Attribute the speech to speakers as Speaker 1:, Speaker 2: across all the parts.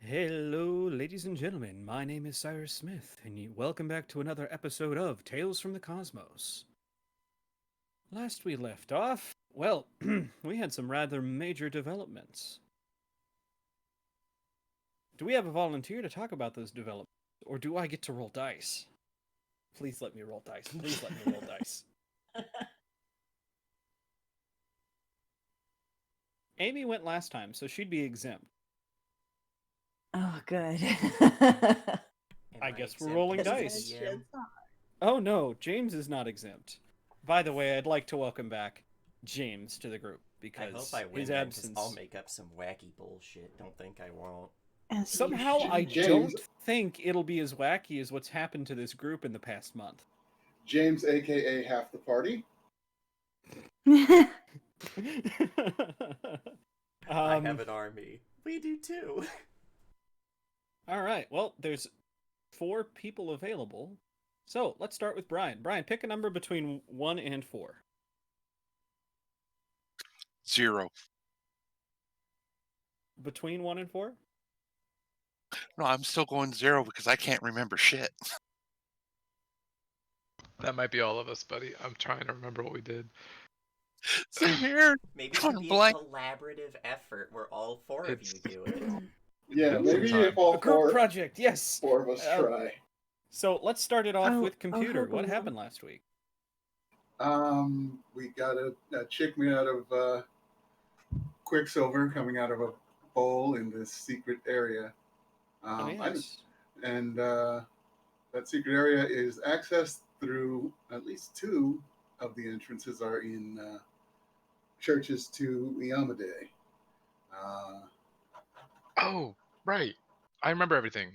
Speaker 1: Hello, ladies and gentlemen. My name is Cyrus Smith, and welcome back to another episode of Tales from the Cosmos. Last we left off, well, we had some rather major developments. Do we have a volunteer to talk about those developments, or do I get to roll dice? Please let me roll dice. Please let me roll dice. Amy went last time, so she'd be exempt.
Speaker 2: Oh, good.
Speaker 1: I guess we're rolling dice. Oh no, James is not exempt. By the way, I'd like to welcome back James to the group because
Speaker 3: I hope I win
Speaker 1: his
Speaker 3: then, 'cause
Speaker 1: absence.
Speaker 3: I'll make up some wacky bullshit. Don't think I won't.
Speaker 1: Somehow, I
Speaker 4: James.
Speaker 1: don't think it'll be as wacky as what's happened to this group in the past month.
Speaker 4: James, aka half the party.
Speaker 3: I have an army. We do too.
Speaker 1: All right. Well, there's 4 people available. So let's start with Brian. Brian, pick a number between 1 and 4.
Speaker 5: 0.
Speaker 1: Between 1 and 4?
Speaker 5: No, I'm still going 0 because I can't remember shit.
Speaker 6: That might be all of us, buddy. I'm trying to remember what we did.
Speaker 5: Same here.
Speaker 3: Maybe it could be a collaborative effort where all 4 of you do it.
Speaker 4: Yeah, maybe if all
Speaker 1: A group
Speaker 4: 4,
Speaker 1: project, yes.
Speaker 4: 4 of us try.
Speaker 1: So let's start it off
Speaker 2: Oh,
Speaker 1: with computer.
Speaker 2: hold
Speaker 1: What
Speaker 2: on.
Speaker 1: happened last week?
Speaker 4: We got a chick made out of quicksilver coming out of a bowl in this secret area.
Speaker 1: Yes.
Speaker 4: That secret area is accessed through at least 2 of the entrances are in churches to Iamade.
Speaker 6: Oh, right. I remember everything.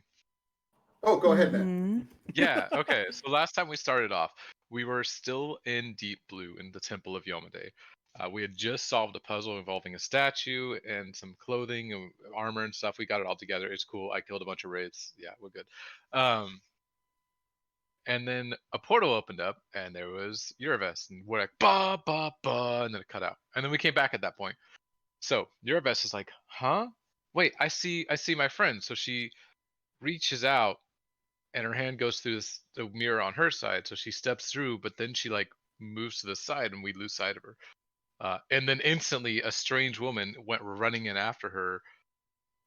Speaker 4: Oh, go ahead, Matt.
Speaker 2: Mhm.
Speaker 6: Yeah, okay. So last time we started off, we were still in Deep Blue in the Temple of Yomade. We had just solved a puzzle involving a statue and some clothing and armor and stuff. We got it all together. It's cool. I killed a bunch of wraiths. Yeah, we're good. And then a portal opened up, and there was Uraves, and we're like, ba, ba, ba, and then it cut out. And then we came back at that point. So Uraves is like, huh? Wait, I see my friend. So she reaches out, and her hand goes through the mirror on her side. So she steps through, but then she like moves to the side, and we lose sight of her. And then instantly, a strange woman went running in after her.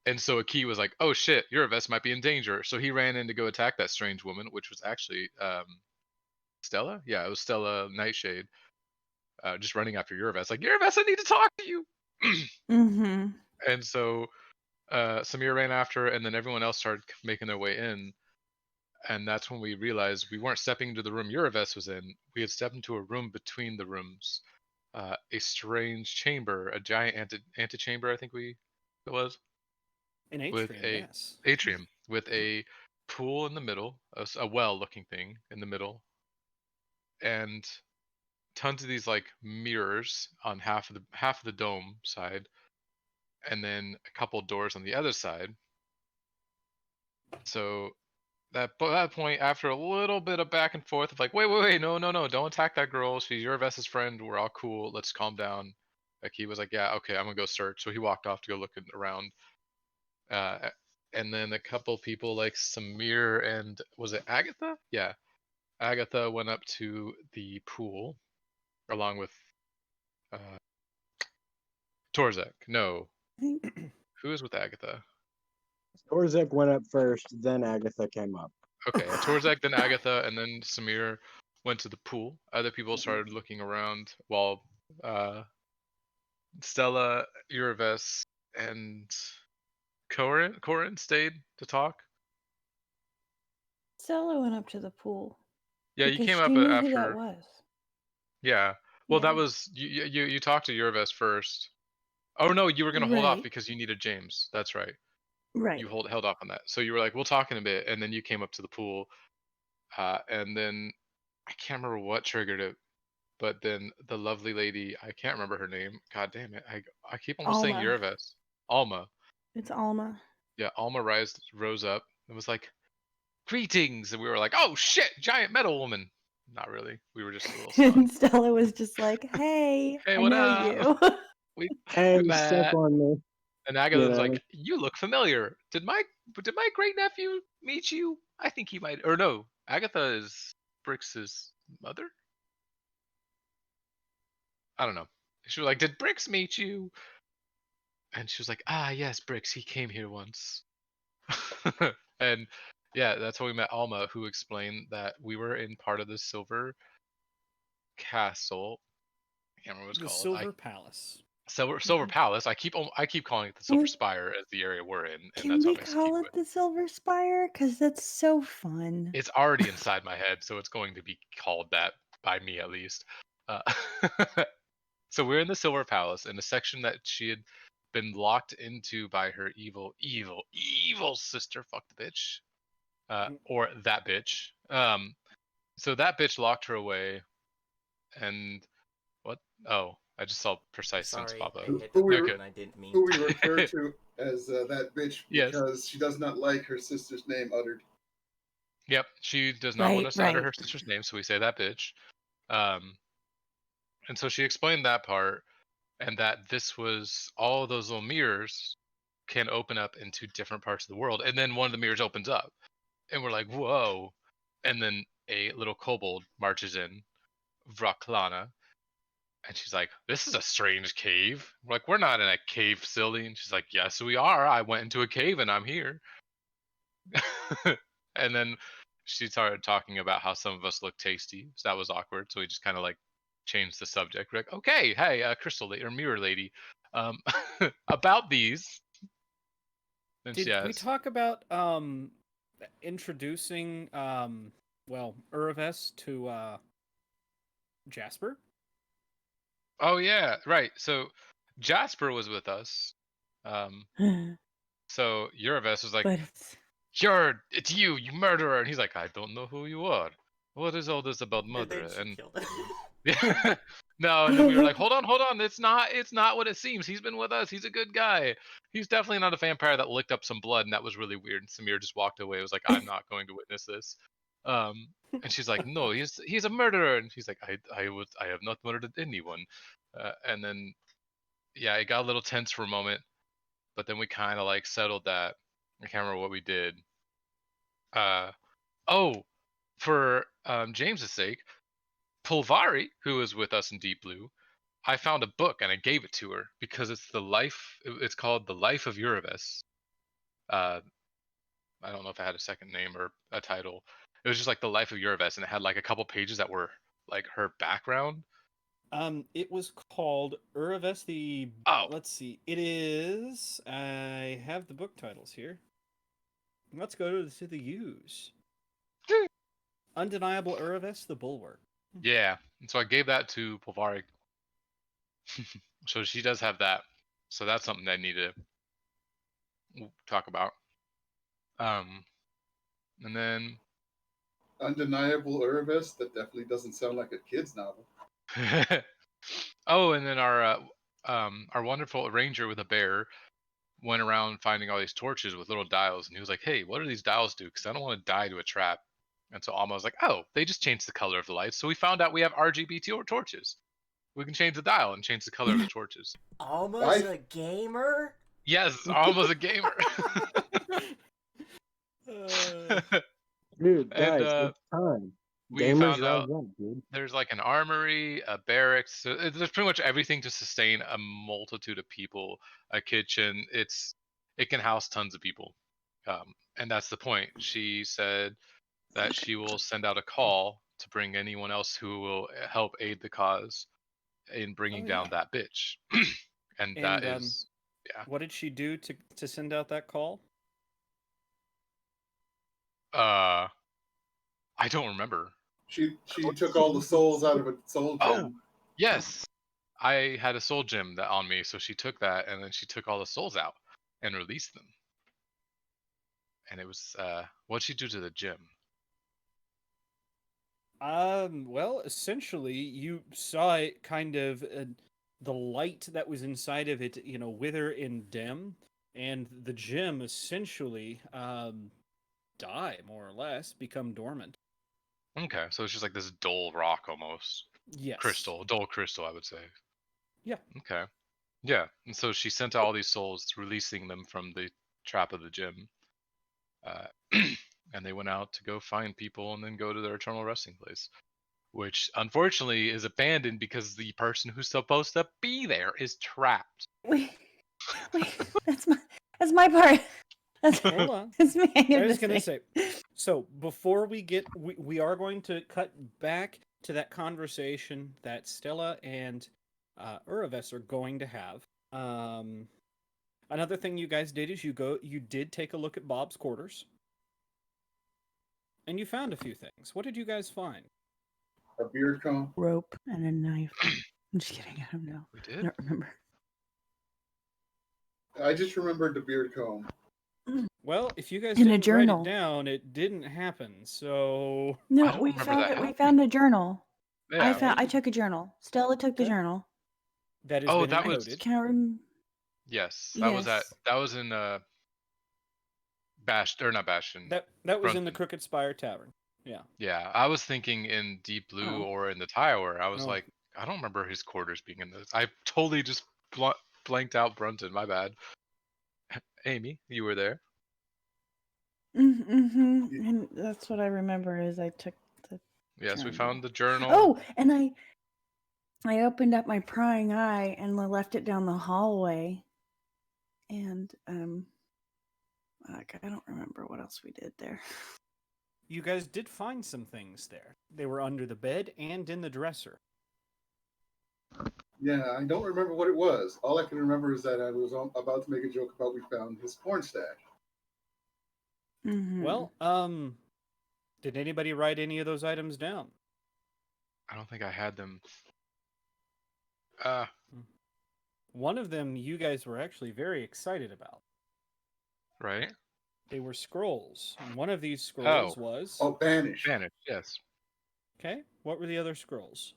Speaker 6: And so Aki was like, oh shit, Uraves might be in danger. So he ran in to go attack that strange woman, which was actually Stella? Yeah, it was Stella Nightshade. Just running after Uraves. Like, Uraves, I need to talk to you!
Speaker 2: Mhm.
Speaker 6: And so Samir ran after her, and then everyone else started making their way in. And that's when we realized we weren't stepping into the room Uraves was in. We had stepped into a room between the rooms. A strange chamber, a giant antechamber, I think it was.
Speaker 1: An atrium,
Speaker 6: With a
Speaker 1: yes.
Speaker 6: atrium with a pool in the middle, a well-looking thing in the middle, and tons of these like mirrors on half of the dome side, and then a couple doors on the other side. So that point, after a little bit of back and forth of like, wait, no, don't attack that girl. She's your best's friend. We're all cool. Let's calm down. Like he was like, yeah, okay, I'm gonna go search. So he walked off to go look around. And then a couple people like Samir and was it Agatha? Yeah, Agatha went up to the pool along with Torzek. No,
Speaker 2: I think
Speaker 6: who was with Agatha?
Speaker 7: Torzek went up first, then Agatha came up.
Speaker 6: Okay, Torzek, then Agatha, and then Samir went to the pool. Other people started looking around while Stella, Uraves, and Corin stayed to talk.
Speaker 2: Stella went up to the pool.
Speaker 6: Yeah, you
Speaker 2: because
Speaker 6: came
Speaker 2: she
Speaker 6: up
Speaker 2: knew
Speaker 6: after.
Speaker 2: who that was.
Speaker 6: Yeah. Well,
Speaker 2: Yeah.
Speaker 6: that was you talked to Uraves first. Oh no, you were gonna hold off
Speaker 2: Right.
Speaker 6: because you needed James. That's right.
Speaker 2: Right.
Speaker 6: You held off on that. So you were like, we'll talk in a bit, and then you came up to the pool, and then I can't remember what triggered it, but then the lovely lady, I can't remember her name. God damn it, I keep almost saying
Speaker 2: Alma.
Speaker 6: Uraves. Alma.
Speaker 2: It's Alma.
Speaker 6: Yeah, Alma rose up and was like, greetings, and we were like, oh shit, giant metal woman. Not really. We were just a little stunned.
Speaker 2: And Stella was just like, hey,
Speaker 6: Hey,
Speaker 2: I
Speaker 6: what
Speaker 2: know
Speaker 6: up?
Speaker 2: you.
Speaker 6: We
Speaker 7: Hey,
Speaker 6: met.
Speaker 7: step on me.
Speaker 6: And Agatha's
Speaker 7: know?
Speaker 6: like, "You look familiar. Did my great nephew meet you? I think he might." Or no, Agatha is Brix's mother. I don't know. She was like, "Did Brix meet you?" And she was like, "Ah, yes, Brix. He came here once." And yeah, that's how we met Alma, who explained that we were in part of the Silver Castle. I can't remember what it's
Speaker 1: The
Speaker 6: called.
Speaker 1: Silver Palace.
Speaker 6: Silver Palace. I keep calling it the Silver Spire as the area we're in, and
Speaker 2: Can
Speaker 6: that's how
Speaker 2: we
Speaker 6: it makes it keep
Speaker 2: call it the Silver Spire? Because that's so fun.
Speaker 6: It's already inside my head, so it's going to be called that by me at least. Uh, so we're in the Silver Palace in a section that she had been locked into by her evil sister. Fuck the bitch, or that bitch. So that bitch locked her away, and what? Oh, I just saw precise sense
Speaker 3: Sorry,
Speaker 6: pop
Speaker 3: I
Speaker 6: up.
Speaker 4: Who,
Speaker 3: hit
Speaker 4: who
Speaker 3: a
Speaker 4: we
Speaker 3: button
Speaker 6: Okay.
Speaker 3: I didn't mean
Speaker 4: who we
Speaker 3: to.
Speaker 4: refer to as that bitch
Speaker 6: Yes.
Speaker 4: because she does not like her sister's name uttered.
Speaker 6: Yep. She does not want
Speaker 2: Right,
Speaker 6: us to utter
Speaker 2: right.
Speaker 6: her sister's name, so we say that bitch. And so she explained that part, and that this was all those little mirrors can open up into different parts of the world, and then one of the mirrors opens up, and we're like, whoa! And then a little kobold marches in, Vraklana, and she's like, "This is a strange cave." We're like, "We're not in a cave facility," and she's like, "Yes, we are. I went into a cave and I'm here." And then she started talking about how some of us look tasty, so that was awkward. So we just kind of like changed the subject. We're like, "Okay, hey, crystal lady or mirror lady, um, about these." And she
Speaker 1: Did we
Speaker 6: asked,
Speaker 1: talk about introducing Uraves to Jasper?
Speaker 6: "Oh yeah, right." So Jasper was with us. Um, so Uraves was like,
Speaker 2: But it's
Speaker 6: it's you, you murderer," and he's like, "I don't know who you are. What is all this about
Speaker 3: And
Speaker 6: murder?"
Speaker 3: then she
Speaker 6: And
Speaker 3: killed him.
Speaker 6: yeah. No, and then we were like, hold on. It's not what it seems. He's been with us. He's a good guy. He's definitely not a vampire that licked up some blood, and that was really weird. And Samir just walked away. It was like, I'm not going to witness this. And she's like, no, he's a murderer. And she's like, I have not murdered anyone. And then yeah, it got a little tense for a moment, but then we kind of like settled that. I can't remember what we did. Uh oh, for James's sake, Pulvari, who was with us in Deep Blue, I found a book and I gave it to her because it's called The Life of Uraves. Uh, I don't know if it had a second name or a title. It was just like The Life of Uraves, and it had like a couple pages that were like her background.
Speaker 1: It was called Uraves the.
Speaker 6: Oh,
Speaker 1: Let's see. It is. I have the book titles here. Let's go to the U's. Undeniable Uraves the Bulwark.
Speaker 6: yeah. And so I gave that to Pulvari. So she does have that. So that's something I need to talk about. Um, and then
Speaker 4: Undeniable Urvis. That definitely doesn't sound like a kid's novel.
Speaker 6: oh, and then our wonderful ranger with a bear went around finding all these torches with little dials, and he was like, "Hey, what do these dials do? Because I don't want to die to a trap." And so Alma was like, "Oh, they just changed the color of the lights." So we found out we have RGB torches. We can change the dial and change the color of the torches.
Speaker 3: Alma's a gamer?
Speaker 6: Yes, Alma's a gamer.
Speaker 7: Dude,
Speaker 6: And
Speaker 7: guys, it's time.
Speaker 6: we
Speaker 7: Gamers
Speaker 6: found
Speaker 7: rise
Speaker 6: out
Speaker 7: up, dude.
Speaker 6: there's like an armory, a barracks. So there's pretty much everything to sustain a multitude of people. A kitchen. It can house tons of people, and that's the point. She said that she will send out a call to bring anyone else who will help aid the cause in bringing
Speaker 1: Oh,
Speaker 6: down
Speaker 1: yeah.
Speaker 6: that bitch. And
Speaker 1: And
Speaker 6: that is, yeah.
Speaker 1: what did she do to send out that call?
Speaker 6: I don't remember.
Speaker 4: She took all the souls out of a soul
Speaker 6: Oh,
Speaker 4: gem.
Speaker 6: yes. I had a soul gem that on me, so she took that and then she took all the souls out and released them. And it was what'd she do to the gem?
Speaker 1: Well, essentially, you saw it kind of the light that was inside of it, wither and dim, and the gem essentially die more or less, become dormant.
Speaker 6: Okay, so it's just like this dull rock almost.
Speaker 1: Yes.
Speaker 6: Crystal, dull crystal, I would say.
Speaker 1: Yeah.
Speaker 6: Okay. Yeah, and so she sent out all these souls, releasing them from the trap of the gym. And they went out to go find people and then go to their eternal resting place, which unfortunately is abandoned because the person who's supposed to be there is trapped.
Speaker 2: Wait, that's my part.
Speaker 1: Hold on.
Speaker 2: That's me.
Speaker 1: I was going to say, so before we get, we are going to cut back to that conversation that Stella and Uraves are going to have. Another thing you guys did is you did take a look at Bob's quarters. And you found a few things. What did you guys find?
Speaker 4: A beard comb.
Speaker 2: Rope and a knife. I'm just kidding. I don't know.
Speaker 6: We
Speaker 2: I
Speaker 6: did?
Speaker 2: don't remember.
Speaker 4: I just remembered the beard comb.
Speaker 1: Well, if you guys
Speaker 2: In a
Speaker 1: didn't write
Speaker 2: journal.
Speaker 1: it down, it didn't happen. So
Speaker 2: No,
Speaker 6: don't
Speaker 2: we
Speaker 6: remember
Speaker 2: found
Speaker 6: that
Speaker 2: it. We
Speaker 6: happening.
Speaker 2: found a journal.
Speaker 6: Yeah.
Speaker 2: I took a journal. Stella took the
Speaker 1: Okay.
Speaker 2: journal.
Speaker 1: that has
Speaker 6: Oh,
Speaker 1: been
Speaker 6: that was-
Speaker 1: encoded.
Speaker 2: Can't remember.
Speaker 6: Yes, that was at
Speaker 2: Yes.
Speaker 6: that was in Bash or not Bastion.
Speaker 1: That was in the
Speaker 6: Brunson.
Speaker 1: Crooked Spire Tavern. Yeah.
Speaker 6: Yeah, I was thinking in Deep Blue
Speaker 2: Oh.
Speaker 6: or in the Tower. I was
Speaker 1: Oh.
Speaker 6: like, I don't remember his quarters being in this. I totally just blanked out Brunton. My bad. Amy, you were there.
Speaker 2: Mm-hmm. And that's what I remember is I took the.
Speaker 6: Yes, we
Speaker 2: Journal.
Speaker 6: found the journal.
Speaker 2: Oh, and I opened up my prying eye and left it down the hallway. And I don't remember what else we did there.
Speaker 1: You guys did find some things there. They were under the bed and in the dresser.
Speaker 4: Yeah, I don't remember what it was. All I can remember is that I was about to make a joke about we found his porn stash.
Speaker 2: Mm-hmm.
Speaker 1: Well, did anybody write any of those items down?
Speaker 6: I don't think I had them.
Speaker 1: One of them you guys were actually very excited about.
Speaker 6: Right?
Speaker 1: They were scrolls. And one of these scrolls was
Speaker 4: Oh, banish.
Speaker 6: Spanish, yes.
Speaker 1: Okay. What were the other scrolls?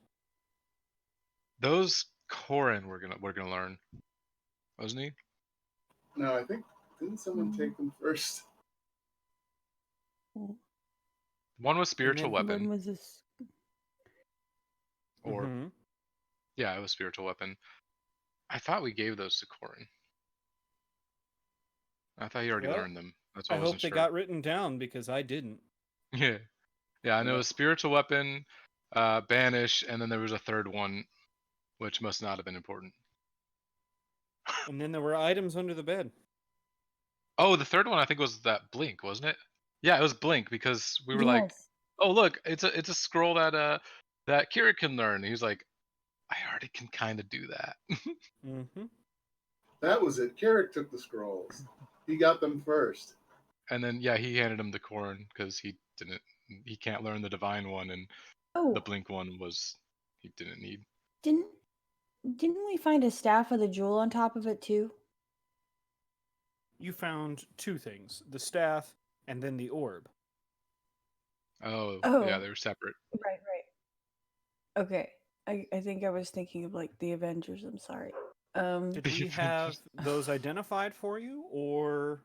Speaker 6: Those Corin we're gonna learn. Wasn't he?
Speaker 4: No, I think didn't someone take them first?
Speaker 6: One was spiritual
Speaker 1: then
Speaker 6: weapon.
Speaker 2: When was this?
Speaker 6: Or
Speaker 1: Mhm.
Speaker 6: yeah, it was spiritual weapon. I thought we gave those to Corin. I thought he already
Speaker 1: Well,
Speaker 6: learned them. That's why
Speaker 1: I
Speaker 6: I
Speaker 1: hope
Speaker 6: wasn't
Speaker 1: they
Speaker 6: sure.
Speaker 1: got written down because I didn't.
Speaker 6: Yeah. Yeah, I know
Speaker 4: Yeah.
Speaker 6: it was spiritual weapon, banish, and then there was a third one, which must not have been important.
Speaker 1: And then there were items under the bed.
Speaker 6: Oh, the third one I think was that blink, wasn't it? Yeah, it was blink because we were like,
Speaker 2: Yes.
Speaker 6: oh look, it's a scroll that Kira can learn. And he was like, I already can kind of do that.
Speaker 1: Mm-hmm.
Speaker 4: That was it. Carrick took the scrolls. He got them first.
Speaker 6: And then yeah, he handed him to Corin because he can't learn the divine one, and
Speaker 2: Oh,
Speaker 6: the blink one was he didn't need.
Speaker 2: didn't we find a staff with a jewel on top of it too?
Speaker 1: You found two things: the staff and then the orb.
Speaker 6: Oh,
Speaker 2: Oh.
Speaker 6: yeah, they were separate.
Speaker 2: Right. Okay. I think I was thinking of like the Avengers. I'm sorry.
Speaker 1: Did we have those identified for you, or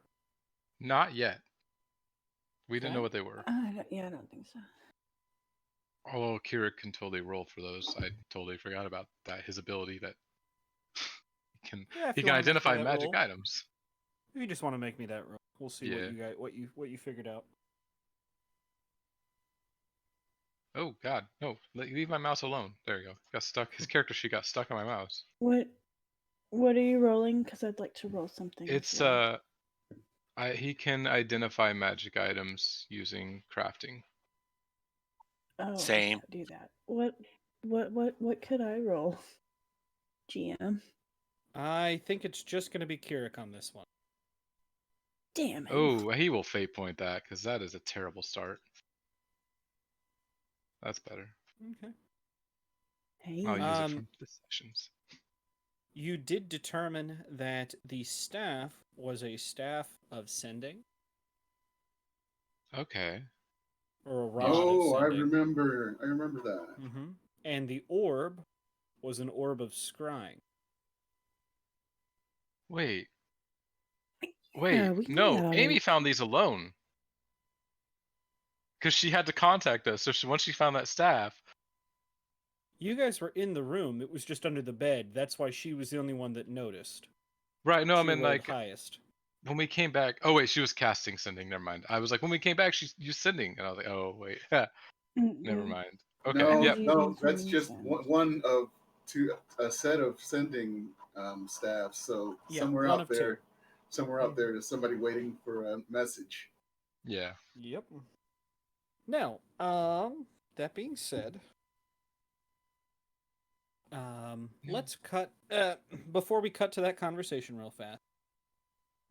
Speaker 6: Not yet. We didn't
Speaker 1: Okay.
Speaker 6: know what they were.
Speaker 2: I don't think so.
Speaker 6: Although Kira can totally roll for those. I totally forgot about that. His ability that he can
Speaker 1: Yeah, if
Speaker 6: he
Speaker 1: you
Speaker 6: can
Speaker 1: wanna make me
Speaker 6: identify
Speaker 1: that
Speaker 6: magic
Speaker 1: roll.
Speaker 6: items.
Speaker 1: if you just want to make me that roll? We'll see
Speaker 6: Yeah.
Speaker 1: what you got, what you figured out.
Speaker 6: Oh God, no! Leave my mouse alone. There you go. Got stuck. His character sheet got stuck on my mouse.
Speaker 2: What are you rolling? Because I'd like to roll something. as
Speaker 6: It's
Speaker 2: well.
Speaker 6: he can identify magic items using crafting.
Speaker 2: Oh,
Speaker 8: Same.
Speaker 2: I can't do that. What could I roll? GM.
Speaker 1: I think it's just going to be Kirik on this one.
Speaker 2: Damn it.
Speaker 6: Oh, he will fate point that because that is a terrible start. That's better.
Speaker 1: Okay.
Speaker 2: Hey.
Speaker 6: I'll use it
Speaker 1: Um,
Speaker 6: from the sessions.
Speaker 1: You did determine that the staff was a staff of sending,
Speaker 6: Okay.
Speaker 1: or a rod
Speaker 4: Oh,
Speaker 1: of
Speaker 4: I
Speaker 1: sending.
Speaker 4: remember that.
Speaker 1: Mm-hmm. And the orb was an orb of scrying.
Speaker 6: Wait.
Speaker 2: Yeah,
Speaker 6: Wait.
Speaker 2: we knew
Speaker 6: No,
Speaker 2: that
Speaker 6: Amy
Speaker 2: already.
Speaker 6: found these alone. Because she had to contact us. So once she found that staff,
Speaker 1: You guys were in the room. It was just under the bed. That's why she was the only one that noticed.
Speaker 6: Right? No, I
Speaker 1: She
Speaker 6: mean
Speaker 1: rolled
Speaker 6: like
Speaker 1: highest.
Speaker 6: when we came back. Oh wait, she was casting sending. Never mind. I was like, when we came back, you sending, and I was like, oh wait, never
Speaker 2: Mm-mm.
Speaker 6: mind. Okay.
Speaker 2: I
Speaker 4: No,
Speaker 2: was
Speaker 6: Yep.
Speaker 2: using
Speaker 4: that's
Speaker 2: sending
Speaker 4: just
Speaker 2: send.
Speaker 4: one of two, a set of sending staffs. So
Speaker 1: Yeah, one of two.
Speaker 4: somewhere out there, there's somebody waiting for a message.
Speaker 6: Yeah.
Speaker 1: Yep. Now, that being said, let's cut. Before we cut to that conversation real fast,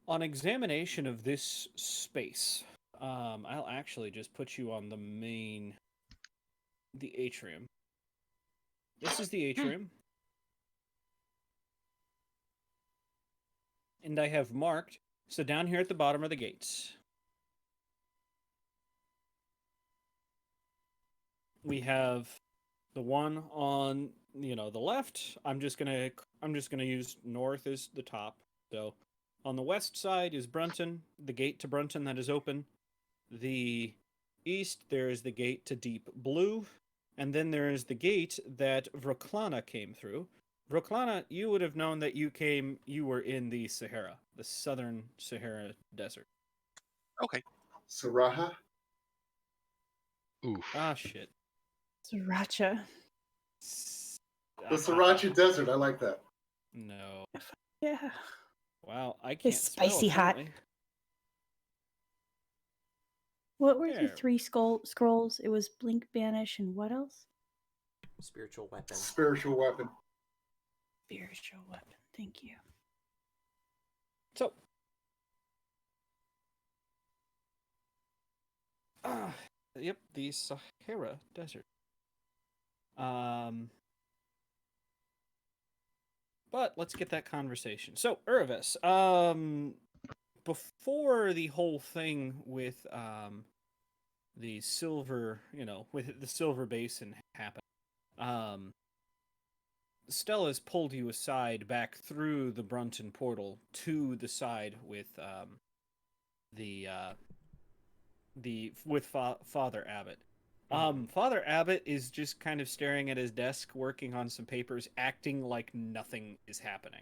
Speaker 1: on examination of this space, I'll actually just put you on the atrium. This is the atrium. And I have marked, so down here at the bottom are the gates. We have the one on, the left. I'm just gonna use north as the top. So on the west side is Brunton, the gate to Brunton that is open. The east, there is the gate to Deep Blue. And then there is the gate that Vroklana came through. Vroklana, you would have known that you were in the Sahara, the southern Sahara desert.
Speaker 5: Okay.
Speaker 4: Saraha?
Speaker 6: Oof.
Speaker 1: Ah, shit.
Speaker 2: Sriracha.
Speaker 4: The Sriracha Desert. I like that.
Speaker 1: No.
Speaker 2: Yeah.
Speaker 1: Wow, I can't
Speaker 2: It's
Speaker 1: spell,
Speaker 2: spicy hot.
Speaker 1: apparently.
Speaker 2: What were the
Speaker 1: There.
Speaker 2: 3 scrolls? It was Blink, Banish, and what else?
Speaker 3: Spiritual weapon.
Speaker 4: Spiritual weapon.
Speaker 2: Spiritual weapon. Thank you.
Speaker 1: So, yep, the Sahara Desert. But let's get that conversation. So, Urvis, before the whole thing with the silver, with the silver basin happened, Stella's pulled you aside back through the Brunton portal to the side with Father Abbott. Father Abbott is just kind of staring at his desk, working on some papers, acting like nothing is happening.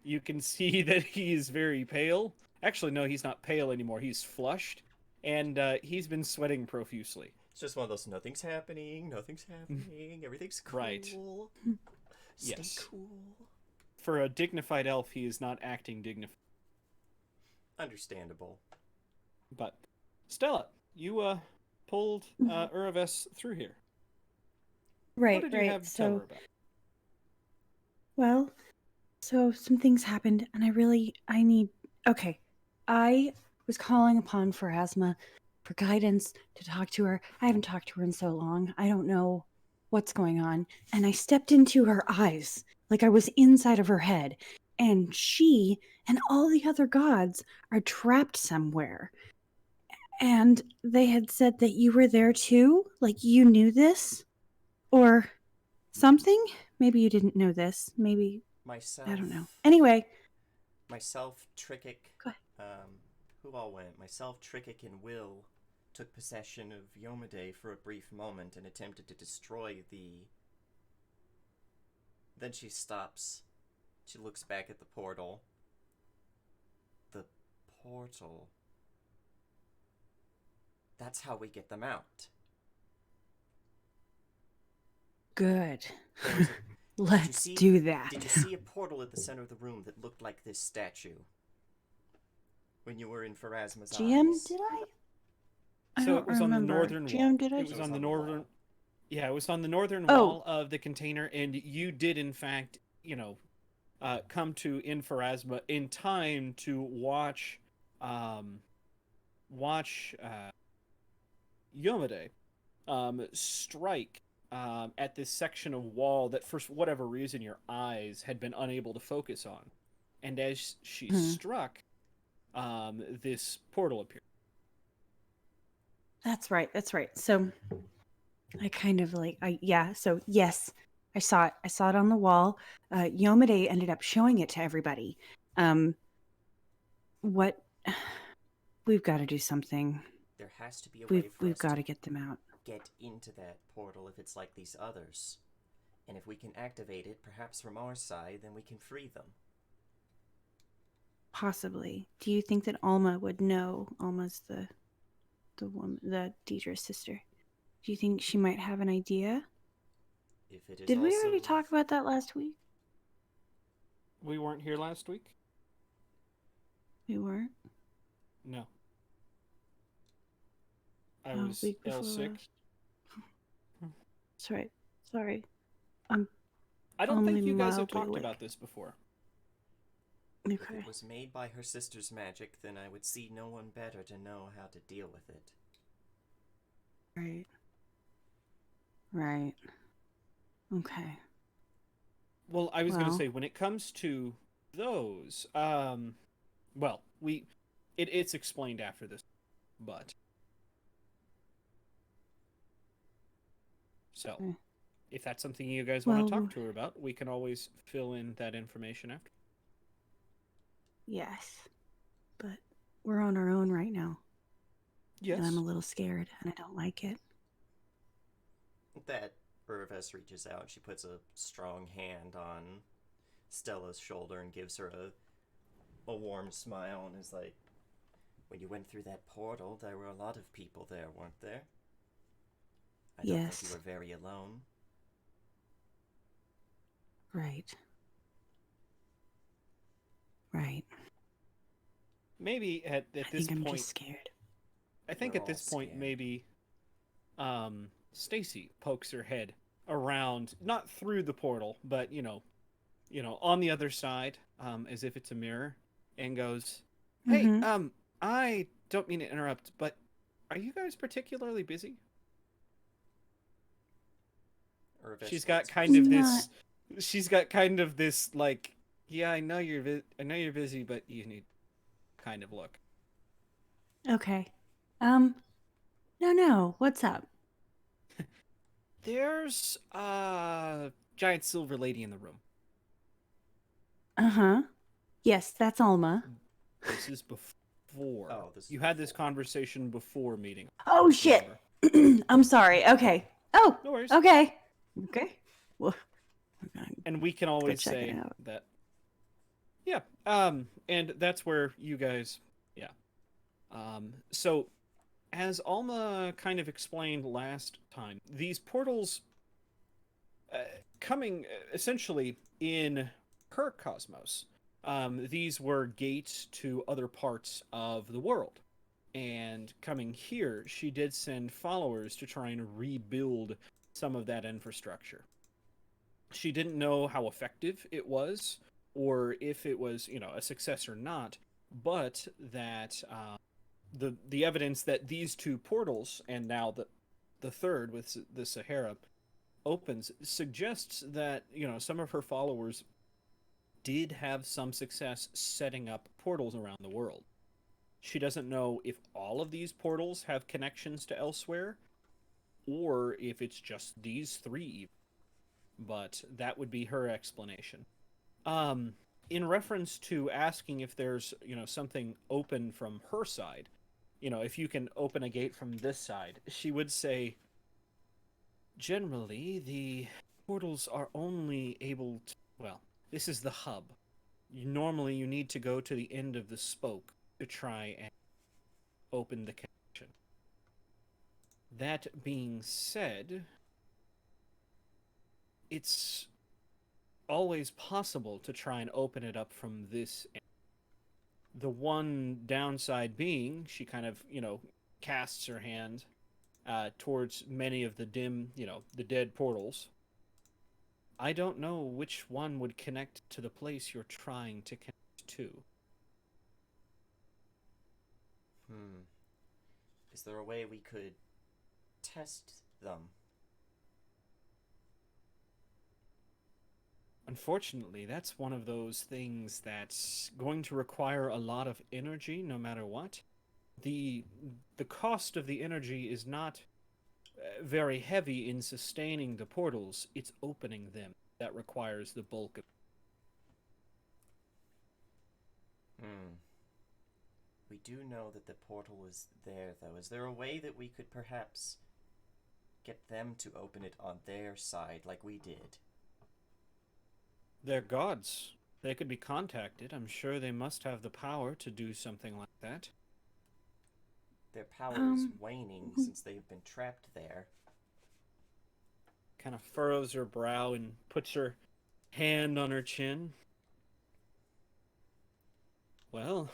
Speaker 1: You can see that he is very pale. Actually, no, he's not pale anymore. He's flushed, and he's been sweating profusely.
Speaker 3: It's just one of those nothing's happening, everything's cool.
Speaker 1: Right.
Speaker 3: Stay
Speaker 1: Yes.
Speaker 3: cool.
Speaker 1: For a dignified elf, he is not acting dignified.
Speaker 3: Understandable.
Speaker 1: But, Stella, you pulled Uraves through here.
Speaker 2: Right,
Speaker 1: What did you
Speaker 2: right.
Speaker 1: have to tell her
Speaker 2: So,
Speaker 1: about?
Speaker 2: well, so some things happened, and I need. Okay, I was calling upon Pharasma for guidance to talk to her. I haven't talked to her in so long. I don't know what's going on. And I stepped into her eyes, like I was inside of her head. And she and all the other gods are trapped somewhere. And they had said that you were there too? Like you knew this? Or something? Maybe you didn't know this. Maybe,
Speaker 3: Myself.
Speaker 2: I don't know. Anyway.
Speaker 3: Myself, Trickic.
Speaker 2: Go ahead.
Speaker 3: Who all went? Myself, Trickic, and Will took possession of Yomade for a brief moment and attempted to destroy the... Then she stops. She looks back at the portal. The portal. That's how we get them out.
Speaker 2: Good.
Speaker 3: There was a-
Speaker 2: Let's
Speaker 3: see-
Speaker 2: do that.
Speaker 3: Did you see a portal at the center of the room that looked like this statue? When you were in Pharasma's
Speaker 2: GM,
Speaker 3: eyes?
Speaker 2: did I?
Speaker 1: So it was
Speaker 2: remember.
Speaker 1: on the northern wall.
Speaker 2: GM, did I?
Speaker 1: It was on the
Speaker 3: wall.
Speaker 1: northern. Yeah, it was on the northern
Speaker 2: Oh.
Speaker 1: wall of the container, and you did, in fact, come to in Pharasma in time to watch Yomade strike at this section of wall that, for whatever reason, your eyes had been unable to focus on. And as she struck, this portal appeared.
Speaker 2: That's right. So I kind of so yes, I saw it. I saw it on the wall. Yomade ended up showing it to everybody. What we've got to do something.
Speaker 3: There has to be a way for
Speaker 2: We've
Speaker 3: us
Speaker 2: got
Speaker 3: to...
Speaker 2: to get them out.
Speaker 3: get into that portal if it's like these others. And if we can activate it, perhaps from our side, then we can free them.
Speaker 2: Possibly. Do you think that Alma would know? Alma's the woman, the Deidre's sister. Do you think she might have an idea?
Speaker 3: If it is
Speaker 2: Did we
Speaker 3: also...
Speaker 2: already talk about that last week?
Speaker 1: We weren't here last week?
Speaker 2: We weren't.
Speaker 1: No. I
Speaker 2: Oh,
Speaker 1: was
Speaker 2: week
Speaker 1: ill
Speaker 2: before
Speaker 1: sick.
Speaker 2: last. That's right. Sorry. I'm
Speaker 1: I don't
Speaker 2: only
Speaker 1: think you guys have
Speaker 2: mildly
Speaker 1: talked
Speaker 2: awake.
Speaker 1: about this before.
Speaker 3: If
Speaker 2: Okay.
Speaker 3: it was made by her sister's magic, then I would see no one better to know how to deal with it.
Speaker 2: Right. Right. Okay.
Speaker 1: Well, I was going to
Speaker 2: Well.
Speaker 1: say, when it comes to those, well, it's explained after this, but so
Speaker 2: Okay.
Speaker 1: if that's something you guys want to
Speaker 2: Well,
Speaker 1: talk to her about, we can always fill in that information after.
Speaker 2: yes. But we're on our own right now.
Speaker 1: Yes.
Speaker 2: And I'm a little scared, and I don't like it.
Speaker 3: That Irvis reaches out. She puts a strong hand on Stella's shoulder and gives her a warm smile and is like, when you went through that portal, there were a lot of people there, weren't there? I don't
Speaker 2: Yes.
Speaker 3: think you were very alone.
Speaker 2: Right. Right.
Speaker 1: Maybe at
Speaker 2: I
Speaker 1: this
Speaker 2: think I'm
Speaker 1: point,
Speaker 2: just scared.
Speaker 1: I think
Speaker 3: We're
Speaker 1: at this
Speaker 3: all
Speaker 1: point,
Speaker 3: scared.
Speaker 1: maybe Stacy pokes her head around, not through the portal, but on the other side, as if it's a mirror, and goes, "Hey,
Speaker 2: Mm-hmm.
Speaker 1: I don't mean to interrupt, but are you guys particularly busy?"
Speaker 3: Irvis
Speaker 1: She's got
Speaker 3: looks
Speaker 1: kind of
Speaker 2: Not-
Speaker 1: this. She's got kind of this like, yeah, I know you're busy, but you need kind of look.
Speaker 2: Okay. No. What's up?
Speaker 1: There's a giant silver lady in the room.
Speaker 2: Uh-huh. Yes, that's Alma.
Speaker 1: This is before.
Speaker 3: Oh, this is
Speaker 1: you had this
Speaker 3: before.
Speaker 1: conversation before meeting.
Speaker 2: Oh, shit.
Speaker 1: Remember?
Speaker 2: I'm sorry. Okay. Oh,
Speaker 1: No worries.
Speaker 2: okay. Okay. Well,
Speaker 1: And we can always
Speaker 2: check it
Speaker 1: say
Speaker 2: out.
Speaker 1: that. Yeah. And that's where you guys. Yeah. So, as Alma kind of explained last time, these portals coming essentially in her cosmos. These were gates to other parts of the world. And coming here, she did send followers to try and rebuild some of that infrastructure. She didn't know how effective it was, or if it was, a success or not, but that the evidence that these two portals, and now the third with the Sahara, opens suggests that some of her followers did have some success setting up portals around the world. She doesn't know if all of these portals have connections to elsewhere, or if it's just these three, but that would be her explanation. In reference to asking if there's something open from her side, if you can open a gate from this side, she would say, generally the portals are only able to, well, this is the hub. Normally you need to go to the end of the spoke to try and open the connection. That being said, it's always possible to try and open it up from this end. The one downside being, she kind of, casts her hand towards many of the dim, the dead portals. I don't know which one would connect to the place you're trying to connect to.
Speaker 3: Is there a way we could test them?
Speaker 1: Unfortunately, that's one of those things that's going to require a lot of energy no matter what. The cost of the energy is not very heavy in sustaining the portals, it's opening them that requires the bulk of.
Speaker 3: We do know that the portal is there, though. Is there a way that we could perhaps get them to open it on their side like we did.
Speaker 1: They're gods. They could be contacted. I'm sure they must have the power to do something like that.
Speaker 3: Their power is waning since they've been trapped there.
Speaker 1: Kind of furrows her brow and puts her hand on her chin. Well,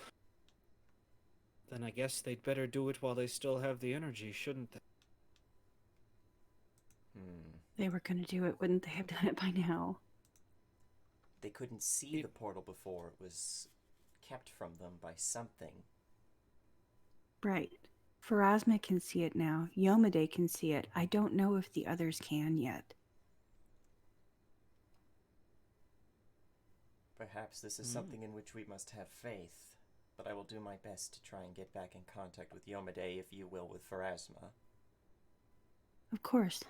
Speaker 1: then I guess they'd better do it while they still have the energy, shouldn't they?
Speaker 2: They were going to do it, wouldn't they have done it by now?
Speaker 3: They couldn't see the portal before. It was kept from them by something.
Speaker 2: Right. Pharasma can see it now. Yomade can see it. I don't know if the others can yet.
Speaker 3: Perhaps this is something in which we must have faith, but I will do my best to try and get back in contact with Yomade, if you will, with Pharasma.
Speaker 2: Of course.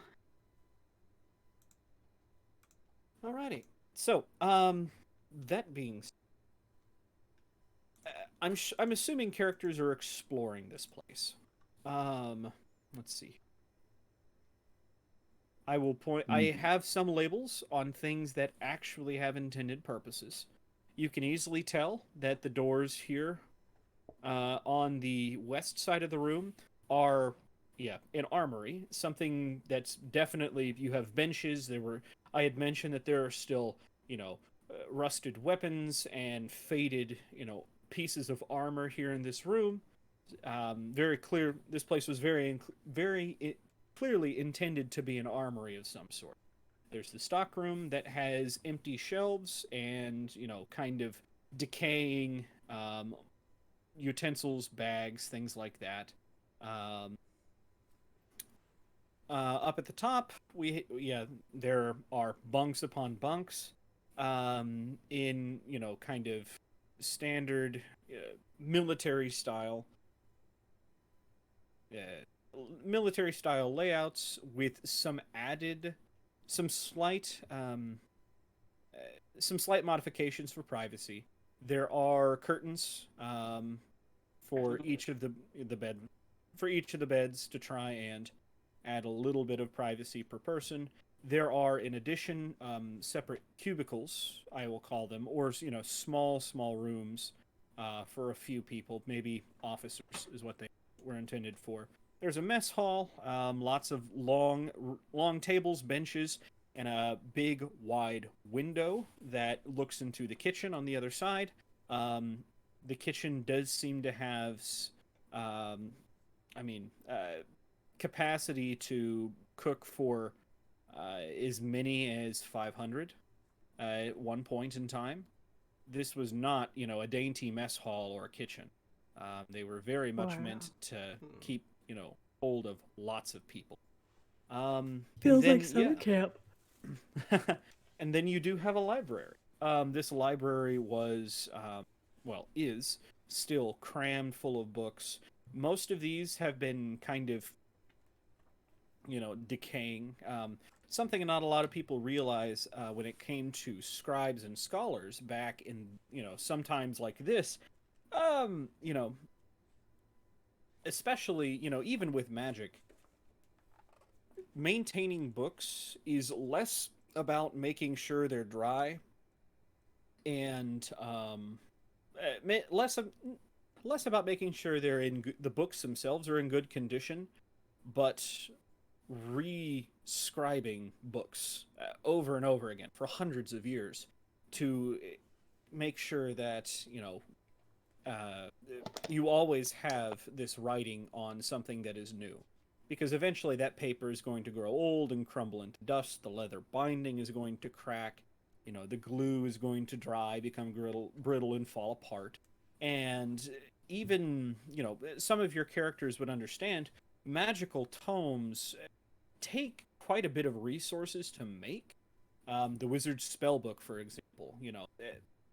Speaker 1: Alrighty. So, that being said, I'm assuming characters are exploring this place. Let's see. I will point. I have some labels on things that actually have intended purposes. You can easily tell that the doors here, on the west side of the room, are, an armory. Something that's definitely, you have benches. I had mentioned that there are still, rusted weapons and faded, pieces of armor here in this room. Very clear. This place was very clearly intended to be an armory of some sort. There's the stock room that has empty shelves and, kind of decaying utensils, bags, things like that. Up at the top, there are bunks upon bunks, in, kind of standard military style layouts with some slight modifications for privacy. There are curtains for each of the beds to try and add a little bit of privacy per person. There are, in addition, separate cubicles, I will call them, or small rooms for a few people. Maybe officers is what they were intended for. There's a mess hall, lots of long tables, benches, and a big wide window that looks into the kitchen on the other side. The kitchen does seem to have, capacity to cook for as many as 500 at one point in time. This was not, a dainty mess hall or a kitchen. They were very much meant to keep, hold of lots of people.
Speaker 2: Feels like summer camp.
Speaker 1: And then you do have a library. This library was, is still crammed full of books. Most of these have been kind of, decaying. Something not a lot of people realize when it came to scribes and scholars back in, sometimes like this, especially, even with magic, maintaining books is less about making sure they're dry and less about making sure the books themselves are in good condition, but re-scribing books over and over again for hundreds of years to make sure that you always have this writing on something that is new, because eventually that paper is going to grow old and crumble into dust. The leather binding is going to crack, the glue is going to dry, become brittle and fall apart. And even, some of your characters would understand magical tomes take quite a bit of resources to make. The Wizard's Spellbook, for example,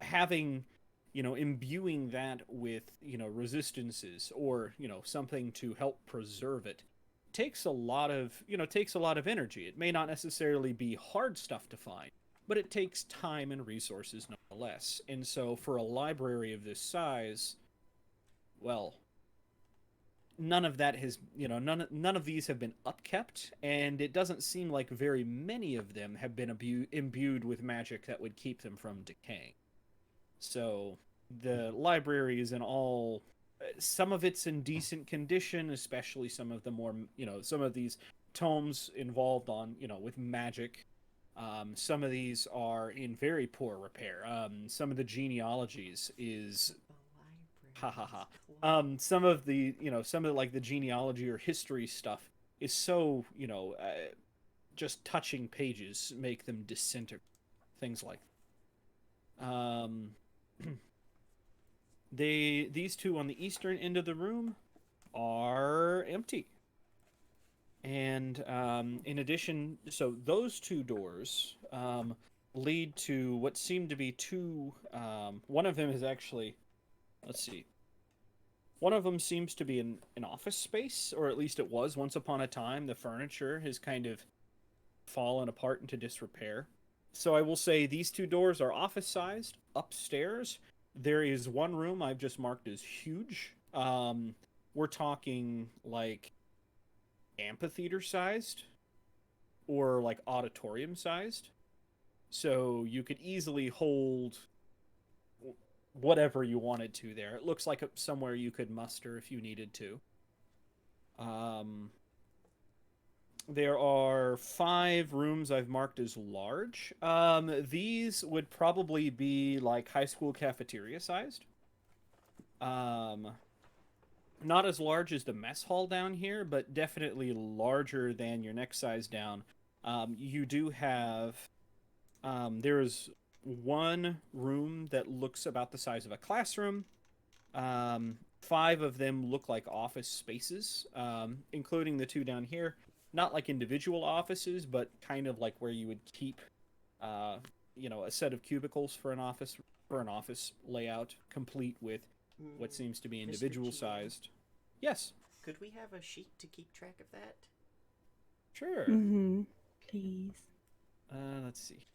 Speaker 1: having, imbuing that with, resistances or, something to help preserve it takes a lot of energy. It may not necessarily be hard stuff to find, but it takes time and resources nonetheless. And so for a library of this size, well, none of that has, none of these have been upkept, and it doesn't seem like very many of them have been imbued with magic that would keep them from decaying. So the library is in all, some of it's in decent condition, especially some of the more, some of these tomes involved on, with magic. Some of these are in very poor repair. Some of the genealogies is ha ha ha. Some of the, some of like the genealogy or history stuff is so, just touching pages make them disintegrate. Things like these two on the eastern end of the room are empty. And in addition, so those two doors lead to what seem to be two. One of them is actually, let's see. One of them seems to be an office space, or at least it was once upon a time. The furniture has kind of fallen apart into disrepair. So I will say these two doors are office-sized. Upstairs, there is one room I've just marked as huge. We're talking like amphitheater-sized or like auditorium-sized. So you could easily hold whatever you wanted to there. It looks like somewhere you could muster if you needed to. There are 5 rooms I've marked as large. These would probably be like high school cafeteria sized. Not as large as the mess hall down here, but definitely larger than your next size down. You do have, there is one room that looks about the size of a classroom. 5 of them look like office spaces, including the 2 down here. Not like individual offices, but kind of like where you would keep, a set of cubicles for an office layout, complete with what seems to be individual sized. Yes.
Speaker 3: Could we have a sheet to keep track of that?
Speaker 1: Sure.
Speaker 2: Mm-hmm. Please.
Speaker 1: Let's see.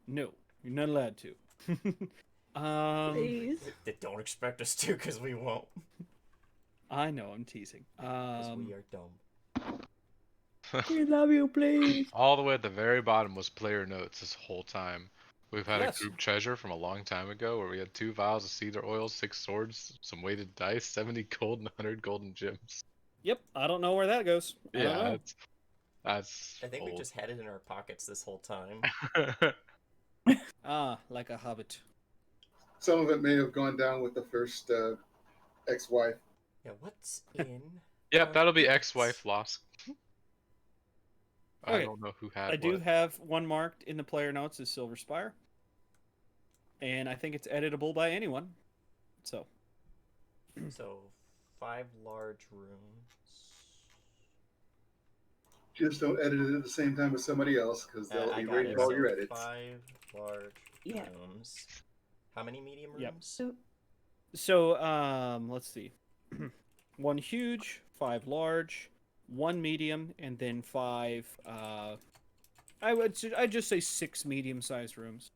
Speaker 1: No, you're not allowed to.
Speaker 2: Please.
Speaker 3: Don't expect us to, because we won't.
Speaker 1: I know, I'm teasing.
Speaker 3: Because we are dumb.
Speaker 2: We love you, please.
Speaker 6: All the way at the very bottom was player notes this whole time. We've had
Speaker 1: Yes.
Speaker 6: a group treasure from a long time ago where we had 2 vials of cedar oil, 6 swords, some weighted dice, 70 gold, and 100 golden gems.
Speaker 1: Yep, I don't know where that goes. I don't know.
Speaker 6: That's
Speaker 3: I think we
Speaker 6: old.
Speaker 3: just had it in our pockets this whole time.
Speaker 1: Like a hobbit.
Speaker 4: Some of it may have gone down with the first ex-wife.
Speaker 3: Yeah, what's in?
Speaker 6: Yep, that'll be
Speaker 3: our
Speaker 6: ex-wife loss. I
Speaker 1: Okay.
Speaker 6: don't know who had
Speaker 1: I do
Speaker 6: what.
Speaker 1: have one marked in the player notes as Silver Spire. And I think it's editable by anyone. So.
Speaker 3: So, 5 large rooms.
Speaker 4: Just don't edit it at the same time as somebody else, because they'll
Speaker 3: I got
Speaker 4: erase
Speaker 3: it.
Speaker 4: all
Speaker 3: So
Speaker 4: your edits.
Speaker 3: 5 large
Speaker 2: Yeah.
Speaker 3: rooms. How many medium
Speaker 1: Yep.
Speaker 3: rooms?
Speaker 1: So, let's see. 1 huge, 5 large, 1 medium, and then 5, I'd just say 6 medium-sized rooms.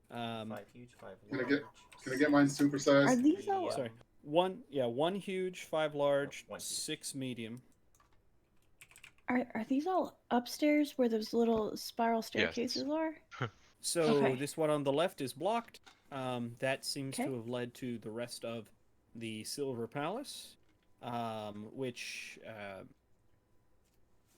Speaker 3: 5 huge, 5
Speaker 4: Can I
Speaker 3: large.
Speaker 4: get- Can I get mine
Speaker 2: Are
Speaker 4: supersized?
Speaker 2: these all?
Speaker 1: Sorry. 1 huge, 5 large,
Speaker 3: 1 huge.
Speaker 1: 6 medium.
Speaker 2: Are these all upstairs where those little spiral staircases are?
Speaker 1: So
Speaker 2: Okay.
Speaker 1: this one on the left is blocked. That seems
Speaker 2: Okay.
Speaker 1: to have led to the rest of the Silver Palace, which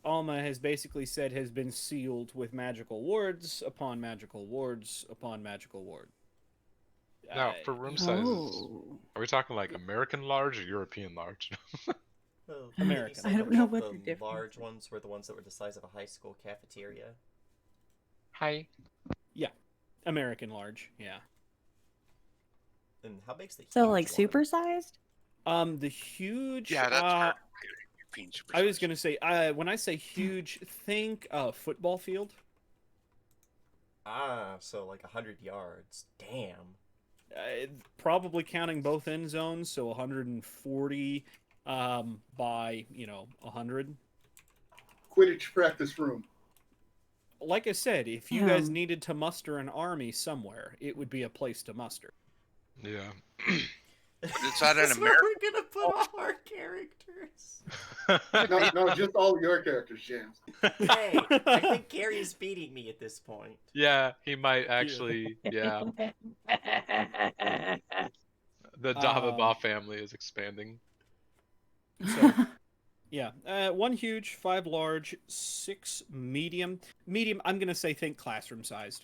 Speaker 1: Alma has basically said has been sealed with magical wards upon magical wards upon magical ward.
Speaker 6: Now, for room sizes,
Speaker 2: Oh.
Speaker 6: are we talking like American large or European large?
Speaker 3: Well,
Speaker 1: American.
Speaker 3: didn't you say
Speaker 2: I don't
Speaker 3: that
Speaker 2: know what the
Speaker 3: the
Speaker 2: difference
Speaker 3: large
Speaker 2: is.
Speaker 3: ones were the ones that were the size of a high school cafeteria.
Speaker 6: Hi.
Speaker 1: American large, yeah.
Speaker 3: And how big's the
Speaker 2: So
Speaker 3: huge
Speaker 2: like
Speaker 3: one?
Speaker 2: supersized?
Speaker 1: The huge.
Speaker 5: Yeah, that's hard. Being super
Speaker 1: I was
Speaker 5: sized.
Speaker 1: gonna say, when I say huge, think football field.
Speaker 3: Ah, so like 100 yards. Damn.
Speaker 1: Probably counting both end zones, so 140 by 100.
Speaker 4: Quidditch practice room.
Speaker 1: Like I said, if you guys
Speaker 2: Um.
Speaker 1: needed to muster an army somewhere, it would be a place to muster.
Speaker 6: Yeah.
Speaker 5: But it's not an
Speaker 3: That's where
Speaker 5: American.
Speaker 3: we're gonna put all our characters.
Speaker 4: No, just all your characters, James.
Speaker 3: Hey, I think Gary's beating me at this point.
Speaker 6: Yeah, he might actually. Yeah, the Davaba family is expanding.
Speaker 1: So, yeah, 1 huge, 5 large, 6 medium. Medium, I'm gonna say think classroom sized.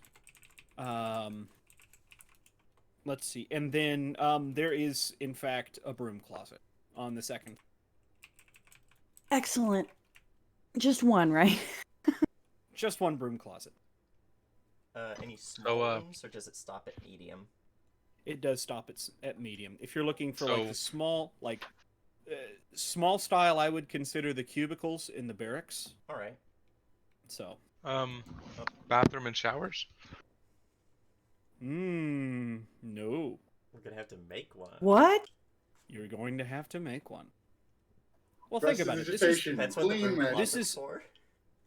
Speaker 1: Let's see, and then there is in fact a broom closet on the second.
Speaker 2: Excellent. Just one, right?
Speaker 1: Just 1 broom closet.
Speaker 3: Any small
Speaker 6: So,
Speaker 3: rooms, or does it stop at medium?
Speaker 1: It does stop at medium. If you're looking for like
Speaker 6: So-
Speaker 1: the small, small style, I would consider the cubicles in the barracks.
Speaker 3: All right.
Speaker 1: So,
Speaker 6: Bathroom and showers.
Speaker 1: no.
Speaker 3: We're gonna have to make one.
Speaker 2: What?
Speaker 1: You're going to have to make one. Well, think about it.
Speaker 4: Prestidigitation,
Speaker 3: That's what the
Speaker 4: clean
Speaker 3: room
Speaker 4: magic.
Speaker 3: closet's for.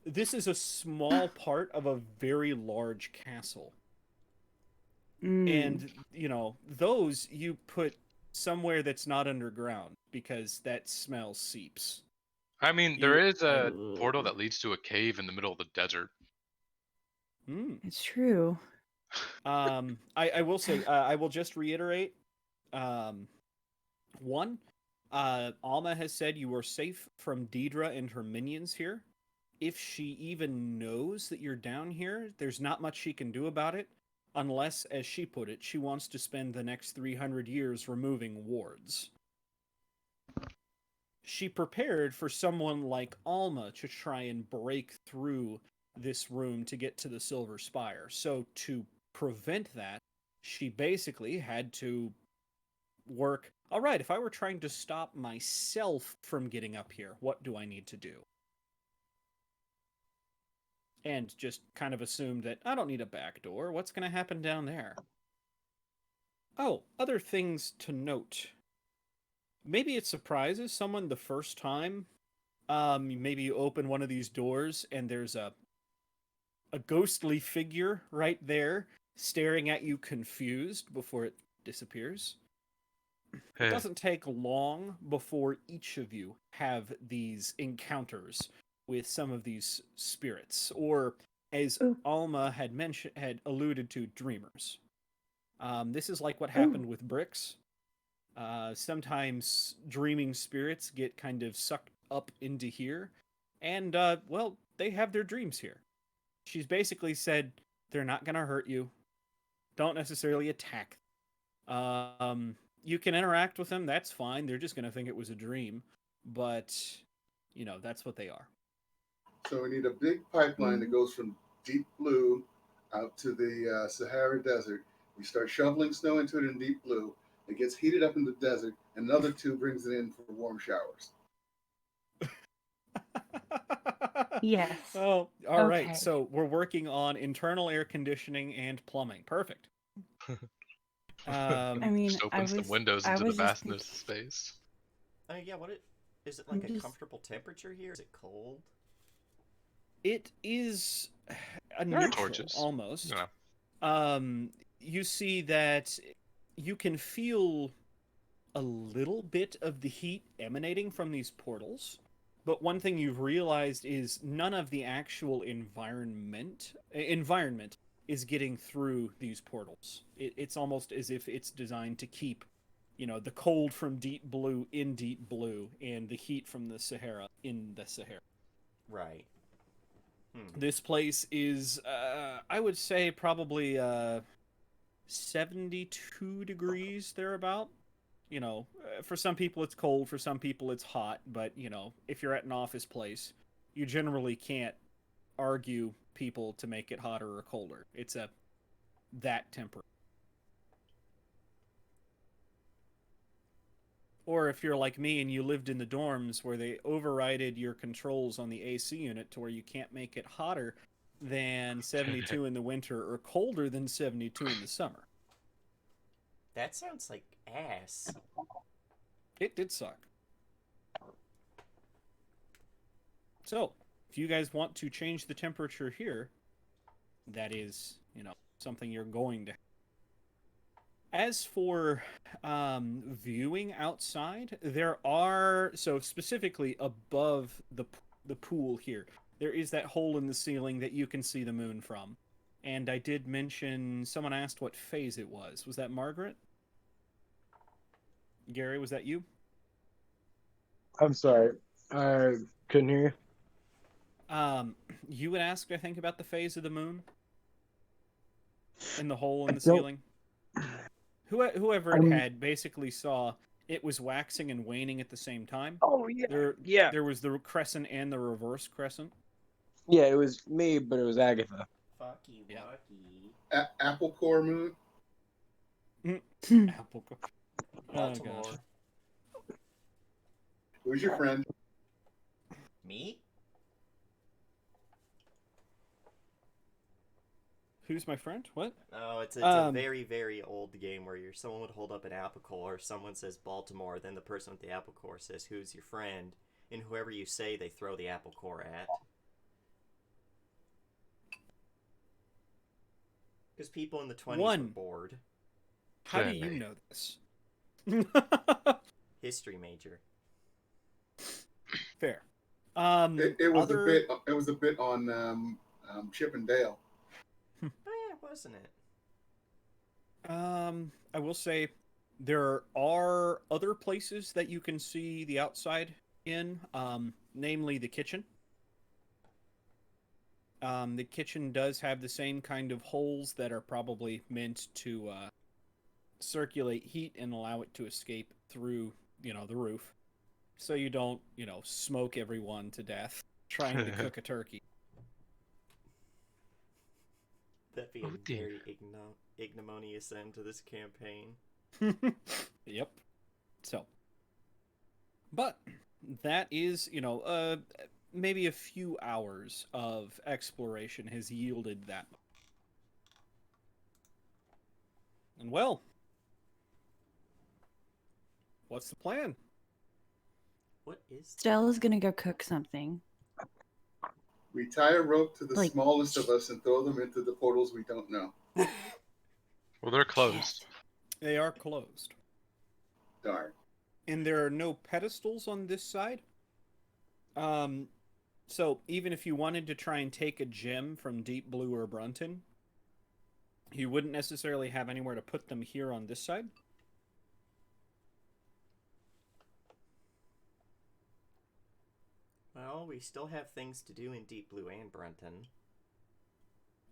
Speaker 1: This is a small part of a very large castle. And, those you put somewhere that's not underground because that smell seeps.
Speaker 6: I mean, there is a portal that leads to a cave in the middle of the desert.
Speaker 2: It's true.
Speaker 1: I will say, I will just reiterate. One, Alma has said you are safe from Deidre and her minions here. If she even knows that you're down here, there's not much she can do about it, unless, as she put it, she wants to spend the next 300 years removing wards. She prepared for someone like Alma to try and break through this room to get to the Silver Spire. So to prevent that, she basically had to work. All right, if I were trying to stop myself from getting up here, what do I need to do? And just kind of assumed that I don't need a back door. What's going to happen down there? Oh, other things to note. Maybe it surprises someone the first time. Maybe you open one of these doors and there's a ghostly figure right there staring at you confused before it disappears. It doesn't take long before each of you have these encounters with some of these spirits, or as Alma had alluded to, dreamers. This is like what happened with Bricks. Sometimes dreaming spirits get kind of sucked up into here, and they have their dreams here. She's basically said they're not gonna hurt you. Don't necessarily attack. You can interact with them. That's fine. They're just gonna think it was a dream, but that's what they are.
Speaker 4: So we need a big pipeline that goes from deep blue out to the Sahara Desert. We start shoveling snow into it in deep blue. It gets heated up in the desert. Another 2 brings it in for warm showers.
Speaker 2: Yes.
Speaker 1: Oh, all right.
Speaker 2: Okay.
Speaker 1: So we're working on internal air conditioning and plumbing. Perfect.
Speaker 2: I mean,
Speaker 6: Just opens the windows into the vastness of space.
Speaker 3: Yeah, is it like a
Speaker 2: just-
Speaker 3: comfortable temperature here? Is it cold?
Speaker 1: It is a
Speaker 6: There are
Speaker 1: neutral,
Speaker 6: torches.
Speaker 1: almost.
Speaker 6: Yeah.
Speaker 1: You see that you can feel a little bit of the heat emanating from these portals, but one thing you've realized is none of the actual environment is getting through these portals. It's almost as if it's designed to keep, the cold from deep blue in deep blue and the heat from the Sahara in the Sahara.
Speaker 3: Right.
Speaker 1: This place is, I would say, probably 72 degrees thereabout. For some people it's cold, for some people it's hot, but, if you're at an office place, you generally can't argue people to make it hotter or colder. It's that temperature. Or if you're like me and you lived in the dorms where they overrided your controls on the AC unit to where you can't make it hotter than 72 in the winter or colder than 72 in the summer.
Speaker 3: That sounds like ass.
Speaker 1: It did suck. So, if you guys want to change the temperature here, that is, something you're going to. As for viewing outside, there are so specifically above the pool here, there is that hole in the ceiling that you can see the moon from. And I did mention someone asked what phase it was. Was that Margaret? Gary, was that you?
Speaker 7: I'm sorry. I couldn't hear you.
Speaker 1: You would ask, I think, about the phase of the moon in the hole in the
Speaker 7: Nope.
Speaker 1: ceiling. Whoever it
Speaker 7: Um,
Speaker 1: had basically saw it was waxing and waning at the same time.
Speaker 7: Oh yeah.
Speaker 1: There was the crescent and the reverse crescent.
Speaker 7: Yeah, it was me, but it was Agatha.
Speaker 3: Fucky
Speaker 1: Yeah.
Speaker 3: wucky.
Speaker 4: Apple core moon.
Speaker 1: Apple.
Speaker 3: Baltimore.
Speaker 1: gosh.
Speaker 4: Who's your friend?
Speaker 3: Me?
Speaker 1: Who's my friend? What?
Speaker 3: Oh, it's a very, very old game where someone would hold up an apple core, someone says Baltimore, then the person with the apple core says, who's your friend? And whoever you say, they throw the apple core at. Because people in the 20s were bored.
Speaker 1: How do
Speaker 6: Jenny.
Speaker 1: you know this?
Speaker 3: History major.
Speaker 1: Fair.
Speaker 4: It was a bit. It was a bit on Chip and Dale.
Speaker 3: Oh yeah, wasn't it?
Speaker 1: I will say there are other places that you can see the outside in, namely the kitchen. The kitchen does have the same kind of holes that are probably meant to circulate heat and allow it to escape through, the roof. So you don't, smoke everyone to death trying to cook a turkey.
Speaker 3: That'd be
Speaker 6: Oh,
Speaker 3: a
Speaker 6: dear.
Speaker 3: very ignominious end to this campaign.
Speaker 1: Yep. So, but that is, maybe a few hours of exploration has yielded that. And well, what's the plan?
Speaker 3: What is
Speaker 2: Stella's gonna go cook something.
Speaker 4: We tie a rope to the
Speaker 2: Like-
Speaker 4: smallest of us and throw them into the portals we don't know.
Speaker 6: Well, they're closed.
Speaker 1: They are closed.
Speaker 4: Darn.
Speaker 1: And there are no pedestals on this side. So even if you wanted to try and take a gem from Deep Blue or Brunton, you wouldn't necessarily have anywhere to put them here on this side.
Speaker 3: Well, we still have things to do in Deep Blue and Brunton.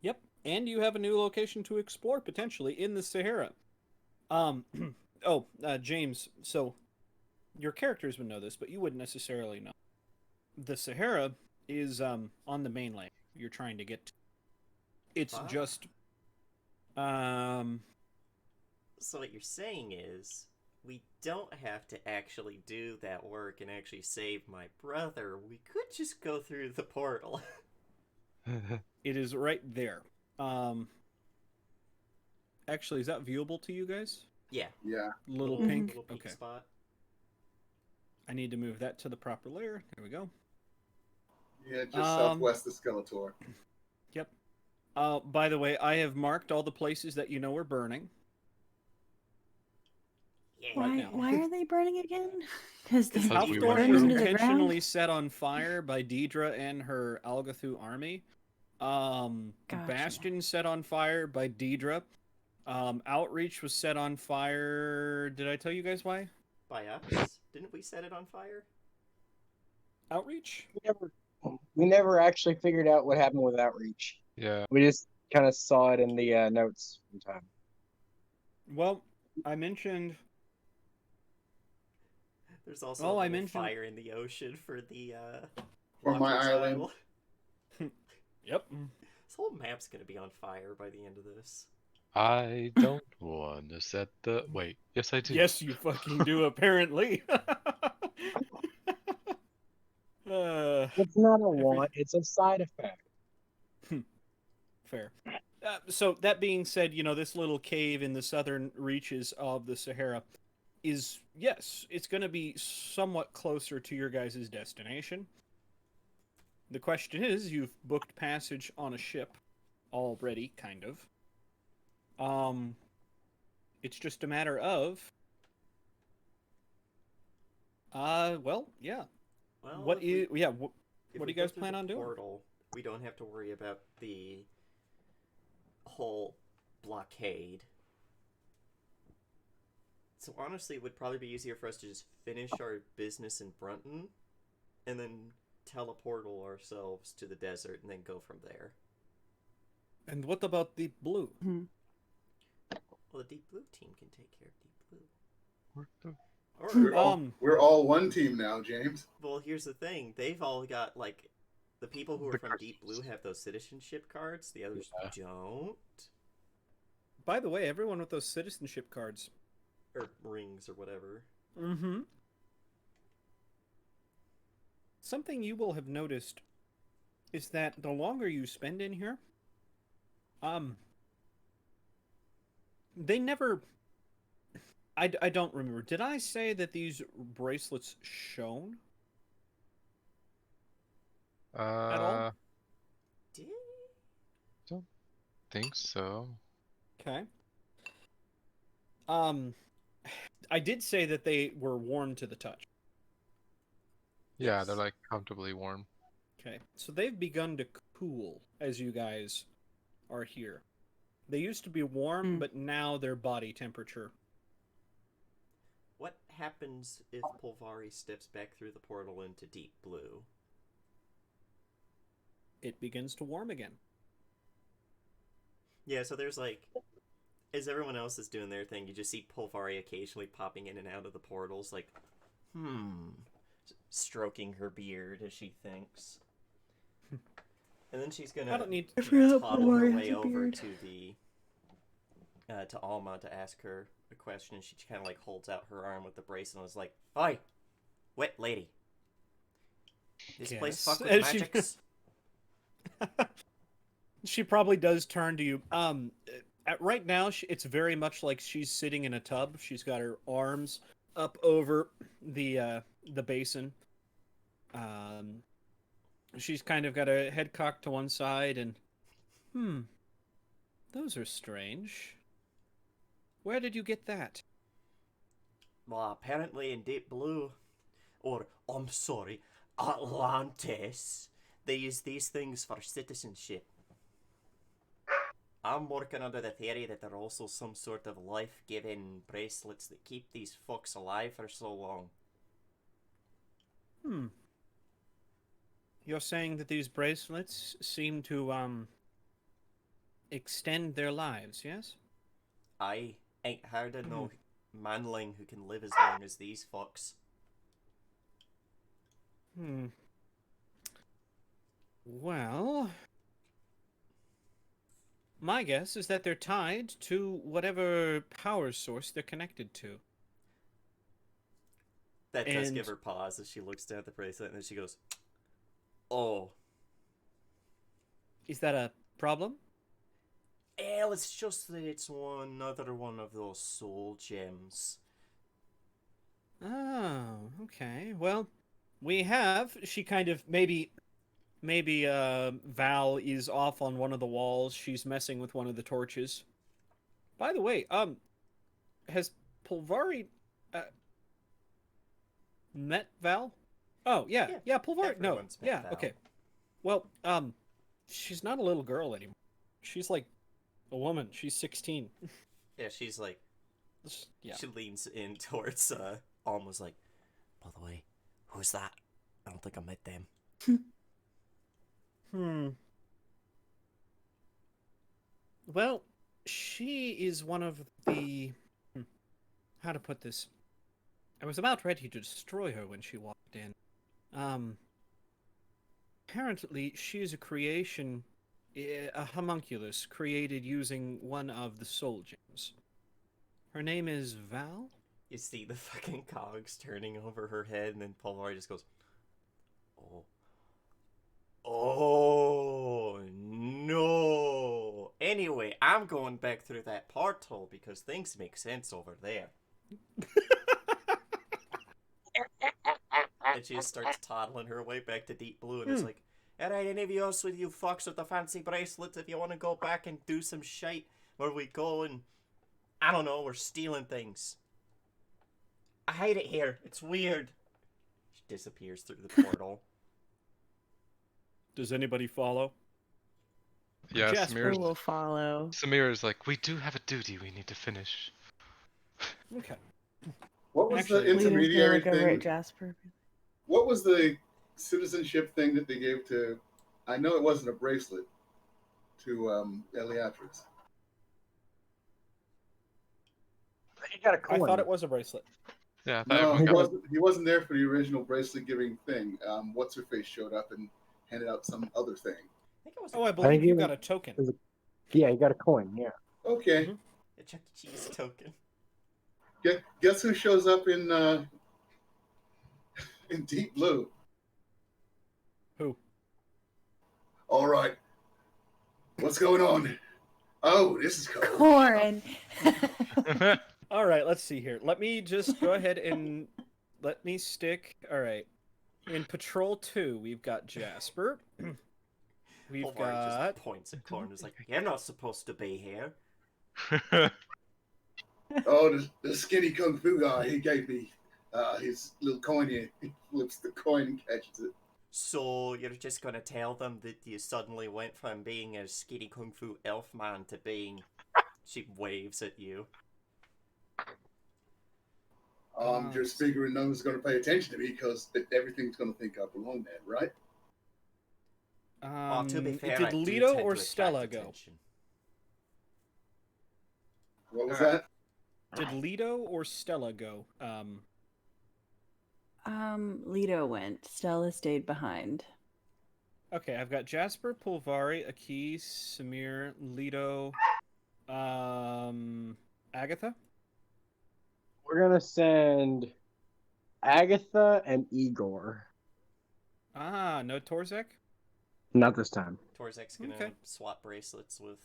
Speaker 1: Yep, and you have a new location to explore potentially in the Sahara. James, so your characters would know this, but you wouldn't necessarily know. The Sahara is on the mainland you're trying to get to. It's
Speaker 3: Ah.
Speaker 1: just
Speaker 3: So what you're saying is, we don't have to actually do that work and actually save my brother. We could just go through the portal.
Speaker 1: it is right there. Actually, is that viewable to you guys?
Speaker 3: Yeah.
Speaker 4: Yeah.
Speaker 1: Little
Speaker 2: Mhm.
Speaker 1: pink.
Speaker 3: Little pink
Speaker 1: Okay.
Speaker 3: spot.
Speaker 1: I need to move that to the proper layer. There we go.
Speaker 4: Yeah, just southwest of Skeletor.
Speaker 1: Yep. By the way, I have marked all the places that you know are burning.
Speaker 3: Yeah.
Speaker 1: Right
Speaker 2: Why?
Speaker 1: now.
Speaker 2: Why are they burning again? Because they
Speaker 6: Because we
Speaker 2: burned
Speaker 6: went
Speaker 1: Halfdorf
Speaker 6: through.
Speaker 1: was
Speaker 2: into the
Speaker 1: intentionally
Speaker 2: ground.
Speaker 1: set on fire by Deidre and her Algathu army.
Speaker 2: Gotcha.
Speaker 1: Bastion set on fire by Deidre. Outreach was set on fire. Did I tell you guys why?
Speaker 3: By us? Didn't we set it on fire?
Speaker 1: Outreach?
Speaker 7: We never actually figured out what happened with Outreach.
Speaker 6: Yeah.
Speaker 7: We just kind of saw it in the notes from time.
Speaker 1: Well, I mentioned.
Speaker 3: There's also
Speaker 1: Oh,
Speaker 3: a
Speaker 1: I
Speaker 3: little
Speaker 1: mentioned-
Speaker 3: fire in the ocean for the
Speaker 4: For my
Speaker 3: Walker's
Speaker 4: island.
Speaker 3: Isle.
Speaker 1: Yep.
Speaker 3: This whole map's gonna be on fire by the end of this.
Speaker 6: I don't want to set the. Wait. Yes, I do.
Speaker 1: Yes, you fucking do, apparently.
Speaker 7: It's not a want, it's a side effect.
Speaker 1: Fair. So that being said, this little cave in the southern reaches of the Sahara is, yes, it's going to be somewhat closer to your guys' destination. The question is, you've booked passage on a ship already, kind of. It's just a matter of well, yeah.
Speaker 3: Well,
Speaker 1: What
Speaker 3: if we
Speaker 1: is yeah,
Speaker 3: if
Speaker 1: what do
Speaker 3: we
Speaker 1: you
Speaker 3: go
Speaker 1: guys
Speaker 3: through
Speaker 1: plan
Speaker 3: the
Speaker 1: on doing?
Speaker 3: portal, we don't have to worry about the whole blockade. So honestly, it would probably be easier for us to just finish our business in Brunton and then teleportal ourselves to the desert and then go from there.
Speaker 1: And what about Deep Blue?
Speaker 2: Mhm.
Speaker 3: Well, the Deep Blue team can take care of Deep Blue.
Speaker 6: What the-
Speaker 3: Or,
Speaker 4: We're all one team now, James.
Speaker 3: well, here's the thing. They've all got, like, the people who are
Speaker 6: The
Speaker 3: from Deep Blue
Speaker 6: Christmas.
Speaker 3: have those citizenship cards. The others
Speaker 6: Yeah.
Speaker 3: don't.
Speaker 1: By the way, everyone with those citizenship cards.
Speaker 3: Or rings or whatever.
Speaker 1: Mm-hmm. Something you will have noticed is that the longer you spend in here, they never. I don't remember. Did I say that these bracelets shone at all?
Speaker 3: Did
Speaker 6: Don't think so.
Speaker 1: Okay. I did say that they were warm to the touch.
Speaker 6: Yeah,
Speaker 3: Yes.
Speaker 6: they're like comfortably warm.
Speaker 1: Okay. So they've begun to cool as you guys are here. They used to be warm,
Speaker 2: Mm.
Speaker 1: but now they're body temperature.
Speaker 3: What happens if Polvari steps back through the portal into Deep Blue?
Speaker 1: It begins to warm again.
Speaker 3: Yeah, so there's like, as everyone else is doing their thing, you just see Polvari occasionally popping in and out of the portals, like, stroking her beard as she thinks. And then she's gonna
Speaker 1: I don't need
Speaker 2: I forgot
Speaker 3: toddle her
Speaker 2: Polvari has
Speaker 3: way
Speaker 2: a
Speaker 3: over
Speaker 2: beard.
Speaker 3: to the to Alma to ask her a question, and she kind of like holds out her arm with the bracelet and is like, "Oi, wet lady, this place
Speaker 1: Yes.
Speaker 3: fuck with
Speaker 1: And she-
Speaker 3: magics."
Speaker 1: She probably does turn to you. Right now, it's very much like she's sitting in a tub. She's got her arms up over the basin. She's kind of got her head cocked to one side, and those are strange. Where did you get that?
Speaker 3: Well, apparently in Deep Blue, or I'm sorry, Atlantis, they use these things for citizenship. I'm working under the theory that they're also some sort of life-giving bracelets that keep these fucks alive for so long.
Speaker 1: You're saying that these bracelets seem to extend their lives, yes?
Speaker 3: I ain't heard of no manling who can live as long as these fucks.
Speaker 1: Well, my guess is that they're tied to whatever power source they're connected to.
Speaker 3: That does
Speaker 1: And-
Speaker 3: give her pause as she looks down at the bracelet, and then she goes, "Oh,
Speaker 1: Is that a problem?
Speaker 3: well, it's just that it's another one of those soul gems."
Speaker 1: Oh, okay. Well, we have. She kind of maybe Val is off on one of the walls. She's messing with one of the torches. By the way, has Pulvari met Val? Oh, yeah. Yeah, Pulvari. No.
Speaker 3: everyone's met
Speaker 1: Yeah,
Speaker 3: Val.
Speaker 1: okay. Well, she's not a little girl anymore. She's like a woman. She's 16.
Speaker 3: Yeah, she's like,
Speaker 1: Yeah.
Speaker 3: she leans in towards Alma's like, "By the way, who's that? I don't think I met them."
Speaker 1: Well, she is one of the. How to put this? I was about ready to destroy her when she walked in. Apparently, she is a creation, a homunculus created using one of the soul gems. Her name is Val?
Speaker 3: You see the fucking cogs turning over her head, and then Polvari just goes, "Oh. Oh, no. Anyway, I'm going back through that portal because things make sense over there." And she just starts toddling her way back to Deep Blue, and it's like, "Alright, any of you else with you fucks with the fancy bracelets, if you want to go back and do some shite where we go and I don't know, we're stealing things. I hate it here. It's weird. She disappears through the portal.
Speaker 1: Does anybody follow?
Speaker 6: Yeah,
Speaker 1: Jasper
Speaker 2: Who will follow?
Speaker 6: Samir's like, we do have a duty we need to finish.
Speaker 1: Okay.
Speaker 4: What was
Speaker 1: Actually,
Speaker 4: the
Speaker 2: Lena's gonna
Speaker 4: intermediary
Speaker 2: look over at
Speaker 4: thing?
Speaker 2: Jasper.
Speaker 4: What was the citizenship thing that they gave to? I know it wasn't a bracelet to Eliatrix.
Speaker 7: He got a
Speaker 1: I
Speaker 7: coin.
Speaker 1: thought it was a bracelet.
Speaker 6: Yeah, I thought
Speaker 4: No,
Speaker 6: everyone
Speaker 4: he
Speaker 6: got
Speaker 4: wasn't. He wasn't there for the original bracelet giving thing. What's her face showed up and handed out some other thing.
Speaker 3: I think it was
Speaker 1: Oh, I
Speaker 7: think
Speaker 1: believe
Speaker 7: he
Speaker 1: you
Speaker 7: was-
Speaker 1: got a token.
Speaker 7: Yeah, he got a coin. Yeah.
Speaker 4: Okay,
Speaker 1: Mhm.
Speaker 3: a Chuck E. Cheese token.
Speaker 4: guess who shows up in Deep Blue?
Speaker 1: Who?
Speaker 4: All right, what's going on? Oh, this is cool.
Speaker 2: Corin.
Speaker 1: All right, let's see here. Let me just go ahead and let me stick. All right. In Patrol 2, we've got Jasper. We've
Speaker 3: Wolverine
Speaker 1: got.
Speaker 3: just points at Corn and is like, you're not supposed to be here.
Speaker 4: Oh, the skinny kung fu guy. He gave me his little coin here. He flips the coin and catches it.
Speaker 3: So you're just gonna tell them that you suddenly went from being a skinny kung fu elf man to being... She waves at you.
Speaker 4: I'm just figuring no one's going to pay attention to me because everything's going to think I belong there, right?
Speaker 3: To be fair, I
Speaker 1: did
Speaker 3: do
Speaker 1: Leto
Speaker 3: tend
Speaker 1: or
Speaker 3: to attract
Speaker 1: Stella go?
Speaker 3: attention.
Speaker 4: What was that?
Speaker 1: Did Leto or Stella go?
Speaker 2: Leto went. Stella stayed behind.
Speaker 1: Okay, I've got Jasper, Pulvari, Akis, Samir, Leto, Agatha.
Speaker 7: We're gonna send Agatha and Igor.
Speaker 1: Ah, no Torzek?
Speaker 7: Not this time.
Speaker 3: Torzek's gonna
Speaker 1: Okay.
Speaker 3: swap bracelets with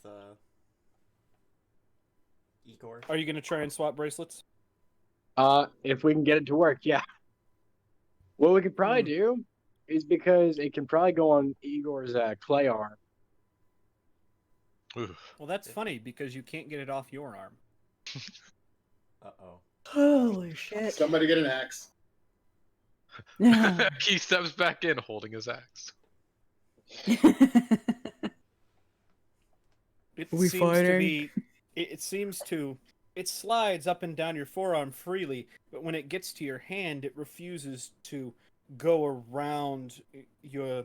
Speaker 3: Igor.
Speaker 1: Are you going to try and swap bracelets?
Speaker 7: If we can get it to work, yeah. What we could probably do is because it can probably go on Igor's clay arm.
Speaker 6: Oof.
Speaker 1: Well, that's funny because you can't get it off your arm.
Speaker 3: Uh-oh.
Speaker 2: Holy shit.
Speaker 4: Somebody get an axe.
Speaker 6: He steps back in holding his axe.
Speaker 1: It
Speaker 2: We
Speaker 1: seems to
Speaker 2: fighting?
Speaker 1: be. It seems to. It slides up and down your forearm freely, but when it gets to your hand, it refuses to go around your,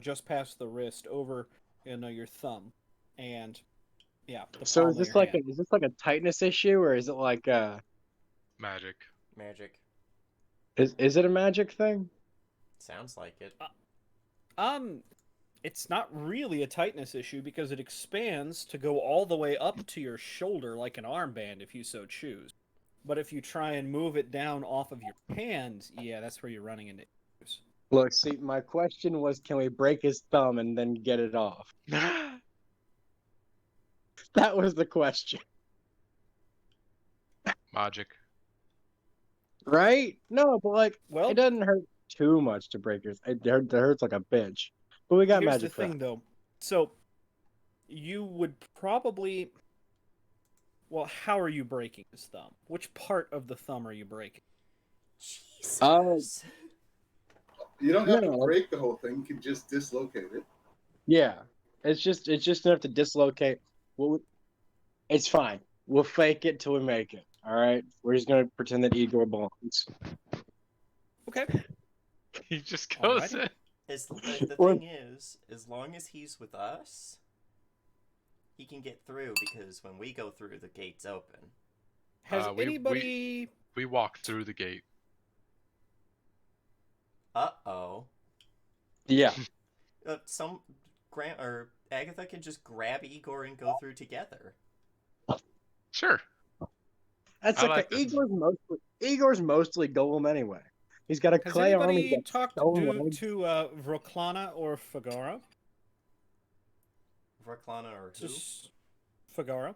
Speaker 1: just past the wrist, over, your thumb, and yeah. The
Speaker 7: So
Speaker 1: palm
Speaker 7: is
Speaker 1: of
Speaker 7: this
Speaker 1: your
Speaker 7: like
Speaker 1: hand.
Speaker 7: is this like a tightness issue, or is it like
Speaker 6: Magic.
Speaker 3: Magic.
Speaker 7: is it a magic thing?
Speaker 3: Sounds like it.
Speaker 1: It's not really a tightness issue because it expands to go all the way up to your shoulder like an armband if you so choose. But if you try and move it down off of your hand, yeah, that's where you're running into issues.
Speaker 7: Look, see, my question was, can we break his thumb and then get it off? That was the question,
Speaker 6: Magic.
Speaker 7: right? No, but like,
Speaker 1: Well,
Speaker 7: it doesn't hurt too much to break yours. It hurts like a bitch. But we got
Speaker 1: here's
Speaker 7: magic.
Speaker 1: the thing, though. So, you would probably... Well, how are you breaking his thumb? Which part of the thumb are you breaking?
Speaker 3: Jesus.
Speaker 4: You don't have to
Speaker 7: No.
Speaker 4: break the whole thing. You can just dislocate it.
Speaker 7: Yeah, it's just enough to dislocate. Well, it's fine. We'll fake it till we make it. All right, we're just gonna pretend that Igor belongs.
Speaker 1: Okay.
Speaker 6: He just goes
Speaker 1: Alrighty.
Speaker 6: in.
Speaker 3: The
Speaker 7: Or-
Speaker 3: thing is, as long as he's with us, he can get through because when we go through, the gate's open.
Speaker 1: Has
Speaker 6: we-
Speaker 1: anybody...
Speaker 6: We walk through the gate.
Speaker 3: Uh-oh.
Speaker 7: Yeah,
Speaker 3: Agatha can just grab Igor and go through together.
Speaker 6: Sure.
Speaker 7: that's
Speaker 6: I
Speaker 7: okay.
Speaker 6: like this.
Speaker 7: Igor's mostly golem anyway. He's got a
Speaker 1: Has
Speaker 7: clay arm.
Speaker 1: anybody
Speaker 7: He's got
Speaker 1: talked
Speaker 7: stone
Speaker 1: to
Speaker 7: legs.
Speaker 1: Vroklana or Fagara?
Speaker 3: Vorklana or who?
Speaker 1: Just Fagara.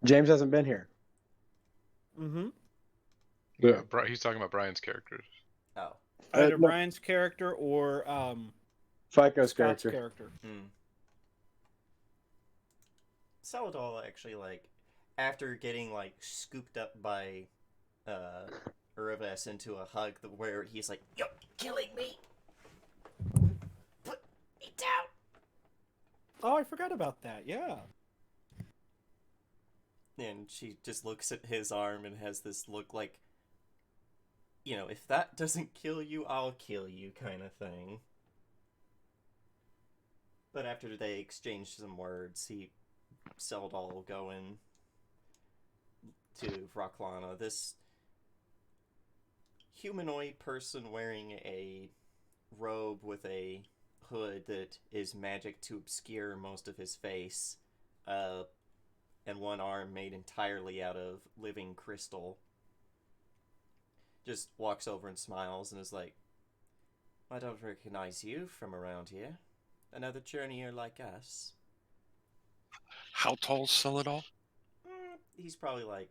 Speaker 7: James hasn't been here.
Speaker 1: Mm-hmm.
Speaker 7: Yeah.
Speaker 6: He's talking about Brian's characters.
Speaker 3: Oh.
Speaker 1: Either
Speaker 7: no.
Speaker 1: Brian's character or
Speaker 7: FICO's
Speaker 1: Scott's
Speaker 7: character.
Speaker 1: character.
Speaker 3: Hmm. Saladol actually, like, after getting, like, scooped up by Urves into a hug where he's like, "You're killing me! Put me down!"
Speaker 1: Oh, I forgot about that. Yeah.
Speaker 3: And she just looks at his arm and has this look like, if that doesn't kill you, I'll kill you kind of thing. But after they exchange some words, Seldal going to Vraklana. This humanoid person wearing a robe with a hood that is magic to obscure most of his face, and one arm made entirely out of living crystal, just walks over and smiles and is like, "I don't recognize you from around here. Another journeyer like us."
Speaker 5: How tall's Celadol?
Speaker 3: He's probably like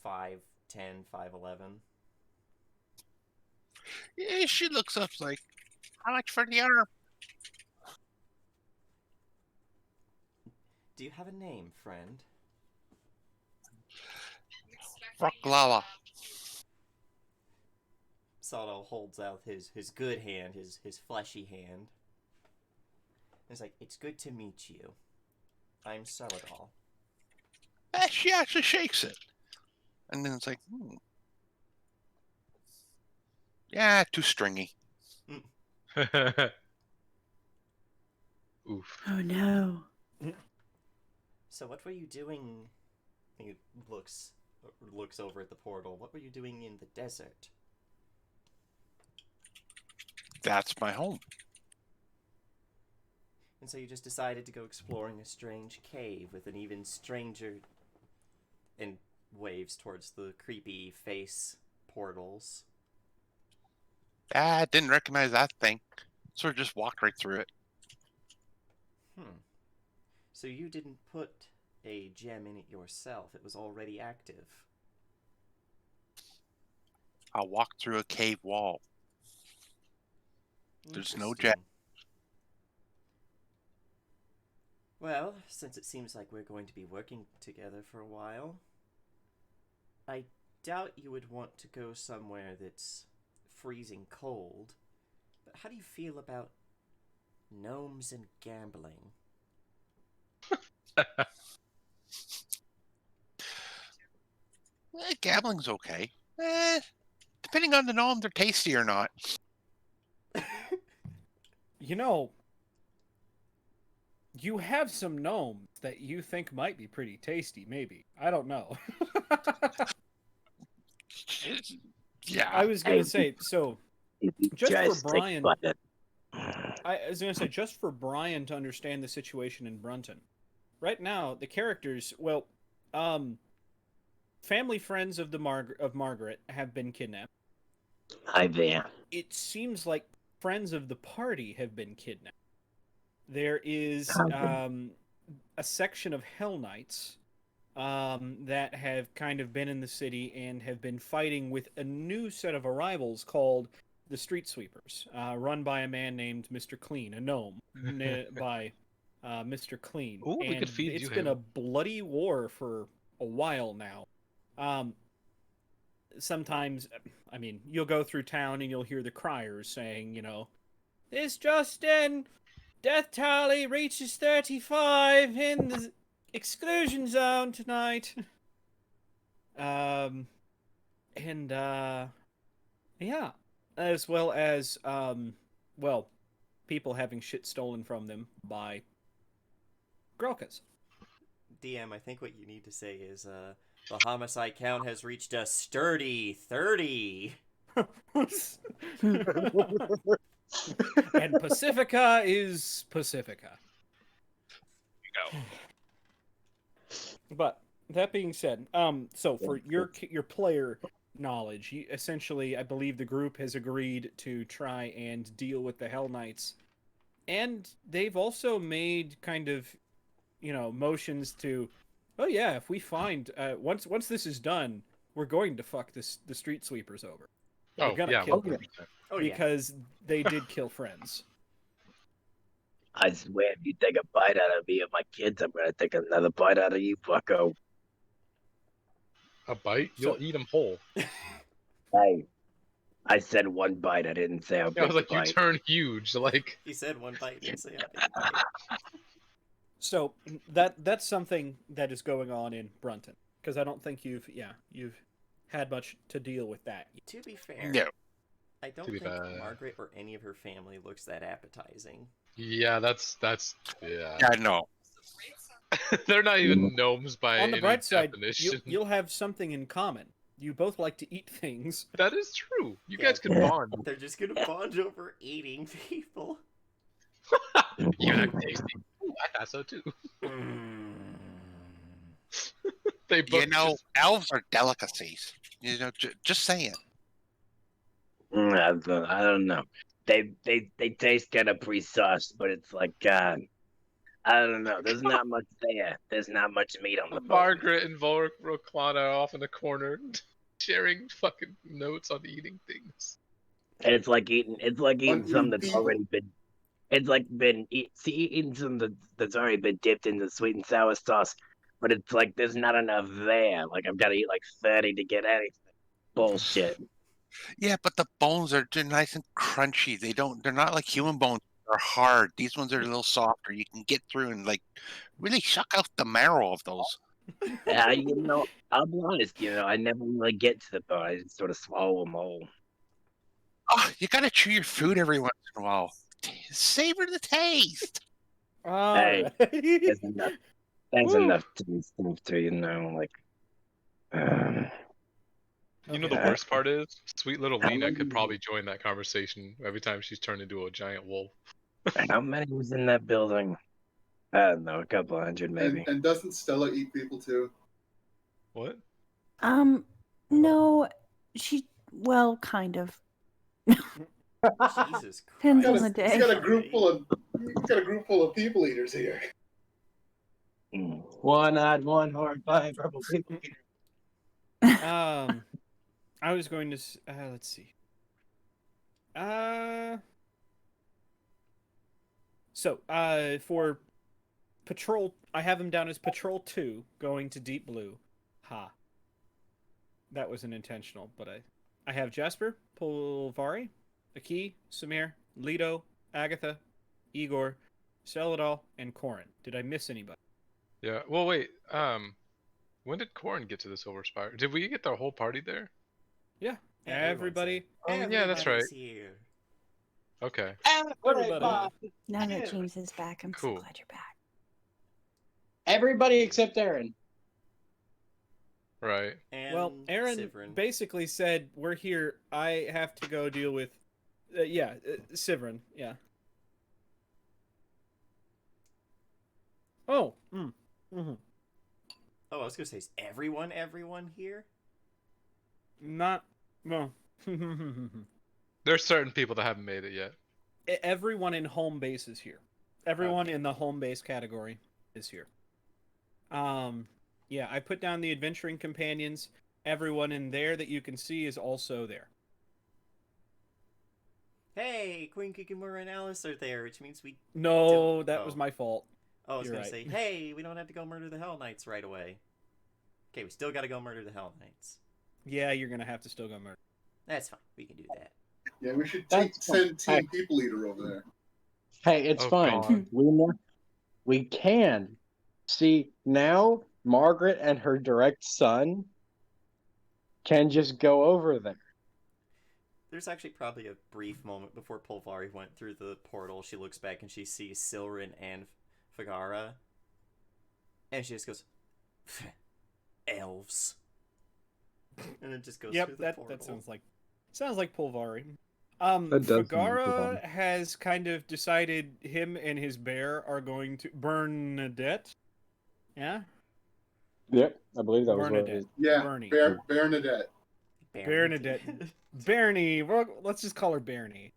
Speaker 3: 5'10", 5'11".
Speaker 5: Yeah, she looks up like, how much for the arm?
Speaker 3: "Do you have a name, friend?"
Speaker 5: Roklala.
Speaker 3: Saldo holds out his good hand, his fleshy hand. He's like, "It's good to meet you. I'm Celadol."
Speaker 5: She actually shakes it. And then it's like, yeah, too stringy.
Speaker 6: Oof.
Speaker 2: Oh no.
Speaker 3: "So what were you doing?" He looks over at the portal. "What were you doing in the desert?"
Speaker 5: That's my home.
Speaker 3: "And so you just decided to go exploring a strange cave with an even stranger," and waves towards the creepy face portals.
Speaker 5: Ah, didn't recognize that thing. Sort of just walked right through it.
Speaker 3: So you didn't put a gem in it yourself. It was already active.
Speaker 5: I walked through a cave wall. There's no gem.
Speaker 3: Interesting. Well, since it seems like we're going to be working together for a while, I doubt you would want to go somewhere that's freezing cold. But how do you feel about gnomes and gambling?
Speaker 5: Gambling's okay. Depending on the gnome, they're tasty or not.
Speaker 1: You know, you have some gnomes that you think might be pretty tasty, maybe. I don't know.
Speaker 5: Yeah.
Speaker 1: I was going to say, so just for Brian, I was going to say, just for Brian to understand the situation in Brunton. Right now, the characters, well, family friends of Margaret have been kidnapped.
Speaker 7: Hi there.
Speaker 1: It seems like friends of the party have been kidnapped. There is a section of Hell Knights that have kind of been in the city and have been fighting with a new set of arrivals called the Street Sweepers, run by a man named Mr. Clean, a gnome by Mr. Clean.
Speaker 6: Ooh, we
Speaker 1: and
Speaker 6: could feed
Speaker 1: it's
Speaker 6: you
Speaker 1: been
Speaker 6: him.
Speaker 1: a bloody war for a while now. Sometimes, I mean, you'll go through town and you'll hear the criers saying, "This just in, death tally reaches 35 in the exclusion zone tonight." And yeah, as well as well, people having shit stolen from them by Grolkas.
Speaker 3: DM, I think what you need to say is, the homicide count has reached a sturdy 30.
Speaker 1: And Pacifica is Pacifica.
Speaker 5: There you
Speaker 1: But that being said, so for your player knowledge, essentially, I believe the group has agreed to try and deal with the Hell Knights, and they've also made kind of, motions to, oh yeah, if we find once this is done, we're going to fuck the street sweepers over. We're
Speaker 6: Oh,
Speaker 1: gonna
Speaker 6: yeah,
Speaker 1: kill
Speaker 6: 100%.
Speaker 1: them because they did kill friends.
Speaker 8: I swear, if you take a bite out of me and my kids, I'm gonna take another bite out of you, bucko.
Speaker 6: A bite? You'll
Speaker 1: So-
Speaker 6: eat them whole.
Speaker 8: Hey, I said one bite. I didn't say how
Speaker 6: Yeah, I
Speaker 8: big
Speaker 6: was
Speaker 8: the
Speaker 6: like, you
Speaker 8: bite.
Speaker 6: turn huge. Like,
Speaker 3: He said one bite, didn't say a big bite.
Speaker 1: So that's something that is going on in Brunton, because I don't think you've had much to deal with that.
Speaker 3: To be fair,
Speaker 5: No.
Speaker 3: I don't
Speaker 6: To be
Speaker 3: think
Speaker 6: fair.
Speaker 3: Margaret or any of her family looks that appetizing.
Speaker 6: yeah, that's yeah.
Speaker 5: Yeah, no.
Speaker 6: They're not even gnomes by
Speaker 1: On the
Speaker 6: any
Speaker 1: bright side,
Speaker 6: definition.
Speaker 1: you'll have something in common. You both like to eat things.
Speaker 6: That is true. You
Speaker 3: Yeah.
Speaker 6: guys could bond.
Speaker 3: They're just gonna bond over eating people.
Speaker 6: You look tasty. Ooh, I thought so too. They both
Speaker 5: You know,
Speaker 6: just
Speaker 5: elves are delicacies. You know, just saying.
Speaker 8: I don't know. They taste kind of pre-sauced, but it's like I don't know. There's not much there. There's not much meat on the bone.
Speaker 6: Margaret and Volclana are off in the corner, sharing fucking notes on eating things.
Speaker 8: And it's like eating. It's like eating
Speaker 4: Uneaten
Speaker 8: something that's
Speaker 4: people.
Speaker 8: already been. It's like eating something that's already been dipped in the sweet and sour sauce. But it's like there's not enough there. Like I've got to eat like 30 to get anything. Bullshit.
Speaker 5: Yeah, but the bones are they're nice and crunchy. They're not like human bones. They're hard. These ones are a little softer. You can get through and like really suck out the marrow of those.
Speaker 8: You know, I'll be honest. You know, I never really get to the bone. I just sort of swallow them whole.
Speaker 5: Oh, you gotta chew your food every once in a while. Savor the taste.
Speaker 8: Hey,
Speaker 1: Alright.
Speaker 8: There's enough. There's
Speaker 6: Woo.
Speaker 8: enough to stuff to like. Um,
Speaker 6: You know the
Speaker 1: Okay.
Speaker 6: worst part is, sweet little
Speaker 8: How
Speaker 6: Lena
Speaker 8: many-
Speaker 6: could probably join that conversation every time she's turned into a giant wolf.
Speaker 8: How many was in that building? I don't know, a couple hundred maybe.
Speaker 4: And doesn't Stella eat people too?
Speaker 6: What?
Speaker 2: No, well, kind of.
Speaker 3: Jesus
Speaker 2: Depends
Speaker 3: Christ.
Speaker 2: on the day.
Speaker 4: He's got a group full of people eaters here.
Speaker 7: One-eyed, one-horned, five purple people.
Speaker 1: I was going to. Let's see. For patrol, I have him down as Patrol 2 going to Deep Blue. Ha. That was an intentional, but I have Jasper, Polvari, Aki, Samir, Lido, Agatha, Igor, Celadol, and Corin. Did I miss anybody?
Speaker 6: Yeah. Well, wait. When did Corin get to the Silver Spire? Did we get the whole party there?
Speaker 1: Yeah.
Speaker 3: Yeah, everyone's
Speaker 1: Everybody.
Speaker 6: Oh, yeah, that's right.
Speaker 3: Everybody's here.
Speaker 6: Okay.
Speaker 1: Everybody.
Speaker 2: Now that James is back, I'm
Speaker 6: Cool.
Speaker 2: so glad you're back.
Speaker 7: Everybody except Aaron.
Speaker 6: Right.
Speaker 3: And
Speaker 1: Well, Aaron
Speaker 3: Sivrin.
Speaker 1: basically said, "We're here. I have to go deal with." Sivrin. Yeah. Oh. Mm-hmm.
Speaker 3: Oh, I was gonna say, is everyone here?
Speaker 1: Not. Well.
Speaker 6: There's certain people that haven't made it yet.
Speaker 1: Everyone in home base is here. Everyone in the home base category is here. Yeah, I put down the adventuring companions. Everyone in there that you can see is also there.
Speaker 3: Hey, Queen Kikimura and Alice are there, which means we.
Speaker 1: No,
Speaker 3: Don't-
Speaker 1: that was
Speaker 3: oh.
Speaker 1: my fault.
Speaker 3: Oh, I was
Speaker 1: You're
Speaker 3: gonna
Speaker 1: right.
Speaker 3: say, hey, we don't have to go murder the Hell Knights right away. Okay, we still gotta go murder the Hell Knights.
Speaker 1: Yeah, you're gonna have to still go murder.
Speaker 3: That's fine. We can do that.
Speaker 4: Yeah, we should
Speaker 7: That's
Speaker 4: send
Speaker 7: fine.
Speaker 4: Team People Eater over there.
Speaker 7: Hey, it's
Speaker 6: Oh,
Speaker 7: fine.
Speaker 6: God.
Speaker 7: We can see now. Margaret and her direct son can just go over there.
Speaker 3: There's actually probably a brief moment before Polvari went through the portal. She looks back and she sees Silrin and Fagara. And she just goes, elves. And it just goes through
Speaker 1: Yep,
Speaker 3: the portal.
Speaker 1: that sounds like Polvari.
Speaker 7: That does sound like
Speaker 1: Fagara
Speaker 7: Polvari.
Speaker 1: has kind of decided him and his bear are going to Bernadette. Yeah,
Speaker 7: Yep, I believe that was what it
Speaker 1: Bernadette.
Speaker 7: was.
Speaker 4: Yeah,
Speaker 1: Bernie.
Speaker 4: Bernadette.
Speaker 1: Bernadette. Bernie. Well, let's just call her Bernie.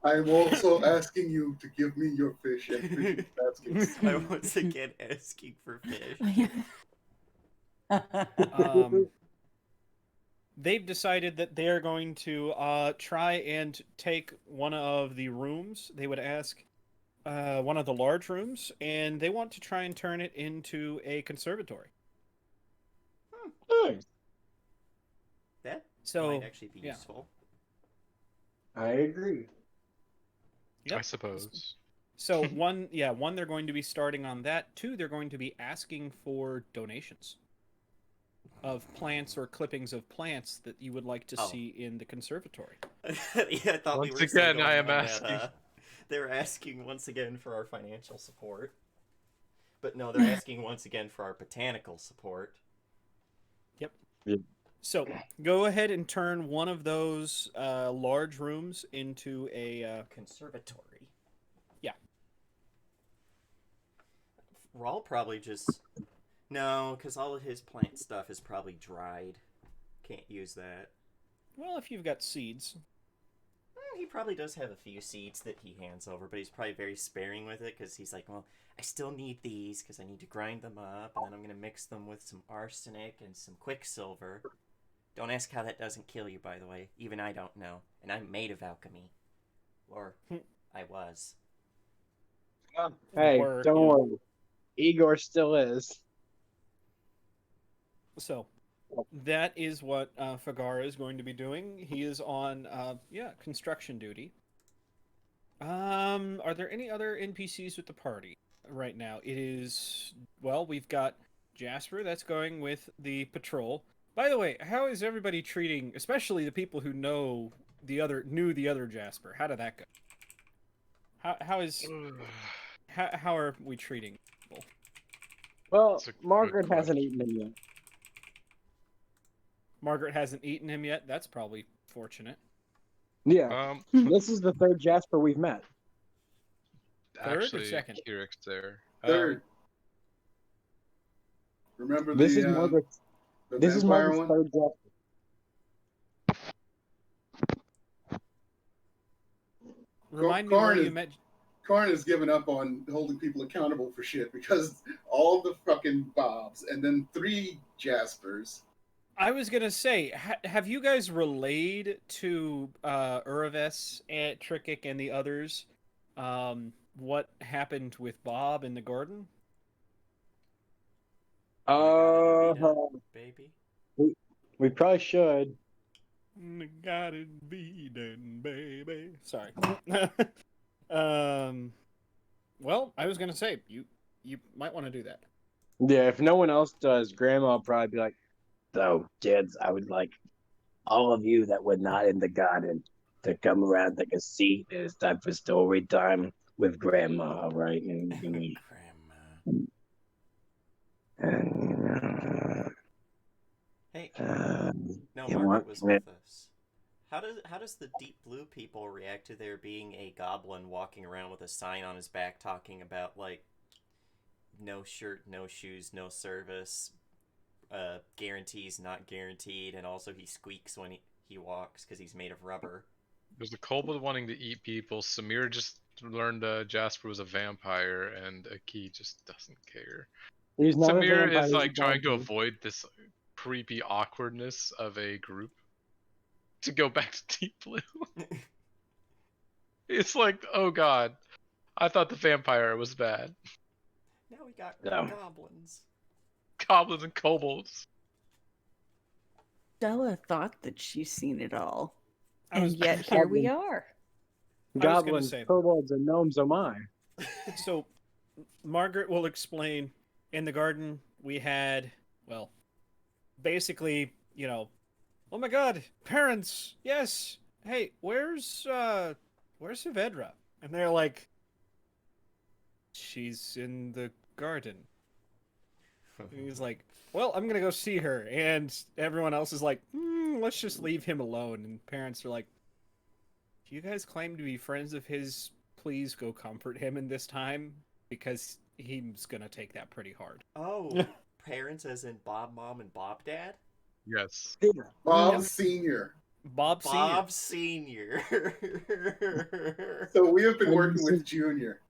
Speaker 4: I'm also asking you to give me your fish and fish baskets.
Speaker 3: I'm once again asking for fish.
Speaker 1: They've decided that they are going to try and take one of the rooms. They would ask one of the large rooms, and they want to try and turn it into a conservatory.
Speaker 7: Nice.
Speaker 3: That
Speaker 1: So,
Speaker 3: might actually be
Speaker 1: yeah.
Speaker 3: useful.
Speaker 7: I agree.
Speaker 1: Yep.
Speaker 6: I suppose.
Speaker 1: So one, they're going to be starting on that. Two, they're going to be asking for donations of plants or clippings of plants that you would like to
Speaker 3: Oh.
Speaker 1: see in the conservatory.
Speaker 3: Yeah, I thought we
Speaker 6: Once
Speaker 3: were still
Speaker 6: again,
Speaker 3: going
Speaker 6: I am
Speaker 3: on
Speaker 6: asking.
Speaker 3: that. They're asking once again for our financial support. But no, they're asking once again for our botanical support.
Speaker 1: Yep.
Speaker 7: Yep.
Speaker 1: So go ahead and turn one of those large rooms into a
Speaker 3: Conservatory.
Speaker 1: Yeah.
Speaker 3: Rawl probably just... No, because all of his plant stuff is probably dried. Can't use that.
Speaker 1: well, if you've got seeds.
Speaker 3: He probably does have a few seeds that he hands over, but he's probably very sparing with it because he's like, well, I still need these because I need to grind them up, and then I'm going to mix them with some arsenic and some quicksilver. Don't ask how that doesn't kill you, by the way. Even I don't know. And I'm made of alchemy. Or, I was.
Speaker 7: Hey,
Speaker 1: Or,
Speaker 7: don't
Speaker 1: you know.
Speaker 7: worry. Igor still is.
Speaker 1: So that is what Fagara is going to be doing. He is on construction duty. Are there any other NPCs with the party right now? It is, well, we've got Jasper that's going with the patrol. By the way, how is everybody treating, especially the people who knew the other Jasper? How did that go? How are we treating people?
Speaker 7: Well,
Speaker 6: That's a good
Speaker 7: Margaret hasn't
Speaker 6: question.
Speaker 7: eaten him yet.
Speaker 1: Margaret hasn't eaten him yet. That's probably fortunate.
Speaker 7: Yeah. This is the third Jasper we've met.
Speaker 1: Third or
Speaker 6: Actually,
Speaker 1: second?
Speaker 6: Kirik's there.
Speaker 4: Third. Remember
Speaker 7: This is
Speaker 4: the
Speaker 7: Margaret's.
Speaker 4: the
Speaker 7: This is
Speaker 4: vampire
Speaker 7: Margaret's
Speaker 4: one?
Speaker 7: third Jasper.
Speaker 1: Remind me where you met.
Speaker 4: Karn has given up on holding people accountable for shit because all the fucking Bobs and then 3 Jaspers.
Speaker 1: I was gonna say, have you guys relayed to Uraves and Trikic and the others what happened with Bob in the garden?
Speaker 3: Baby.
Speaker 7: We probably should.
Speaker 1: Got it beaten, baby. Sorry. Well, I was gonna say you might want to do that.
Speaker 7: Yeah, if no one else does, Grandma will probably be like,
Speaker 8: So, kids, I would like all of you that were not in the garden to come around, take a seat. It's time for story time with Grandma, all right?
Speaker 3: Grandma. Hey, no,
Speaker 8: you
Speaker 3: Margaret
Speaker 8: want
Speaker 3: was
Speaker 8: me-
Speaker 3: with us. How does the Deep Blue people react to there being a goblin walking around with a sign on his back talking about, like, no shirt, no shoes, no service, guarantees not guaranteed, and also he squeaks when he walks because he's made of rubber.
Speaker 6: There's a kobold wanting to eat people. Samir just learned Jasper was a vampire, and Aki just doesn't care.
Speaker 7: he's not a
Speaker 6: Samir
Speaker 7: vampire.
Speaker 6: is
Speaker 7: he's a
Speaker 6: like trying to
Speaker 7: goblin.
Speaker 6: avoid this creepy awkwardness of a group. To go back to Deep Blue. It's like, oh god, I thought the vampire was bad.
Speaker 3: Now we got
Speaker 8: No.
Speaker 3: goblins.
Speaker 6: Goblins and kobolds.
Speaker 2: Stella thought that she's seen it all.
Speaker 1: I was-
Speaker 2: And yet here we
Speaker 7: Goblin.
Speaker 2: are.
Speaker 1: I was gonna
Speaker 7: Goblins,
Speaker 1: say-
Speaker 7: kobolds, and gnomes are mine.
Speaker 1: So, Margaret will explain. In the garden, we had, well, basically, oh my god, parents, yes. Hey, where's Saavedra? And they're like, she's in the garden. And he's like, well, I'm gonna go see her. And everyone else is like, let's just leave him alone. And parents are like, do you guys claim to be friends of his? Please go comfort him in this time, because he's gonna take that pretty hard.
Speaker 3: Oh, parents as in Bob Mom and Bob Dad?
Speaker 6: Yes.
Speaker 4: Bob Senior.
Speaker 1: Bob
Speaker 3: Bob
Speaker 1: Senior.
Speaker 3: Senior.
Speaker 4: So we have been working with Junior.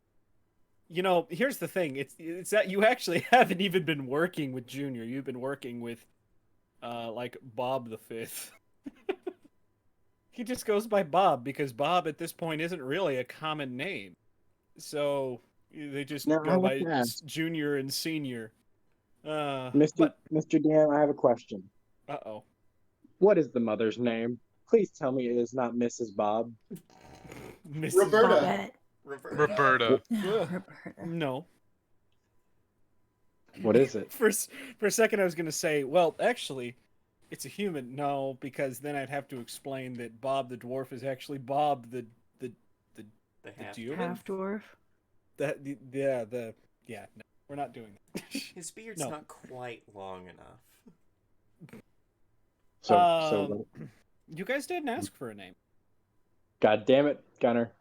Speaker 1: Here's the thing. It's that you actually haven't even been working with Junior. You've been working with, like Bob the Fifth. He just goes by Bob because Bob at this point isn't really a common name. So they just
Speaker 7: Now I
Speaker 1: go
Speaker 7: have
Speaker 1: by
Speaker 7: to ask,
Speaker 1: junior and senior.
Speaker 7: Mr.
Speaker 1: But
Speaker 7: Mr. Dan, I have a question.
Speaker 1: uh-oh.
Speaker 7: What is the mother's name? Please tell me it is not Mrs. Bob.
Speaker 1: Mrs.
Speaker 4: Roberta.
Speaker 2: Bobette.
Speaker 6: Roberta.
Speaker 1: Ugh.
Speaker 2: Roberta.
Speaker 1: No.
Speaker 7: What is it?
Speaker 1: For a second I was going to say, well, actually, it's a human. No, because then I'd have to explain that Bob the dwarf is actually Bob the
Speaker 3: The half.
Speaker 1: human.
Speaker 2: Half dwarf.
Speaker 1: Yeah, no, we're not doing that.
Speaker 3: His beard's
Speaker 1: No.
Speaker 3: not quite long enough.
Speaker 7: So
Speaker 1: You guys didn't ask for a name.
Speaker 7: God damn it, Gunner.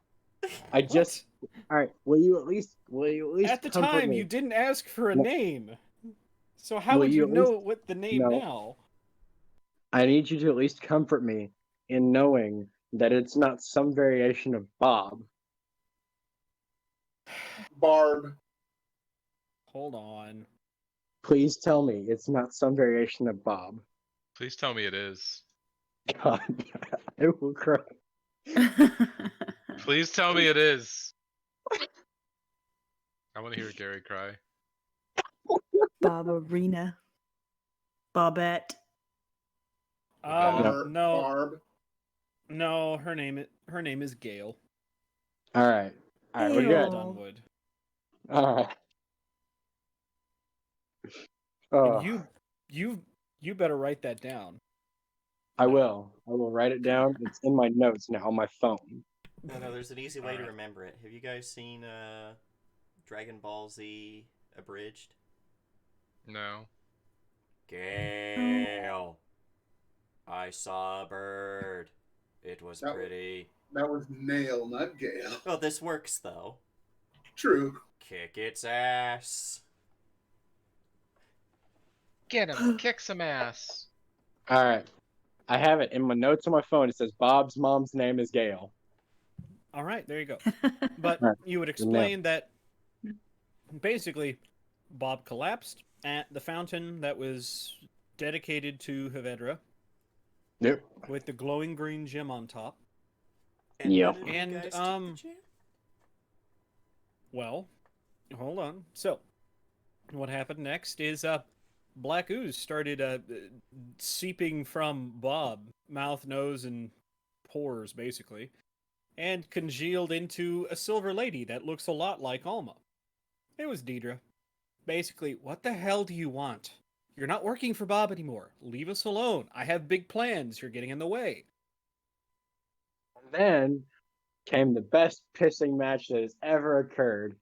Speaker 7: I
Speaker 1: What?
Speaker 7: just all right. Will you at least
Speaker 1: At the
Speaker 7: comfort
Speaker 1: time
Speaker 7: me?
Speaker 1: you didn't ask for a
Speaker 7: No.
Speaker 1: name. So how
Speaker 7: Will
Speaker 1: would
Speaker 7: you
Speaker 1: you
Speaker 7: at
Speaker 1: know
Speaker 7: least-
Speaker 1: what the name
Speaker 7: No.
Speaker 1: now?
Speaker 7: I need you to at least comfort me in knowing that it's not some variation of Bob.
Speaker 4: Barb.
Speaker 1: Hold on.
Speaker 7: Please tell me it's not some variation of Bob.
Speaker 6: Please tell me it is.
Speaker 7: God, I will cry.
Speaker 6: Please tell me it is. I want to hear Gary cry.
Speaker 2: Bobarina. Bobette.
Speaker 4: Barb.
Speaker 1: No,
Speaker 4: Barb.
Speaker 1: no. Her name is Gail.
Speaker 7: All right, we're
Speaker 2: Ew.
Speaker 7: good.
Speaker 1: Dunwood.
Speaker 7: All right.
Speaker 1: And you better write that down.
Speaker 7: I will. I will write it down. It's in my notes now on my phone.
Speaker 3: No, there's an easy way to
Speaker 1: Alright.
Speaker 3: remember it. Have you guys seen Dragon Ball Z Abridged?
Speaker 6: No.
Speaker 3: Gale. I saw a bird. It was
Speaker 4: That-
Speaker 3: pretty.
Speaker 4: That was Nail, not Gale.
Speaker 3: Well, this works though.
Speaker 4: True.
Speaker 3: Kick its ass.
Speaker 6: Get him. Kick some ass.
Speaker 7: All right. I have it in my notes on my phone. It says Bob's mom's name is Gail.
Speaker 1: All right, there you go. But
Speaker 7: Right.
Speaker 1: you would explain that basically Bob collapsed at the fountain that was dedicated to Havedra
Speaker 7: Yep.
Speaker 1: with the glowing green gem on top.
Speaker 3: And
Speaker 7: Yep.
Speaker 3: none of you
Speaker 1: And,
Speaker 3: guys took the gem?
Speaker 1: Well, hold on. So, what happened next is black ooze started seeping from Bob, mouth, nose, and pores, basically, and congealed into a silver lady that looks a lot like Alma. It was Deidre. Basically, what the hell do you want? You're not working for Bob anymore. Leave us alone. I have big plans. You're getting in the way.
Speaker 7: And then came the best pissing match that has ever occurred,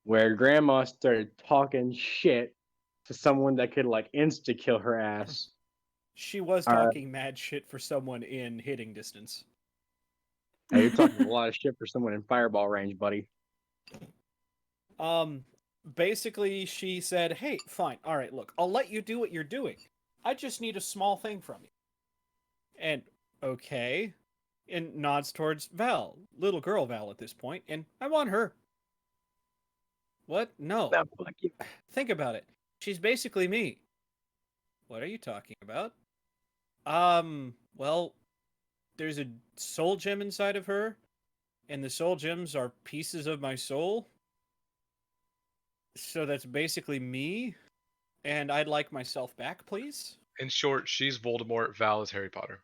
Speaker 7: where Grandma started talking shit to someone that could like insta kill her ass.
Speaker 1: She was
Speaker 7: All right.
Speaker 1: talking mad shit for someone in hitting distance.
Speaker 7: Hey, you're talking a lot of shit for someone in fireball range, buddy.
Speaker 1: Basically, she said, hey, fine, all right, look, I'll let you do what you're doing. I just need a small thing from you. And, okay. And nods towards Val, little girl Val at this point, and I want her. What? No.
Speaker 7: No, fuck you.
Speaker 1: Think about it. She's basically me. What are you talking about? Well, there's a soul gem inside of her, and the soul gems are pieces of my soul. So that's basically me, and I'd like myself back, please.
Speaker 6: In short, she's Voldemort. Val is Harry Potter.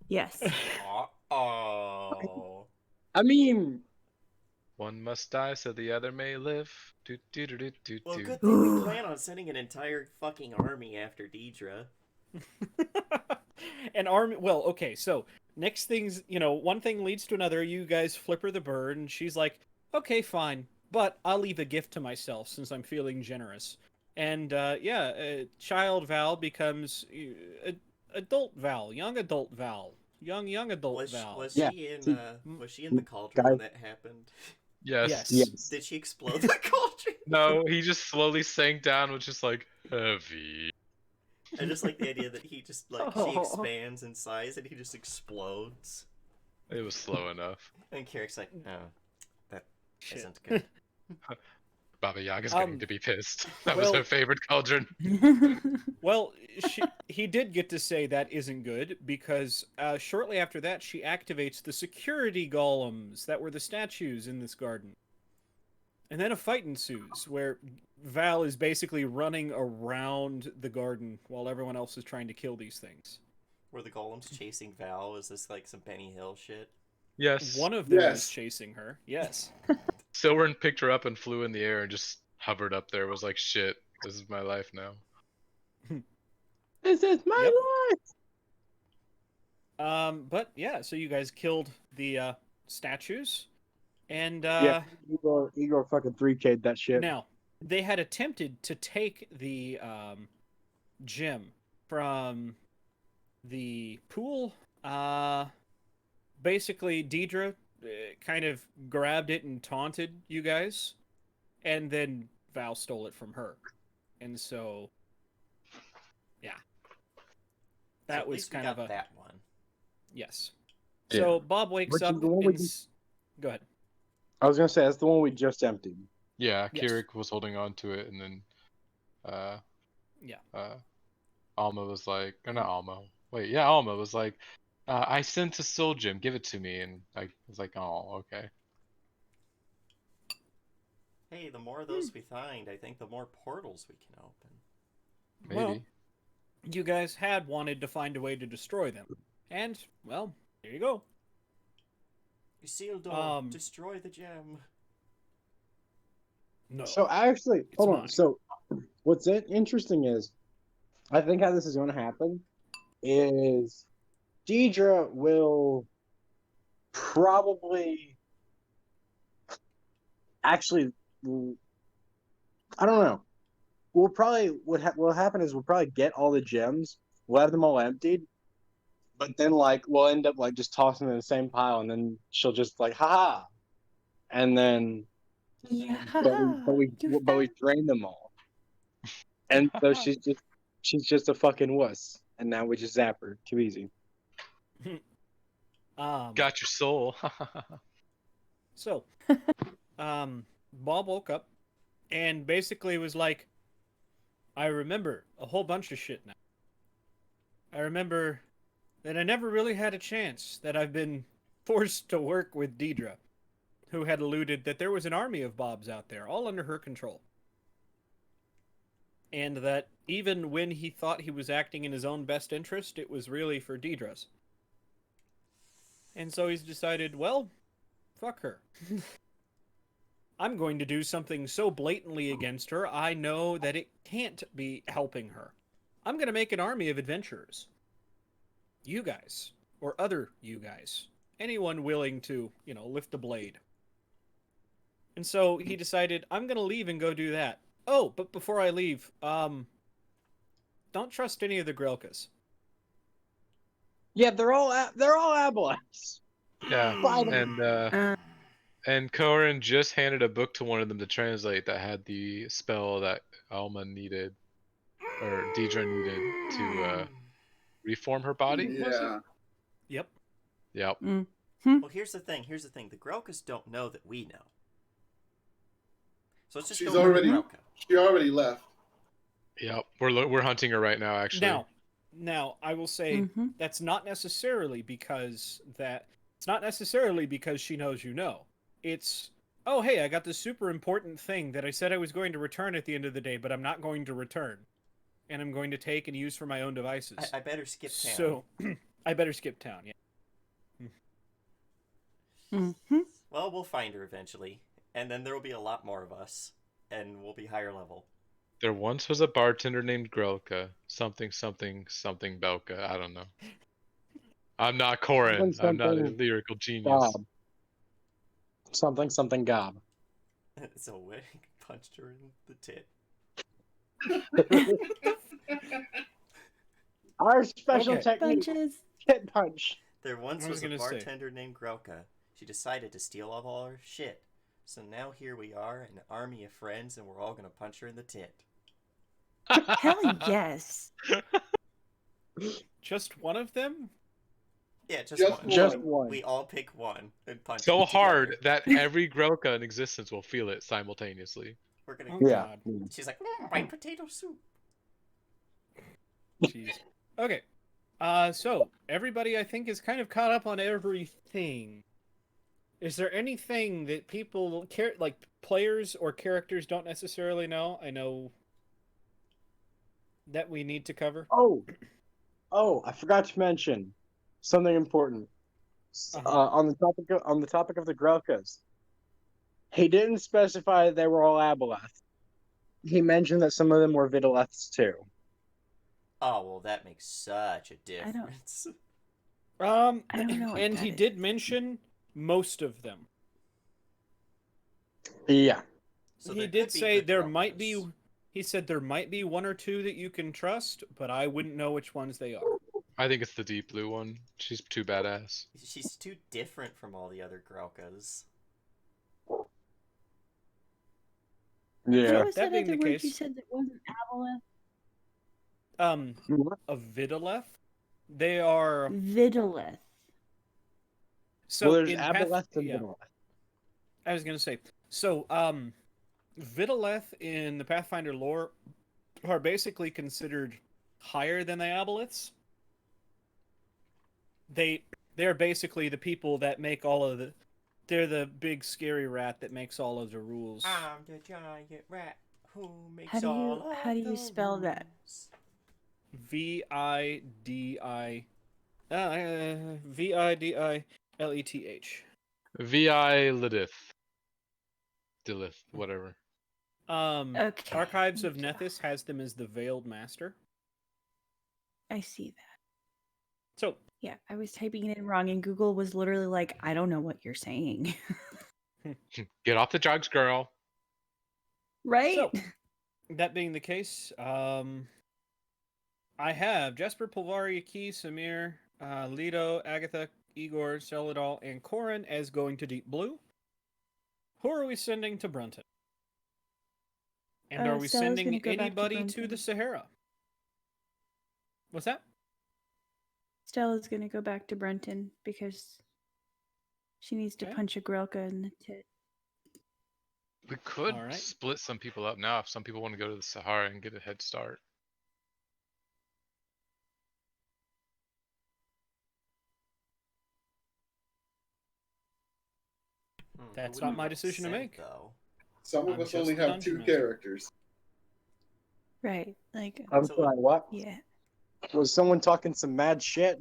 Speaker 2: Yes.
Speaker 3: Uh-oh.
Speaker 7: I mean,
Speaker 6: One must die so the other may live. Do, do, do, do, do,
Speaker 3: Well,
Speaker 6: do.
Speaker 3: good thing we plan on sending an entire fucking army after Deidre.
Speaker 1: An army. Well, okay. So next things, one thing leads to another. You guys flip her the bird, and she's like, "Okay, fine, but I'll leave a gift to myself since I'm feeling generous." And child Val becomes adult Val, young adult Val, young adult
Speaker 3: Was
Speaker 1: Val.
Speaker 3: was
Speaker 7: Yeah.
Speaker 3: she in
Speaker 7: See,
Speaker 3: was she in the cauldron
Speaker 7: guys-
Speaker 3: when that happened?
Speaker 6: Yes.
Speaker 7: yes.
Speaker 3: Did she explode the cauldron?
Speaker 6: No, he just slowly sank down, which is like heavy.
Speaker 3: I just like the idea that he just she
Speaker 2: Oh.
Speaker 3: expands in size and he just explodes.
Speaker 6: It was slow enough.
Speaker 3: And Carrick's like, oh, that
Speaker 1: Shit.
Speaker 3: isn't good.
Speaker 6: Baba Yaga's going to be pissed. That was
Speaker 1: well-
Speaker 6: her favorite cauldron.
Speaker 1: Well, he did get to say that isn't good because shortly after that, she activates the security golems that were the statues in this garden. And then a fight ensues where Val is basically running around the garden while everyone else is trying to kill these things.
Speaker 3: Were the golems chasing Val? Is this like some Benny Hill shit?
Speaker 6: Yes.
Speaker 1: One of them is
Speaker 4: Yes.
Speaker 1: chasing her. Yes.
Speaker 6: Silvern picked her up and flew in the air and just hovered up there. Was like, shit, this is my life now.
Speaker 7: This is my
Speaker 1: Yep.
Speaker 7: life.
Speaker 1: But yeah, so you guys killed the statues, and
Speaker 7: Yeah, Igor fucking 3K'd that shit.
Speaker 1: now they had attempted to take the gem from the pool. Basically, Deidre kind of grabbed it and taunted you guys, and then Val stole it from her, and so yeah, that
Speaker 3: at
Speaker 1: was
Speaker 3: least we
Speaker 1: kind
Speaker 3: got
Speaker 1: of a
Speaker 3: that one.
Speaker 1: yes.
Speaker 7: Yeah.
Speaker 1: So Bob wakes
Speaker 7: Which is
Speaker 1: up
Speaker 7: the one
Speaker 1: and
Speaker 7: we
Speaker 1: go ahead.
Speaker 7: I was gonna say that's the one we just emptied.
Speaker 6: Yeah,
Speaker 1: Yes.
Speaker 6: Kirik was holding on to it, and then,
Speaker 1: Yeah.
Speaker 6: Alma was like, or not Alma. Wait, yeah, Alma was like, I sent a soul gem, give it to me, and I was like, oh, okay.
Speaker 3: Hey, the more of those we find, I think the more portals we can open.
Speaker 6: Maybe.
Speaker 1: Well, you guys had wanted to find a way to destroy them, and well, there you go.
Speaker 3: Isildur, destroy the gem.
Speaker 1: No.
Speaker 7: So actually, hold on.
Speaker 1: mine.
Speaker 7: So what's interesting is, I think how this is going to happen is Deidre will probably actually, I don't know. We'll probably what'll happen is we'll probably get all the gems. We'll have them all emptied, but then like we'll end up like just tossing them in the same pile, and then she'll just like haha, and then
Speaker 2: Yeah.
Speaker 7: but we drain them all, and so she's just a fucking wuss, and now we just zap her. Too easy.
Speaker 6: Got your soul.
Speaker 1: So, Bob woke up and basically was like, I remember a whole bunch of shit now. I remember that I never really had a chance, that I've been forced to work with Deidre, who had alluded that there was an army of Bobs out there, all under her control. And that even when he thought he was acting in his own best interest, it was really for Deidre's. And so he's decided, well, fuck her. I'm going to do something so blatantly against her, I know that it can't be helping her. I'm going to make an army of adventurers. You guys, or other you guys. Anyone willing to, lift a blade. And so he decided, I'm going to leave and go do that. Oh, but before I leave, don't trust any of the Grelkas.
Speaker 7: Yeah, they're all Abelas.
Speaker 6: Yeah,
Speaker 7: Bye.
Speaker 6: and Korin just handed a book to one of them to translate that had the spell that Alma needed, or Deidre needed to reform her body. Was it?
Speaker 4: Yeah.
Speaker 1: Yep.
Speaker 6: Yep.
Speaker 3: Well, here's the thing. The Grelkas don't know that we know. So let's just
Speaker 4: She's
Speaker 3: go with
Speaker 4: already-
Speaker 3: Grelka.
Speaker 4: She already left.
Speaker 6: Yep. We're hunting her right now, actually.
Speaker 1: Now I will say that's not necessarily because she knows you know. It's, oh hey, I got this super important thing that I said I was going to return at the end of the day, but I'm not going to return, and I'm going to take and use for my own devices.
Speaker 3: I better skip town.
Speaker 1: So I better skip town. Yeah.
Speaker 3: Well, we'll find her eventually, and then there will be a lot more of us, and we'll be higher level.
Speaker 6: There once was a bartender named Grelka. Something Belka. I don't know. I'm not Korin. I'm not a lyrical genius.
Speaker 7: Gob. Something gob.
Speaker 3: So Wick punched her in the tit.
Speaker 7: Our special
Speaker 1: Okay.
Speaker 7: technique,
Speaker 2: Bunches.
Speaker 7: tit punch.
Speaker 3: There once
Speaker 1: I was
Speaker 3: was a
Speaker 1: gonna say.
Speaker 3: bartender named Grelka. She decided to steal all our shit. So now here we are, an army of friends, and we're all gonna punch her in the tit.
Speaker 2: Hell yes.
Speaker 1: Just one of them?
Speaker 3: Yeah, just
Speaker 4: Just
Speaker 3: one.
Speaker 4: one.
Speaker 7: Just one.
Speaker 3: We all pick one and punch
Speaker 6: So
Speaker 3: it
Speaker 6: hard
Speaker 3: together.
Speaker 6: that every Grelka in existence will feel it simultaneously.
Speaker 3: We're gonna.
Speaker 1: Oh
Speaker 7: Yeah.
Speaker 1: God.
Speaker 3: She's like, white potato soup.
Speaker 1: Jeez. Okay. So everybody, I think, is kind of caught up on everything. Is there anything that people care, like players or characters, don't necessarily know? I know that we need to cover.
Speaker 7: Oh, I forgot to mention something important.
Speaker 1: Uh-huh.
Speaker 7: On the topic of the Grelkas, he didn't specify they were all Aboleth. He mentioned that some of them were Vidaleths too.
Speaker 3: Oh well, that makes such a
Speaker 2: I don't-
Speaker 3: difference.
Speaker 2: I don't know what
Speaker 1: And
Speaker 2: that
Speaker 1: he
Speaker 2: is.
Speaker 1: did mention most of them.
Speaker 7: Yeah.
Speaker 3: So
Speaker 1: He
Speaker 3: there
Speaker 1: did
Speaker 3: could be
Speaker 1: say
Speaker 3: good
Speaker 1: there might be.
Speaker 3: Grelkas.
Speaker 1: He said there might be one or two that you can trust, but I wouldn't know which ones they are.
Speaker 6: I think it's the deep blue one. She's too badass.
Speaker 3: She's too different from all the other Grelkas.
Speaker 7: Yeah.
Speaker 2: What was
Speaker 1: that
Speaker 2: that
Speaker 1: being
Speaker 2: other
Speaker 1: the
Speaker 2: word you
Speaker 1: case-
Speaker 2: said that wasn't aboleth?
Speaker 1: A Vidaleth. They are
Speaker 2: Vidalith.
Speaker 1: so
Speaker 7: Well, there's
Speaker 1: in
Speaker 7: Aboleth and
Speaker 1: yeah.
Speaker 7: Vidaleth.
Speaker 1: I was gonna say so. Vidaleth in the Pathfinder lore are basically considered higher than the Aboleths. They're basically the people that make all of the. They're the big scary rat that makes all of the rules.
Speaker 3: I'm the giant rat who makes
Speaker 2: How do you-
Speaker 3: all of
Speaker 2: how do you
Speaker 3: the
Speaker 2: spell that?
Speaker 3: rules.
Speaker 1: Vidileth. Vidileth.
Speaker 6: Vi Lidith. Dilith, whatever.
Speaker 2: Okay.
Speaker 1: Archives of Nethys has them as the Veiled Master.
Speaker 2: I see that.
Speaker 1: So
Speaker 2: Yeah, I was typing it in wrong, and Google was literally like, "I don't know what you're saying."
Speaker 6: Get off the drugs, girl.
Speaker 2: Right?
Speaker 1: So, that being the case, I have Jesper, Pulvari, Aki, Samir, Lido, Agatha, Igor, Celadol, and Corin as going to Deep Blue. Who are we sending to Brunton? And are we
Speaker 2: Stella's
Speaker 1: sending
Speaker 2: gonna go back to
Speaker 1: anybody to
Speaker 2: Brunton.
Speaker 1: the Sahara? What's that?
Speaker 2: Stella's gonna go back to Brunton because she needs to
Speaker 1: Okay.
Speaker 2: punch a Grelka in the tit.
Speaker 6: We could
Speaker 1: Alright.
Speaker 6: split some people up now if some people want to go to the Sahara and get a head start.
Speaker 1: That's
Speaker 3: Who would
Speaker 1: not my
Speaker 3: we
Speaker 1: decision to
Speaker 3: send,
Speaker 1: make.
Speaker 3: Though?
Speaker 4: Some of
Speaker 1: I'm
Speaker 4: us
Speaker 1: just
Speaker 4: only
Speaker 1: the
Speaker 4: have
Speaker 1: dungeon
Speaker 4: two
Speaker 1: master.
Speaker 4: characters.
Speaker 2: Right. Like,
Speaker 7: I'm
Speaker 3: So-
Speaker 7: sorry, what?
Speaker 2: yeah.
Speaker 7: Was someone talking some mad shit?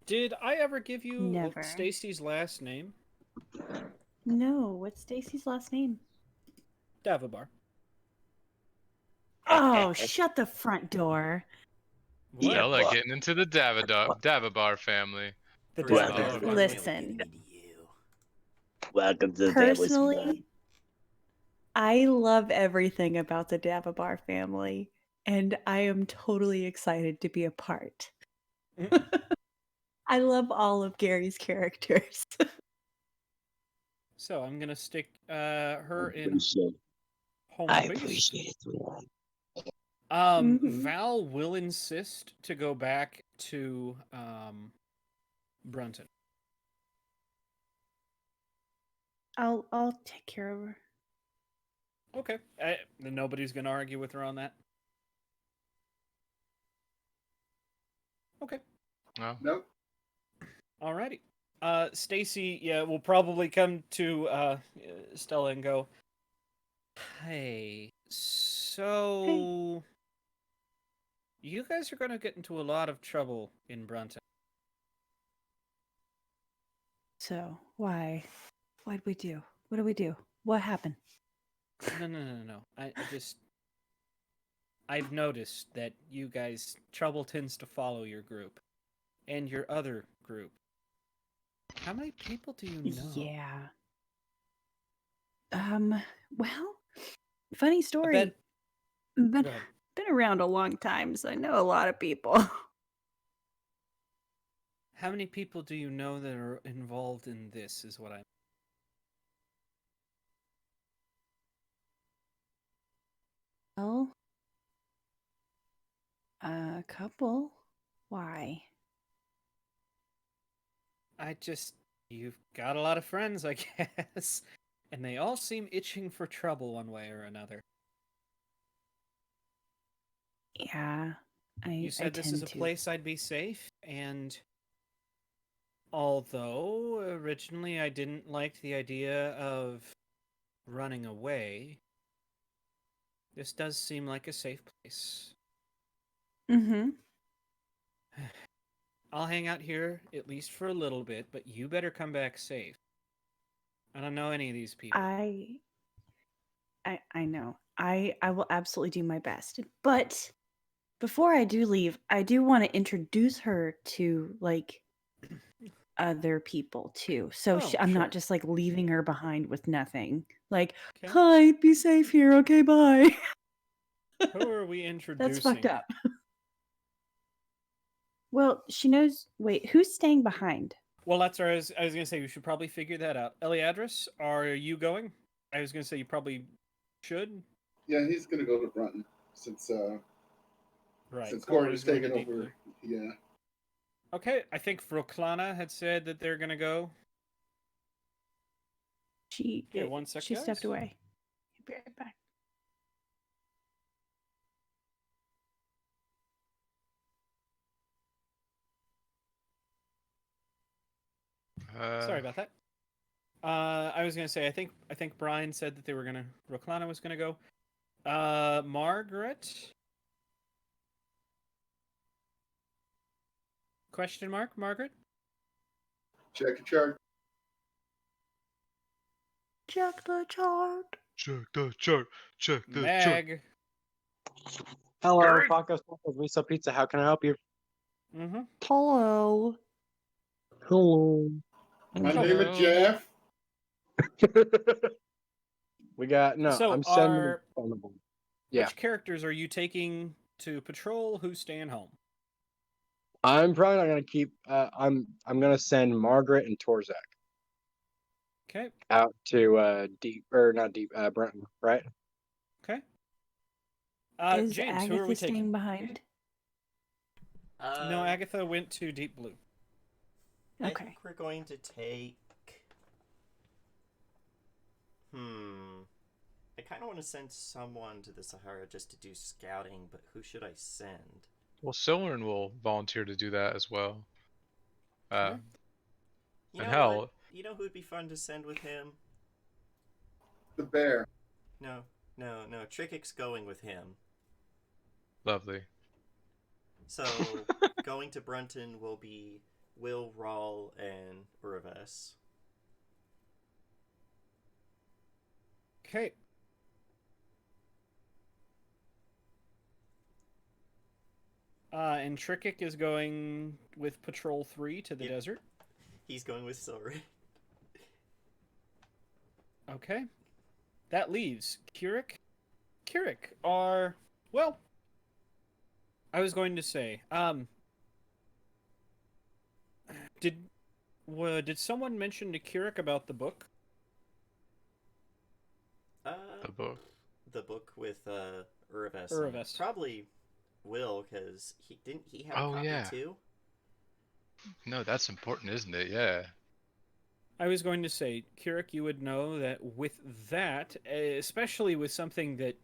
Speaker 1: Did I ever give you
Speaker 2: Never.
Speaker 1: Stacy's last name?
Speaker 2: No, what's Stacy's last name?
Speaker 1: Davabar.
Speaker 2: Oh, shut the front door.
Speaker 1: What?
Speaker 6: Stella getting into the Davabar family.
Speaker 1: The
Speaker 3: First of all,
Speaker 1: Davabar.
Speaker 3: I'm really
Speaker 2: Listen.
Speaker 3: getting into you.
Speaker 8: Welcome to the family.
Speaker 2: Personally, I love everything about the Davabar family, and I am totally excited to be a part. I love all of Gary's characters.
Speaker 1: So I'm gonna stick her in
Speaker 8: Appreciate-
Speaker 1: home
Speaker 8: I
Speaker 1: base.
Speaker 8: appreciate it, sweetheart.
Speaker 2: Mhm.
Speaker 1: Val will insist to go back to Brunton.
Speaker 2: I'll take care of her.
Speaker 1: Okay. Nobody's gonna argue with her on that. Okay.
Speaker 6: No.
Speaker 4: Nope.
Speaker 1: Alrighty. Stacy, yeah, will probably come to Stella and go, "Hey, so you guys are gonna get into a lot of trouble in Brunton."
Speaker 2: So, why? What'd we do? What did we do? What happened?
Speaker 1: No. I've noticed that you guys, trouble tends to follow your group. And your other group. How many people do you know?
Speaker 2: Yeah. Well, funny
Speaker 1: I
Speaker 2: story.
Speaker 1: bet.
Speaker 2: Been,
Speaker 1: Go ahead.
Speaker 2: been around a long time, so I know a lot of people.
Speaker 1: How many people do you know that are involved in this, is what I'm.
Speaker 2: Well, a couple. Why?
Speaker 1: You've got a lot of friends, I guess. And they all seem itching for trouble one way or another.
Speaker 2: Yeah,
Speaker 1: You
Speaker 2: I
Speaker 1: said this is
Speaker 2: tend
Speaker 1: a
Speaker 2: to.
Speaker 1: place I'd be safe, and although originally I didn't like the idea of running away, this does seem like a safe place.
Speaker 2: Mm-hmm.
Speaker 1: I'll hang out here at least for a little bit, but you better come back safe. I don't know any of these people.
Speaker 2: I know. I will absolutely do my best. But before I do leave, I do want to introduce her to like other people too. So
Speaker 1: Oh,
Speaker 2: I'm
Speaker 1: sure.
Speaker 2: not just like leaving her behind with nothing. Like,
Speaker 1: Okay.
Speaker 2: hi, be safe here. Okay, bye.
Speaker 1: Who are we introducing?
Speaker 2: That's fucked up. Well, she knows. Wait, who's staying behind?
Speaker 1: Well, that's where I was going to say we should probably figure that out. Eliadris, are you going? I was going to say you probably should.
Speaker 4: Yeah, he's gonna go to Brunton since
Speaker 1: Right.
Speaker 4: since
Speaker 1: Corey's
Speaker 4: Corey's
Speaker 1: going to
Speaker 4: taken
Speaker 1: Deep
Speaker 4: over.
Speaker 1: Blue.
Speaker 4: Yeah.
Speaker 1: Okay, I think Vroklana had said that they're going to go.
Speaker 2: She
Speaker 1: one sec,
Speaker 2: she stepped
Speaker 1: guys.
Speaker 2: away. Be right back.
Speaker 1: Sorry about that. I was gonna say I think Brian said that they were gonna Roklana was gonna go. Margaret? Question mark, Margaret?
Speaker 4: Check your chart.
Speaker 2: Check the chart.
Speaker 6: Check the chart. Check the chart.
Speaker 1: Meg.
Speaker 7: Hello,
Speaker 6: Gary?
Speaker 7: Tacos, Miso Pizza. How can I help you?
Speaker 1: Mm-hmm.
Speaker 2: Hello.
Speaker 7: Hello.
Speaker 4: My
Speaker 1: Hello.
Speaker 4: name is Jeff.
Speaker 7: We got no.
Speaker 1: So
Speaker 7: I'm sending
Speaker 1: are
Speaker 7: phone number. Yeah,
Speaker 1: which characters are you taking to patrol? Who's staying home?
Speaker 7: I'm probably not gonna keep. I'm gonna send Margaret and Torzak
Speaker 1: Okay.
Speaker 7: out to deep or not deep Brenton, right?
Speaker 1: Okay.
Speaker 2: Is
Speaker 1: James, who are
Speaker 2: Agatha
Speaker 1: we
Speaker 2: staying
Speaker 1: taking?
Speaker 2: behind?
Speaker 1: No, Agatha went to Deep Blue.
Speaker 3: I
Speaker 2: Okay.
Speaker 3: think we're going to take. I kind of want to send someone to the Sahara just to do scouting, but who should I send?
Speaker 6: Well, Silverin will volunteer to do that as well.
Speaker 1: Okay.
Speaker 3: You
Speaker 6: And
Speaker 3: know
Speaker 6: hell,
Speaker 3: what? You know who would be fun to send with him?
Speaker 4: The bear.
Speaker 3: No. Trickix going with him.
Speaker 6: lovely.
Speaker 3: So, going to Brunton will be Will, Rawl, and Uraves.
Speaker 1: Okay. And Trickic is going with Patrol 3 to the
Speaker 3: Yep.
Speaker 1: desert.
Speaker 3: He's going with Silvery.
Speaker 1: Okay. That leaves Kirik. Kirik are, well, I was going to say, did someone mention to Kirik about the book?
Speaker 6: The book.
Speaker 3: The book with Uraves.
Speaker 1: Uraves.
Speaker 3: Probably Will, because he have a
Speaker 6: Oh,
Speaker 3: copy
Speaker 6: yeah.
Speaker 3: too?
Speaker 6: No, that's important, isn't it? Yeah.
Speaker 1: I was going to say, Kirik, you would know that with that, especially with something that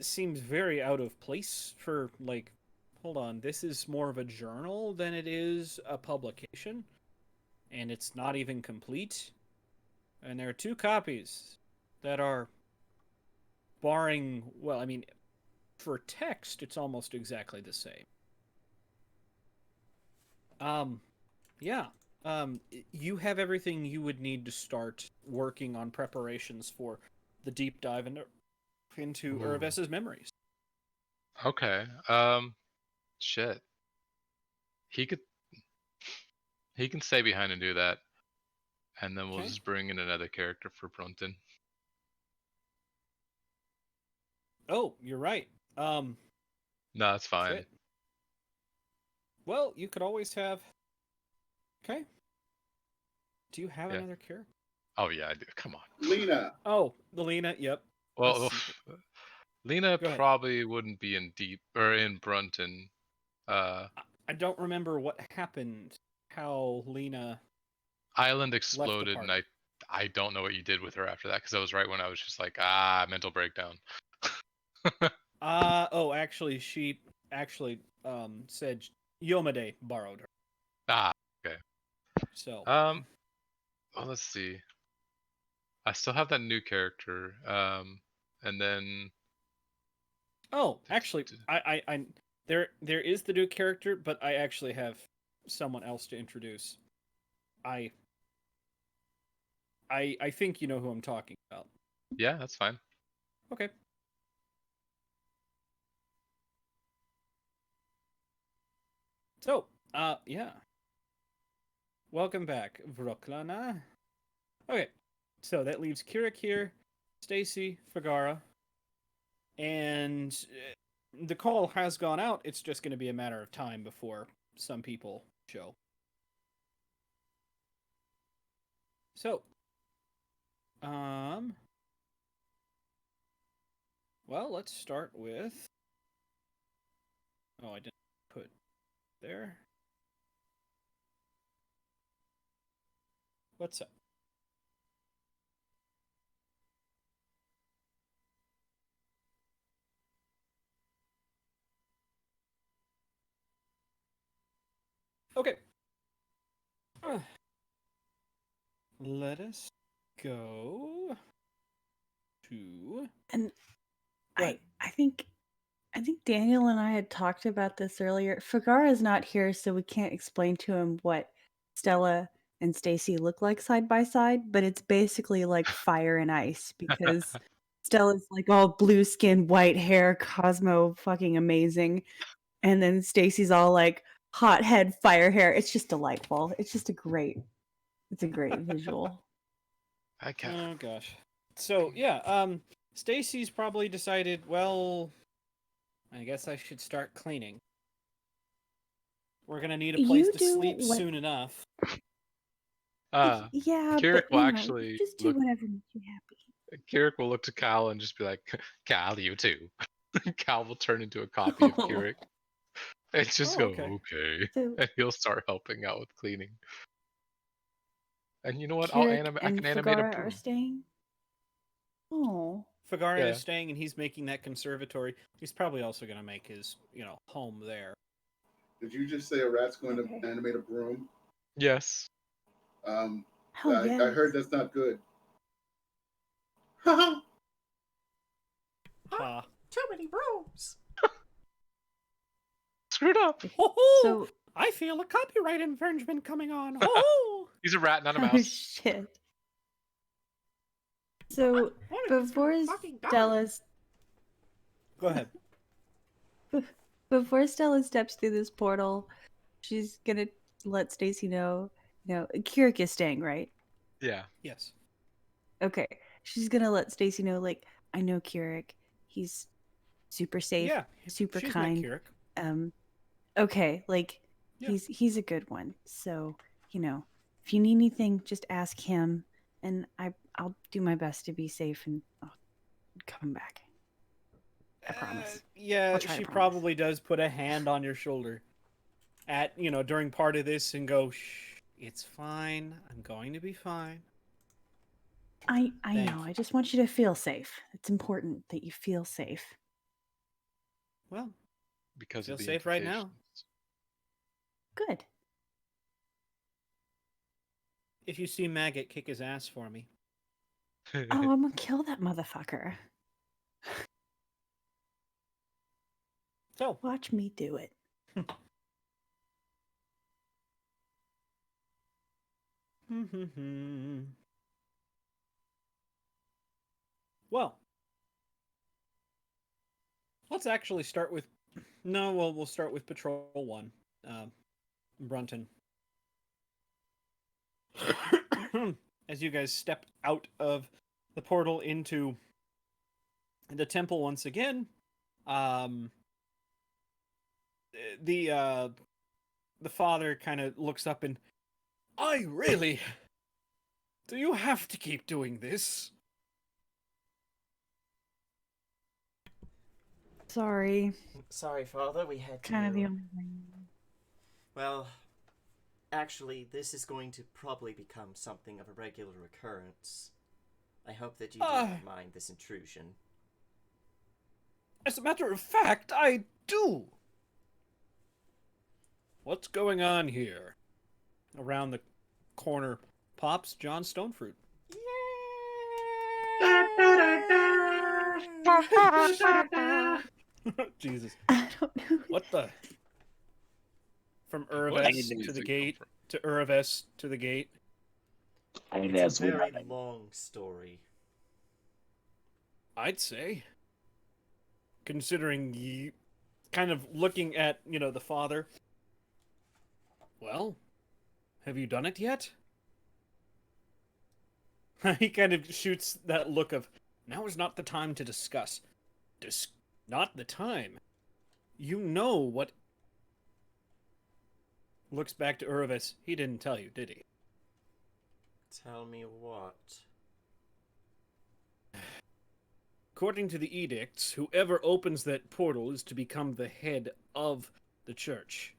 Speaker 1: seems very out of place for, like, hold on, this is more of a journal than it is a publication, and it's not even complete. And there are 2 copies that are barring, well, I mean, for text, it's almost exactly the same. Yeah. You have everything you would need to start working on preparations for the deep dive into
Speaker 6: Ooh.
Speaker 1: Urves's memories.
Speaker 6: Okay. Shit. He can stay behind and do that, and then we'll
Speaker 1: Okay.
Speaker 6: just bring in another character for Brunton.
Speaker 1: Oh, you're right.
Speaker 6: No, it's fine.
Speaker 1: Shit. Well, you could always have. Okay. Do you have
Speaker 6: Yeah.
Speaker 1: another character?
Speaker 6: Oh yeah, I do. Come on.
Speaker 4: Lena.
Speaker 1: Oh, the Lena. Yep.
Speaker 6: Well,
Speaker 1: Let's see.
Speaker 6: Lena
Speaker 1: Go ahead.
Speaker 6: probably wouldn't be in Brunton.
Speaker 1: I don't remember what happened. How Lena.
Speaker 6: Island exploded, and
Speaker 1: party.
Speaker 6: I don't know what you did with her after that, because that was right when I was just like, mental breakdown.
Speaker 1: Actually, she actually said Yomade borrowed her.
Speaker 6: Okay.
Speaker 1: So
Speaker 6: Well, let's see. I still have that new character. And then
Speaker 1: actually, I there is the new character, but I actually have someone else to introduce. I think you know who I'm talking about.
Speaker 6: yeah, that's fine.
Speaker 1: Okay. So, yeah. Welcome back, Vroklana. Okay, so that leaves Kirik here, Stacy, Fagara, and the call has gone out. It's just going to be a matter of time before some people show. So, well, let's start with. Oh, I didn't put there. What's up? Okay. Let us go to.
Speaker 2: And
Speaker 1: Go ahead.
Speaker 2: I think Daniel and I had talked about this earlier. Fagara's not here, so we can't explain to him what Stella and Stacy look like side by side, but it's basically like fire and ice because Stella's like all blue skin, white hair, Cosmo fucking amazing. And then Stacy's all like hot head, fire hair. It's just delightful. It's just it's a great visual.
Speaker 6: I can't.
Speaker 1: Oh gosh. So yeah, Stacy's probably decided. Well, I guess I should start cleaning. We're gonna need a place
Speaker 2: You
Speaker 1: to
Speaker 2: do
Speaker 1: sleep
Speaker 2: what?
Speaker 1: soon enough.
Speaker 2: Yeah,
Speaker 6: Kirik
Speaker 2: but
Speaker 6: will
Speaker 2: you
Speaker 6: actually
Speaker 2: just do
Speaker 6: look.
Speaker 2: whatever makes you happy.
Speaker 6: Kirik will look to Cal and just be like, "Cal, you too." Cal will turn into a copy of Kirik and just
Speaker 1: Oh,
Speaker 6: go,
Speaker 1: okay.
Speaker 6: "Okay,"
Speaker 2: So
Speaker 6: and he'll start helping out with cleaning. And you know what?
Speaker 2: Kirik
Speaker 6: I
Speaker 2: and
Speaker 6: can animate a
Speaker 2: Fagara are
Speaker 6: broom.
Speaker 2: staying. Oh,
Speaker 1: Fagara
Speaker 6: Yeah.
Speaker 1: is staying, and he's making that conservatory. He's probably also gonna make his, home there.
Speaker 4: Did you just say a rat's going
Speaker 2: okay.
Speaker 4: to animate a broom?
Speaker 6: Yes.
Speaker 4: Um,
Speaker 2: Hell
Speaker 4: I
Speaker 2: yes.
Speaker 4: heard that's not good. Ha
Speaker 1: Ha.
Speaker 3: Too many brooms.
Speaker 6: Screwed up.
Speaker 1: Ho ho!
Speaker 2: So,
Speaker 1: I feel a copyright infringement coming on. Ho ho!
Speaker 6: He's a rat, not a
Speaker 2: oh
Speaker 6: mouse.
Speaker 2: shit. So before Stella's
Speaker 1: Go ahead.
Speaker 2: before Stella steps through this portal, she's gonna let Stacy know. Kirik is staying, right?
Speaker 6: Yeah.
Speaker 1: Yes.
Speaker 2: Okay. She's gonna let Stacy know, like, I know Kirik. He's super safe,
Speaker 1: Yeah.
Speaker 2: super
Speaker 1: She's met
Speaker 2: kind.
Speaker 1: Kirik.
Speaker 2: Okay, like
Speaker 1: Yeah.
Speaker 2: he's a good one. So, if you need anything, just ask him and I'll do my best to be safe and I'll come back. I promise.
Speaker 1: Yeah,
Speaker 2: I'll try to
Speaker 1: she
Speaker 2: promise.
Speaker 1: probably does put a hand on your shoulder at, during part of this and go, shh, it's fine. I'm going to be fine.
Speaker 2: I
Speaker 1: Thank
Speaker 2: know.
Speaker 1: you.
Speaker 2: I just want you to feel safe. It's important that you feel safe.
Speaker 1: Well,
Speaker 6: Because
Speaker 1: feel
Speaker 6: of the
Speaker 1: safe right now.
Speaker 2: Good.
Speaker 1: If you see Maggot, kick his ass for me.
Speaker 2: Oh, I'm gonna kill that motherfucker.
Speaker 1: So,
Speaker 2: Watch me do it.
Speaker 1: well, let's actually start with. No, well, we'll start with Patrol 1. Brunton. As you guys step out of the portal into the temple once again, the father kind of looks up and, I really. Do you have to keep doing this?
Speaker 2: Sorry.
Speaker 3: Sorry, Father, we had to.
Speaker 2: Kind of the only thing.
Speaker 3: Well, Actually, this is going to probably become something of a regular occurrence. I hope that you do
Speaker 1: Ah.
Speaker 3: not mind this intrusion.
Speaker 1: As a matter of fact, I do. What's going on here? Around the corner pops John Stonefruit. Jesus.
Speaker 2: I don't know.
Speaker 1: What the? From
Speaker 6: What
Speaker 1: Uraves
Speaker 6: music
Speaker 1: to the
Speaker 6: come
Speaker 1: gate,
Speaker 6: from?
Speaker 1: to Uraves to the gate.
Speaker 8: And
Speaker 3: It's
Speaker 8: that's
Speaker 3: a very
Speaker 8: what
Speaker 3: long story.
Speaker 1: I'd say. Considering you kind of looking at, the father. Well, have you done it yet? He kind of shoots that look of, now is not the time to discuss. Not the time. You know what... Looks back to Uravis. He didn't tell you, did he?
Speaker 3: Tell me what?
Speaker 1: According to the edicts, whoever opens that portal is to become the head of the church.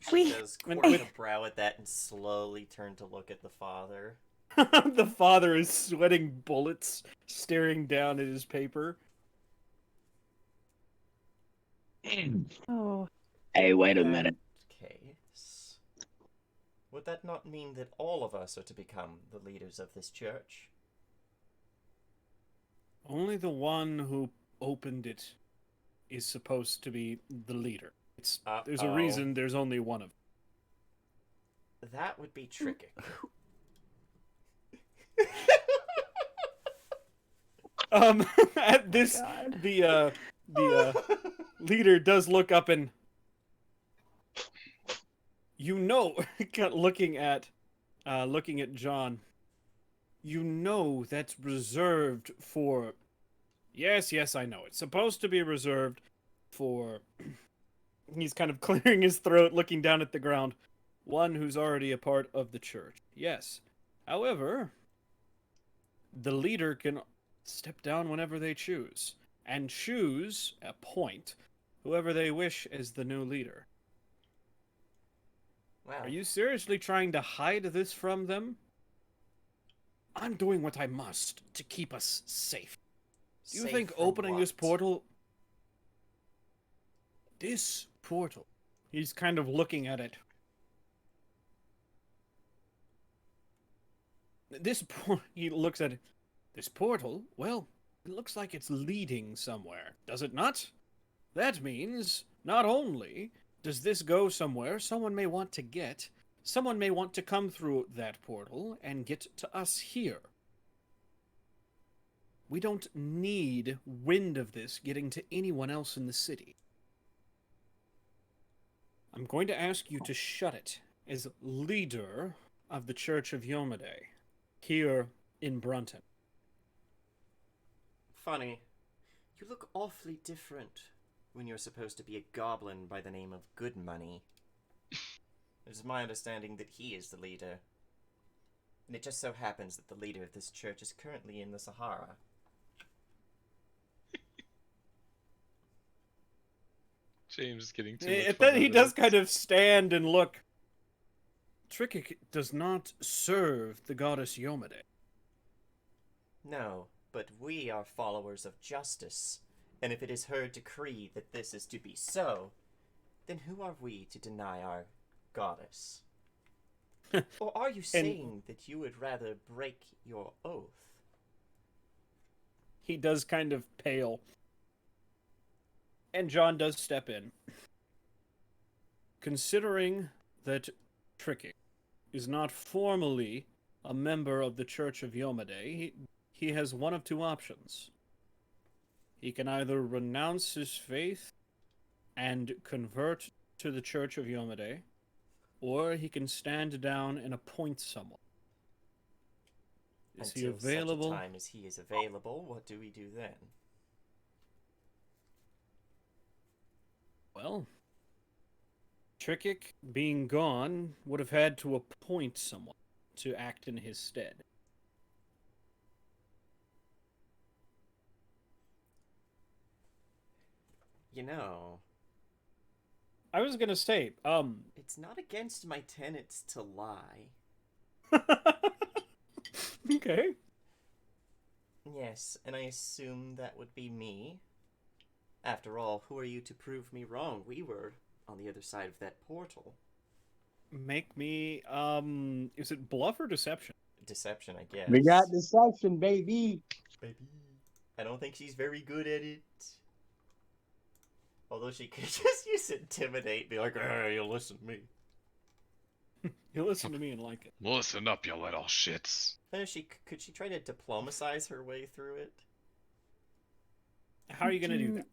Speaker 3: She does
Speaker 1: And
Speaker 3: quirk
Speaker 1: with-
Speaker 3: a brow at that and slowly turn to look at the father.
Speaker 1: The father is sweating bullets, staring down at his paper.
Speaker 2: Oh,
Speaker 8: Hey, wait a
Speaker 3: In
Speaker 8: minute.
Speaker 3: that case, would that not mean that all of us are to become the leaders of this church?
Speaker 1: Only the one who opened it is supposed to be the leader. There's a
Speaker 3: Uh-oh.
Speaker 1: reason there's only one of them.
Speaker 3: That would be tricky.
Speaker 1: At this,
Speaker 2: God.
Speaker 1: the leader does look up and, looking at John, that's reserved for. Yes, I know. It's supposed to be reserved for. He's kind of clearing his throat, looking down at the ground. One who's already a part of the church. Yes. However, the leader can step down whenever they choose, and appoint whoever they wish as the new leader.
Speaker 3: Wow.
Speaker 1: Are you seriously trying to hide this from them? I'm doing what I must to keep us safe. Do you
Speaker 3: Safe
Speaker 1: think
Speaker 3: from
Speaker 1: opening this
Speaker 3: what?
Speaker 1: portal... This portal... He's kind of looking at it. He looks at it. This portal, well, it looks like it's leading somewhere, does it not? That means, not only does this go somewhere someone may want to come through that portal and get to us here. We don't need wind of this getting to anyone else in the city. I'm going to ask you to shut it as leader of the Church of Yomade here in Brunton.
Speaker 3: Funny. You look awfully different when you're supposed to be a goblin by the name of Good Money. It is my understanding that he is the leader. And it just so happens that the leader of this church is currently in the Sahara.
Speaker 6: James is getting too much
Speaker 1: Then
Speaker 6: fun
Speaker 1: he
Speaker 6: out of
Speaker 1: does
Speaker 6: this.
Speaker 1: kind of stand and look. Trickik does not serve the goddess Yomade.
Speaker 3: No, but we are followers of justice. And if it is her decree that this is to be so, then who are we to deny our goddess? Or are you saying that you would rather break your oath?
Speaker 1: He does kind of pale. And John does step in. Considering that Trickik is not formally a member of the Church of Yomade, he has one of two options. He can either renounce his faith and convert to the Church of Yomade, or he can stand down and appoint someone. Is he
Speaker 3: Until
Speaker 1: available?
Speaker 3: such a time as he is available, what do we do then?
Speaker 1: Well, Trickik, being gone, would have had to appoint someone to act in his stead.
Speaker 3: You know,
Speaker 1: I was gonna say,
Speaker 3: It's not against my tenets to lie.
Speaker 1: Okay.
Speaker 3: Yes, and I assume that would be me. After all, who are you to prove me wrong? We were on the other side of that portal.
Speaker 1: Make me, is it bluff or deception?
Speaker 3: Deception, I guess.
Speaker 7: We got deception, baby.
Speaker 3: Baby. I don't think she's very good at it. Although she could just use intimidate, be like, hey, you listen to me.
Speaker 1: You listen to me and like it.
Speaker 6: Listen up, you little shits.
Speaker 3: Could she try to diplomatize her way through it?
Speaker 1: How are you gonna do that?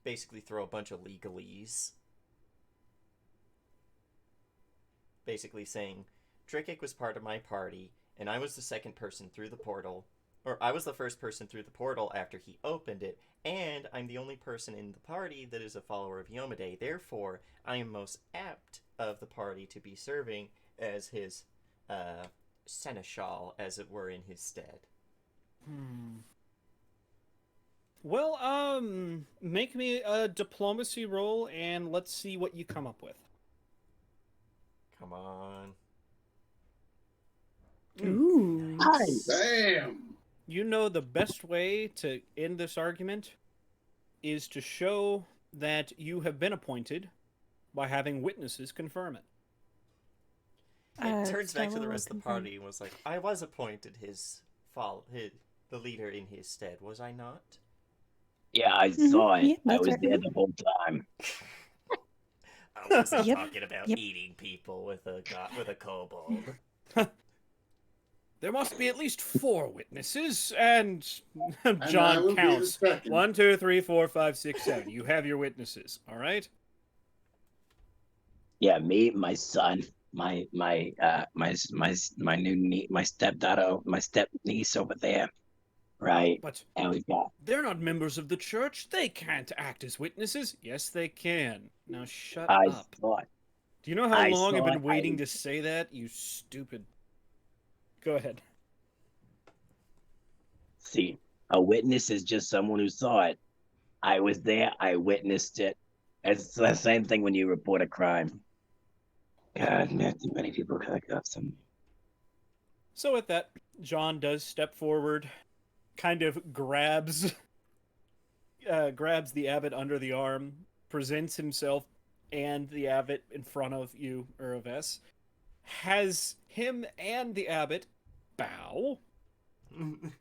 Speaker 3: Basically throw a bunch of legalese. Basically saying, Trickik was part of my party, and I was the second person through the portal. Or I was the first person through the portal after he opened it, and I'm the only person in the party that is a follower of Yomade. Therefore, I am most apt of the party to be serving as his seneschal, as it were, in his stead.
Speaker 1: Well, make me a diplomacy roll and let's see what you come up with.
Speaker 3: Come on.
Speaker 2: Ooh.
Speaker 7: Nice.
Speaker 4: Damn.
Speaker 1: You know the best way to end this argument is to show that you have been appointed by having witnesses confirm it.
Speaker 3: It turns back to the
Speaker 2: Stella
Speaker 3: rest of the
Speaker 2: confirm.
Speaker 3: party and was like, I was appointed the leader in his stead, was I not?
Speaker 8: Yeah, I saw it.
Speaker 2: Yeah,
Speaker 8: I
Speaker 2: that's
Speaker 8: was
Speaker 2: right.
Speaker 8: there the whole time.
Speaker 3: I wasn't
Speaker 2: Yep,
Speaker 3: talking about
Speaker 2: yep.
Speaker 3: eating people with a kobold.
Speaker 1: There must be at least 4 witnesses, and
Speaker 4: I
Speaker 1: John
Speaker 4: will be the
Speaker 1: counts.
Speaker 4: second.
Speaker 1: 1, 2, 3, 4, 5, 6, 7. You have your witnesses, all right?
Speaker 8: Yeah, me, my son, my new niece, my stepdaughter, my step niece over there, right?
Speaker 1: But
Speaker 8: And we got
Speaker 1: they're not members of the church. They can't act as witnesses. Yes, they can. Now shut
Speaker 8: I
Speaker 1: up.
Speaker 8: thought
Speaker 1: Do you know how
Speaker 8: I
Speaker 1: long I've
Speaker 8: saw
Speaker 1: been
Speaker 8: it,
Speaker 1: waiting to say that? You stupid. Go ahead.
Speaker 8: see, a witness is just someone who saw it. I was there. I witnessed it. It's the same thing when you report a crime. God, not too many people could have some.
Speaker 1: So with that, John does step forward, kind of grabs the abbot under the arm, presents himself and the abbot in front of you, Uraves, has him and the abbot bow.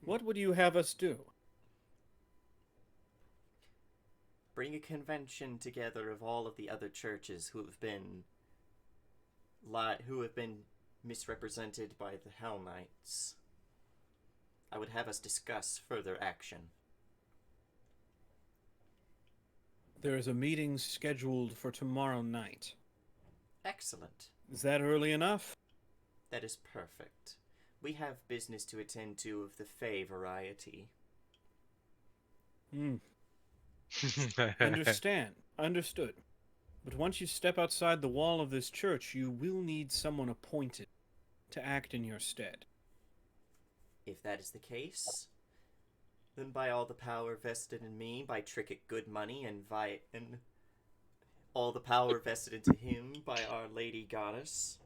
Speaker 1: What would you have us do?
Speaker 3: Bring a convention together of all of the other churches who have been misrepresented by the Hell Knights. I would have us discuss further action.
Speaker 1: There is a meeting scheduled for tomorrow night.
Speaker 3: Excellent.
Speaker 1: Is that early enough?
Speaker 3: That is perfect. We have business to attend to of the Fey variety.
Speaker 1: Understood. But once you step outside the wall of this church, you will need someone appointed to act in your stead.
Speaker 3: If that is the case, then by all the power vested in me, by Trickett Good Money, and all the power vested into him by Our Lady Goddess,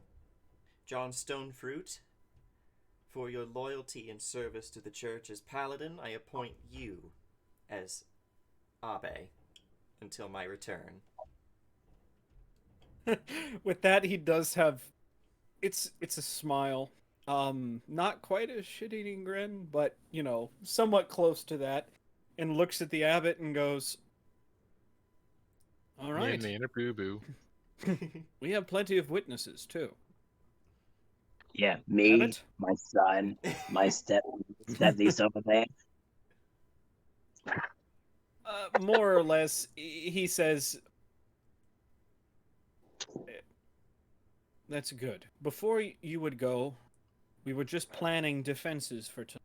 Speaker 3: John Stonefruit, for your loyalty and service to the church as paladin, I appoint you as Abe until my return.
Speaker 1: With that, he does have... It's a smile. Not quite a shit-eating grin, but, you know, somewhat close to that. And looks at the abbot and goes, all right.
Speaker 6: Boo-boo.
Speaker 1: We have plenty of witnesses, too.
Speaker 8: Yeah, me,
Speaker 1: Abbott?
Speaker 8: my son, my step niece over there.
Speaker 1: More or less, he says, that's good. Before you would go, we were just planning defenses for tonight.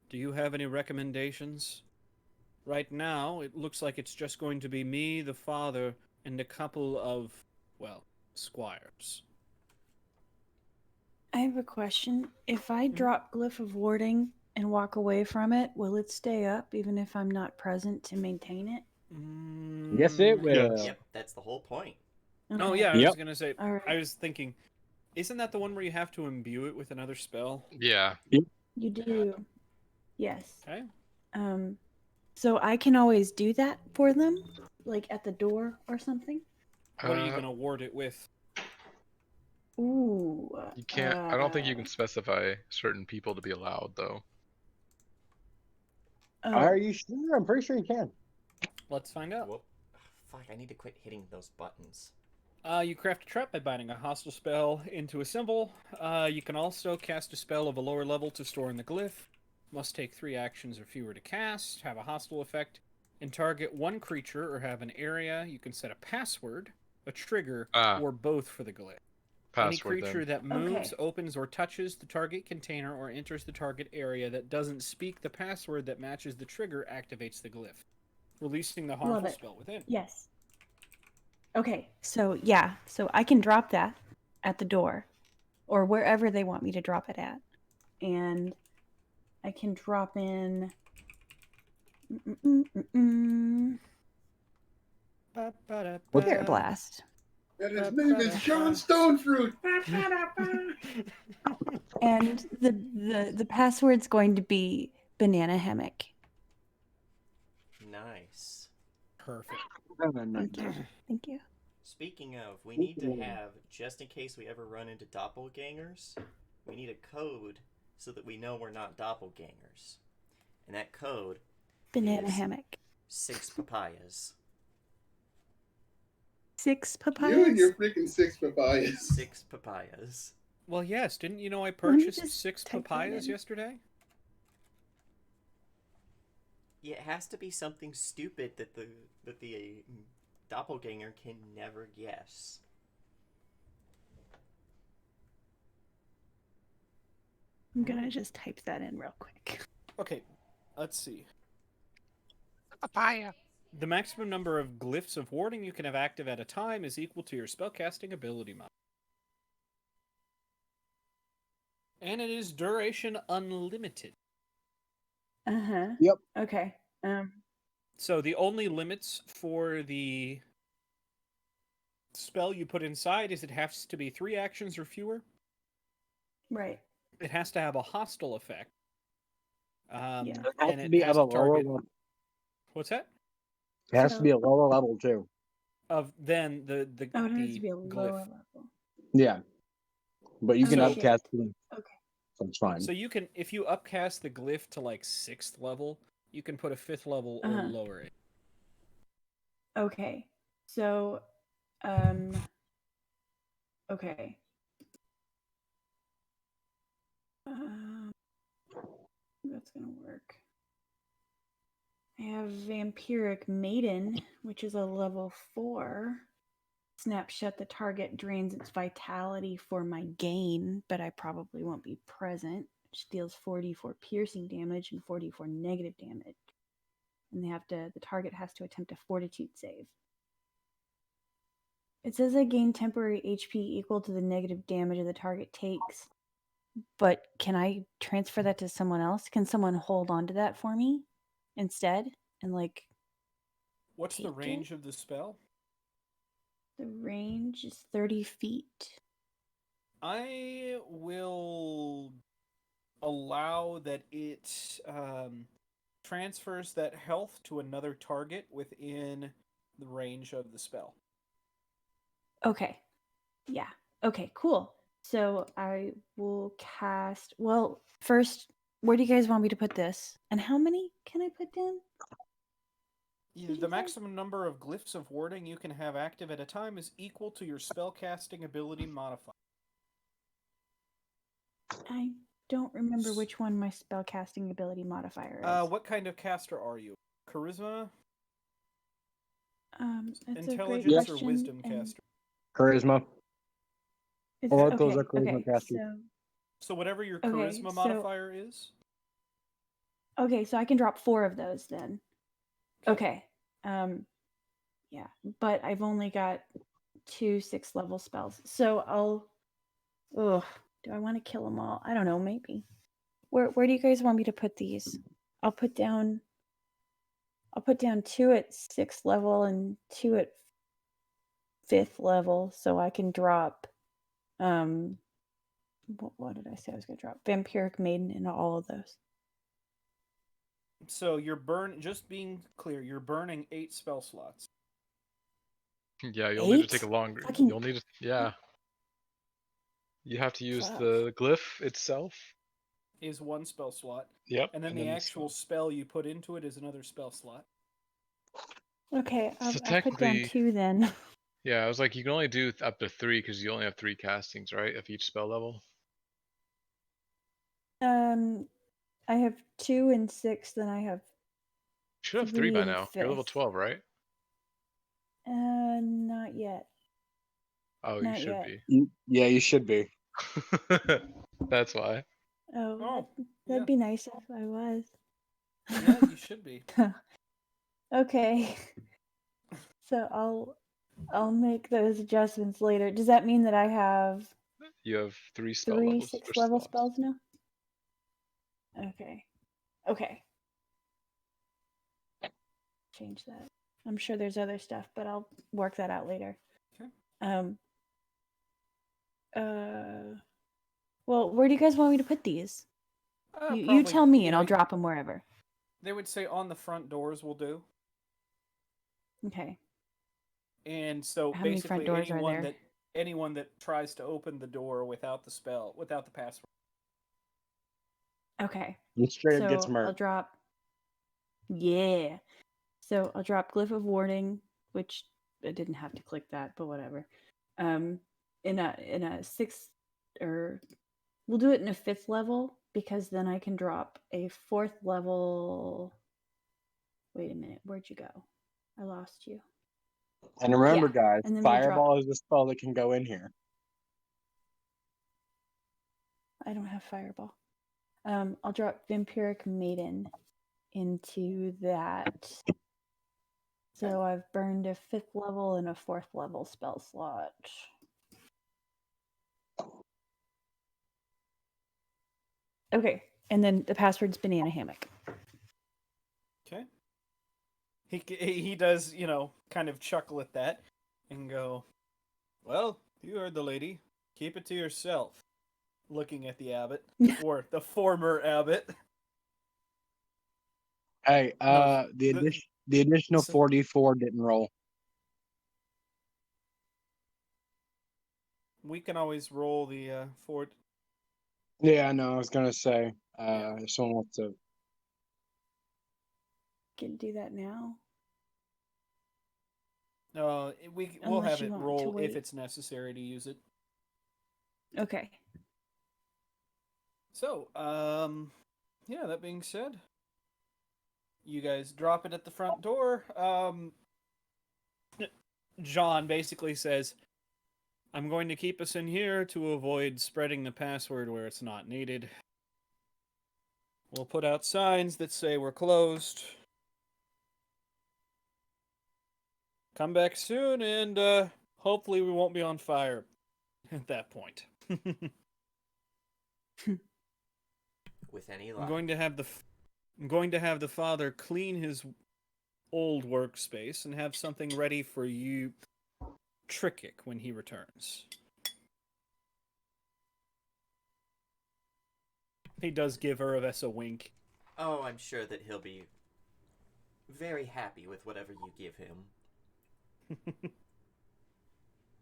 Speaker 1: Do you have any recommendations? Right now, it looks like it's just going to be me, the father, and a couple of, well, squires.
Speaker 2: I have a question. If I drop Glyph of Warding and walk away from it, will it stay up even if I'm not present to maintain it?
Speaker 7: Yes, it
Speaker 1: Mm,
Speaker 7: will.
Speaker 3: Yep, that's the whole point.
Speaker 1: No,
Speaker 2: Okay.
Speaker 1: yeah, I
Speaker 7: Yep.
Speaker 1: was gonna say.
Speaker 2: All right.
Speaker 1: I was thinking, isn't that the one where you have to imbue it with another spell?
Speaker 6: Yeah.
Speaker 2: You do. Yes.
Speaker 1: Okay.
Speaker 2: So I can always do that for them, like at the door or something.
Speaker 1: What are you
Speaker 6: Uh,
Speaker 1: gonna ward it with?
Speaker 2: Ooh.
Speaker 6: You can't. I don't think you can specify certain people to be allowed, though.
Speaker 2: Oh,
Speaker 7: Are you sure? I'm pretty sure you can.
Speaker 1: Let's find out.
Speaker 3: Whoop. Fuck, I need to quit hitting those buttons.
Speaker 1: You craft a trap by binding a hostile spell into a symbol. You can also cast a spell of a lower level to store in the glyph. Must take 3 actions or fewer to cast, have a hostile effect, and target one creature or have an area. You can set a password, a trigger,
Speaker 6: Ah,
Speaker 1: or both for the glyph. Any
Speaker 6: password
Speaker 1: creature
Speaker 6: then.
Speaker 1: that moves,
Speaker 2: Okay.
Speaker 1: opens, or touches the target container or enters the target area that doesn't speak the password that matches the trigger activates the glyph, releasing the harmful
Speaker 2: it.
Speaker 1: spell within.
Speaker 2: yes. Okay. So yeah. So I can drop that at the door, or wherever they want me to drop it at, and I can drop in. Spirit Blast.
Speaker 4: And his name is John Stonefruit.
Speaker 2: And the password's going to be banana hammock.
Speaker 1: Perfect.
Speaker 2: Thank you. Thank you.
Speaker 3: Speaking of, we need to have, just in case we ever run into doppelgangers, we need a code so that we know we're not doppelgangers. And that code
Speaker 2: Banana
Speaker 3: is
Speaker 2: hammock.
Speaker 3: 6 papayas.
Speaker 2: 6
Speaker 4: You and
Speaker 2: papayas.
Speaker 4: your freaking 6 papayas.
Speaker 3: 6 papayas.
Speaker 1: Well, yes. Didn't you know I
Speaker 2: me
Speaker 1: purchased
Speaker 2: just
Speaker 1: 6
Speaker 2: type that
Speaker 1: papayas
Speaker 2: in.
Speaker 1: yesterday?
Speaker 3: Yeah, it has to be something stupid that the doppelganger can never guess.
Speaker 2: I'm gonna just type that in real quick.
Speaker 1: Okay, let's see.
Speaker 5: Papaya.
Speaker 1: The maximum number of glyphs of warding you can have active at a time is equal to your spellcasting ability mod. And it is duration unlimited.
Speaker 2: Uh-huh.
Speaker 7: Yep.
Speaker 2: Okay.
Speaker 1: So the only limits for the spell you put inside is it has to be 3 actions or fewer.
Speaker 2: Right.
Speaker 1: It has to have a hostile effect.
Speaker 2: Yeah.
Speaker 7: It has
Speaker 1: And
Speaker 7: to
Speaker 1: it
Speaker 7: be
Speaker 1: has
Speaker 7: at a
Speaker 1: to
Speaker 7: lower
Speaker 1: target.
Speaker 7: level.
Speaker 1: What's that?
Speaker 7: It has
Speaker 2: So-
Speaker 7: to be a lower level too.
Speaker 1: Of then the
Speaker 2: Oh, it has to
Speaker 1: the
Speaker 2: be a
Speaker 1: glyph.
Speaker 2: lower level.
Speaker 7: Yeah. But you can
Speaker 1: So-
Speaker 7: upcast them.
Speaker 2: Okay.
Speaker 7: So it's fine.
Speaker 1: So you can, if you upcast the glyph to like 6th level, you can put a 5th level or
Speaker 2: Uh-huh.
Speaker 1: lower it.
Speaker 2: Okay. So, okay. That's gonna work. I have Vampiric Maiden, which is a level 4. Snapshot the target drains its vitality for my gain, but I probably won't be present. Which deals 44 piercing damage and 44 negative damage. And the target has to attempt a fortitude save. It says I gain temporary HP equal to the negative damage the target takes. But can I transfer that to someone else? Can someone hold on to that for me instead? And like
Speaker 1: What's the
Speaker 2: take
Speaker 1: range
Speaker 2: it?
Speaker 1: of the spell?
Speaker 2: The range is 30 feet.
Speaker 1: I will allow that it transfers that health to another target within the range of the spell.
Speaker 2: Okay. Yeah. Okay, cool. So I will cast. Well, first, where do you guys want me to put this? And how many can I put down? Did you
Speaker 1: The
Speaker 2: say?
Speaker 1: maximum number of glyphs of warding you can have active at a time is equal to your spellcasting ability modifier.
Speaker 2: I don't remember which one my spellcasting ability modifier is.
Speaker 1: What kind of caster are you? Charisma,
Speaker 2: That's a great
Speaker 1: intelligence, or
Speaker 2: question.
Speaker 1: wisdom
Speaker 2: and
Speaker 1: caster?
Speaker 7: Charisma.
Speaker 2: it's-
Speaker 7: All of those
Speaker 2: okay,
Speaker 7: are charisma
Speaker 2: okay,
Speaker 7: casters.
Speaker 1: So whatever your
Speaker 2: Okay,
Speaker 1: charisma
Speaker 2: so-
Speaker 1: modifier is.
Speaker 2: Okay, so I can drop 4 of those then. Okay. Yeah, but I've only got 2 6th level spells. So I'll do I want to kill them all? I don't know, maybe. Where do you guys want me to put these? I'll put down I'll put down 2 at 6th level and 2 at 5th level, so I can drop. What did I say I was going to drop? Vampiric Maiden into all of those.
Speaker 1: So just being clear, you're burning 8 spell slots.
Speaker 6: Yeah, you'll need to
Speaker 2: 8?
Speaker 6: take a longer.
Speaker 2: Fucking-
Speaker 6: You'll need to. Yeah. You have to use
Speaker 2: Fuck.
Speaker 6: the glyph itself.
Speaker 1: Is 1 spell slot.
Speaker 6: Yep.
Speaker 1: And then the actual spell you put into it is another spell slot.
Speaker 2: Okay,
Speaker 6: So
Speaker 2: I'll put down
Speaker 6: technically-
Speaker 2: 2 then.
Speaker 6: Yeah, I was like, you can only do up to 3 because you only have 3 castings, right, of each spell level.
Speaker 2: I have 2 and 6, then I have.
Speaker 6: You should have 3 by
Speaker 2: 3 and
Speaker 6: now. You're level
Speaker 2: 5th.
Speaker 6: 12, right?
Speaker 2: Not yet.
Speaker 6: Oh,
Speaker 2: Not
Speaker 6: you should
Speaker 2: yet.
Speaker 6: be.
Speaker 7: Yeah, you should be.
Speaker 6: That's why.
Speaker 2: Oh,
Speaker 1: yeah.
Speaker 2: that'd be nice if I was.
Speaker 1: Yeah, you should be.
Speaker 2: Okay. So I'll make those adjustments later. Does that mean that I have
Speaker 6: You have 3 spell
Speaker 2: 3
Speaker 6: levels.
Speaker 2: 6th
Speaker 6: or
Speaker 2: level
Speaker 6: slots.
Speaker 2: spells now? Okay. Change that. I'm sure there's other stuff, but I'll work that out later.
Speaker 1: Okay.
Speaker 2: Well, where do you guys want me to put these? You
Speaker 1: Probably,
Speaker 2: tell me, and
Speaker 1: know,
Speaker 2: I'll drop them wherever.
Speaker 1: They would say on the front doors will do.
Speaker 2: Okay.
Speaker 1: And so
Speaker 2: How many
Speaker 1: basically
Speaker 2: front doors are there?
Speaker 1: anyone that tries to open the door without the password.
Speaker 2: Okay.
Speaker 7: You straight up gets
Speaker 2: So
Speaker 7: murked.
Speaker 2: I'll drop. Yeah. So I'll drop Glyph of Warding, which I didn't have to click that, but whatever. In a 6th, or we'll do it in a 5th level, because then I can drop a 4th level. Wait a minute, where'd you go? I lost you.
Speaker 7: And remember,
Speaker 2: Yeah,
Speaker 7: guys,
Speaker 2: and then we'll drop-
Speaker 7: Fireball is the spell that can go in here.
Speaker 2: I don't have Fireball. I'll drop Vampiric Maiden into that. So I've burned a 5th level and a 4th level spell slot. Okay, and then the password's Banana Hammock.
Speaker 1: Okay. He does, kind of chuckle at that and go, "Well, you heard the lady. Keep it to yourself." Looking at the abbot, or the former abbot.
Speaker 7: Hey,
Speaker 1: No,
Speaker 7: the additional 44 didn't roll.
Speaker 1: We can always roll the fort.
Speaker 7: Yeah, I know. I was gonna say,
Speaker 1: Yeah.
Speaker 7: if someone wants to.
Speaker 2: Can do that now.
Speaker 1: We'll
Speaker 2: Unless
Speaker 1: have
Speaker 2: you
Speaker 1: it
Speaker 2: want to
Speaker 1: roll if
Speaker 2: wait.
Speaker 1: it's necessary to use it.
Speaker 2: Okay.
Speaker 1: So, yeah, that being said, you guys drop it at the front door. John basically says, "I'm going to keep us in here to avoid spreading the password where it's not needed. We'll put out signs that say we're closed. Come back soon, and hopefully we won't be on fire at that point."
Speaker 3: With any
Speaker 1: I'm
Speaker 3: luck.
Speaker 1: going to have the father clean his old workspace and have something ready for you, Trickick, when he returns. He does give Urvis a wink.
Speaker 3: Oh, I'm sure that he'll be very happy with whatever you give him.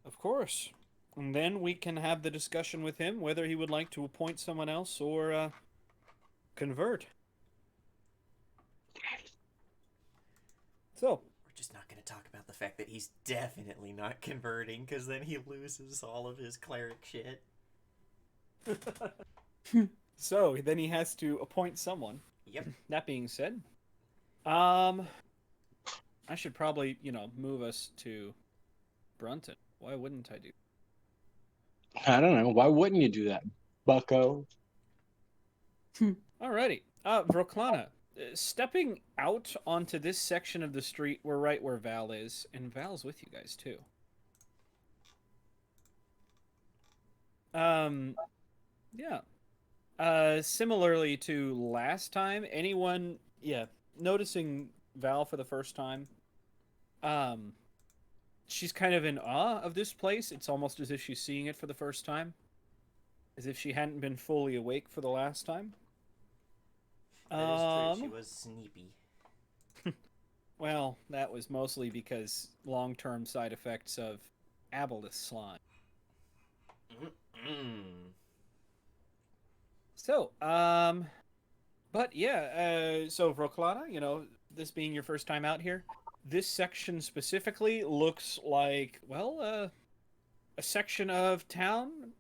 Speaker 1: Of course. And then we can have the discussion with him whether he would like to appoint someone else or convert. So,
Speaker 3: We're just not going to talk about the fact that he's definitely not converting, because then he loses all of his cleric shit.
Speaker 1: so then he has to appoint someone.
Speaker 3: Yep.
Speaker 1: That being said, I should probably, move us to Brunton. Why wouldn't I do?
Speaker 7: I don't know. Why wouldn't you do that, bucko?
Speaker 1: Alrighty. Vroklana, stepping out onto this section of the street, we're right where Val is, and Val's with you guys too. Yeah. Similarly to last time, anyone, noticing Val for the first time, she's kind of in awe of this place. It's almost as if she's seeing it for the first time, as if she hadn't been fully awake for the last time.
Speaker 3: That is true. She was sleepy.
Speaker 1: Well, that was mostly because long-term side effects of aboleth slime. So, but yeah, so Vroklana, you know, this being your first time out here, this section specifically looks like, well, a section of town,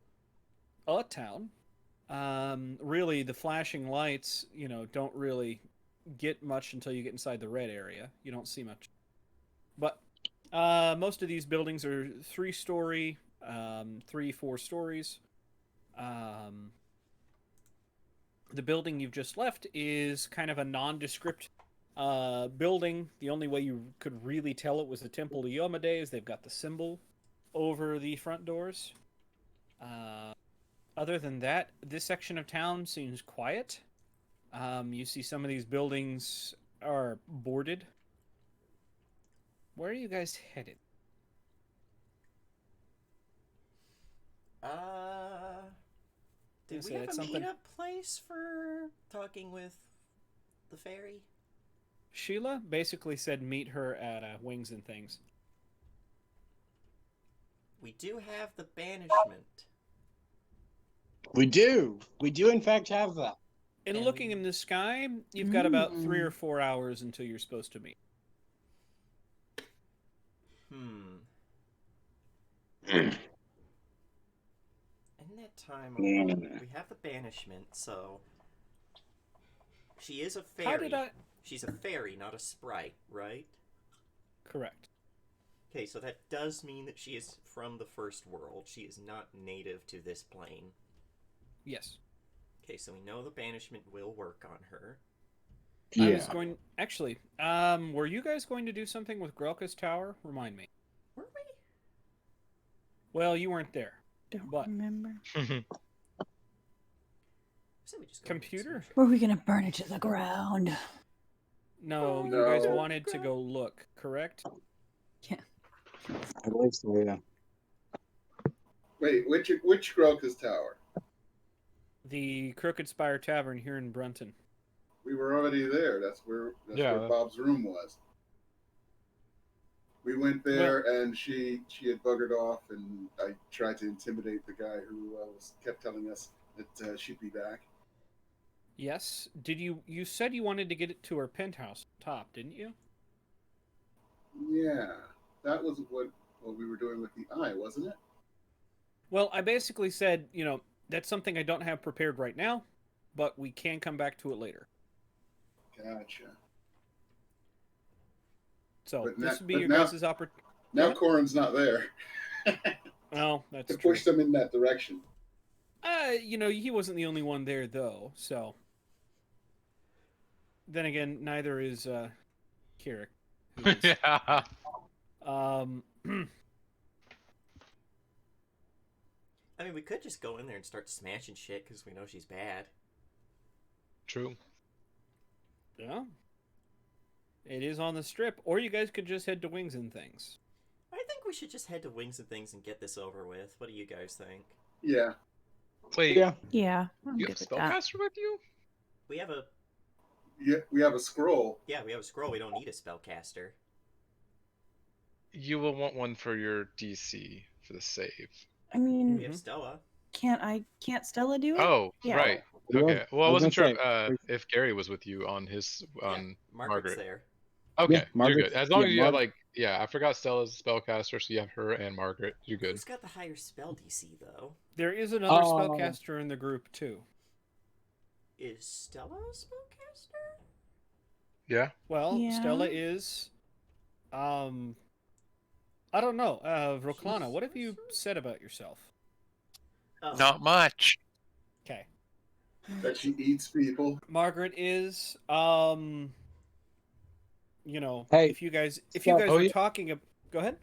Speaker 1: a town. Really, the flashing lights, you know, don't really get much until you get inside the red area. You don't see much. But most of these buildings are 3-story, 3-4 stories. The building you've just left is kind of a nondescript building. The only way you could really tell it was the Temple to Yomade is they've got the symbol over the front doors. Other than that, this section of town seems quiet. You see some of these buildings are boarded. Where are you guys headed?
Speaker 3: Did we have a meetup place for talking with the fairy?
Speaker 1: Sheila basically said meet her at Wings and Things.
Speaker 3: We do have the banishment.
Speaker 7: We do. We do, in fact, have that.
Speaker 1: And looking in the sky, you've got about 3 or 4 hours until you're supposed to meet.
Speaker 3: In that time, we have the banishment, so she is a fairy.
Speaker 1: How did I...
Speaker 3: She's a fairy, not a sprite, right?
Speaker 1: Correct.
Speaker 3: Okay, so that does mean that she is from the first world. She is not native to this plane.
Speaker 1: Yes.
Speaker 3: Okay, so we know the banishment will work on her.
Speaker 1: Yeah. I was going... Actually, were you guys going to do something with Grelka's tower? Remind me.
Speaker 3: Were we?
Speaker 1: Well, you weren't there.
Speaker 2: Don't
Speaker 1: but...
Speaker 2: remember.
Speaker 3: So we just
Speaker 1: Computer?
Speaker 2: Were we gonna burn it to the ground?
Speaker 1: No, you guys wanted to go look, correct?
Speaker 2: Yeah.
Speaker 7: I believe so, yeah.
Speaker 4: Wait, which Grelka's tower?
Speaker 1: The Crooked Spire Tavern here in Brunton.
Speaker 4: We were already there. That's where Bob's room was. We went there, and she had buggered off, and I tried to intimidate the guy who kept telling us that she'd be back.
Speaker 1: Yes. Did you said you wanted to get it to her penthouse top, didn't you?
Speaker 4: Yeah, that was what we were doing with the eye, wasn't it?
Speaker 1: Well, I basically said, you know, that's something I don't have prepared right now, but we can come back to it later.
Speaker 4: Gotcha.
Speaker 1: So
Speaker 4: But
Speaker 1: this
Speaker 4: now-
Speaker 1: would be
Speaker 4: but
Speaker 1: your
Speaker 4: now-
Speaker 1: guys' opportunity.
Speaker 4: Now Corin's not there.
Speaker 1: Oh, that's
Speaker 4: to
Speaker 1: true.
Speaker 4: push them in that direction.
Speaker 1: You know, he wasn't the only one there though, so. Then again, neither is Kirik. who is-
Speaker 6: Yeah.
Speaker 3: I mean, we could just go in there and start smashing shit because we know she's bad.
Speaker 6: True.
Speaker 1: Yeah. It is on the strip, or you guys could just head to Wings and Things.
Speaker 3: I think we should just head to Wings and Things and get this over with. What do you guys think?
Speaker 4: Yeah.
Speaker 6: Wait,
Speaker 7: Yeah.
Speaker 2: Yeah, I'm
Speaker 6: you
Speaker 2: good
Speaker 6: have
Speaker 2: with that.
Speaker 6: spellcaster with you?
Speaker 3: We have a
Speaker 4: We have a scroll.
Speaker 3: we have a scroll. We don't need a spellcaster.
Speaker 6: You will want one for your DC for the save.
Speaker 2: I mean,
Speaker 3: We have Stella.
Speaker 2: can't Stella do it?
Speaker 6: Oh,
Speaker 2: Yeah.
Speaker 6: right.
Speaker 7: Yeah,
Speaker 6: Okay. Well, I
Speaker 7: I was
Speaker 6: wasn't sure
Speaker 7: gonna
Speaker 6: if Gary was with you on his
Speaker 3: Margaret's
Speaker 6: Margaret.
Speaker 3: there.
Speaker 6: Okay,
Speaker 7: Yeah,
Speaker 6: you're
Speaker 7: Margaret's-
Speaker 6: good. As long
Speaker 7: yeah,
Speaker 6: as you have
Speaker 7: Margaret-
Speaker 6: I forgot Stella's spellcaster, so you have her and Margaret. You're good.
Speaker 3: Who's got the higher spell DC though?
Speaker 1: There is another
Speaker 7: Oh.
Speaker 1: spellcaster in the group too.
Speaker 3: Is Stella a spellcaster?
Speaker 6: Yeah.
Speaker 1: Well,
Speaker 2: Yeah.
Speaker 1: Stella is. I don't know. Vroklana, what have you said about yourself?
Speaker 3: Oh,
Speaker 5: Not much.
Speaker 1: Okay.
Speaker 4: That she eats people.
Speaker 1: Margaret is. You know,
Speaker 7: Hey,
Speaker 1: if you guys
Speaker 7: Stella-
Speaker 1: were
Speaker 6: yeah.
Speaker 1: talking, go ahead.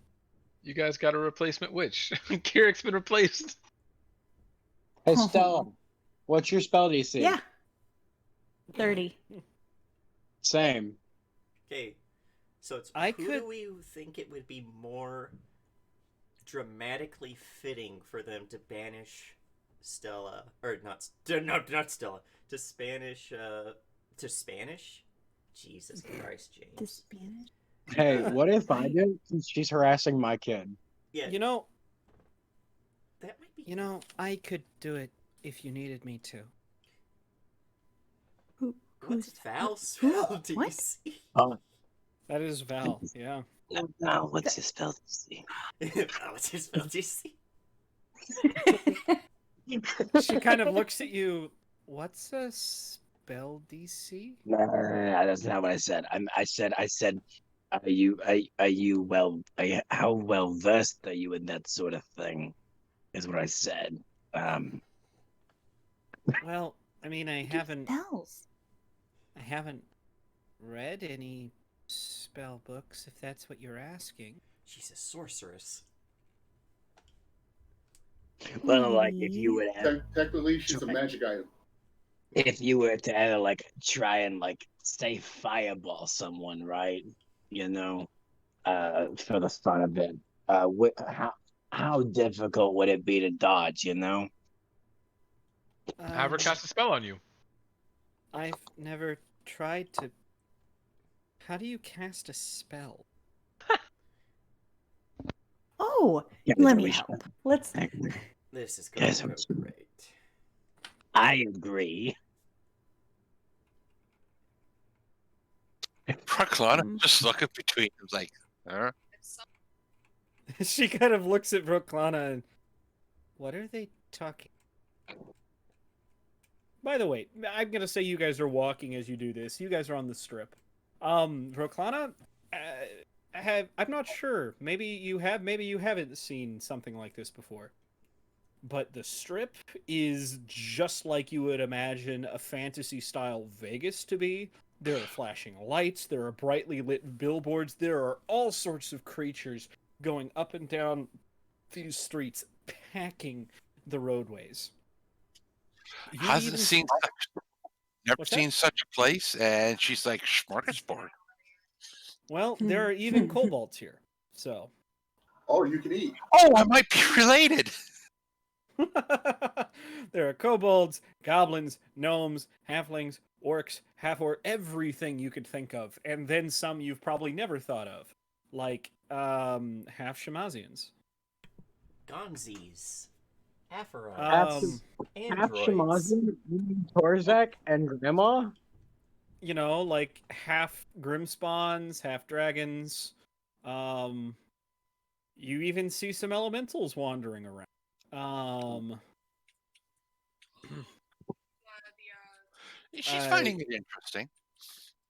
Speaker 6: You guys got a replacement witch. Kirik's been replaced.
Speaker 7: Hey, Stella, what's your spell DC?
Speaker 2: Yeah. 30.
Speaker 7: Same.
Speaker 3: Okay, So it's
Speaker 1: I
Speaker 3: who
Speaker 1: could-
Speaker 3: do we think it would be more dramatically fitting for them to banish Stella, or not Stella, to Spanish? Jesus Christ,
Speaker 2: The
Speaker 3: James.
Speaker 2: Spanish.
Speaker 7: Hey, what if I did? Since she's harassing my kid.
Speaker 3: Yeah,
Speaker 1: You know,
Speaker 3: that might be.
Speaker 1: I could do it if you needed me to.
Speaker 3: What's
Speaker 2: Who's
Speaker 3: Val
Speaker 2: who-
Speaker 3: spell? Do you
Speaker 2: what?
Speaker 3: see?
Speaker 1: That is Val. Yeah.
Speaker 8: No, what's your spell? See?
Speaker 3: Val, what's your spell? Do you see?
Speaker 1: She kind of looks at you. What's a spell DC?
Speaker 8: No, that's not what I said. I said, are you how well versed are you in that sort of thing? Is what I said.
Speaker 1: Well, I mean, I haven't
Speaker 2: Spells.
Speaker 1: read any spell books, if that's what you're asking.
Speaker 3: She's a sorceress.
Speaker 8: Well, like if you
Speaker 2: Maybe.
Speaker 8: would have,
Speaker 4: Technically, she's a magic item.
Speaker 8: if you were to ever like try and like say fireball someone, right? You know, for the fun of it, how difficult would it be to dodge? You know.
Speaker 6: Have her cast a spell on you.
Speaker 1: I've never tried to. How do you cast a spell?
Speaker 2: Oh,
Speaker 8: Yeah,
Speaker 2: let me
Speaker 8: we
Speaker 2: help.
Speaker 8: should.
Speaker 2: Let's.
Speaker 3: This is going
Speaker 8: Yes,
Speaker 3: to go
Speaker 8: we should.
Speaker 3: great.
Speaker 8: I agree.
Speaker 5: Proclana just looking between them like, huh?
Speaker 1: She kind of looks at Brooklana and. What are they talking? By the way, I'm gonna say you guys are walking as you do this. You guys are on the strip. Brooklana, I'm not sure. Maybe you have, maybe you haven't seen something like this before. But the strip is just like you would imagine a fantasy-style Vegas to be. There are flashing lights, there are brightly lit billboards, there are all sorts of creatures going up and down these streets, packing the roadways. You
Speaker 5: Hasn't
Speaker 1: even-
Speaker 5: seen never
Speaker 1: What's that?
Speaker 5: seen such a place, and she's like smorgasbord.
Speaker 1: Well, there are even kobolds here, so.
Speaker 4: Oh, you can eat.
Speaker 5: Oh, I might be related.
Speaker 1: There are kobolds, goblins, gnomes, halflings, orcs, half-orc, everything you could think of, and then some you've probably never thought of, like half Shemazians.
Speaker 3: Gongzies. Aphorons.
Speaker 7: Half
Speaker 3: Androids.
Speaker 7: Shemazian, Torzak, and Grandma.
Speaker 1: You know, like half Grimspawns, half dragons. You even see some elementals wandering around.
Speaker 5: She's finding it interesting.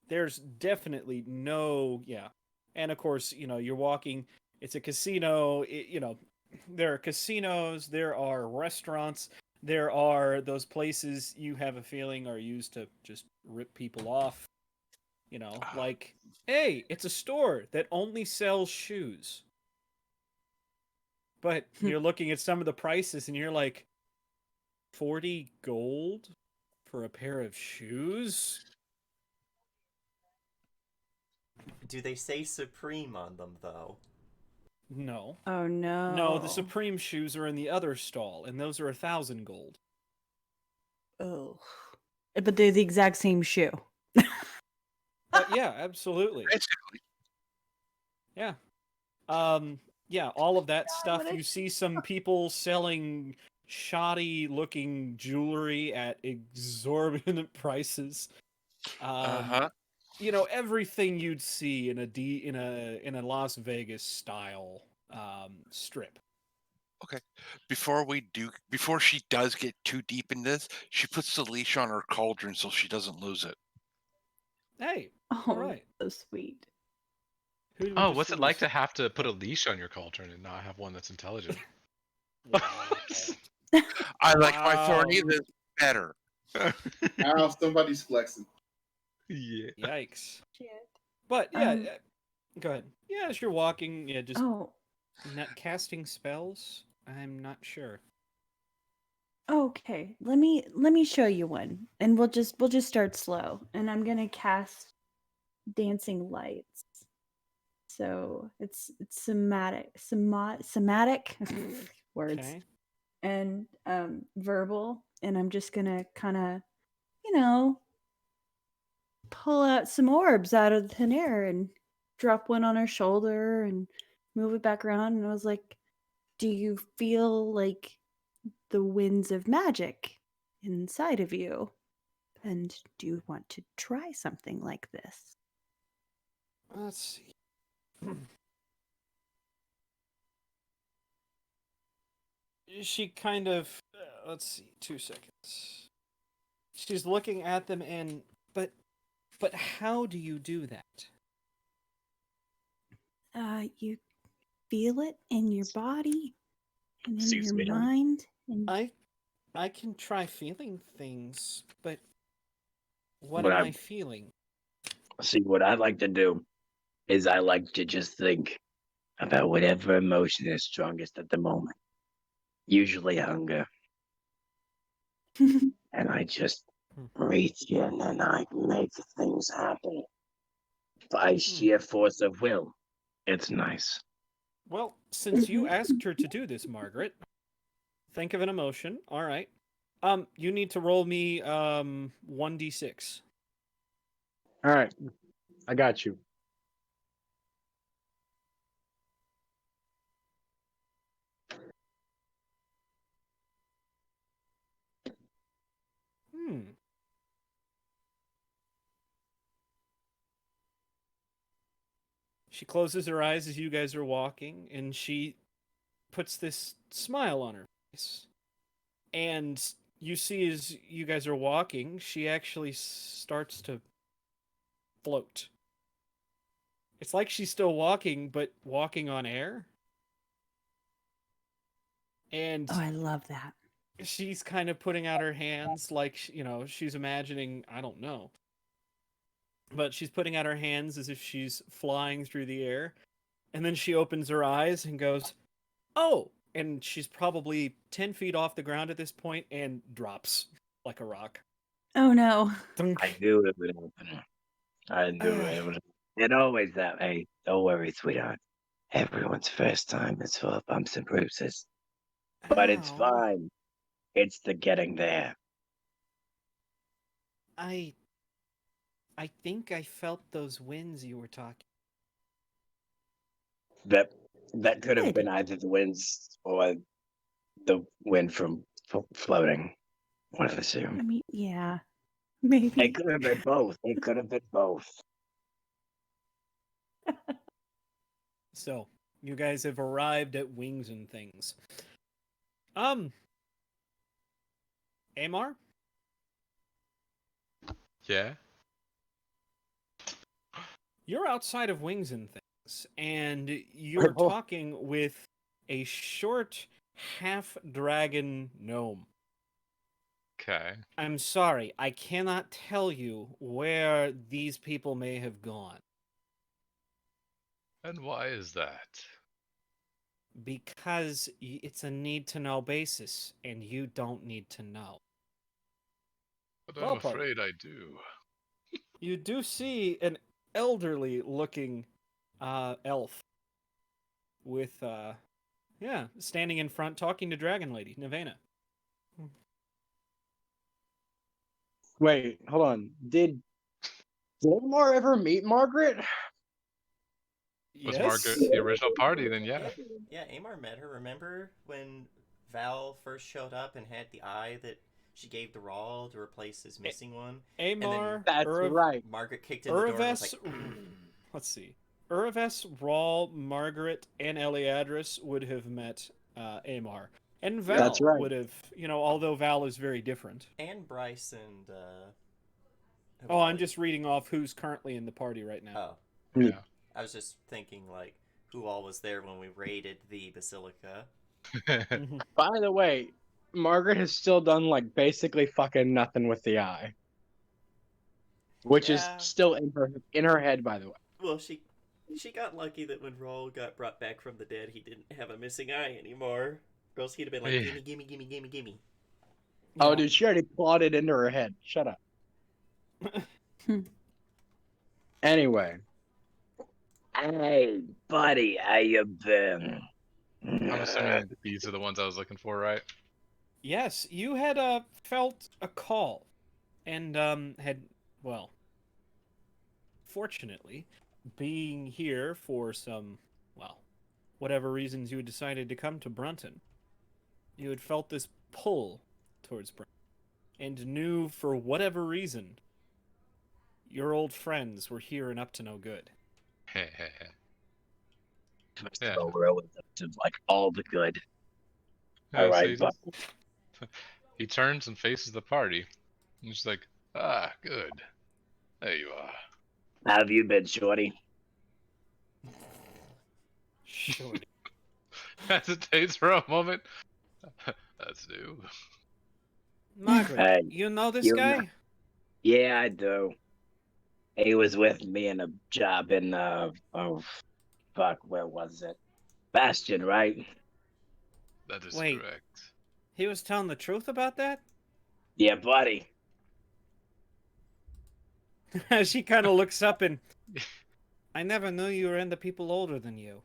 Speaker 1: There's definitely no, yeah. And of course, you know, you're walking, it's a casino, you know, there are casinos, there are restaurants, there are those places you have a feeling are used to just rip people off. You know, like, hey, it's a store that only sells shoes. But you're looking at some of the prices and you're like, 40 gold for a pair of shoes?
Speaker 3: Do they say Supreme on them, though?
Speaker 1: No.
Speaker 2: Oh no.
Speaker 1: No, the Supreme shoes are in the other stall, and those are 1,000 gold.
Speaker 2: Oh. But they're the exact same shoe.
Speaker 1: Yeah, absolutely.
Speaker 5: Basically,
Speaker 1: Yeah. Yeah, all of that stuff.
Speaker 2: what a-
Speaker 1: You see some people selling shoddy looking jewelry at exorbitant prices. You know, everything you'd see in a Las Vegas style strip.
Speaker 5: Before she does get too deep in this, she puts the leash on her cauldron so she doesn't lose it.
Speaker 1: Hey,
Speaker 2: Oh,
Speaker 1: all right.
Speaker 2: so sweet.
Speaker 1: Who do we
Speaker 6: Oh,
Speaker 1: just
Speaker 6: what's it
Speaker 1: lose?
Speaker 6: like to have to put a leash on your cauldron and not have one that's intelligent?
Speaker 5: I like my thorny
Speaker 1: Wow.
Speaker 5: this better.
Speaker 4: Now somebody's flexing.
Speaker 6: Yeah.
Speaker 1: Yikes.
Speaker 2: Shit.
Speaker 1: But yeah, go ahead. Yeah, as you're walking, yeah, just
Speaker 2: Oh,
Speaker 1: not casting spells. I'm not sure.
Speaker 2: okay. Let me show you one, and we'll just start slow. And I'm gonna cast dancing lights. So it's somatic words
Speaker 1: Okay.
Speaker 2: and verbal, and I'm just gonna kind of, you know, pull out some orbs out of the thin air and drop one on her shoulder and move it back around. And I was like, do you feel like the winds of magic inside of you? And do you want to try something like this?
Speaker 1: Let's see. She kind of. Let's see. 2 seconds. She's looking at them and. But how do you do that?
Speaker 2: You feel it in your body and in
Speaker 8: Excuse
Speaker 2: your
Speaker 8: me, hon.
Speaker 2: mind. And
Speaker 1: I can try feeling things, but what
Speaker 8: But
Speaker 1: am
Speaker 8: I
Speaker 1: I feeling?
Speaker 8: see what I like to do is I like to just think about whatever emotion is strongest at the moment. Usually hunger. And I just reach in and I make things happen by sheer force of will. It's nice.
Speaker 1: Well, since you asked her to do this, Margaret, think of an emotion. All right. You need to roll me 1d6.
Speaker 7: All right, I got you.
Speaker 1: Hmm. She closes her eyes as you guys are walking, and she puts this smile on her face. And you see, as you guys are walking, she actually starts to float. It's like she's still walking, but walking on air. And
Speaker 2: oh, I love that.
Speaker 1: she's kind of putting out her hands like, she's imagining, I don't know. But she's putting out her hands as if she's flying through the air. And then she opens her eyes and goes, "Oh!" And she's probably 10 feet off the ground at this point and drops like a rock.
Speaker 2: Oh no.
Speaker 8: I knew it would happen. I knew it would. It always that way. Don't worry, sweetheart. Everyone's first time is full of bumps and bruises. But it's
Speaker 1: Ow.
Speaker 8: fine. It's the getting there.
Speaker 1: I think I felt those winds you were talking.
Speaker 8: That could have been
Speaker 2: Good.
Speaker 8: either the winds or the wind from floating. One of the two.
Speaker 2: I mean, yeah,
Speaker 8: It
Speaker 2: maybe.
Speaker 8: could have been both. It could have been both.
Speaker 1: So, you guys have arrived at Wings and Things. Amar?
Speaker 6: Yeah.
Speaker 1: You're outside of Wings and Things, and you're
Speaker 7: Oh.
Speaker 1: talking with a short half-dragon gnome.
Speaker 6: Okay.
Speaker 1: I'm sorry, I cannot tell you where these people may have gone.
Speaker 6: And why is that?
Speaker 1: Because it's a need-to-know basis, and you don't need to know.
Speaker 6: But
Speaker 1: Well,
Speaker 6: I'm
Speaker 1: party.
Speaker 6: afraid I do.
Speaker 1: You do see an elderly-looking elf with, standing in front talking to Dragon Lady, Nevena.
Speaker 7: Wait, hold on. Did Omar ever meet Margaret?
Speaker 6: Was
Speaker 1: Yes?
Speaker 6: Margaret the original party? Then yeah.
Speaker 3: Yeah, Amar met her. Remember when Val first showed up and had the eye that she gave to Rawl to replace his missing one?
Speaker 1: Amar,
Speaker 7: That's right.
Speaker 3: Margaret kicked in the door and was
Speaker 1: Uraves,
Speaker 3: like,
Speaker 1: let's see. Uraves, Rawl, Margaret, and Eliadris would have met Amar. And Val
Speaker 7: That's right.
Speaker 1: would have, although Val is very different.
Speaker 3: and Bryce and,
Speaker 1: Oh, I'm just reading off who's currently in the party right now.
Speaker 3: Oh.
Speaker 6: Yeah.
Speaker 3: I was just thinking, like, who all was there when we raided the Basilica.
Speaker 7: By the way, Margaret has still done like basically fucking nothing with the eye, which is
Speaker 3: Yeah.
Speaker 7: still in her head. By the way,
Speaker 3: Well, she got lucky that when Rawl got brought back from the dead, he didn't have a missing eye anymore. Or else he'd have been like,
Speaker 6: Yeah.
Speaker 3: gimme, gimme, gimme, gimme, gimme.
Speaker 7: oh
Speaker 1: Yeah.
Speaker 7: dude, she already plotted into her head. Shut up. Anyway,
Speaker 8: Hey, buddy, how you been?
Speaker 6: I'm assuming these are the ones I was looking for, right?
Speaker 1: Yes, you had felt a call, and had, well, fortunately, being here for some, well, whatever reasons you had decided to come to Brunton, you had felt this pull towards Brunton, and knew for whatever reason your old friends were here and up to no good.
Speaker 8: First
Speaker 6: Yeah.
Speaker 8: of all, we're always up to like all the good.
Speaker 6: Yeah,
Speaker 8: All
Speaker 6: so
Speaker 8: right, but
Speaker 6: he turns and faces the party. And he's like, ah, good. There you are.
Speaker 8: how have you been, Shorty?
Speaker 1: Shorty.
Speaker 6: Hesitates for a moment. That's new.
Speaker 1: Margaret,
Speaker 8: Hey,
Speaker 1: you know this
Speaker 8: you
Speaker 1: guy?
Speaker 8: Yeah, I do. He was with me in a job in oh fuck, where was it? Bastion, right?
Speaker 6: That is
Speaker 1: Wait.
Speaker 6: correct.
Speaker 1: He was telling the truth about that?
Speaker 8: Yeah, buddy.
Speaker 1: She kind of looks up and, I never knew you were into people older than you.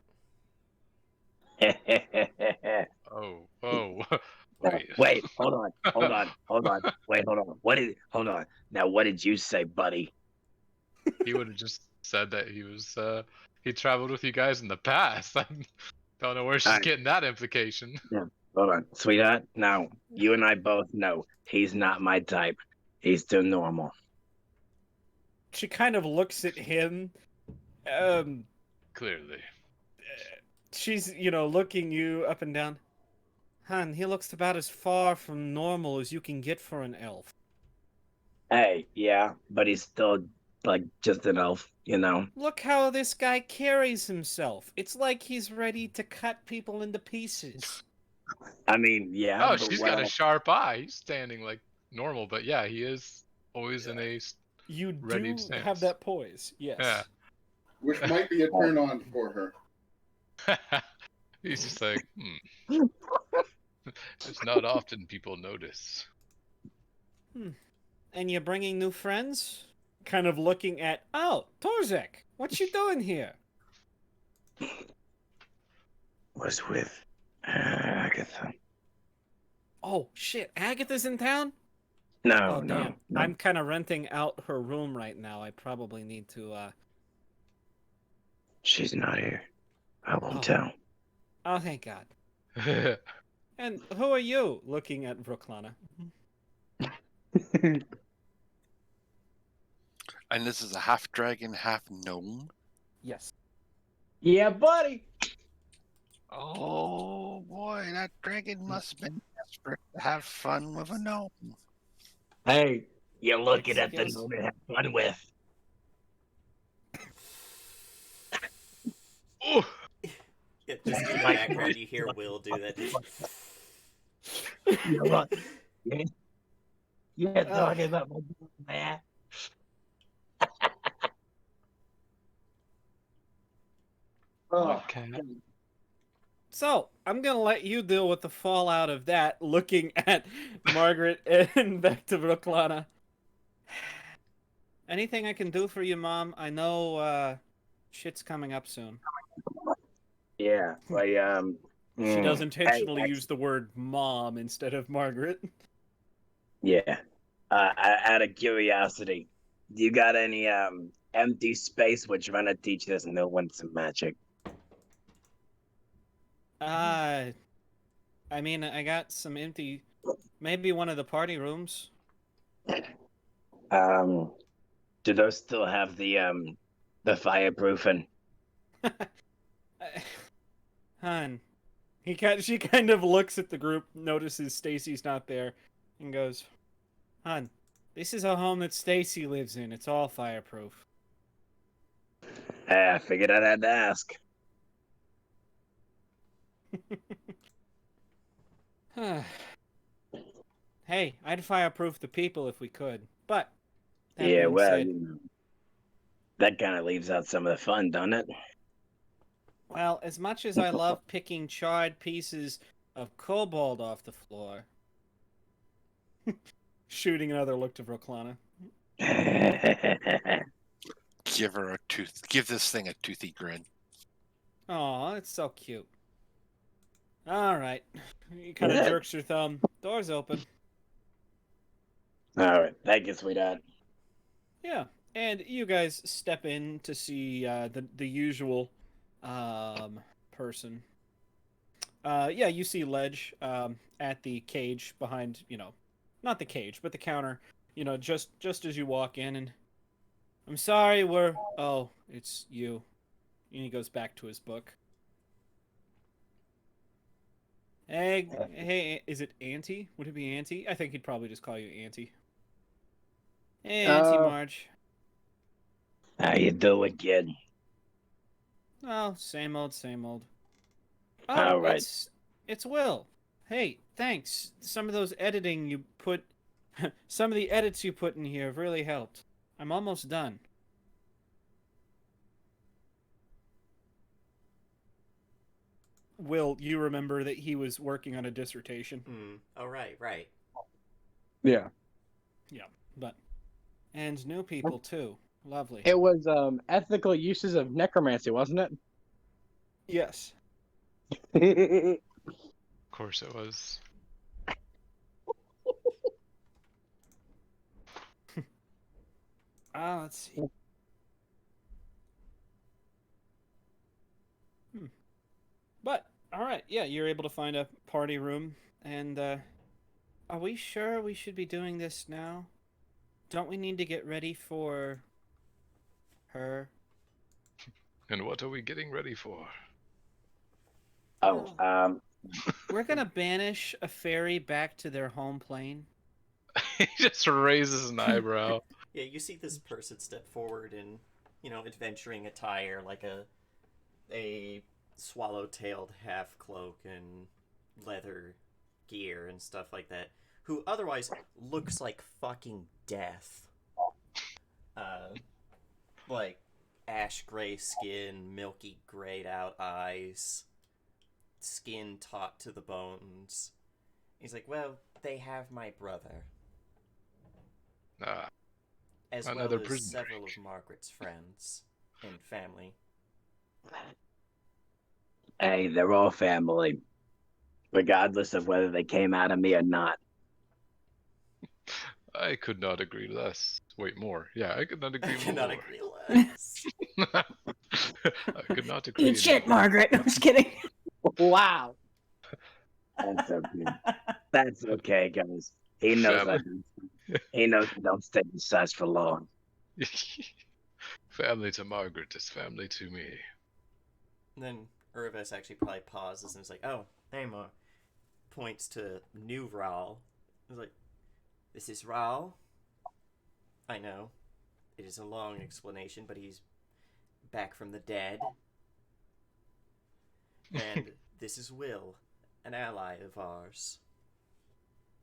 Speaker 6: Oh.
Speaker 8: Wait, hold on. Wait, hold on. Hold on. Now, what did you say, buddy?
Speaker 6: He would have just said that he traveled with you guys in the past. I don't know where she's
Speaker 8: Alright.
Speaker 6: getting that implication.
Speaker 8: Yeah, hold on, sweetheart. Now, you and I both know he's not my type. He's too normal.
Speaker 1: She kind of looks at him.
Speaker 6: Clearly.
Speaker 1: She's, looking you up and down. Hun, he looks about as far from normal as you can get for an elf.
Speaker 8: Hey, yeah, but he's still like just an elf, you know.
Speaker 1: Look how this guy carries himself. It's like he's ready to cut people into pieces.
Speaker 8: I mean, yeah.
Speaker 6: Oh,
Speaker 8: but
Speaker 6: she's
Speaker 8: well,
Speaker 6: got a sharp eye. He's standing like normal, but yeah, he is always in a
Speaker 1: You
Speaker 6: ready
Speaker 1: do
Speaker 6: stance.
Speaker 1: have that poise, yes.
Speaker 6: Yeah.
Speaker 4: Which might be a turn on for her.
Speaker 6: He's just like, it's not often people notice.
Speaker 1: And you're bringing new friends? Kind of looking at, oh, Torzek, what you doing here?
Speaker 8: was with Agatha.
Speaker 1: Oh, shit, Agatha's in town?
Speaker 8: No,
Speaker 1: Oh,
Speaker 8: no,
Speaker 1: damn.
Speaker 8: no.
Speaker 1: I'm kind of renting out her room right now. I probably need to,
Speaker 8: She's not here. I won't
Speaker 1: Oh.
Speaker 8: tell.
Speaker 1: Oh, thank God. And who are you? Looking at Brooklana.
Speaker 5: And this is a half dragon, half gnome.
Speaker 1: Yes.
Speaker 7: Yeah, buddy.
Speaker 5: Oh boy, that dragon must have been desperate to have fun with a gnome.
Speaker 8: Hey, you're looking at the
Speaker 1: Yes.
Speaker 8: gnome to have fun with.
Speaker 6: Ooh.
Speaker 3: Yeah, just in the background, you hear Will do that.
Speaker 8: You know what? You're talking about my man.
Speaker 6: Okay.
Speaker 1: So, I'm gonna let you deal with the fallout of that, looking at Margaret and back to Brooklana. Anything I can do for you, Mom? I know, shit's coming up soon.
Speaker 8: Yeah, like
Speaker 1: She does
Speaker 8: hey,
Speaker 1: intentionally use the word mom instead of Margaret.
Speaker 8: yeah. Out of curiosity, do you got any empty space? We're trying to teach this new one some magic.
Speaker 1: I mean, I got some empty, maybe one of the party rooms.
Speaker 8: Do those still have the fireproofing?
Speaker 1: Hun, she kind of looks at the group, notices Stacy's not there, and goes, "Hun, this is a home that Stacy lives in. It's all fireproof."
Speaker 8: I figured I had to ask.
Speaker 1: Hey, I'd fireproof the people if we could, but that
Speaker 8: Yeah,
Speaker 1: being
Speaker 8: well,
Speaker 1: said,
Speaker 8: you know, that kind of leaves out some of the fun, doesn't it?
Speaker 1: well, as much as I love picking charred pieces of kobold off the floor, shooting another look to Brooklana.
Speaker 5: Give this thing a toothy grin.
Speaker 1: Aw, it's so cute. All right. He kind of jerks your thumb. Door's open.
Speaker 8: All right, thank you, sweetheart.
Speaker 1: Yeah, and you guys step in to see the usual person. Yeah, you see Ledge at the cage behind, not the cage, but the counter. Just as you walk in, and I'm sorry, oh, it's you. And he goes back to his book. Hey, is it Auntie? Would it be Auntie? I think he'd probably just call you Auntie. Hey, Auntie Marge.
Speaker 8: How you doing, kid?
Speaker 1: Oh, same old, same old. Oh,
Speaker 8: All right.
Speaker 1: it's Will. Hey, thanks. Some of those editing you put, some of the edits you put in here have really helped. I'm almost done. Will, you remember that he was working on a dissertation?
Speaker 3: Oh, right.
Speaker 7: Yeah.
Speaker 1: Yeah, and new people too. Lovely.
Speaker 7: It was ethical uses of necromancy, wasn't it?
Speaker 1: Yes.
Speaker 6: Of course it was.
Speaker 1: Let's see. But all right, yeah, you're able to find a party room, and are we sure we should be doing this now? Don't we need to get ready for her?
Speaker 6: And what are we getting ready for?
Speaker 8: Oh,
Speaker 1: We're gonna banish a fairy back to their home plane.
Speaker 6: He just raises an eyebrow.
Speaker 3: Yeah, you see this person step forward in, adventuring attire, like a swallow-tailed half cloak and leather gear and stuff like that, who otherwise looks like fucking death. Like ash gray skin, milky grayed out eyes, skin taut to the bones. He's like, well, they have my brother, as well
Speaker 6: Another
Speaker 3: as
Speaker 6: prison
Speaker 3: several
Speaker 6: break.
Speaker 3: of Margaret's friends and family.
Speaker 8: hey, they're all family, regardless of whether they came out of me or not.
Speaker 6: I could not agree less. Wait, more. Yeah, I could not agree
Speaker 3: I cannot
Speaker 6: more.
Speaker 3: agree less.
Speaker 6: I could not agree.
Speaker 2: Eat shit,
Speaker 6: anymore.
Speaker 2: Margaret. I'm just kidding.
Speaker 7: Wow.
Speaker 8: That's okay. That's okay, guys. He knows
Speaker 6: Family.
Speaker 8: he knows I don't stay in size for long.
Speaker 6: Family to Margaret is family to me.
Speaker 3: And then Irvis actually probably pauses and is like, oh, Amor. Points to new Raul. He's like, this is Raul? I know. It is a long explanation, but he's back from the dead. And this is Will, an ally of ours.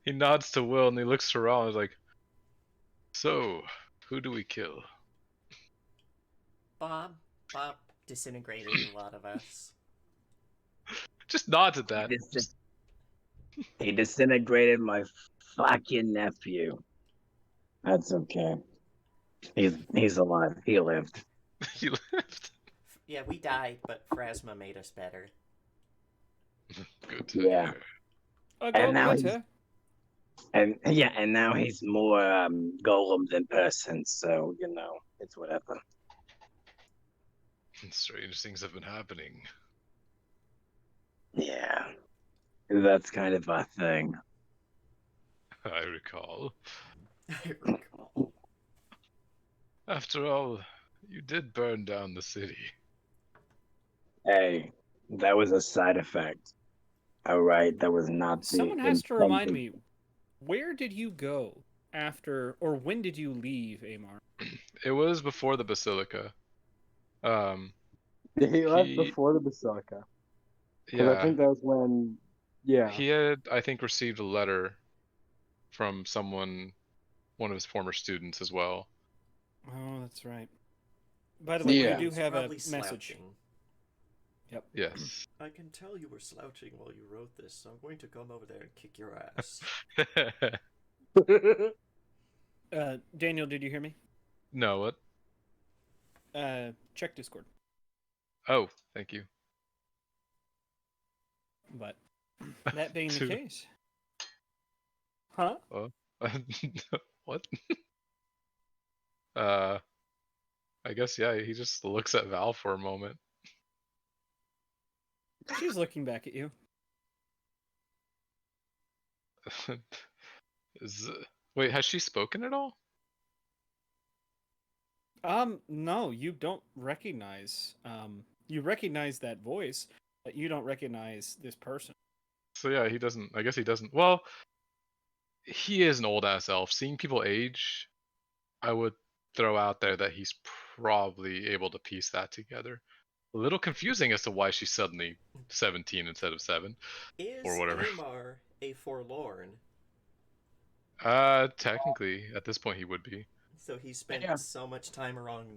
Speaker 6: He nods to Will and he looks to Raul and is like, so, who do we kill?
Speaker 3: Bob disintegrated a lot of us.
Speaker 6: Just nods at that.
Speaker 8: He disintegrated my fucking nephew. That's okay. He's alive. He lived.
Speaker 6: He lived.
Speaker 3: Yeah, we died, but Phrasma made us better.
Speaker 6: Good to
Speaker 8: Yeah.
Speaker 6: hear.
Speaker 1: I
Speaker 8: And
Speaker 1: got
Speaker 8: now
Speaker 1: better.
Speaker 8: And now he's more golem than person, so it's whatever.
Speaker 6: Strange things have been happening.
Speaker 8: Yeah. That's kind of our thing.
Speaker 6: I recall.
Speaker 3: I recall.
Speaker 6: After all, you did burn down the city.
Speaker 8: Hey, that was a side effect. All right, that was not the
Speaker 1: Someone has to remind
Speaker 8: intended-
Speaker 1: me, where did you go after, or when did you leave, Amar?
Speaker 6: It was before the Basilica.
Speaker 7: He left
Speaker 6: He-
Speaker 7: before the Basilica. 'Cause
Speaker 6: Yeah.
Speaker 7: I think that was when. Yeah.
Speaker 6: He had, I think, received a letter from one of his former students as well.
Speaker 1: Oh, that's right. By the way,
Speaker 7: Yeah.
Speaker 1: we do have a
Speaker 3: Probably
Speaker 1: message.
Speaker 3: slouching.
Speaker 6: Yes.
Speaker 3: I can tell you were slouching while you wrote this, so I'm going to come over there and kick your ass.
Speaker 1: Daniel, did you hear me?
Speaker 6: No, what?
Speaker 1: check Discord.
Speaker 6: Oh, thank you.
Speaker 1: But that being the
Speaker 6: Two.
Speaker 1: case, huh?
Speaker 6: What? I guess yeah. He just looks at Val for a moment.
Speaker 1: She's looking back at you.
Speaker 6: Is wait, has she spoken at all?
Speaker 1: No, you don't recognize. You recognize that voice, but you don't recognize this person.
Speaker 6: So yeah, he doesn't. I guess he doesn't. Well, he is an old ass elf. Seeing people age, I would throw out there that he's probably able to piece that together. A little confusing as to why she's suddenly 17 instead of 7
Speaker 3: Is
Speaker 6: or whatever.
Speaker 3: Amar a forlorn?
Speaker 6: Technically, at this point, he would be.
Speaker 3: So he spent
Speaker 7: Yeah.
Speaker 3: so much time around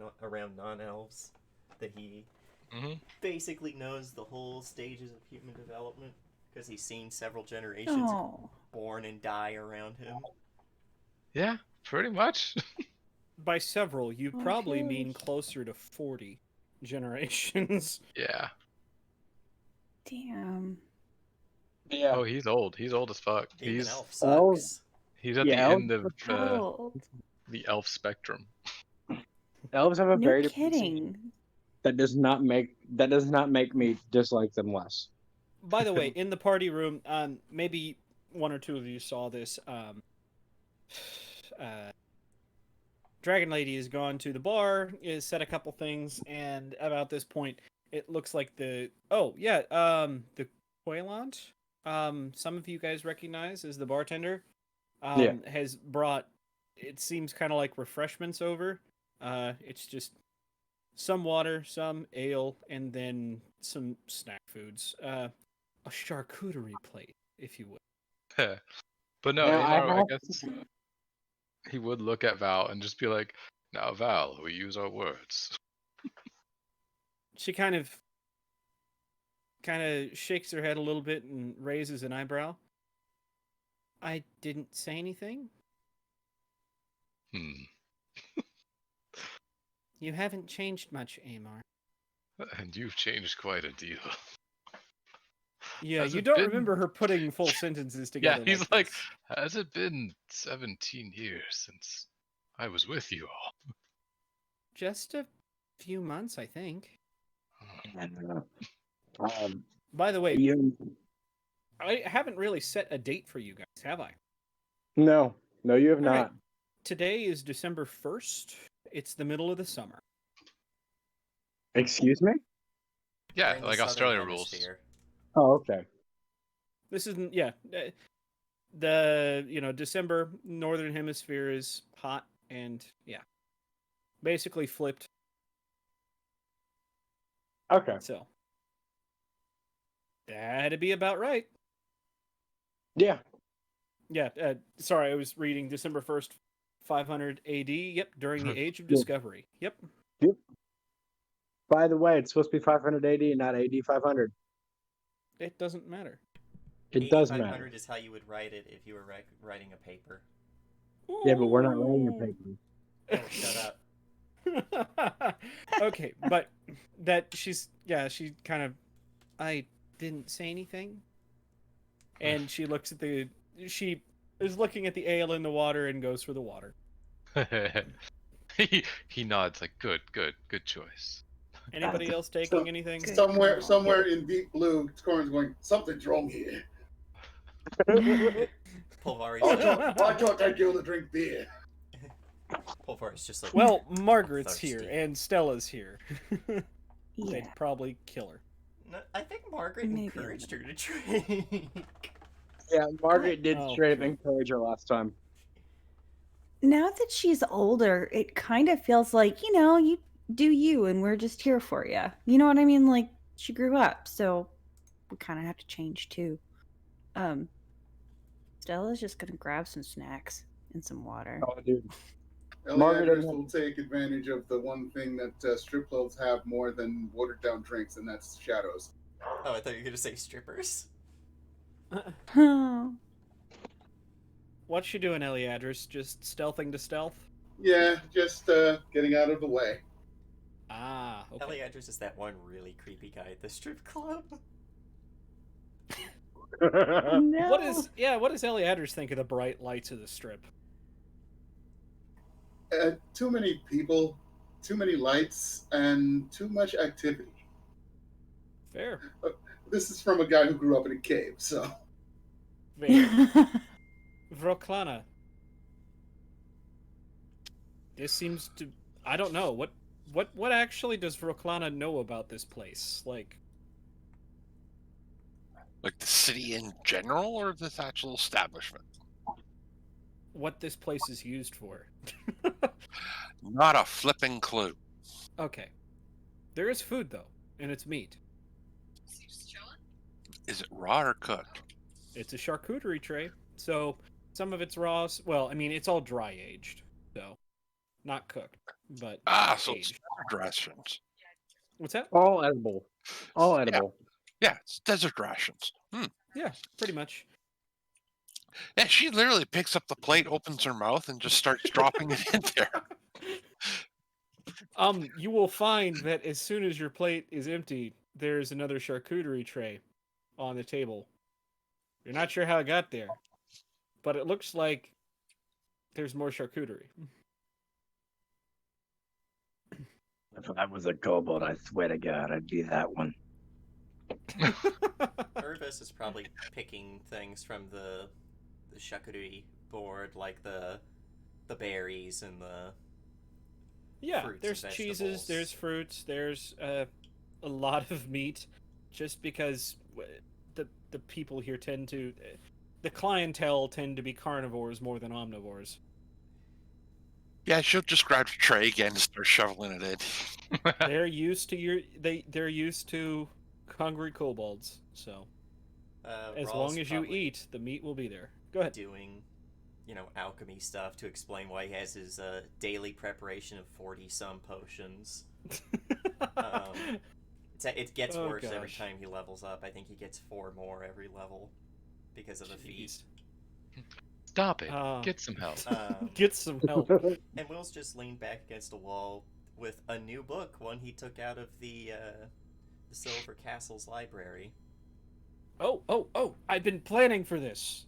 Speaker 3: non-elves that he
Speaker 6: hmm
Speaker 3: basically knows the whole stages of human development because he's seen several generations
Speaker 2: Oh.
Speaker 3: born and die around him.
Speaker 6: Yeah, pretty much.
Speaker 1: By several, you
Speaker 2: Oh,
Speaker 1: probably mean
Speaker 2: gosh.
Speaker 1: closer to 40 generations.
Speaker 6: Yeah.
Speaker 2: Damn.
Speaker 7: Yeah.
Speaker 6: Oh, he's old. He's old as fuck.
Speaker 3: Being an
Speaker 6: He's
Speaker 3: elf
Speaker 7: Oh.
Speaker 3: sucks.
Speaker 6: he's at
Speaker 7: Yeah,
Speaker 6: the
Speaker 7: elves
Speaker 6: end of
Speaker 2: Oh,
Speaker 6: the elf spectrum.
Speaker 7: Elves have a
Speaker 2: no
Speaker 7: very different scene.
Speaker 2: kidding.
Speaker 7: That does not make me dislike them less.
Speaker 1: By the way, in the party room, maybe one or two of you saw this. Dragon Lady has gone to the bar, is said a couple things, and about this point, it looks like the Quailant, some of you guys recognize as the bartender, has brought. It seems kind of like refreshments over. It's just some water, some ale, and then some snack foods. A charcuterie plate, if you would.
Speaker 6: But no,
Speaker 7: Now, I
Speaker 6: Amar, I
Speaker 7: have-
Speaker 6: guess he would look at Val and just be like, "Now, Val, we use our words."
Speaker 1: She kind of shakes her head a little bit and raises an eyebrow. I didn't say anything. You haven't changed much, Amar.
Speaker 6: And you've changed quite a deal.
Speaker 1: Yeah,
Speaker 6: Has
Speaker 1: you
Speaker 6: it
Speaker 1: don't
Speaker 6: been-
Speaker 1: remember her putting full sentences
Speaker 6: Yeah,
Speaker 1: together.
Speaker 6: he's like,
Speaker 1: this.
Speaker 6: "Has it been 17 years since I was with you all?"
Speaker 1: Just a few months, I think.
Speaker 7: Um,
Speaker 1: By the way,
Speaker 7: you,
Speaker 1: I haven't really set a date for you guys, have I?
Speaker 7: no, you have
Speaker 1: All right.
Speaker 7: not.
Speaker 1: Today is December 1st. It's the middle of the summer.
Speaker 7: Excuse me?
Speaker 3: We're
Speaker 6: Yeah,
Speaker 3: in the
Speaker 6: like
Speaker 3: southern
Speaker 6: Australia rules.
Speaker 3: hemisphere.
Speaker 7: Oh, okay.
Speaker 1: This isn't, yeah. The, December, northern hemisphere is hot and, yeah. Basically flipped.
Speaker 7: Okay.
Speaker 1: So, that'd be about right.
Speaker 7: Yeah.
Speaker 1: Yeah, sorry, I was reading December 1st, 500 AD. Yep, during the Age of
Speaker 7: Yeah.
Speaker 1: Discovery. Yep.
Speaker 7: By the way, it's supposed to be 500 AD, not AD 500.
Speaker 1: It doesn't matter.
Speaker 7: It does
Speaker 3: 8500
Speaker 7: matter.
Speaker 3: is how you would write it if you were writing a paper.
Speaker 7: Yeah, but we're not writing a paper.
Speaker 3: Oh, shut up.
Speaker 1: Okay, but that she kind of, I didn't say anything. And she is looking at the ale in the water and goes for the water.
Speaker 6: he nods like, good choice.
Speaker 1: Anybody else taking
Speaker 4: So-
Speaker 1: anything?
Speaker 2: Good.
Speaker 4: Somewhere in deep blue, Corin's going, something's wrong here.
Speaker 3: Pulvari's
Speaker 4: I thought I'd give him to drink beer.
Speaker 3: Pulvari's just like,
Speaker 1: Well, Margaret's here
Speaker 3: Thirsty.
Speaker 1: and Stella's here.
Speaker 2: Yeah.
Speaker 1: They'd probably kill her.
Speaker 3: No, I think Margaret
Speaker 2: Maybe a
Speaker 3: encouraged her to drink.
Speaker 7: Yeah, Margaret did
Speaker 1: Oh.
Speaker 7: straight up encourage her last time.
Speaker 2: Now that she's older, it kind of feels like, you do you and we're just here for you. You know what I mean? Like, she grew up, so we kind of have to change too. Stella's just going to grab some snacks and some water.
Speaker 7: Oh, dude. Margaret
Speaker 4: Eliadris
Speaker 7: doesn't-
Speaker 4: will take advantage of the one thing that strip clubs have more than watered down drinks, and that's shadows.
Speaker 3: Oh, I thought you were gonna say strippers.
Speaker 2: Oh.
Speaker 1: What's she doing, Eliadris? Just stealthing to stealth?
Speaker 4: Yeah, just getting out of the way.
Speaker 1: Ah, okay.
Speaker 3: Eliadrus is that one really creepy guy at the strip club.
Speaker 2: No.
Speaker 1: What does Eliadrus think of the bright lights of the strip?
Speaker 4: Too many people, too many lights, and too much activity.
Speaker 1: Fair.
Speaker 4: This is from a guy who grew up in a cave, so.
Speaker 1: Fair. Vroklana. This seems to... I don't know. What actually does Vroklana know about this place? Like
Speaker 5: Like the city in general, or this actual establishment?
Speaker 1: what this place is used for?
Speaker 5: Not a flipping clue.
Speaker 1: Okay. There is food, though, and it's meat.
Speaker 5: Is it raw or cooked?
Speaker 1: It's a charcuterie tray, so some of it's raw. Well, I mean, it's all dry aged, so not cooked, but
Speaker 5: So it's
Speaker 1: aged.
Speaker 5: desert rations.
Speaker 1: What's that?
Speaker 7: All edible. All edible.
Speaker 5: Yeah, it's desert rations.
Speaker 1: Yeah, pretty much.
Speaker 5: Yeah, she literally picks up the plate, opens her mouth, and just starts dropping it in there.
Speaker 1: You will find that as soon as your plate is empty, there's another charcuterie tray on the table. You're not sure how it got there, but it looks like there's more charcuterie.
Speaker 8: If I was a kobold, I swear to God, I'd be that one.
Speaker 3: Irvis is probably picking things from the charcuterie board, like the berries and the
Speaker 1: Yeah,
Speaker 3: fruits
Speaker 1: there's
Speaker 3: and
Speaker 1: cheeses,
Speaker 3: vegetables.
Speaker 1: there's fruits, there's a lot of meat, just because the people here tend to, the clientele tend to be carnivores more than omnivores.
Speaker 5: Yeah, she'll just grab the tray again and start shoveling it in.
Speaker 1: They're used to they're used to hungry kobolds, so as
Speaker 3: Raw's
Speaker 1: long as you
Speaker 3: probably
Speaker 1: eat, the meat will be there. Go ahead.
Speaker 3: doing, alchemy stuff to explain why he has his daily preparation of 40-some potions. It gets
Speaker 1: Oh,
Speaker 3: worse every
Speaker 1: gosh.
Speaker 3: time he levels up. I think he gets 4 more every level because of the feat.
Speaker 1: Jeez.
Speaker 6: Stop it.
Speaker 1: Uh,
Speaker 6: Get some help.
Speaker 1: Get some help.
Speaker 3: And Will's just leaned back against a wall with a new book, one he took out of the Silver Castle's library.
Speaker 1: Oh! I've been planning for this.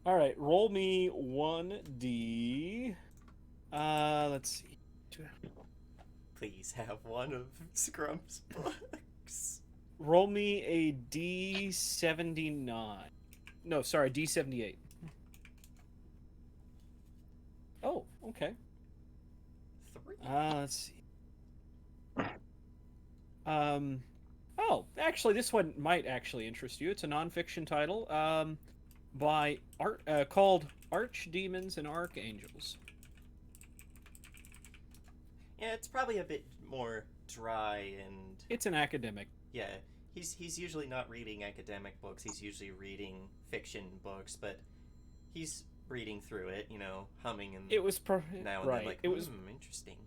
Speaker 1: All right, roll me 1d. Let's see.
Speaker 3: Please have one of Scrump's books.
Speaker 1: Roll me a d79. No, sorry, d78. Oh, okay.
Speaker 3: 3.
Speaker 1: Let's see. Oh, actually, this one might actually interest you. It's a nonfiction title. By called Archdemons and Archangels.
Speaker 3: Yeah, it's probably a bit more dry and
Speaker 1: It's an academic.
Speaker 3: yeah. He's usually not reading academic books. He's usually reading fiction books, but he's reading through it, humming and
Speaker 1: It was
Speaker 3: now and
Speaker 1: right.
Speaker 3: then like,
Speaker 1: It was
Speaker 3: interesting.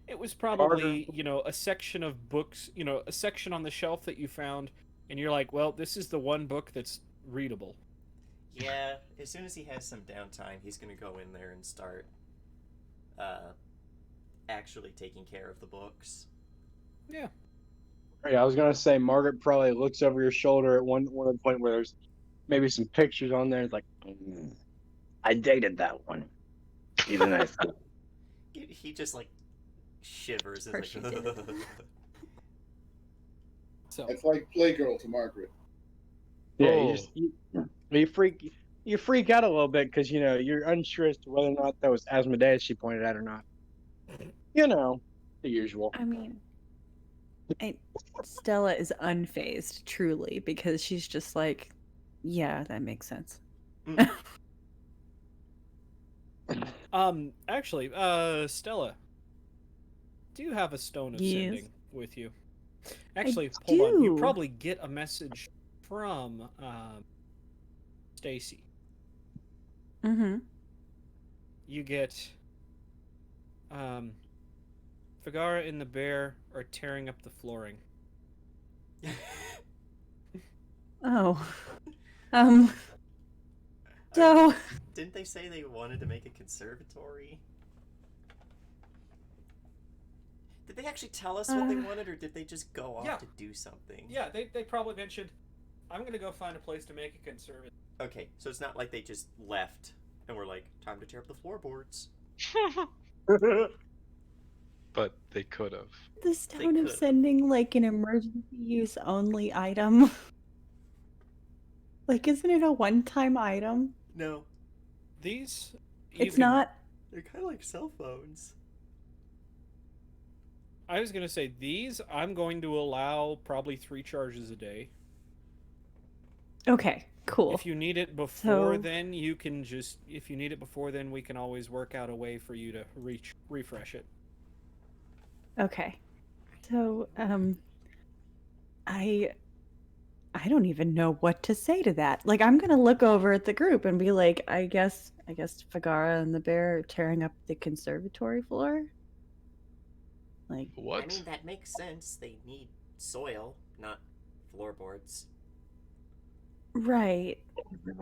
Speaker 1: It was probably, a section of books, a section on the shelf that you found, and you're like, well, this is the one book that's readable.
Speaker 3: Yeah, as soon as he has some downtime, he's gonna go in there and start actually taking care of the books.
Speaker 1: Yeah.
Speaker 7: Yeah, I was gonna say Margaret probably looks over your shoulder at one of the point where there's maybe some pictures on there. It's like,
Speaker 8: I dated that one. He's a nice guy.
Speaker 3: He just like shivers and
Speaker 2: course
Speaker 3: like,
Speaker 2: you did.
Speaker 1: So
Speaker 4: It's like Playgirl to Margaret.
Speaker 7: yeah,
Speaker 6: Oh.
Speaker 7: you freak out a little bit because you're unsure as to whether or not that was Asmodeus she pointed at or not. The usual.
Speaker 2: I mean, Stella is unfazed, truly, because she's just like, yeah, that makes sense.
Speaker 1: Actually, Stella, do you have a stone of
Speaker 2: Yes.
Speaker 1: sending with you? Actually, hold on. You
Speaker 2: do.
Speaker 1: probably get a message from Stacy.
Speaker 2: Mm-hmm.
Speaker 1: You get Fagara and the bear are tearing up the flooring.
Speaker 2: Oh. So
Speaker 3: Didn't they say they wanted to make a conservatory? Did they actually tell us what they
Speaker 2: Uh,
Speaker 3: wanted, or did they just go off
Speaker 1: Yeah.
Speaker 3: to do something?
Speaker 1: Yeah, they probably mentioned, I'm gonna go find a place to make a conservative.
Speaker 3: Okay, so it's not like they just left and were like, time to tear up the floorboards.
Speaker 6: But they could have.
Speaker 2: This
Speaker 3: They
Speaker 2: town of
Speaker 3: could.
Speaker 2: sending like an emergency use only item. Like, isn't it a one-time item?
Speaker 3: No,
Speaker 1: These.
Speaker 2: It's not.
Speaker 3: they're kind of like cell phones.
Speaker 1: I was gonna say these. I'm going to allow probably 3 charges a day.
Speaker 2: Okay, cool.
Speaker 1: If you need it before
Speaker 2: So-
Speaker 1: then, you can just. If you need it before then, we can always work out a way for you to refresh it.
Speaker 2: Okay. So, I don't even know what to say to that. Like, I'm gonna look over at the group and be like, I guess Fagara and the bear are tearing up the conservatory floor. Like,
Speaker 6: What?
Speaker 3: I mean, that makes sense. They need soil, not floorboards.
Speaker 2: right.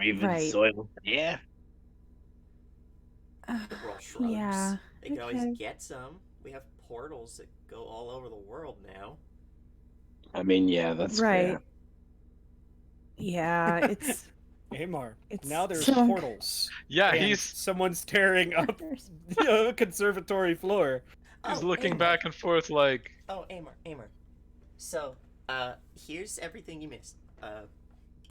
Speaker 8: Even
Speaker 2: Right.
Speaker 8: soil. Yeah.
Speaker 2: Uh,
Speaker 3: The world shrugs.
Speaker 2: yeah.
Speaker 3: They could
Speaker 2: okay.
Speaker 3: always get some. We have portals that go all over the world now.
Speaker 8: I mean, yeah, that's
Speaker 2: Right.
Speaker 8: fair.
Speaker 2: Yeah, it's
Speaker 1: Amar.
Speaker 2: It's
Speaker 1: Now there's
Speaker 2: so-
Speaker 1: portals.
Speaker 6: Yeah,
Speaker 1: and
Speaker 6: he's
Speaker 1: someone's tearing up a conservatory floor.
Speaker 6: looking
Speaker 3: Amor.
Speaker 6: back and forth like,
Speaker 3: Oh, Amor. So, here's everything you missed.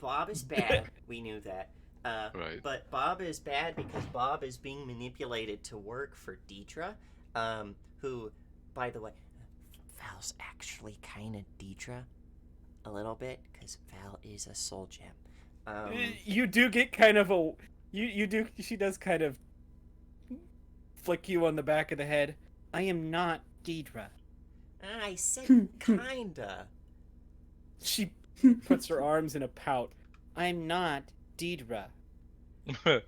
Speaker 3: Bob is bad. We knew that.
Speaker 6: right.
Speaker 3: But Bob is bad because Bob is being manipulated to work for Deidre, who, by the way, Val's actually kind of Deidre, a little bit, because Val is a soul gem.
Speaker 1: You do get kind of a. You do. She does kind of flick you on the back of the head. I am not Deidre.
Speaker 3: I said kinda.
Speaker 1: She puts her arms in a pout. I'm not Deidre.
Speaker 6: I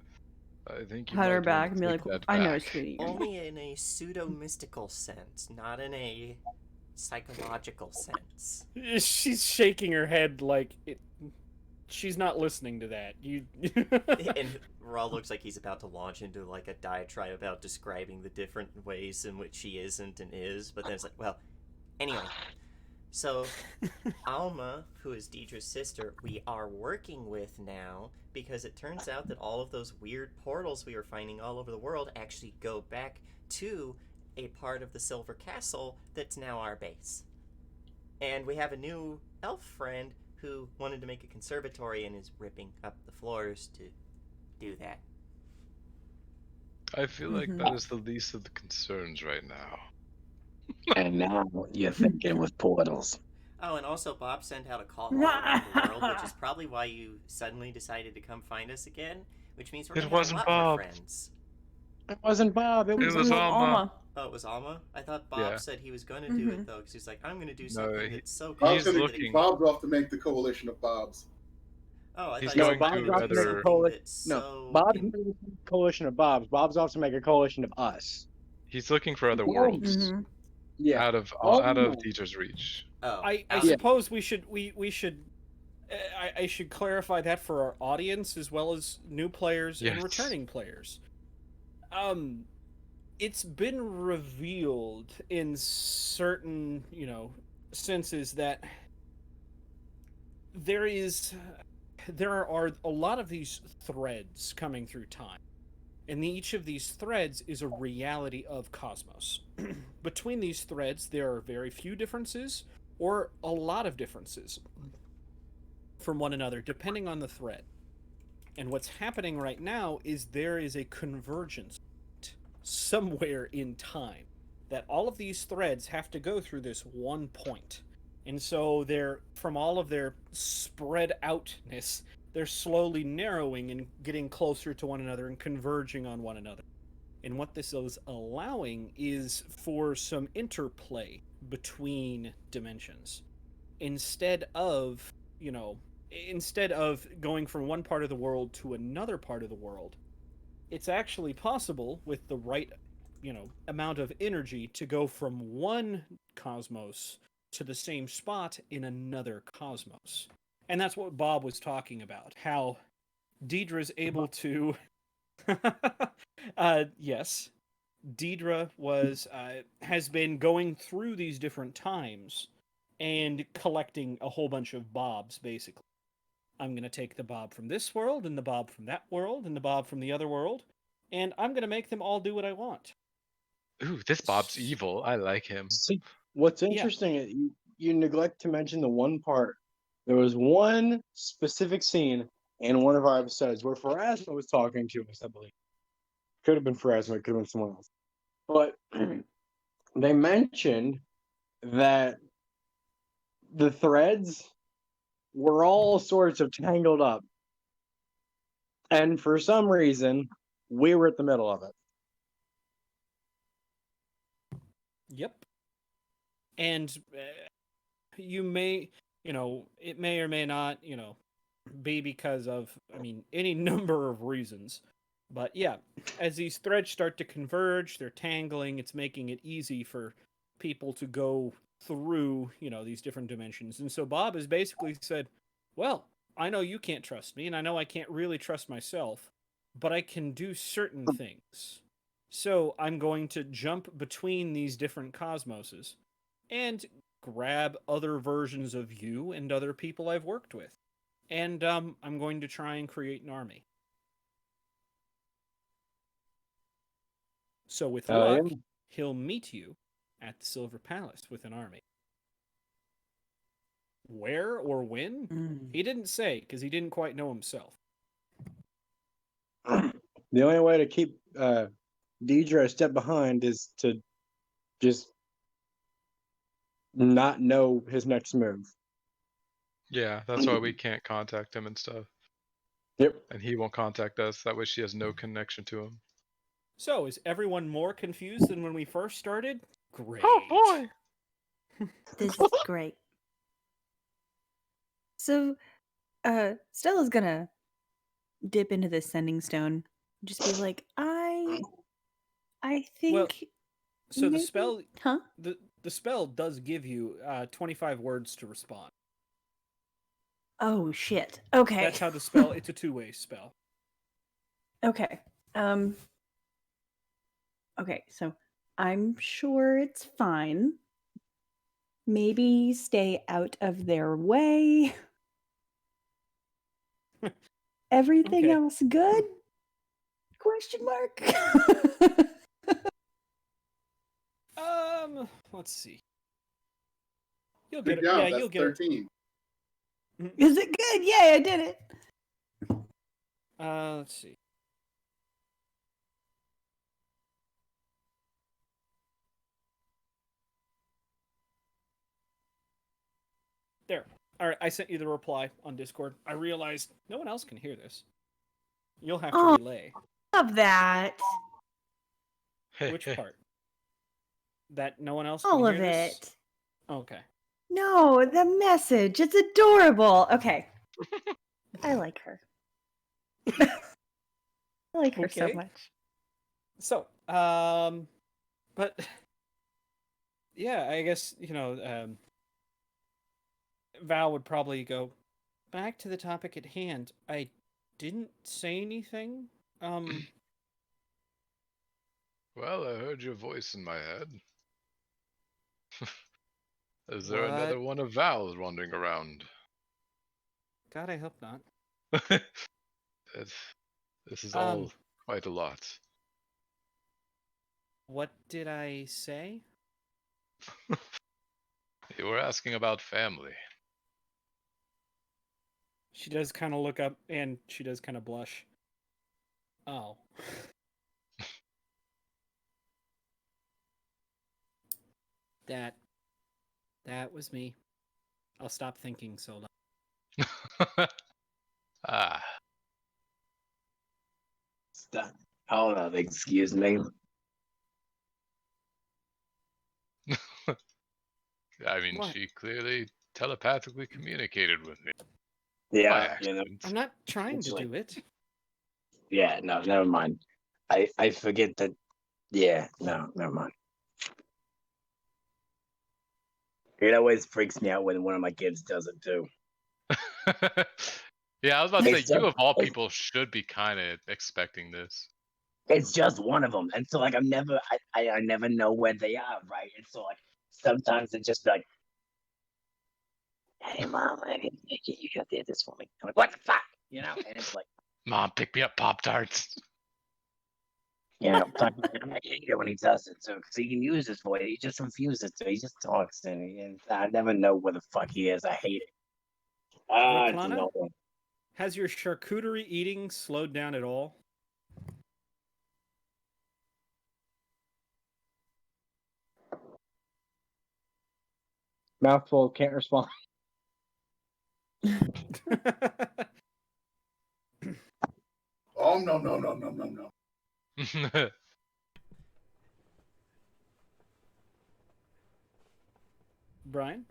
Speaker 6: think you
Speaker 2: pat her
Speaker 6: might
Speaker 2: back
Speaker 6: want
Speaker 2: and
Speaker 6: to
Speaker 2: be
Speaker 6: take
Speaker 2: like,
Speaker 6: that
Speaker 2: I know,
Speaker 6: back.
Speaker 2: sweetie. you're
Speaker 3: Only in a pseudo-mystical sense, not in a psychological sense.
Speaker 1: She's shaking her head like it. She's not listening to that. You.
Speaker 3: And Raw looks like he's about to launch into like a diatribe about describing the different ways in which she isn't and is, but then it's like, well, anyway. So, Alma, who is Deidre's sister, we are working with now because it turns out that all of those weird portals we are finding all over the world actually go back to a part of the Silver Castle that's now our base. And we have a new elf friend who wanted to make a conservatory and is ripping up the floors to do that.
Speaker 6: I feel like
Speaker 2: Mhm.
Speaker 6: that is the least of the concerns right now.
Speaker 8: And now you're thinking with portals.
Speaker 3: Oh, and also Bob sent out a call all around the world, which is probably why you suddenly decided to come find us again, which means we're
Speaker 6: It
Speaker 3: gonna have a
Speaker 6: wasn't
Speaker 3: lot more
Speaker 6: Bob.
Speaker 3: friends.
Speaker 8: It wasn't Bob. It was
Speaker 6: was
Speaker 8: me.
Speaker 6: Alma.
Speaker 3: Oh, it was Alma? I thought Bob
Speaker 6: Yeah.
Speaker 3: said he was gonna do it
Speaker 2: Mhm.
Speaker 3: though, because he's like, I'm gonna do
Speaker 6: No,
Speaker 3: something
Speaker 6: he-
Speaker 3: that's so
Speaker 6: He's
Speaker 3: crazy that
Speaker 6: looking-
Speaker 4: Bob's off to make the coalition of Bobs.
Speaker 3: Oh, I
Speaker 6: He's
Speaker 3: thought you
Speaker 6: going
Speaker 3: said
Speaker 6: to
Speaker 3: Bob was
Speaker 6: other-
Speaker 3: doing something
Speaker 8: Coalition-
Speaker 3: that's
Speaker 8: No,
Speaker 3: so
Speaker 8: Bob's
Speaker 3: in-
Speaker 8: making a coalition of Bobs. Bob's off to make a coalition of us.
Speaker 6: He's looking for other
Speaker 8: Yeah.
Speaker 6: worlds
Speaker 2: Mhm.
Speaker 8: Yeah.
Speaker 6: out of
Speaker 8: Oh.
Speaker 6: Deidre's reach.
Speaker 3: Oh,
Speaker 1: I
Speaker 3: out-
Speaker 1: suppose we should I should clarify that for our audience as well as new players and
Speaker 6: Yes.
Speaker 1: returning players. It's been revealed in certain, senses that there are a lot of these threads coming through time. And each of these threads is a reality of Kosmos. Between these threads, there are very few differences or a lot of differences from one another, depending on the thread. And what's happening right now is there is a convergence somewhere in time that all of these threads have to go through this one point. And so they're, from all of their spread outness, they're slowly narrowing and getting closer to one another and converging on one another. And what this is allowing is for some interplay between dimensions. Instead of going from one part of the world to another part of the world, it's actually possible with the right, amount of energy to go from one cosmos to the same spot in another cosmos. And that's what Bob was talking about, how Deidre's able to yes. Deidre has been going through these different times and collecting a whole bunch of bobs, basically. I'm going to take the bob from this world, and the bob from that world, and the bob from the other world, and I'm going to make them all do what I want.
Speaker 6: Ooh, this Bob's evil. I like him.
Speaker 7: See, what's
Speaker 1: Yeah.
Speaker 7: interesting is you neglect to mention the one part. There was one specific scene in one of our episodes where Pharasma was talking to us, I believe. Could have been Pharasma, it could have been someone else. But they mentioned that the threads were all sorts of tangled up. And for some reason, we were at the middle of it.
Speaker 1: Yep. And you may, it may or may not, be because of, any number of reasons. But yeah, as these threads start to converge, they're tangling, it's making it easy for people to go through, these different dimensions. And so Bob has basically said, well, I know you can't trust me, and I know I can't really trust myself, but I can do certain things. So I'm going to jump between these different cosmoses and grab other versions of you and other people I've worked with. And I'm going to try and create an army. So with luck, he'll meet you at the Silver Palace with an army. Where or when? He didn't say, because he didn't quite know himself.
Speaker 7: The only way to keep Deidre a step behind is to just not know his next move.
Speaker 6: Yeah, that's why we can't contact him and stuff.
Speaker 7: Yep.
Speaker 6: And he won't contact us. That way she has no connection to him.
Speaker 1: So, is everyone more confused than when we first started? Great.
Speaker 6: Oh, boy!
Speaker 2: This is great. So, Stella's gonna dip into this sending stone. Just be like, I think.
Speaker 1: Well, so
Speaker 2: maybe...
Speaker 1: the spell,
Speaker 2: huh?
Speaker 1: The spell does give you 25 words to respond.
Speaker 2: Oh shit! Okay.
Speaker 1: That's how the spell. It's a two-way spell.
Speaker 2: Okay. Okay, so I'm sure it's fine. Maybe stay out of their way. Everything
Speaker 1: Okay.
Speaker 2: else good? Question mark.
Speaker 1: Let's see. You'll
Speaker 4: Good
Speaker 1: get it.
Speaker 4: job.
Speaker 1: Yeah,
Speaker 4: That's
Speaker 1: you'll get
Speaker 4: 13.
Speaker 1: it.
Speaker 2: Is it good? Yay, I did it.
Speaker 1: Let's see. There. All right, I sent you the reply on Discord. I realized no one else can hear this. You'll have to relay.
Speaker 2: Love that.
Speaker 1: Which part? That no one else
Speaker 2: All
Speaker 1: can
Speaker 2: of
Speaker 1: hear this?
Speaker 2: it.
Speaker 1: Okay.
Speaker 2: No, the message. It's adorable. Okay. I like her. I like her so
Speaker 1: Okay.
Speaker 2: much.
Speaker 1: So, but yeah, I guess, Val would probably go back to the topic at hand. I didn't say anything.
Speaker 6: Well, I heard your voice in my head. Is there
Speaker 1: What?
Speaker 6: another one of Val's wandering around?
Speaker 1: God, I hope not.
Speaker 6: This is all quite a lot.
Speaker 1: What did I say?
Speaker 6: You were asking about family.
Speaker 1: She does kind of look up and she does kind of blush. Oh. That was me. I'll stop thinking so long.
Speaker 6: Ah.
Speaker 8: Stop. Hold on, excuse me.
Speaker 6: I mean,
Speaker 1: What?
Speaker 6: she clearly telepathically communicated with me. By
Speaker 8: Yeah,
Speaker 6: accident.
Speaker 1: I'm not trying to do it.
Speaker 8: Yeah, no, never mind. I forget that. Yeah, no, never mind. It always freaks me out when one of my kids does it too.
Speaker 6: Yeah, I was about to say,
Speaker 8: It's
Speaker 6: you of all
Speaker 8: it's-
Speaker 6: people should be kind of expecting this.
Speaker 8: It's just one of them, and so like I never know where they are, right? And so like sometimes it's just like, hey mom, you got this for me. I'm like, what the fuck, you know? And it's like,
Speaker 6: Mom, pick me up Pop-Tarts.
Speaker 8: fuck, I hate it when he does it too, because he can use his voice. He just refuses to. He just talks, and I never know where the fuck he is. I hate it. It's
Speaker 1: Raklana,
Speaker 8: annoying.
Speaker 1: has your charcuterie eating slowed down at all?
Speaker 7: Mouthful, can't respond.
Speaker 4: Oh no no no no no no.
Speaker 1: Brian?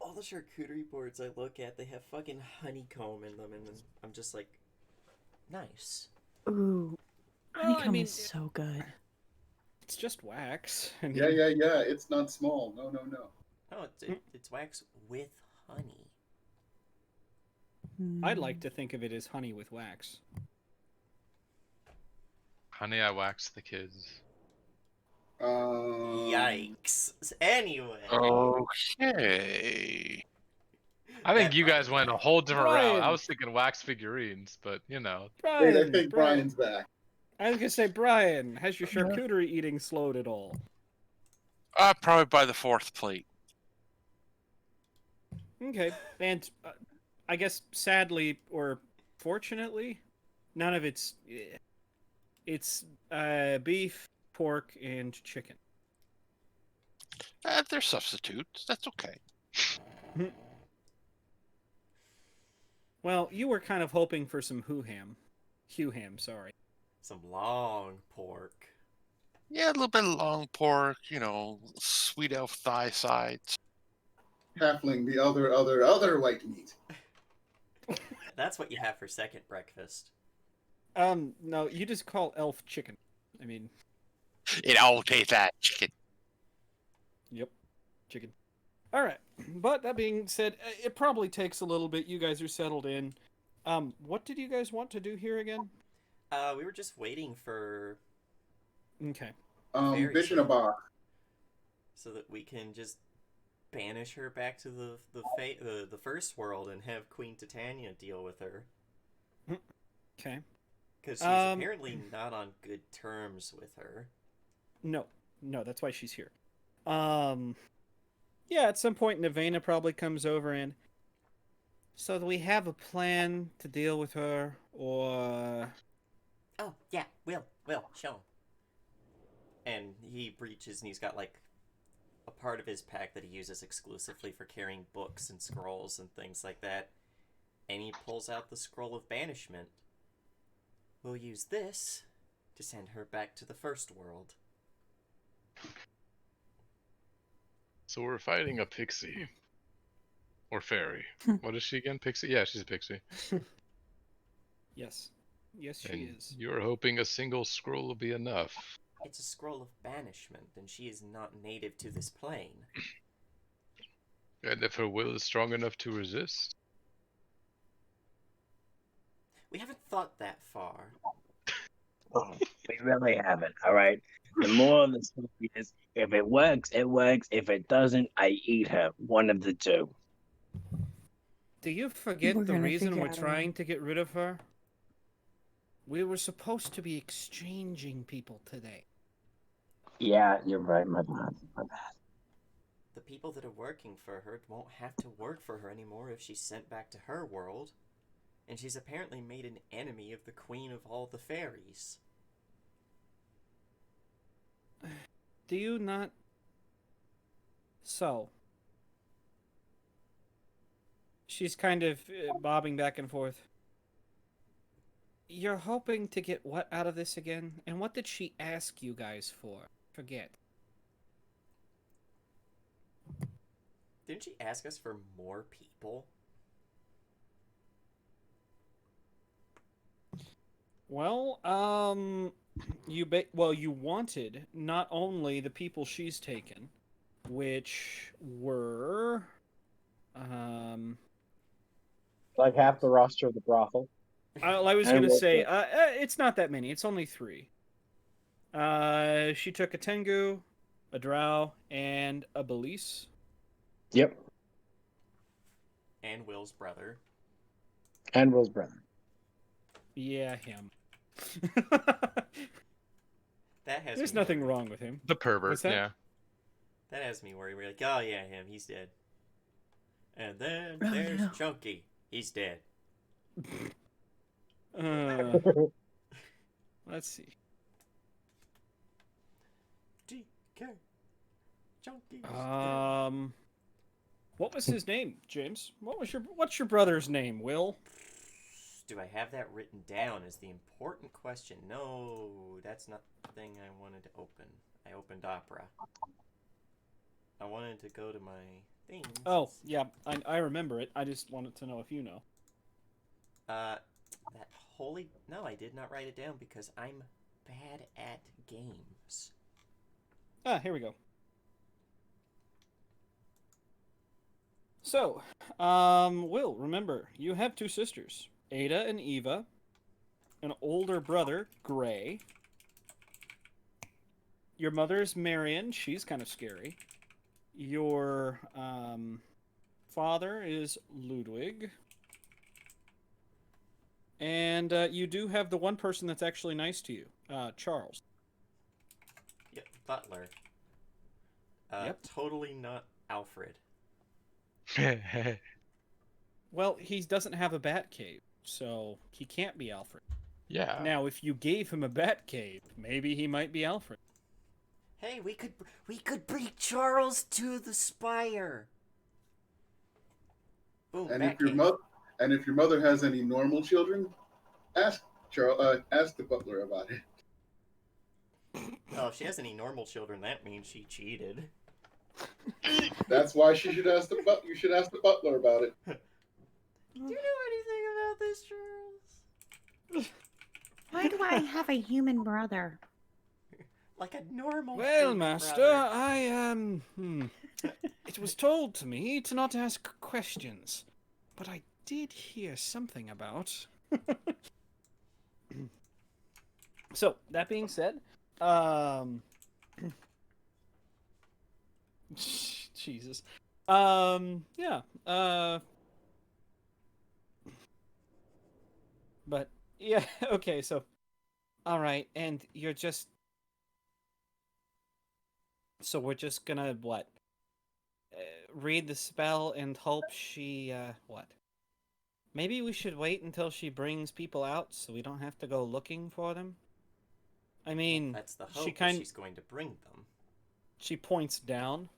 Speaker 3: All the charcuterie boards I look at, they have fucking honeycomb in them, and I'm just like, nice.
Speaker 2: Ooh,
Speaker 1: Well,
Speaker 2: honeycomb
Speaker 1: I mean,
Speaker 2: is so good.
Speaker 1: it's just wax. I mean,
Speaker 4: Yeah. It's not small. No.
Speaker 3: No, it's wax with honey.
Speaker 1: I'd like to think of it as honey with wax.
Speaker 6: Honey, I waxed the kids.
Speaker 3: Yikes. Anyway.
Speaker 5: Okay.
Speaker 6: I think
Speaker 3: That
Speaker 6: you guys went a whole different route. I
Speaker 1: Brian!
Speaker 6: was thinking wax figurines, but you know.
Speaker 4: Wait, I
Speaker 1: Brian!
Speaker 4: think
Speaker 1: Brian!
Speaker 4: Brian's back.
Speaker 1: I was gonna say, Brian, has your charcuterie eating slowed at all?
Speaker 5: Probably by the fourth plate.
Speaker 1: Okay, and I guess sadly or fortunately, none of it's beef, pork, and chicken.
Speaker 5: They're substitutes. That's okay.
Speaker 1: Well, you were kind of hoping for some Hugh ham, sorry.
Speaker 3: Some long pork.
Speaker 5: Yeah, a little bit of long pork, sweet elf thigh sides.
Speaker 4: Halfling, the other white meat.
Speaker 3: That's what you have for second breakfast.
Speaker 1: No, you just call elf chicken. I mean,
Speaker 5: It all tastes that chicken.
Speaker 1: yep, chicken. All right, but that being said, it probably takes a little bit. You guys are settled in. What did you guys want to do here again?
Speaker 3: We were just waiting for
Speaker 1: Okay.
Speaker 3: Very
Speaker 4: Bitch in a
Speaker 3: soon.
Speaker 4: bar.
Speaker 3: so that we can just banish her back to the first world and have Queen Titania deal with her.
Speaker 1: Okay.
Speaker 3: Because she's apparently not on good terms with her.
Speaker 1: No, that's why she's here. Yeah, at some point, Nevena probably comes over and. So do we have a plan to deal with her, or?
Speaker 3: Oh, yeah, Will, show him. And he reaches and he's got like a part of his pack that he uses exclusively for carrying books and scrolls and things like that. And he pulls out the scroll of banishment. We'll use this to send her back to the first world.
Speaker 6: So we're fighting a pixie. Or fairy. What is she again? Pixie? Yeah, she's a pixie.
Speaker 1: Yes, she
Speaker 6: And
Speaker 1: is.
Speaker 6: you're hoping a single scroll will be enough.
Speaker 3: It's a scroll of banishment, and she is not native to this plane.
Speaker 6: And if her will is strong enough to resist?
Speaker 3: We haven't thought that far.
Speaker 8: We really haven't, all right? The moral of the story is, if it works, it works. If it doesn't, I eat her. One of the two.
Speaker 1: Do you forget
Speaker 2: We're
Speaker 1: the
Speaker 2: gonna
Speaker 1: reason
Speaker 2: figure
Speaker 1: we're
Speaker 2: out a
Speaker 1: trying
Speaker 2: way.
Speaker 1: to get rid of her? We were supposed to be exchanging people today.
Speaker 8: Yeah, you're right, my bad.
Speaker 3: The people that are working for her won't have to work for her anymore if she's sent back to her world. And she's apparently made an enemy of the queen of all the fairies.
Speaker 1: Do you not? So. She's kind of bobbing back and forth. You're hoping to get what out of this again? And what did she ask you guys for? Forget.
Speaker 3: Didn't she ask us for more people?
Speaker 1: Well, you wanted not only the people she's taken, which were,
Speaker 7: Like half the roster of the brothel.
Speaker 1: I was
Speaker 7: And
Speaker 1: gonna
Speaker 7: Will's
Speaker 1: say,
Speaker 7: brother.
Speaker 1: it's not that many. It's only 3. She took a Tengu, a Drow, and a Belize.
Speaker 7: Yep.
Speaker 3: And Will's brother.
Speaker 7: And Will's brother.
Speaker 1: Yeah, him.
Speaker 3: That has
Speaker 1: There's
Speaker 3: me
Speaker 1: nothing
Speaker 3: worried.
Speaker 1: wrong with him.
Speaker 6: The pervert.
Speaker 1: What's that?
Speaker 6: Yeah.
Speaker 3: That has me worried. We're like, oh yeah, him. He's dead. And then
Speaker 2: Oh,
Speaker 3: there's
Speaker 2: no.
Speaker 3: Chunky. He's dead.
Speaker 1: Let's see.
Speaker 3: DK. Chunky.
Speaker 1: What was his name, James? What's your brother's name, Will?
Speaker 3: Do I have that written down is the important question. No, that's not the thing I wanted to open. I opened Opera. I wanted to go to my things.
Speaker 1: Oh, yeah, I remember it. I just wanted to know if you know.
Speaker 3: That holy... No, I did not write it down because I'm bad at games.
Speaker 1: Ah, here we go. So, Will, remember, you have 2 sisters, Ada and Eva, an older brother, Gray. Your mother's Marion. She's kind of scary. Your father is Ludwig. And you do have the one person that's actually nice to you, Charles.
Speaker 3: Yep, Butler.
Speaker 1: Yep.
Speaker 3: Totally not Alfred.
Speaker 1: Well, he doesn't have a bat cave, so he can't be Alfred.
Speaker 6: Yeah.
Speaker 1: Now, if you gave him a bat cave, maybe he might be Alfred.
Speaker 3: Hey, we could bring Charles to the Spire. Boom,
Speaker 4: And
Speaker 3: Bat
Speaker 4: if your
Speaker 3: Cave.
Speaker 4: mother has any normal children, ask the butler about it.
Speaker 3: Oh, if she has any normal children, that means she cheated.
Speaker 4: That's why she should ask the you should ask the butler about it.
Speaker 3: Do you know anything about this, Charles?
Speaker 2: Why do I have a human brother?
Speaker 3: Like a normal.
Speaker 1: Well,
Speaker 3: human
Speaker 1: master,
Speaker 3: brother.
Speaker 1: It was told to me to not ask questions, but I did hear something about... So, that being said, Jesus. Yeah, but, yeah, okay, so, alright, and you're just... So we're just gonna, what? Read the spell and hope she, what? Maybe we should wait until she brings people out so we don't have to go looking for them? I mean,
Speaker 3: That's the
Speaker 1: she
Speaker 3: hope that she's going to bring them.
Speaker 1: She points down.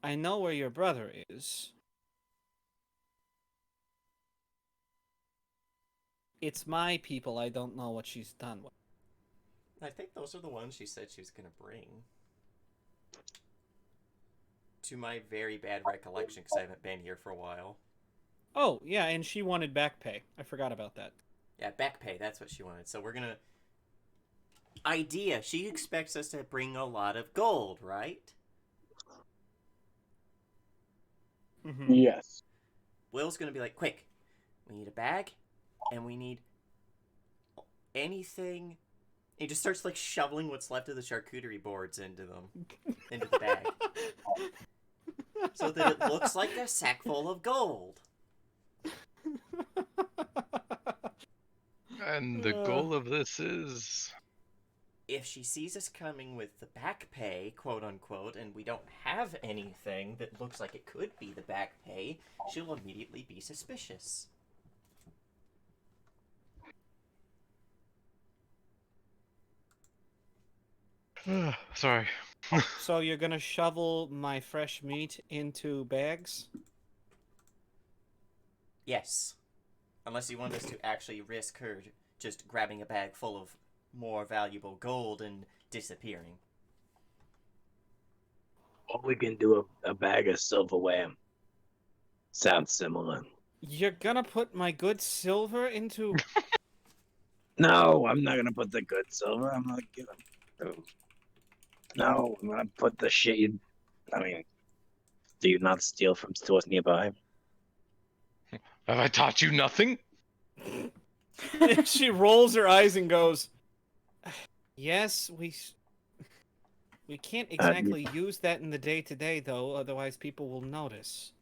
Speaker 1: I know where your brother is. It's my people. I don't know what she's done with.
Speaker 3: I think those are the ones she said she was going to bring. To my very bad recollection, because I haven't been here for a while.
Speaker 1: Oh, yeah, and she wanted back pay. I forgot about that.
Speaker 3: Yeah, back pay, that's what she wanted. So we're gonna... Idea, she expects us to bring a lot of gold, right?
Speaker 1: Mm-hmm.
Speaker 7: Yes.
Speaker 3: Will's gonna be like, quick, we need a bag, and we need anything... He just starts, like, shoveling what's left of the charcuterie boards into the bag. So that it looks like a sack full of gold.
Speaker 6: And the goal of this is...
Speaker 3: If she sees us coming with the back pay, quote unquote, and we don't have anything that looks like it could be the back pay, she'll immediately be suspicious.
Speaker 6: Sorry.
Speaker 1: So you're gonna shovel my fresh meat into bags?
Speaker 3: Yes. Unless you want us to actually risk her just grabbing a bag full of more valuable gold and disappearing.
Speaker 8: Or we can do a bag of silverware. Sounds similar.
Speaker 1: You're gonna put my good silver into...
Speaker 8: No, I'm not gonna put the good silver. I'm not gonna. No, I'm gonna put the shit you. I mean, do you not steal from stores nearby?
Speaker 6: Have I taught you nothing?
Speaker 1: She rolls her eyes and goes, "Yes, we can't exactly use that in the day-to-day, though, otherwise people will notice."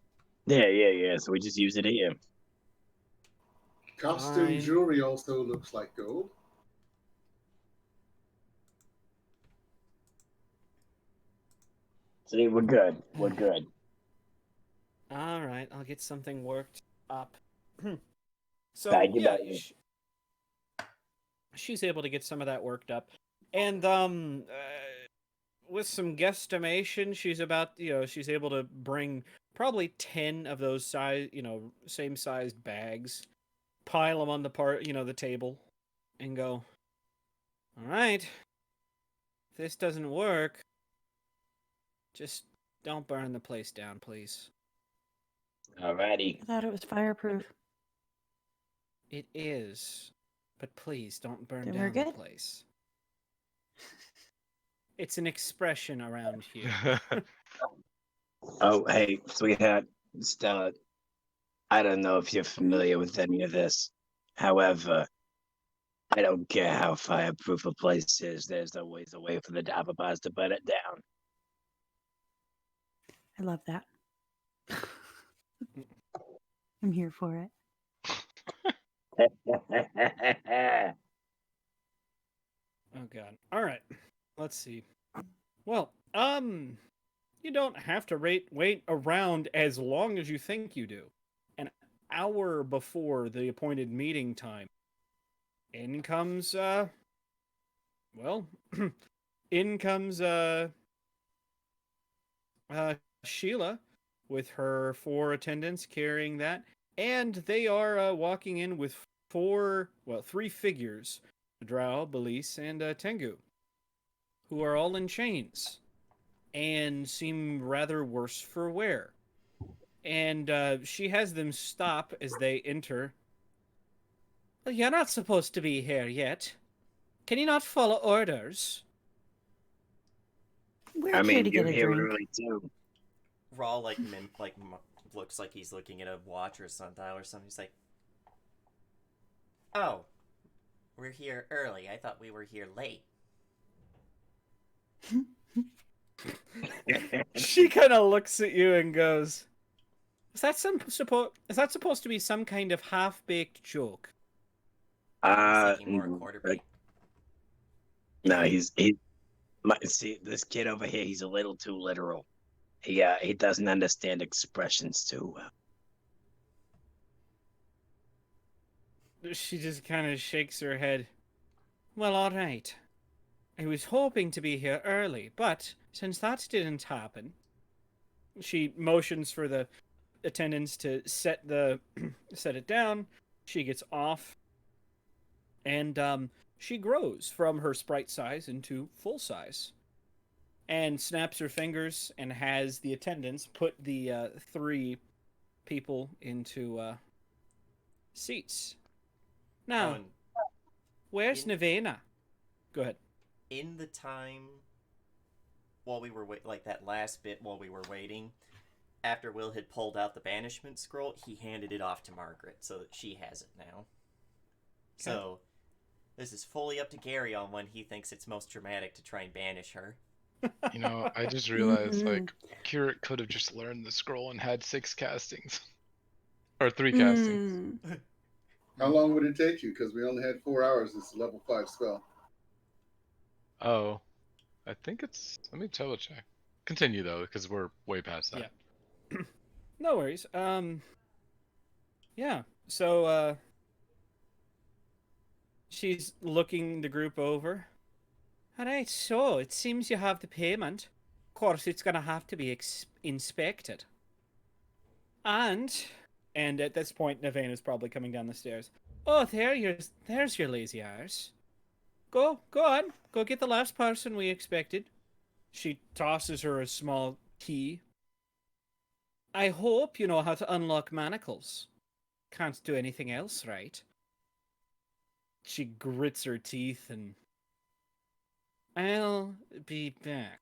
Speaker 8: Yeah. So we just use it here.
Speaker 4: Costume
Speaker 1: Fine.
Speaker 4: jewelry also looks like gold.
Speaker 8: See, we're good. We're good.
Speaker 1: All right, I'll get something worked up. So
Speaker 8: Thank you,
Speaker 1: yeah,
Speaker 8: baby.
Speaker 1: she's able to get some of that worked up, and with some guesstimation, she's able to bring probably 10 of those same sized bags, pile them on the table, and go, "All right, if this doesn't work, just don't burn the place down, please."
Speaker 8: Alrighty.
Speaker 2: I thought it was fireproof.
Speaker 1: It is, but please don't burn
Speaker 2: Then we're
Speaker 1: down the
Speaker 2: good.
Speaker 1: place. It's an expression around here.
Speaker 8: Oh, hey, sweetheart, Stella. I don't know if you're familiar with any of this. However, I don't care how fireproof a place is. There's always a way for the Davabars to burn it down.
Speaker 2: I love that. I'm here for it.
Speaker 1: Oh god. All right. Let's see. Well, you don't have to wait around as long as you think you do. An hour before the appointed meeting time, in comes well, in comes Sheila with her 4 attendants carrying that, and they are walking in with 3 figures: Drow, Belize, and Tengu, who are all in chains and seem rather worse for wear. And she has them stop as they enter. "Well, you're not supposed to be here yet. Can you not follow orders?"
Speaker 2: We're
Speaker 8: I
Speaker 2: here
Speaker 8: mean,
Speaker 2: to get
Speaker 8: you're
Speaker 2: a
Speaker 8: here
Speaker 2: drink.
Speaker 8: early too.
Speaker 3: Raw looks like he's looking at a watch or sundial or something. He's like, "Oh, we're here early. I thought we were here late."
Speaker 1: She kind of looks at you and goes, "Is that supposed to be some kind of half-baked joke?"
Speaker 3: He's thinking more quarter bait.
Speaker 8: No, see this kid over here. He's a little too literal. He doesn't understand expressions too well.
Speaker 1: She just kind of shakes her head. "Well, all right. I was hoping to be here early, but since that didn't happen..." She motions for the attendants to set it down. She gets off, and she grows from her sprite size into full size, and snaps her fingers and has the attendants put the 3 people into seats. Now,
Speaker 3: and
Speaker 1: where's
Speaker 3: in-
Speaker 1: Nevena? Go ahead.
Speaker 3: In the time while we were like that last bit while we were waiting, after Will had pulled out the banishment scroll, he handed it off to Margaret so that she has it now. Okay. So this is fully up to Gary on when he thinks it's most dramatic to try and banish her.
Speaker 6: You know, I just realized like Kirit could have just learned the scroll and had 6 castings. Or 3 castings.
Speaker 4: How long would it take you? Because we only had 4 hours. It's a level 5 spell.
Speaker 6: Oh. I think it's, let me double check. Continue though, because we're way past that.
Speaker 1: Yeah. No worries. Yeah. So she's looking the group over. "All right, so it seems you have the payment. Of course, it's gonna have to be inspected. And at this point, Nevane is probably coming down the stairs. Oh, there's your lazy eyes. Go on. Go get the last person we expected." She tosses her a small key. "I hope you know how to unlock manacles. Can't do anything else, right?" She grits her teeth and... "I'll be back."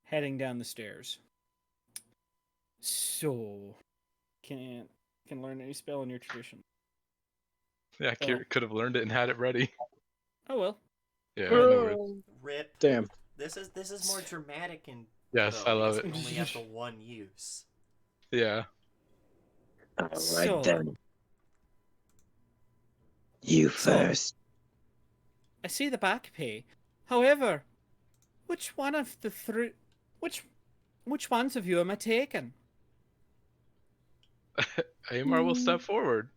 Speaker 1: Heading down the stairs. So, can learn any spell in your tradition.
Speaker 6: Yeah,
Speaker 1: Oh.
Speaker 6: Kira could have learned it and had it ready.
Speaker 1: Oh well.
Speaker 6: Yeah, no worries.
Speaker 3: Rip.
Speaker 7: Damn.
Speaker 3: This is more dramatic and
Speaker 6: Yes,
Speaker 3: though
Speaker 6: I love
Speaker 3: because
Speaker 6: it.
Speaker 3: we only have the one use.
Speaker 6: Yeah.
Speaker 8: All right
Speaker 1: So-
Speaker 8: then. You
Speaker 1: So-
Speaker 8: first.
Speaker 1: I see the back pay. However, which one of the three, which ones of you am I taking?
Speaker 6: Amar will step forward.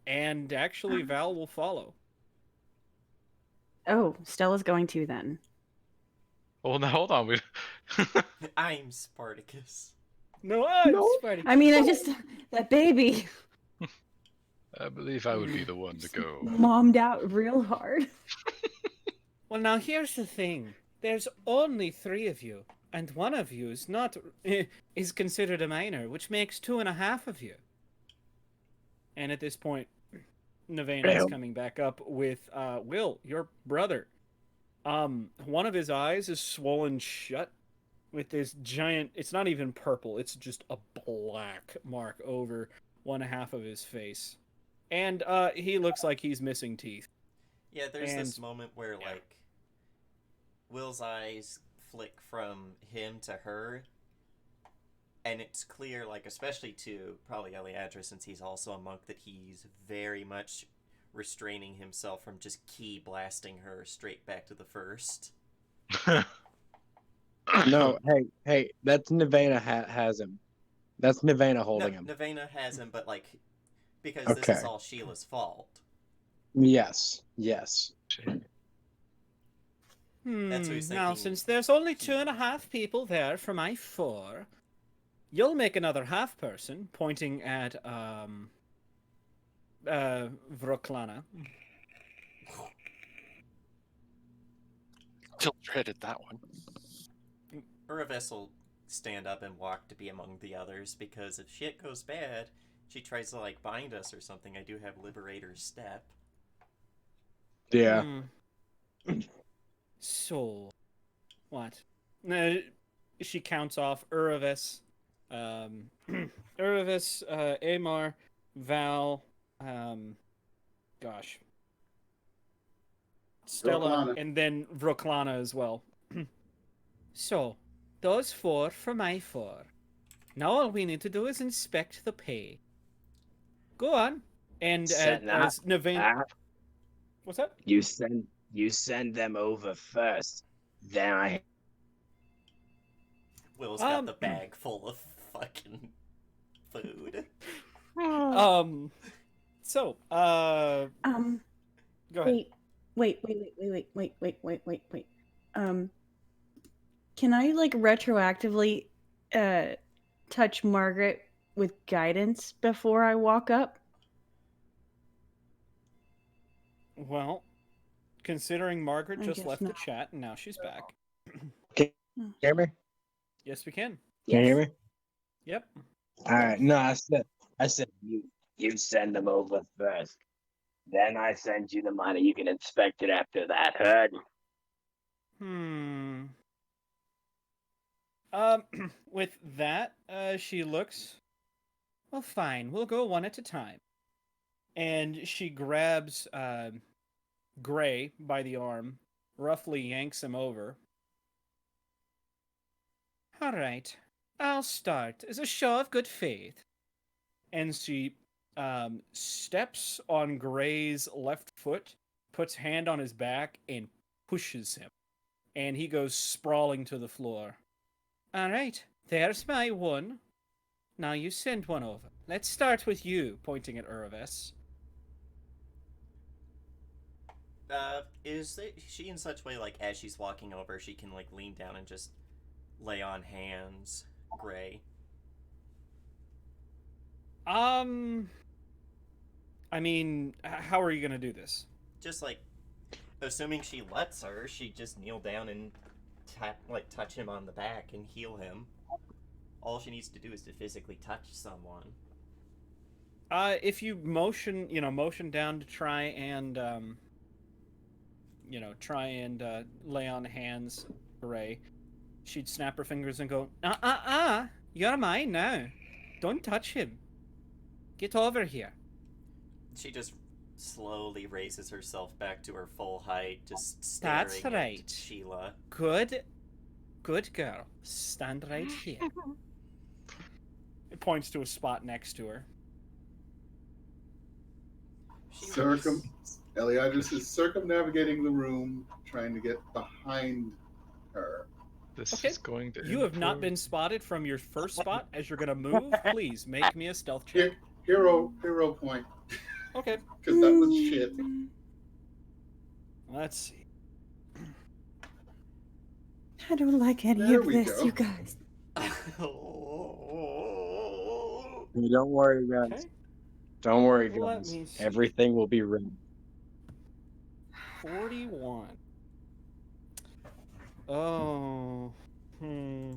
Speaker 1: And actually, Val will follow.
Speaker 2: Oh, Stella's going to then.
Speaker 6: Well, now hold on. We...
Speaker 3: I'm Spartacus.
Speaker 1: No, I'm
Speaker 7: No.
Speaker 1: Spidey.
Speaker 2: I mean, I just that baby
Speaker 6: I believe I would be the one to go.
Speaker 2: mommed out real hard.
Speaker 1: Well, now here's the thing. There's only 3 of you, and one of you is not is considered a minor, which makes 2.5 of you. And at this point, Nevena is
Speaker 8: Well.
Speaker 1: coming back up with Will, your brother. One of his eyes is swollen shut with this giant. It's not even purple. It's just a black mark over 1/2 of his face, and he looks like he's missing teeth.
Speaker 3: Yeah, there's this
Speaker 1: And-
Speaker 3: moment where like Will's eyes flick from him to her, and it's clear, like especially to probably Eliadra, since he's also a monk, that he's very much restraining himself from just ki blasting her straight back to the first.
Speaker 7: No, hey, that's Nevena has him. That's Nevena holding him.
Speaker 3: Nevena has him, but like because this is
Speaker 7: Okay.
Speaker 3: all Sheila's fault.
Speaker 7: Yes.
Speaker 3: That's what he's
Speaker 1: Now,
Speaker 3: thinking.
Speaker 1: since there's only 2.5 people there for my 4, you'll make another half person, pointing at Vroklana.
Speaker 5: Tilt your head at that one.
Speaker 3: Uravis will stand up and walk to be among the others, because if shit goes bad, she tries to like bind us or something. I do have Liberator's Step.
Speaker 7: Yeah.
Speaker 1: So, what? No, she counts off Uravis, Uravis, Amar, Val, gosh, Stella,
Speaker 4: Vroklana.
Speaker 1: and then Vroklana as well. So, those 4 for my 4. Now all we need to do is inspect the pay. Go on. And as Nevena... What's that?
Speaker 8: You send them over first. Then I
Speaker 3: Will's got the bag full of fucking food.
Speaker 1: So, go ahead.
Speaker 2: Wait. Can I like retroactively touch Margaret with guidance before I walk up?
Speaker 1: Well, considering Margaret
Speaker 2: I
Speaker 1: just
Speaker 2: guess
Speaker 1: left the
Speaker 2: not.
Speaker 1: chat and now she's back.
Speaker 7: Hear me?
Speaker 1: Yes, we can.
Speaker 7: Can you hear me?
Speaker 1: Yep.
Speaker 7: All right. No, I said
Speaker 8: you send them over first. Then I send you the money. You can inspect it after that. Heard?
Speaker 1: With that, she looks. Well, fine. We'll go one at a time. And she grabs Gray by the arm, roughly yanks him over. All right, I'll start as a show of good faith. And she steps on Gray's left foot, puts hand on his back, and pushes him. And he goes sprawling to the floor. All right, there's my 1. Now you send one over. Let's start with you, pointing at Uravis.
Speaker 3: Is she in such way, like, as she's walking over, she can, like, lean down and just lay on hands, Gray?
Speaker 1: I mean, how are you gonna do this?
Speaker 3: Just, like, assuming she lets her, she just kneel down and, touch him on the back and heal him. All she needs to do is to physically touch someone.
Speaker 1: If you motion down to try and, lay on hands, Gray, she'd snap her fingers and go, you're mine now. Don't touch him. Get over here.
Speaker 3: She just slowly raises herself back to her full height, just
Speaker 1: That's
Speaker 3: staring
Speaker 1: right.
Speaker 3: at Sheila.
Speaker 1: Good girl. Stand right here. It points to a spot next to her.
Speaker 4: Eliadris is circumnavigating the room, trying to get behind her.
Speaker 6: This
Speaker 1: Okay.
Speaker 6: is going to.
Speaker 1: You have not been spotted from your first spot. As you're gonna move, please make me a stealth check.
Speaker 4: Hero point.
Speaker 1: Okay.
Speaker 4: Because that was shit.
Speaker 1: Let's see.
Speaker 2: I don't like any
Speaker 4: There
Speaker 2: of
Speaker 4: we
Speaker 2: this,
Speaker 4: go.
Speaker 2: you guys.
Speaker 7: Hey, don't worry, guys.
Speaker 1: Okay.
Speaker 7: Don't worry,
Speaker 1: Let
Speaker 7: guys.
Speaker 1: me see.
Speaker 7: Everything will be ready.
Speaker 1: 41. Oh.
Speaker 2: My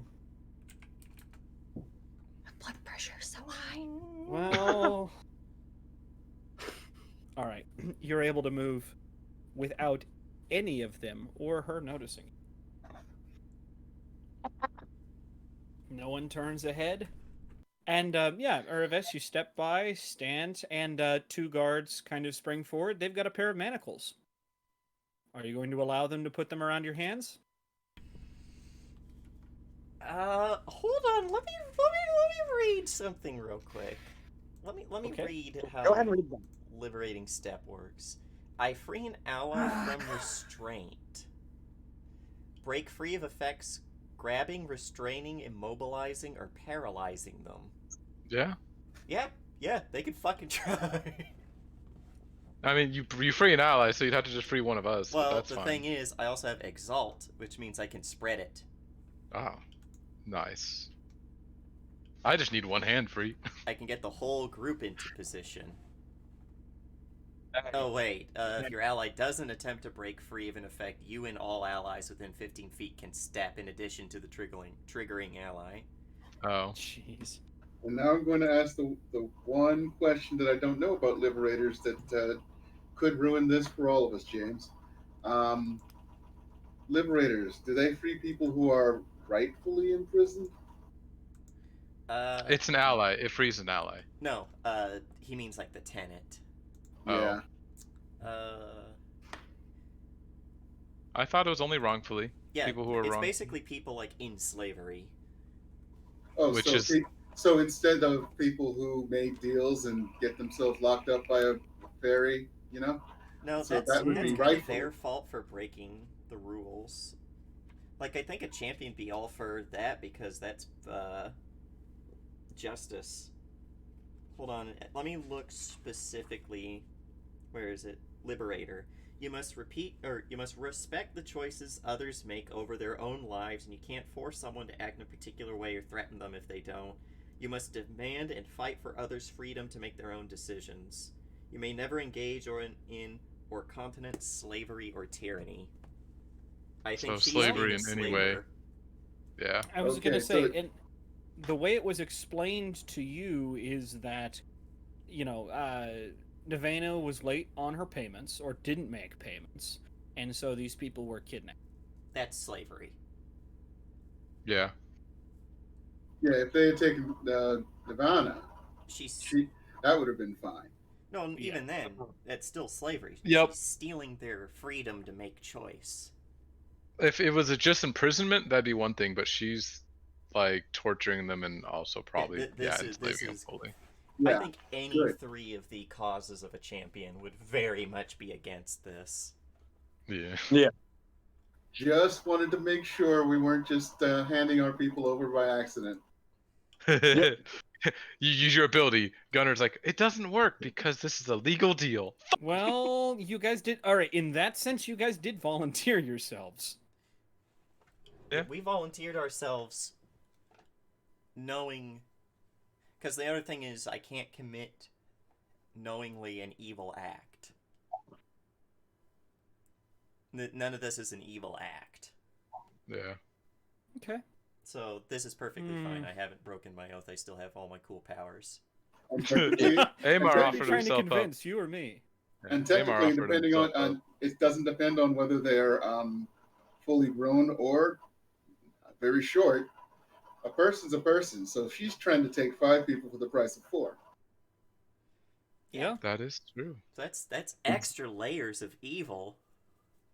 Speaker 2: blood pressure's so high.
Speaker 1: Well. All right. You're able to move without any of them or her noticing. No one turns ahead. And yeah, Uraves, you step by, stand, and two guards kind of spring forward. They've got a pair of manacles. Are you going to allow them to put them around your hands?
Speaker 3: Hold on. Let me read something real quick. Let me
Speaker 1: Okay.
Speaker 3: read how
Speaker 7: Go ahead and read them.
Speaker 3: liberating step works. I free an ally from restraint. Break free of effects grabbing, restraining, immobilizing, or paralyzing them.
Speaker 6: Yeah.
Speaker 3: Yeah, they could fucking try.
Speaker 6: I mean, you free an ally, so you'd have to just free one of us.
Speaker 3: Well,
Speaker 6: but that's
Speaker 3: the
Speaker 6: fine.
Speaker 3: thing is, I also have exalt, which means I can spread it.
Speaker 6: Oh, nice. I just need one hand free.
Speaker 3: I can get the whole group into position. Oh wait, if your ally doesn't attempt to break free of an effect, you and all allies within 15 feet can step in addition to the triggering ally.
Speaker 6: Oh.
Speaker 1: Jeez.
Speaker 4: And now I'm going to ask the one question that I don't know about liberators that could ruin this for all of us, James. Liberators, do they free people who are rightfully imprisoned?
Speaker 6: It's an ally. It frees an ally.
Speaker 3: No, he means like the tenant.
Speaker 4: Yeah.
Speaker 6: I thought it was only wrongfully.
Speaker 3: Yeah,
Speaker 6: People who are
Speaker 3: it's
Speaker 6: wrong.
Speaker 3: basically people like in slavery.
Speaker 4: Oh,
Speaker 6: Which
Speaker 4: so
Speaker 6: is-
Speaker 4: so instead of people who make deals and get themselves locked up by a ferry, you know?
Speaker 3: No,
Speaker 4: So
Speaker 3: that's
Speaker 4: that would be
Speaker 3: kind of
Speaker 4: rightful.
Speaker 3: their fault for breaking the rules. Like, I think a champion be all for that because that's justice. Hold on, let me look specifically. Where is it? Liberator. You must respect the choices others make over their own lives, and you can't force someone to act in a particular way or threaten them if they don't. You must demand and fight for others' freedom to make their own decisions. You may never engage in or continent slavery or tyranny. I think
Speaker 6: So
Speaker 3: she's
Speaker 6: slavery
Speaker 3: being a
Speaker 6: in any way.
Speaker 3: slaver.
Speaker 6: Yeah.
Speaker 1: I was
Speaker 4: Okay,
Speaker 1: gonna say,
Speaker 4: so-
Speaker 1: and the way it was explained to you is that, you know, Nevena was late on her payments or didn't make payments, and so these people were kidnapped.
Speaker 3: That's slavery.
Speaker 6: Yeah.
Speaker 4: Yeah, if they had taken Nirvana,
Speaker 3: She's
Speaker 4: that would have been fine.
Speaker 3: no,
Speaker 1: Yeah.
Speaker 3: even then, that's still slavery.
Speaker 6: Yep.
Speaker 3: She's stealing their freedom to make choice.
Speaker 6: If it was just imprisonment, that'd be one thing. But she's like torturing them and also probably enslaving them fully.
Speaker 3: I
Speaker 4: Yeah,
Speaker 3: think any
Speaker 4: good.
Speaker 3: three of the causes of a champion would very much be against this.
Speaker 6: Yeah.
Speaker 4: Just wanted to make sure we weren't just handing our people over by accident.
Speaker 6: You use your ability. Gunner's like, it doesn't work because this is a legal deal.
Speaker 1: Well, you guys did all right. In that sense, you guys did volunteer yourselves.
Speaker 6: Yeah.
Speaker 3: We volunteered ourselves knowing... Because the other thing is, I can't commit knowingly an evil act. None of this is an evil act.
Speaker 6: Yeah.
Speaker 1: Okay.
Speaker 3: So this is perfectly fine. I haven't broken my oath. I still have all my cool powers.
Speaker 4: And technically,
Speaker 6: Amar
Speaker 4: and
Speaker 6: offered
Speaker 1: Trying to
Speaker 6: himself up.
Speaker 1: convince you or me.
Speaker 4: and
Speaker 6: Amar
Speaker 4: technically
Speaker 6: offered
Speaker 4: depending
Speaker 6: himself up.
Speaker 4: on it doesn't depend on whether they're fully grown or very short. A person's a person, so she's trying to take 5 people for the price of 4.
Speaker 1: Yeah.
Speaker 6: That is true.
Speaker 3: That's extra layers of evil.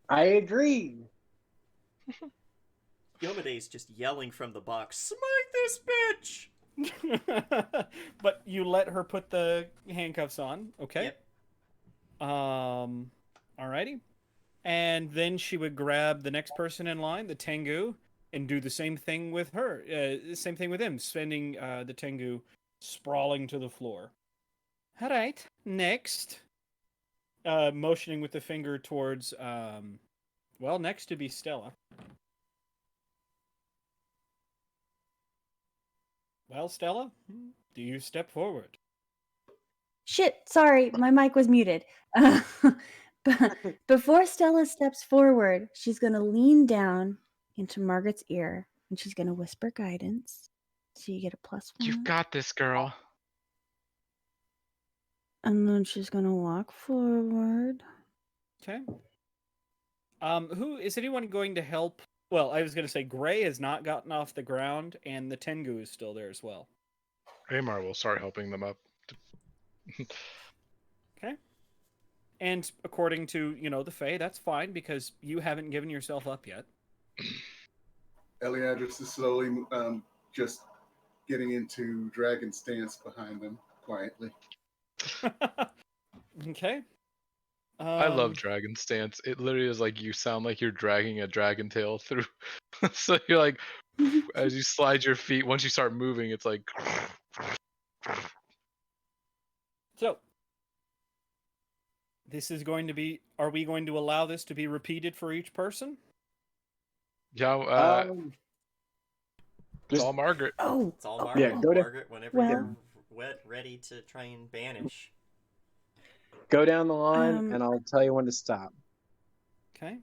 Speaker 7: I agree.
Speaker 3: Yomade's just yelling from the box, "Smite this bitch!"
Speaker 1: But you let her put the handcuffs on, okay?
Speaker 3: Yep.
Speaker 1: Alrighty. And then she would grab the next person in line, the Tengu, and do the same thing with her. Same thing with him, sending the Tengu sprawling to the floor. All right, next. Motioning with the finger towards, next to be Stella. Well, Stella, do you step forward?
Speaker 2: Shit, sorry, my mic was muted. But before Stella steps forward, she's going to lean down into Margaret's ear and she's going to whisper guidance. So you get a +1.
Speaker 6: You've got this, girl.
Speaker 2: And then she's going to walk forward.
Speaker 1: Okay. Who is anyone going to help? Well, I was going to say Gray has not gotten off the ground, and the Tengu is still there as well.
Speaker 6: Amar will start helping them up.
Speaker 1: Okay. And according to, the Fae, that's fine because you haven't given yourself up yet.
Speaker 4: Eliadris is slowly just getting into dragon stance behind them quietly.
Speaker 1: Okay.
Speaker 6: I love dragon stance. It literally is like you sound like you're dragging a dragon tail through. So you're like, as you slide your feet, once you start moving, it's like.
Speaker 1: So, this is going to be. Are we going to allow this to be repeated for each person?
Speaker 6: Yeah, it's all Margaret.
Speaker 2: Oh,
Speaker 3: It's all Margaret.
Speaker 7: Yeah, go to-
Speaker 3: Margaret, whenever you're ready to try and banish.
Speaker 7: Go down the line, and I'll tell you when to stop.
Speaker 1: Okay.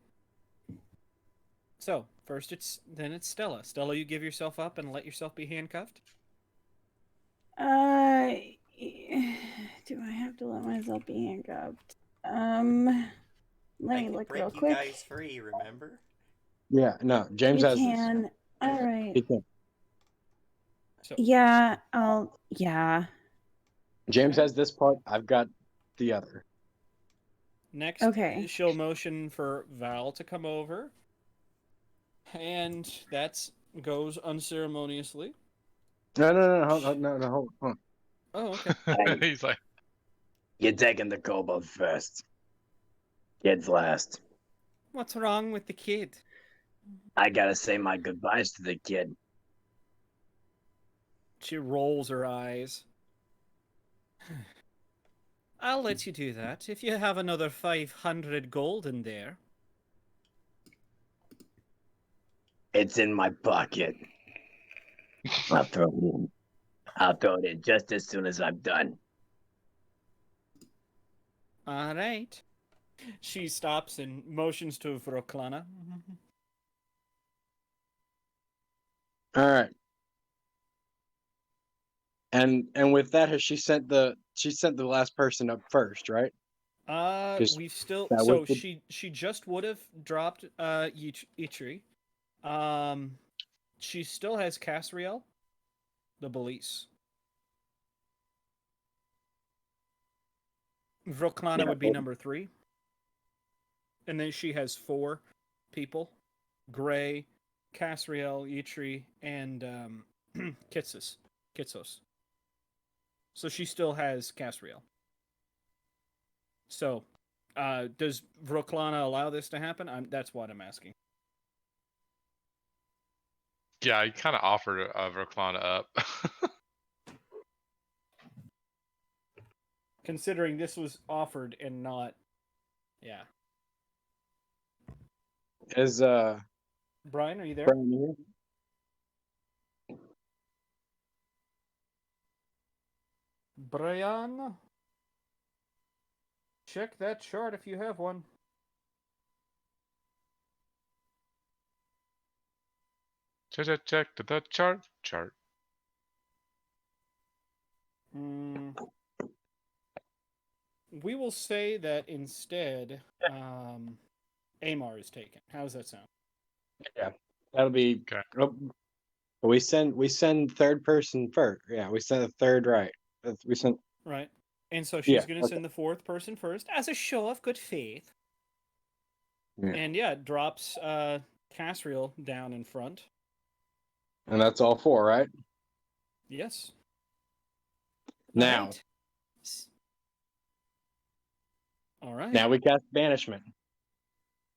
Speaker 1: So, first it's Stella. Stella, you give yourself up and let yourself be handcuffed?
Speaker 2: do I have to let myself be handcuffed? Let
Speaker 3: I
Speaker 2: me
Speaker 3: can
Speaker 2: look
Speaker 3: break
Speaker 2: real
Speaker 3: you
Speaker 2: quick.
Speaker 3: guys free, remember?
Speaker 7: Yeah, no, James
Speaker 2: You
Speaker 7: has
Speaker 2: can.
Speaker 7: this.
Speaker 2: All right.
Speaker 7: He can.
Speaker 1: So,
Speaker 2: Yeah, yeah.
Speaker 7: James has this part. I've got the other.
Speaker 1: next,
Speaker 2: Okay.
Speaker 1: she'll motion for Val to come over. And that goes unceremoniously.
Speaker 7: No, hold on.
Speaker 1: Oh, okay.
Speaker 6: He's like,
Speaker 8: You're taking the kobold first. Kids last.
Speaker 1: What's wrong with the kid?
Speaker 8: I gotta say my goodbyes to the kid.
Speaker 1: She rolls her eyes. I'll let you do that if you have another 500 gold in there.
Speaker 8: It's in my pocket. I'll throw it in. I'll throw it in just as soon as I'm done.
Speaker 1: All right. She stops and motions to Vroklana.
Speaker 7: All right. And with that, has she sent the last person up first, right?
Speaker 1: We've still
Speaker 7: that
Speaker 1: so
Speaker 7: was the-
Speaker 1: she just would have dropped Ichiri. She still has Casriel, the Belize. Vroklana
Speaker 8: Yeah,
Speaker 1: would be number 3. And then she has 4 people. Gray, Casriel, Ichiri, and Kitsos. So she still has Casriel. So, does Vroklana allow this to happen? That's what I'm asking.
Speaker 6: yeah, he kind of offered Verklana up.
Speaker 1: Considering this was offered and not, yeah.
Speaker 7: Is
Speaker 1: Brian, are you there?
Speaker 7: Brian here?
Speaker 1: Brian, check that chart if you have one.
Speaker 6: Check the chart.
Speaker 1: We will say that instead, Amar is taken. How does that sound?
Speaker 7: Yeah, that'll be.
Speaker 6: Okay.
Speaker 7: Oh, we send third person first. Yeah, we send a third right. We sent.
Speaker 1: Right. And so she's
Speaker 7: Yeah,
Speaker 1: going to
Speaker 7: okay.
Speaker 1: send the fourth person first as a show of good faith.
Speaker 7: Yeah.
Speaker 1: And yeah, it drops Casriel down in front.
Speaker 7: And that's all 4, right?
Speaker 1: Yes.
Speaker 7: Now,
Speaker 1: Alright. Alright.
Speaker 7: now we cast Banishment,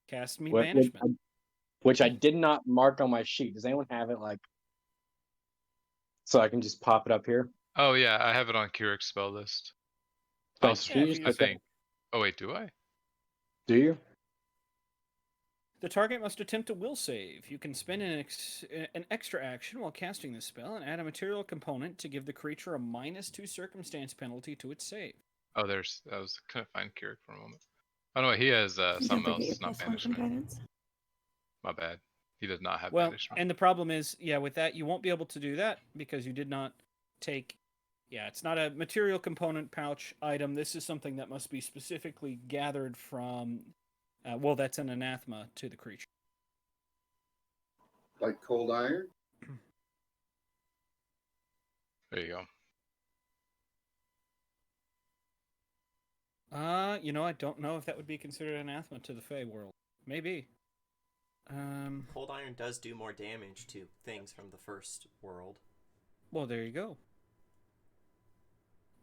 Speaker 1: Cast me
Speaker 7: which,
Speaker 1: banishment.
Speaker 7: which I did not mark on my sheet. Does anyone have it, like, so I can just pop it up here?
Speaker 6: Oh yeah, I have it on Keurig's spell list.
Speaker 7: Thanks.
Speaker 1: Yeah,
Speaker 7: Can you
Speaker 1: if
Speaker 7: just
Speaker 1: you
Speaker 6: I
Speaker 1: just-
Speaker 7: look at
Speaker 6: think. Oh wait, do I?
Speaker 7: Do you?
Speaker 1: The target must attempt a will save. You can spend an extra action while casting this spell and add a material component to give the creature a -2 circumstance penalty to its save.
Speaker 6: Oh, I was couldn't find Keurig for a moment. Oh no, he has
Speaker 2: Don't
Speaker 6: something
Speaker 2: they
Speaker 6: else.
Speaker 2: get
Speaker 6: It's not
Speaker 2: +1 from
Speaker 6: banishment.
Speaker 2: guidance?
Speaker 6: My bad. He does not have
Speaker 1: Well,
Speaker 6: banishment.
Speaker 1: and the problem is, yeah, with that, you won't be able to do that because you did not take. Yeah, it's not a material component pouch item. This is something that must be specifically gathered from. Well, that's an anathema to the creature.
Speaker 4: Like cold iron.
Speaker 6: There you go.
Speaker 1: I don't know if that would be considered anathema to the Fey world. Maybe.
Speaker 3: Cold iron does do more damage to things from the first world.
Speaker 1: Well, there you go.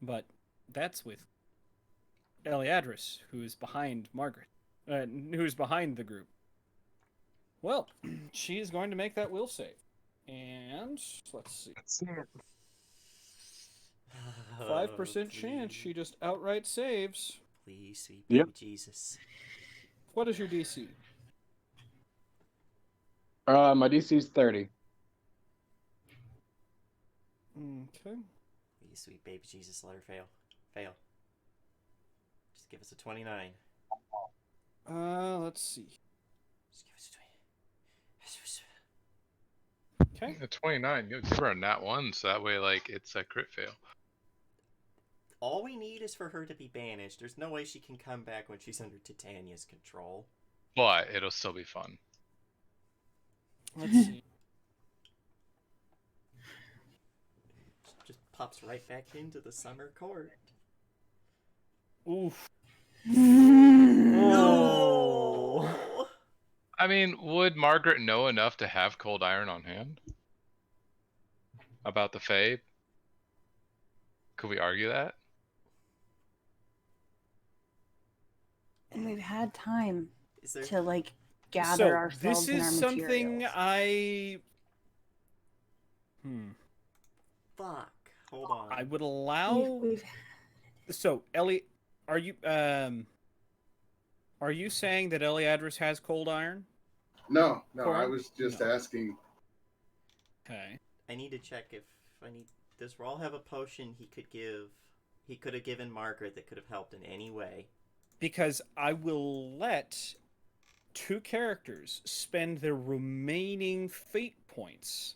Speaker 1: But that's with Eliadris, who's behind Margaret, who's behind the group. Well, she is going to make that will save. And let's see. 5% chance she just outright saves.
Speaker 3: Please, sweet
Speaker 7: Yep.
Speaker 3: baby Jesus.
Speaker 1: What is your DC?
Speaker 7: My DC is 30.
Speaker 1: Okay.
Speaker 3: Please, sweet baby Jesus, let her fail. Fail. Just give us a 29.
Speaker 1: Let's see.
Speaker 3: Just give us a 20.
Speaker 1: Okay.
Speaker 6: A 29. Give her a nat 1, so that way, like, it's a crit fail.
Speaker 3: All we need is for her to be banished. There's no way she can come back when she's under Titania's control.
Speaker 6: But it'll still be fun.
Speaker 1: Let's see.
Speaker 3: Just pops right back into the summer court.
Speaker 1: Oof.
Speaker 3: No!
Speaker 6: I mean, would Margaret know enough to have cold iron on hand? About the Fae? Could we argue that?
Speaker 2: And we've had time
Speaker 3: Is there...
Speaker 2: to like gather
Speaker 1: So
Speaker 2: ourselves
Speaker 1: this
Speaker 2: and
Speaker 1: is
Speaker 2: our
Speaker 1: something
Speaker 2: materials.
Speaker 3: Fuck. Hold on.
Speaker 1: I would allow.
Speaker 2: We've
Speaker 1: So Ellie, are you saying that Eliadris has cold iron?
Speaker 4: No, I
Speaker 1: Corin?
Speaker 4: was just
Speaker 1: No.
Speaker 4: asking.
Speaker 1: Okay.
Speaker 3: I need to check if I need. Does Rawl have a potion he could give? He could have given Margaret that could have helped in any way.
Speaker 1: Because I will let 2 characters spend their remaining fate points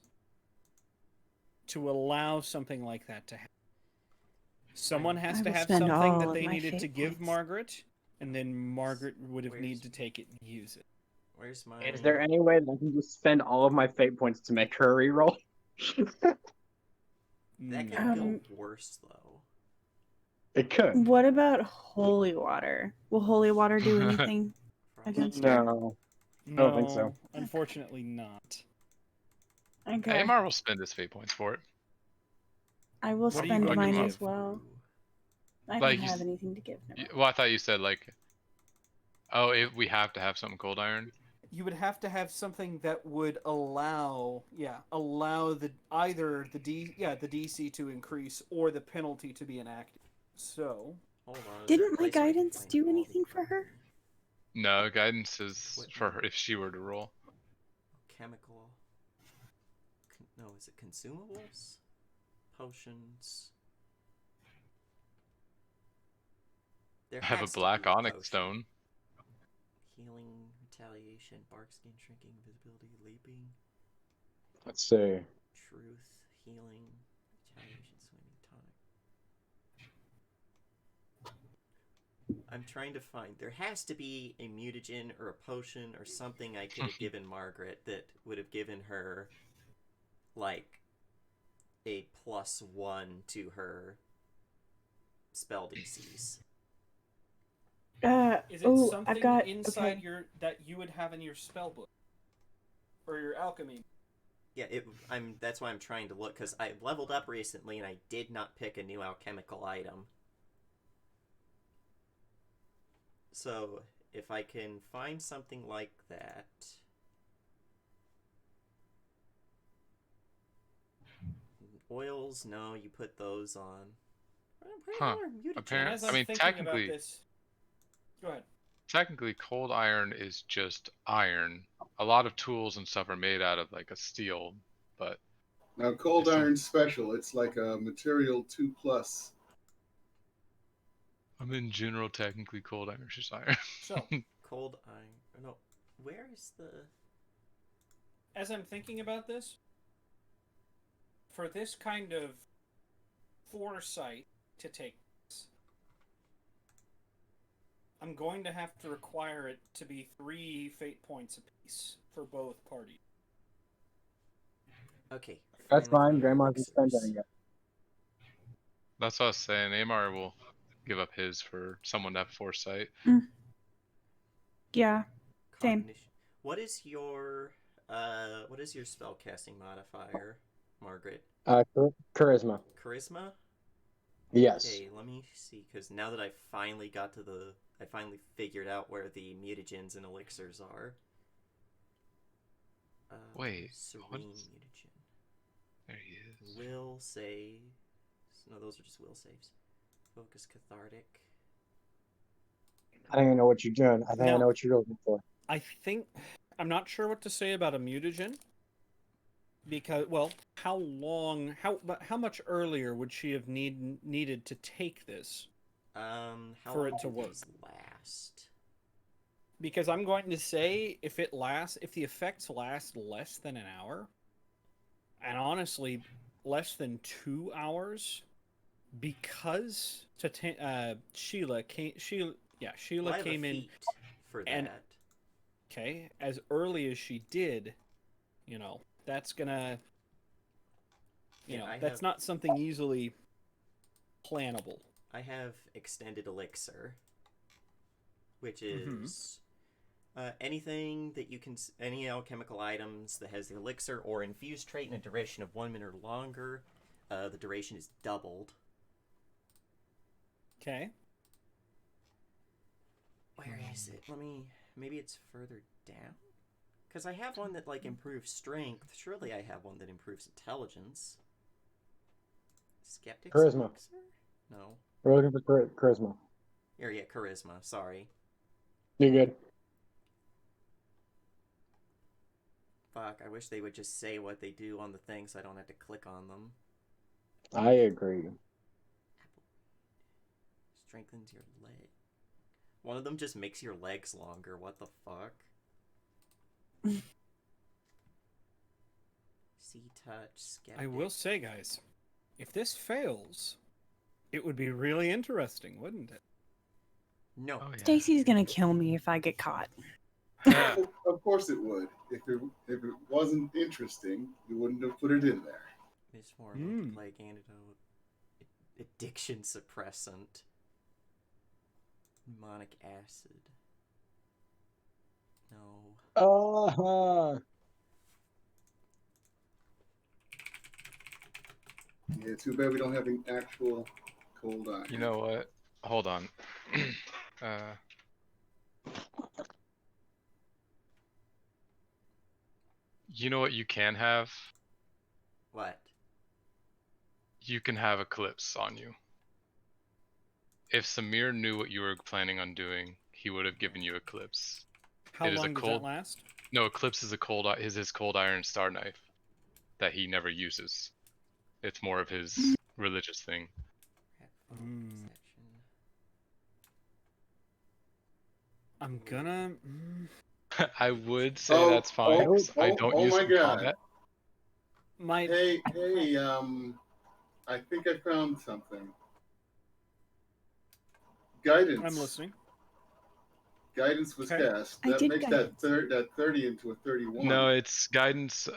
Speaker 1: to allow something like that to happen. Someone has
Speaker 2: I
Speaker 1: to
Speaker 2: will
Speaker 1: have
Speaker 2: spend
Speaker 1: something
Speaker 2: all
Speaker 1: that
Speaker 2: of
Speaker 1: they
Speaker 2: my
Speaker 1: needed to
Speaker 2: fate
Speaker 1: give
Speaker 2: points.
Speaker 1: Margaret, and then Margaret would have
Speaker 3: Where's-
Speaker 1: needed to take it and use it.
Speaker 3: Where's my?
Speaker 7: Is there any way that I can just spend all of my fate points to make her reroll?
Speaker 3: That
Speaker 1: No.
Speaker 3: could go worse though.
Speaker 7: It could.
Speaker 2: What about holy water? Will holy water do anything against her?
Speaker 7: No.
Speaker 1: No,
Speaker 7: don't think so.
Speaker 1: Unfortunately not.
Speaker 2: Okay.
Speaker 6: Amar will spend his fate points for it.
Speaker 2: I will
Speaker 1: What are you
Speaker 2: spend
Speaker 1: going to
Speaker 2: mine
Speaker 1: give?
Speaker 2: as well. I don't
Speaker 6: Like, you
Speaker 2: have
Speaker 6: s-
Speaker 2: anything to give. Never mind.
Speaker 6: Well, I thought you said, like, oh, if we have to have something cold iron.
Speaker 1: You would have to have something that would allow the DC to increase or the penalty to be enacted. So,
Speaker 3: Hold on. is there a
Speaker 2: Didn't my
Speaker 3: place where I can
Speaker 2: guidance
Speaker 3: find
Speaker 2: do
Speaker 3: quality
Speaker 2: anything for her?
Speaker 6: No, guidance is
Speaker 3: What-
Speaker 6: for her if she were to roll.
Speaker 3: Chemical. No, is it consumables? Potions. There
Speaker 6: I have a
Speaker 3: has to
Speaker 6: black
Speaker 3: be
Speaker 6: onyx
Speaker 3: potion.
Speaker 6: stone.
Speaker 3: Healing, retaliation, bark skin shrinking, invisibility, leaping,
Speaker 7: Let's see.
Speaker 3: truth, healing, retaliation, swimming, tonic. I'm trying to find. There has to be a mutagen or a potion or something I could have given Margaret that would have given her, like, a +1 to her spell DCs.
Speaker 1: Is it
Speaker 2: Oh,
Speaker 1: something
Speaker 2: I've got
Speaker 1: inside
Speaker 2: okay.
Speaker 1: that you would have in your spell book or your alchemy?
Speaker 3: Yeah, that's why I'm trying to look, because I leveled up recently and I did not pick a new alchemical item. So if I can find something like that. Oils, no, you put those on.
Speaker 6: Huh.
Speaker 1: And
Speaker 6: Apparent.
Speaker 1: as
Speaker 6: I
Speaker 1: I'm
Speaker 6: mean,
Speaker 1: thinking about this, go ahead.
Speaker 6: technically, cold iron is just iron. A lot of tools and stuff are made out of like a steel, but
Speaker 4: Now, cold
Speaker 6: it's still.
Speaker 4: iron special. It's like a material 2+.
Speaker 6: I'm in general, technically, cold iron is just iron.
Speaker 1: So,
Speaker 3: Cold iron. No, where is the.
Speaker 1: as I'm thinking about this, for this kind of foresight to take place, I'm going to have to require it to be 3 fate points apiece for both parties.
Speaker 3: Okay.
Speaker 7: That's
Speaker 3: finally
Speaker 7: fine.
Speaker 3: found
Speaker 7: Grandma can spend
Speaker 3: elixirs.
Speaker 7: any yet.
Speaker 6: That's what I was saying. Amar will give up his for someone to have foresight.
Speaker 2: Yeah. Same.
Speaker 3: Cognition. What is your spellcasting modifier, Margaret?
Speaker 7: Charisma.
Speaker 3: Charisma?
Speaker 7: Yes.
Speaker 3: Okay, let me see, because now that I finally figured out where the mutagens and elixirs are.
Speaker 6: Wait,
Speaker 3: Serene mutagen.
Speaker 6: There he is.
Speaker 3: Will saves. No, those are just will saves. Focus cathartic.
Speaker 7: I don't even know what you're doing. I think I
Speaker 1: Now-
Speaker 7: know what you're looking for.
Speaker 1: I think I'm not sure what to say about a mutagen because, well, how much earlier would she have needed to take this
Speaker 3: How
Speaker 1: for
Speaker 3: long
Speaker 1: it to
Speaker 3: do
Speaker 1: work?
Speaker 3: these last?
Speaker 1: Because I'm going to say if the effects last less than an hour, and honestly less than 2 hours, because Sheila came
Speaker 3: Well, I have
Speaker 1: came
Speaker 3: a
Speaker 1: in
Speaker 3: feat for
Speaker 1: and-
Speaker 3: that.
Speaker 1: okay as early as she did, that's gonna that's not something easily plannable.
Speaker 3: I have extended elixir, which is anything that you can, any alchemical items that has the elixir or infused trait in a duration of 1 minute or longer, the duration is doubled.
Speaker 1: Okay.
Speaker 3: Where is it? Maybe it's further down? Because I have one that, improves strength. Surely I have one that improves intelligence. Skeptic's
Speaker 7: Charisma.
Speaker 3: elixir? No.
Speaker 7: We're looking for charisma.
Speaker 3: Here, yeah, charisma. Sorry.
Speaker 7: You're good.
Speaker 3: Fuck, I wish they would just say what they do on the thing so I don't have to click on them.
Speaker 7: I agree.
Speaker 3: Strengthens your leg. One of them just makes your legs longer. What the fuck? See touch, skeptic.
Speaker 1: I will say, guys, if this fails, it would be really interesting, wouldn't it?
Speaker 3: No.
Speaker 6: Oh, yeah.
Speaker 2: Stacy's gonna kill me if I get caught.
Speaker 4: Of course it would. If it wasn't interesting, you wouldn't have put it in there.
Speaker 3: This form of plague antidote. Addiction suppressant. Mnemonic acid. No.
Speaker 4: Yeah, too bad we don't have an actual cold iron.
Speaker 6: You know what? Hold on. You know what you can have?
Speaker 3: What?
Speaker 6: You can have Eclipse on you. If Samir knew what you were planning on doing, he would have given you Eclipse.
Speaker 1: How long does that last?
Speaker 6: No, Eclipse is his cold iron star knife that he never uses. It's more of his religious thing.
Speaker 1: I'm gonna.
Speaker 6: I would say that's fine. 'Cause I don't use
Speaker 4: my
Speaker 6: it in
Speaker 4: God.
Speaker 6: combat.
Speaker 4: Hey, I think I found something. Guidance.
Speaker 1: I'm listening.
Speaker 4: Guidance was
Speaker 1: Okay.
Speaker 4: cast.
Speaker 2: I
Speaker 4: That
Speaker 2: did
Speaker 4: makes
Speaker 2: guidance.
Speaker 4: that 30 into a 31.
Speaker 6: No, it's guidance.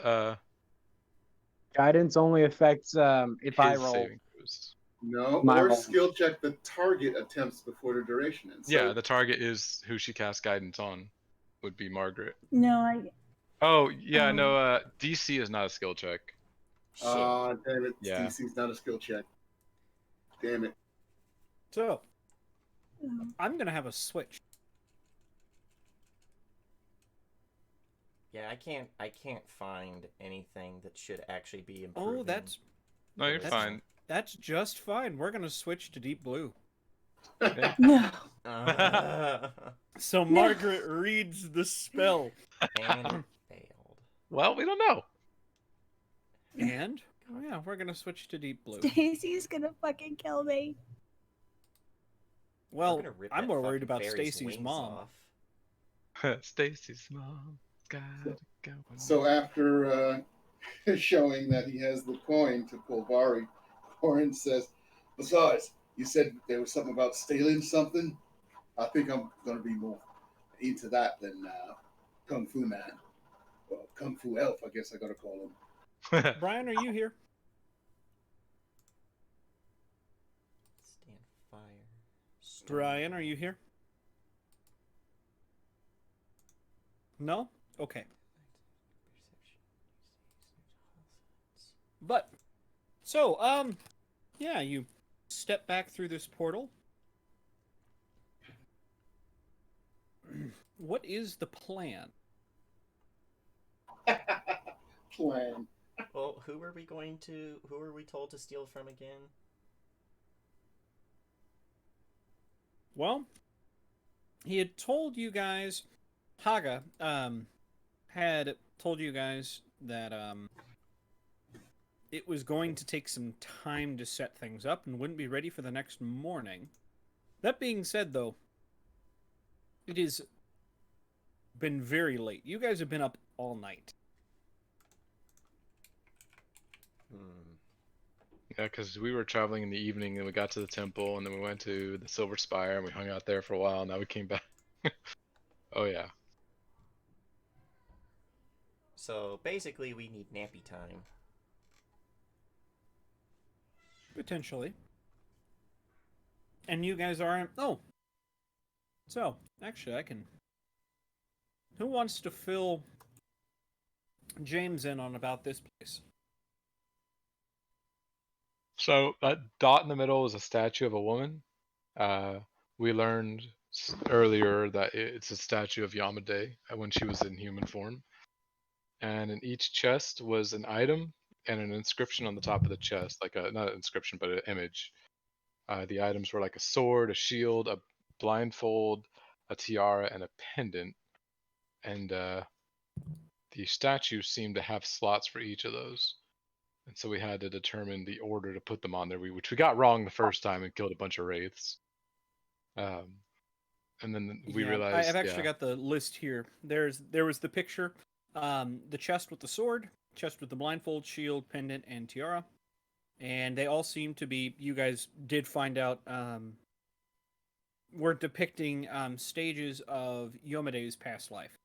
Speaker 7: Guidance only affects if I
Speaker 6: His
Speaker 7: roll.
Speaker 6: saving throws.
Speaker 4: No,
Speaker 7: My
Speaker 4: or
Speaker 7: roll.
Speaker 4: skill check the target attempts before the duration ends.
Speaker 6: Yeah,
Speaker 4: So,
Speaker 6: the target is who she casts guidance on. Would be Margaret.
Speaker 2: No, I.
Speaker 6: Oh yeah,
Speaker 2: Um,
Speaker 6: no. DC is not a skill check.
Speaker 3: Shit.
Speaker 4: damn it.
Speaker 6: Yeah.
Speaker 4: DC's not a skill check. Damn it.
Speaker 1: So, I'm gonna have a switch.
Speaker 3: Yeah, I can't find anything that should actually be improving.
Speaker 1: Oh, that's
Speaker 6: No, you're
Speaker 3: That's
Speaker 6: fine.
Speaker 1: that's just fine. We're gonna switch to deep blue.
Speaker 6: Yeah.
Speaker 2: No.
Speaker 1: So Margaret reads the spell,
Speaker 3: And it failed.
Speaker 6: Well, we don't know.
Speaker 1: and yeah, we're gonna switch to deep blue.
Speaker 2: Stacy's gonna fucking kill me.
Speaker 1: Well,
Speaker 3: We're gonna rip
Speaker 1: I'm
Speaker 3: that
Speaker 1: more worried
Speaker 3: fucking
Speaker 1: about
Speaker 3: fairy's
Speaker 1: Stacy's
Speaker 3: wings
Speaker 1: mom.
Speaker 3: off.
Speaker 6: Stacy's mom. Gotta go.
Speaker 4: So after showing that he has the coin to Polvari, Corin says, besides, you said there was something about stealing something? I think I'm going to be more into that than Kung Fu Man. Well, Kung Fu Elf, I guess I got to call him.
Speaker 1: Brian, are you here?
Speaker 3: Stand fire.
Speaker 1: Brian, are you here? No? Okay. But, so, yeah, you step back through this portal. What is the plan?
Speaker 4: Plan.
Speaker 3: Well, who are we told to steal from again?
Speaker 1: Well, he had told you guys, Haga, had told you guys that, it was going to take some time to set things up and wouldn't be ready for the next morning. That being said, though, it has been very late. You guys have been up all night.
Speaker 6: Yeah, because we were traveling in the evening and we got to the temple and then we went to the Silver Spire and we hung out there for a while. Now we came back. Oh yeah.
Speaker 3: So basically, we need nappy time.
Speaker 1: Potentially. And you guys aren't... Oh. So, actually, I can... Who wants to fill James in on about this place?
Speaker 6: So that dot in the middle is a statue of a woman. We learned earlier that it's a statue of Yamade when she was in human form. And in each chest was an item and an inscription on the top of the chest, like not an inscription, but an image. The items were like a sword, a shield, a blindfold, a tiara, and a pendant. And the statues seemed to have slots for each of those. And so we had to determine the order to put them on there, which we got wrong the first time and killed a bunch of wraiths. And then we realized
Speaker 1: I've actually got the list here. There was the picture, the chest with the sword, chest with the blindfold, shield, pendant, and tiara. And they all seem to be, you guys did find out, were depicting stages of Yomade's past life.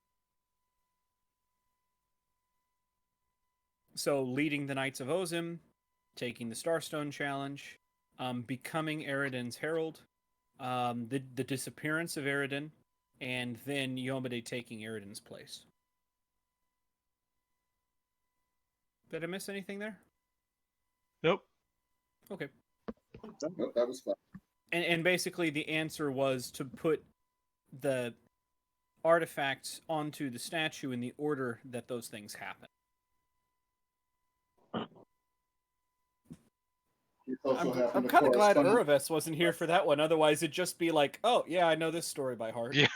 Speaker 1: So, leading the Knights of Ozim, taking the Starstone Challenge, becoming Eridan's Herald, the disappearance of Eridan, and then Yomade taking Eridan's place. Did I miss anything there?
Speaker 6: Nope.
Speaker 1: Okay.
Speaker 4: Nope, that was fun.
Speaker 1: And basically the answer was to put the artifacts onto the statue in the order that those things happen. I'm kind of glad Uravis wasn't here for that one. Otherwise, it'd just be like, oh, yeah, I know this story by heart.
Speaker 6: Yeah,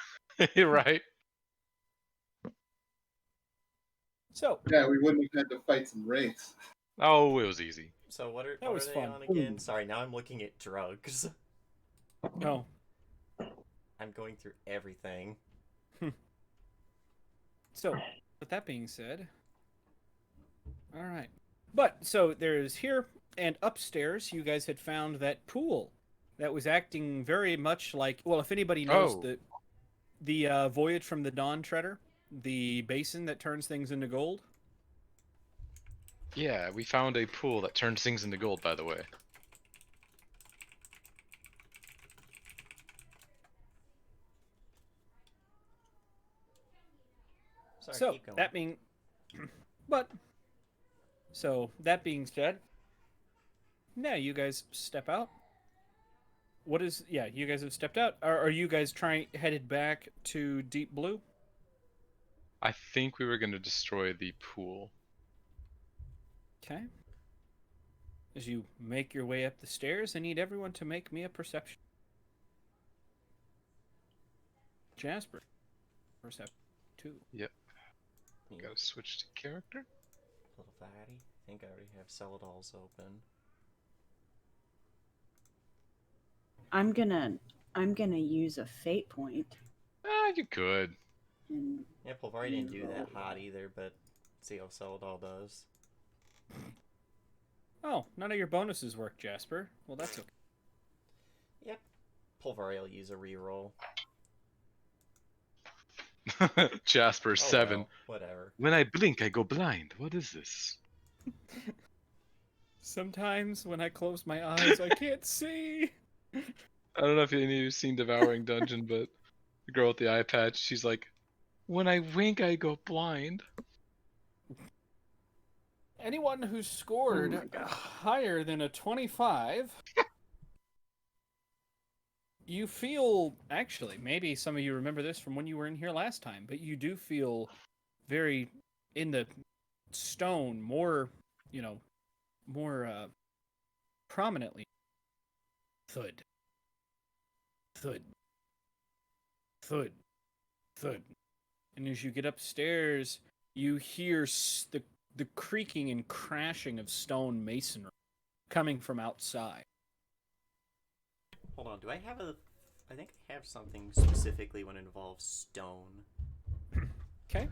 Speaker 6: you're right.
Speaker 1: So
Speaker 4: yeah, we wouldn't have had to fight some wraiths.
Speaker 6: Oh, it was easy.
Speaker 3: So what are
Speaker 1: That was
Speaker 3: they
Speaker 1: fun.
Speaker 3: on again? Sorry, now I'm looking at drugs.
Speaker 1: No.
Speaker 3: I'm going through everything.
Speaker 1: So, with that being said, all right. But so there's here and upstairs. You guys had found that pool that was acting very much like. Well, if anybody knows the Voyage from the Dawn Treader, the basin that turns things into gold.
Speaker 6: Yeah, we found a pool that turns things into gold, by the way.
Speaker 3: Sorry,
Speaker 1: So
Speaker 3: keep going.
Speaker 1: that being, but so that being said, now you guys step out. What is? Yeah, you guys have stepped out. Are you guys headed back to Deep Blue?
Speaker 6: I think we were going to destroy the pool.
Speaker 1: Okay. As you make your way up the stairs, I need everyone to make me a perception. Jasper, perception 2.
Speaker 6: Yep.
Speaker 3: Yeah.
Speaker 6: Gotta switch to character.
Speaker 3: Little fatty. I think I already have Celadol's open.
Speaker 2: I'm gonna use a fate point.
Speaker 6: Ah, you could.
Speaker 2: And
Speaker 3: Yeah, Pulvari didn't do that
Speaker 2: roll.
Speaker 3: hot either, but see how Celadol does.
Speaker 1: Oh, none of your bonuses work, Jasper. Well, that's okay.
Speaker 3: Yep. Pulvari will use a reroll.
Speaker 6: Jasper
Speaker 3: Oh,
Speaker 6: 7.
Speaker 3: well, whatever.
Speaker 6: When I blink, I go blind. What is this?
Speaker 1: Sometimes when I close my eyes, I can't see.
Speaker 6: I don't know if any of you have seen Devouring Dungeon, but the girl with the eye patch, she's like, when I wink, I go blind.
Speaker 1: Anyone who scored
Speaker 2: Oh my God.
Speaker 1: higher than a 25, you feel, actually, maybe some of you remember this from when you were in here last time, but you do feel very in the stone, more, more prominently. Thud. Thud. Thud. Thud. And as you get upstairs, you hear the creaking and crashing of stone masonry coming from outside.
Speaker 3: Hold on, do I have a... I think I have something specifically when it involves stone.
Speaker 1: Okay.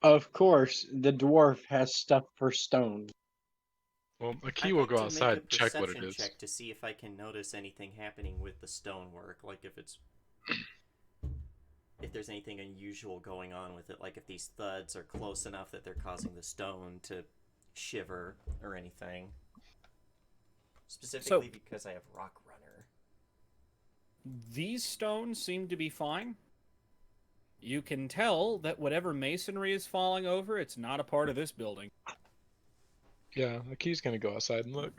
Speaker 7: Of course, the dwarf has stuff for stone.
Speaker 6: Well, a key
Speaker 3: I'd
Speaker 6: will
Speaker 3: like
Speaker 6: go
Speaker 3: to
Speaker 6: outside
Speaker 3: make a
Speaker 6: and check what it
Speaker 3: perception
Speaker 6: is.
Speaker 3: check to see if I can notice anything happening with the stonework, like if it's... if there's anything unusual going on with it, like if these thuds are close enough that they're causing the stone to shiver or anything. Specifically because I have Rock Runner.
Speaker 1: These stones seem to be fine. You can tell that whatever masonry is falling over, it's not a part of this building.
Speaker 6: Yeah, the key's gonna go outside and look.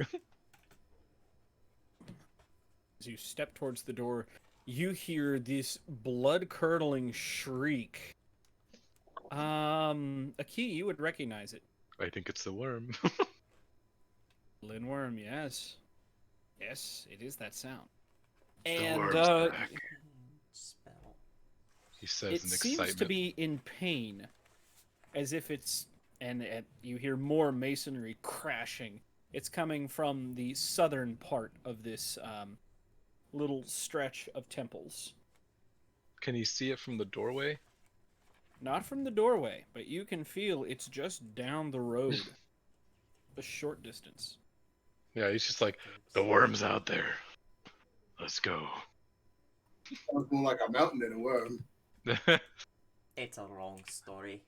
Speaker 1: As you step towards the door, you hear this blood-curdling shriek. Aki, you would recognize it.
Speaker 6: I think it's the worm.
Speaker 1: Linworm, yes. Yes, it is that sound.
Speaker 6: The
Speaker 1: And
Speaker 6: worm's back.
Speaker 3: Spell.
Speaker 6: He says
Speaker 1: it
Speaker 6: in
Speaker 1: seems
Speaker 6: excitement.
Speaker 1: to be in pain, as if it's... And you hear more masonry crashing. It's coming from the southern part of this little stretch of temples.
Speaker 6: Can you see it from the doorway?
Speaker 1: Not from the doorway, but you can feel it's just down the road. A short distance.
Speaker 6: Yeah, he's just like, the worm's out there. Let's go.
Speaker 4: Sounds more like a mountain than a worm.
Speaker 3: It's a wrong story.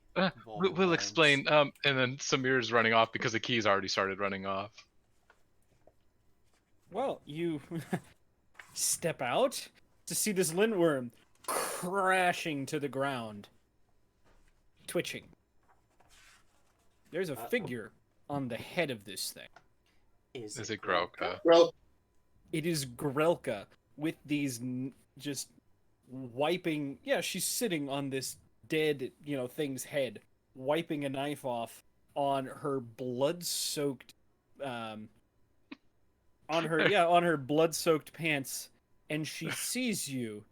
Speaker 6: We'll explain. And then Samir's running off because the key's already started running off.
Speaker 1: Well, you step out to see this lindworm crashing to the ground, twitching. There's a figure on the head of this thing.
Speaker 3: Is
Speaker 6: it Grelka?
Speaker 4: Well,
Speaker 1: It is Grelka with these just wiping. Yeah, she's sitting on this dead, thing's head, wiping a knife off on her blood-soaked, on her blood-soaked pants, and she sees you,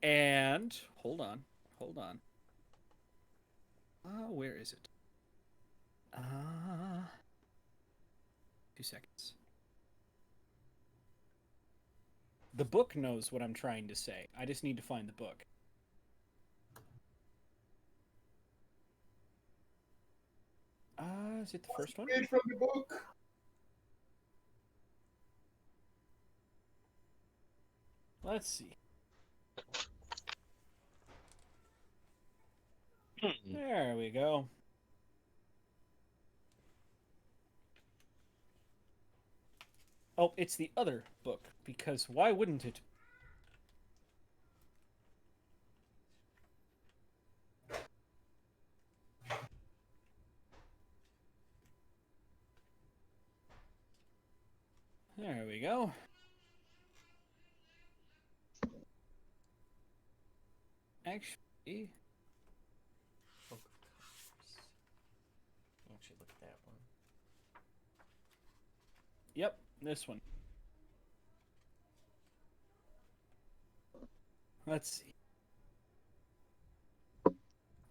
Speaker 1: and hold on. Where is it? 2 seconds. The book knows what I'm trying to say. I just need to find the book. Is it the first one?
Speaker 4: read from the book.
Speaker 1: Let's see. There we go. Oh, it's the other book, because why wouldn't it? There we go. Actually,
Speaker 3: Book of Colors. Actually, look at that one.
Speaker 1: yep, this one. Let's see.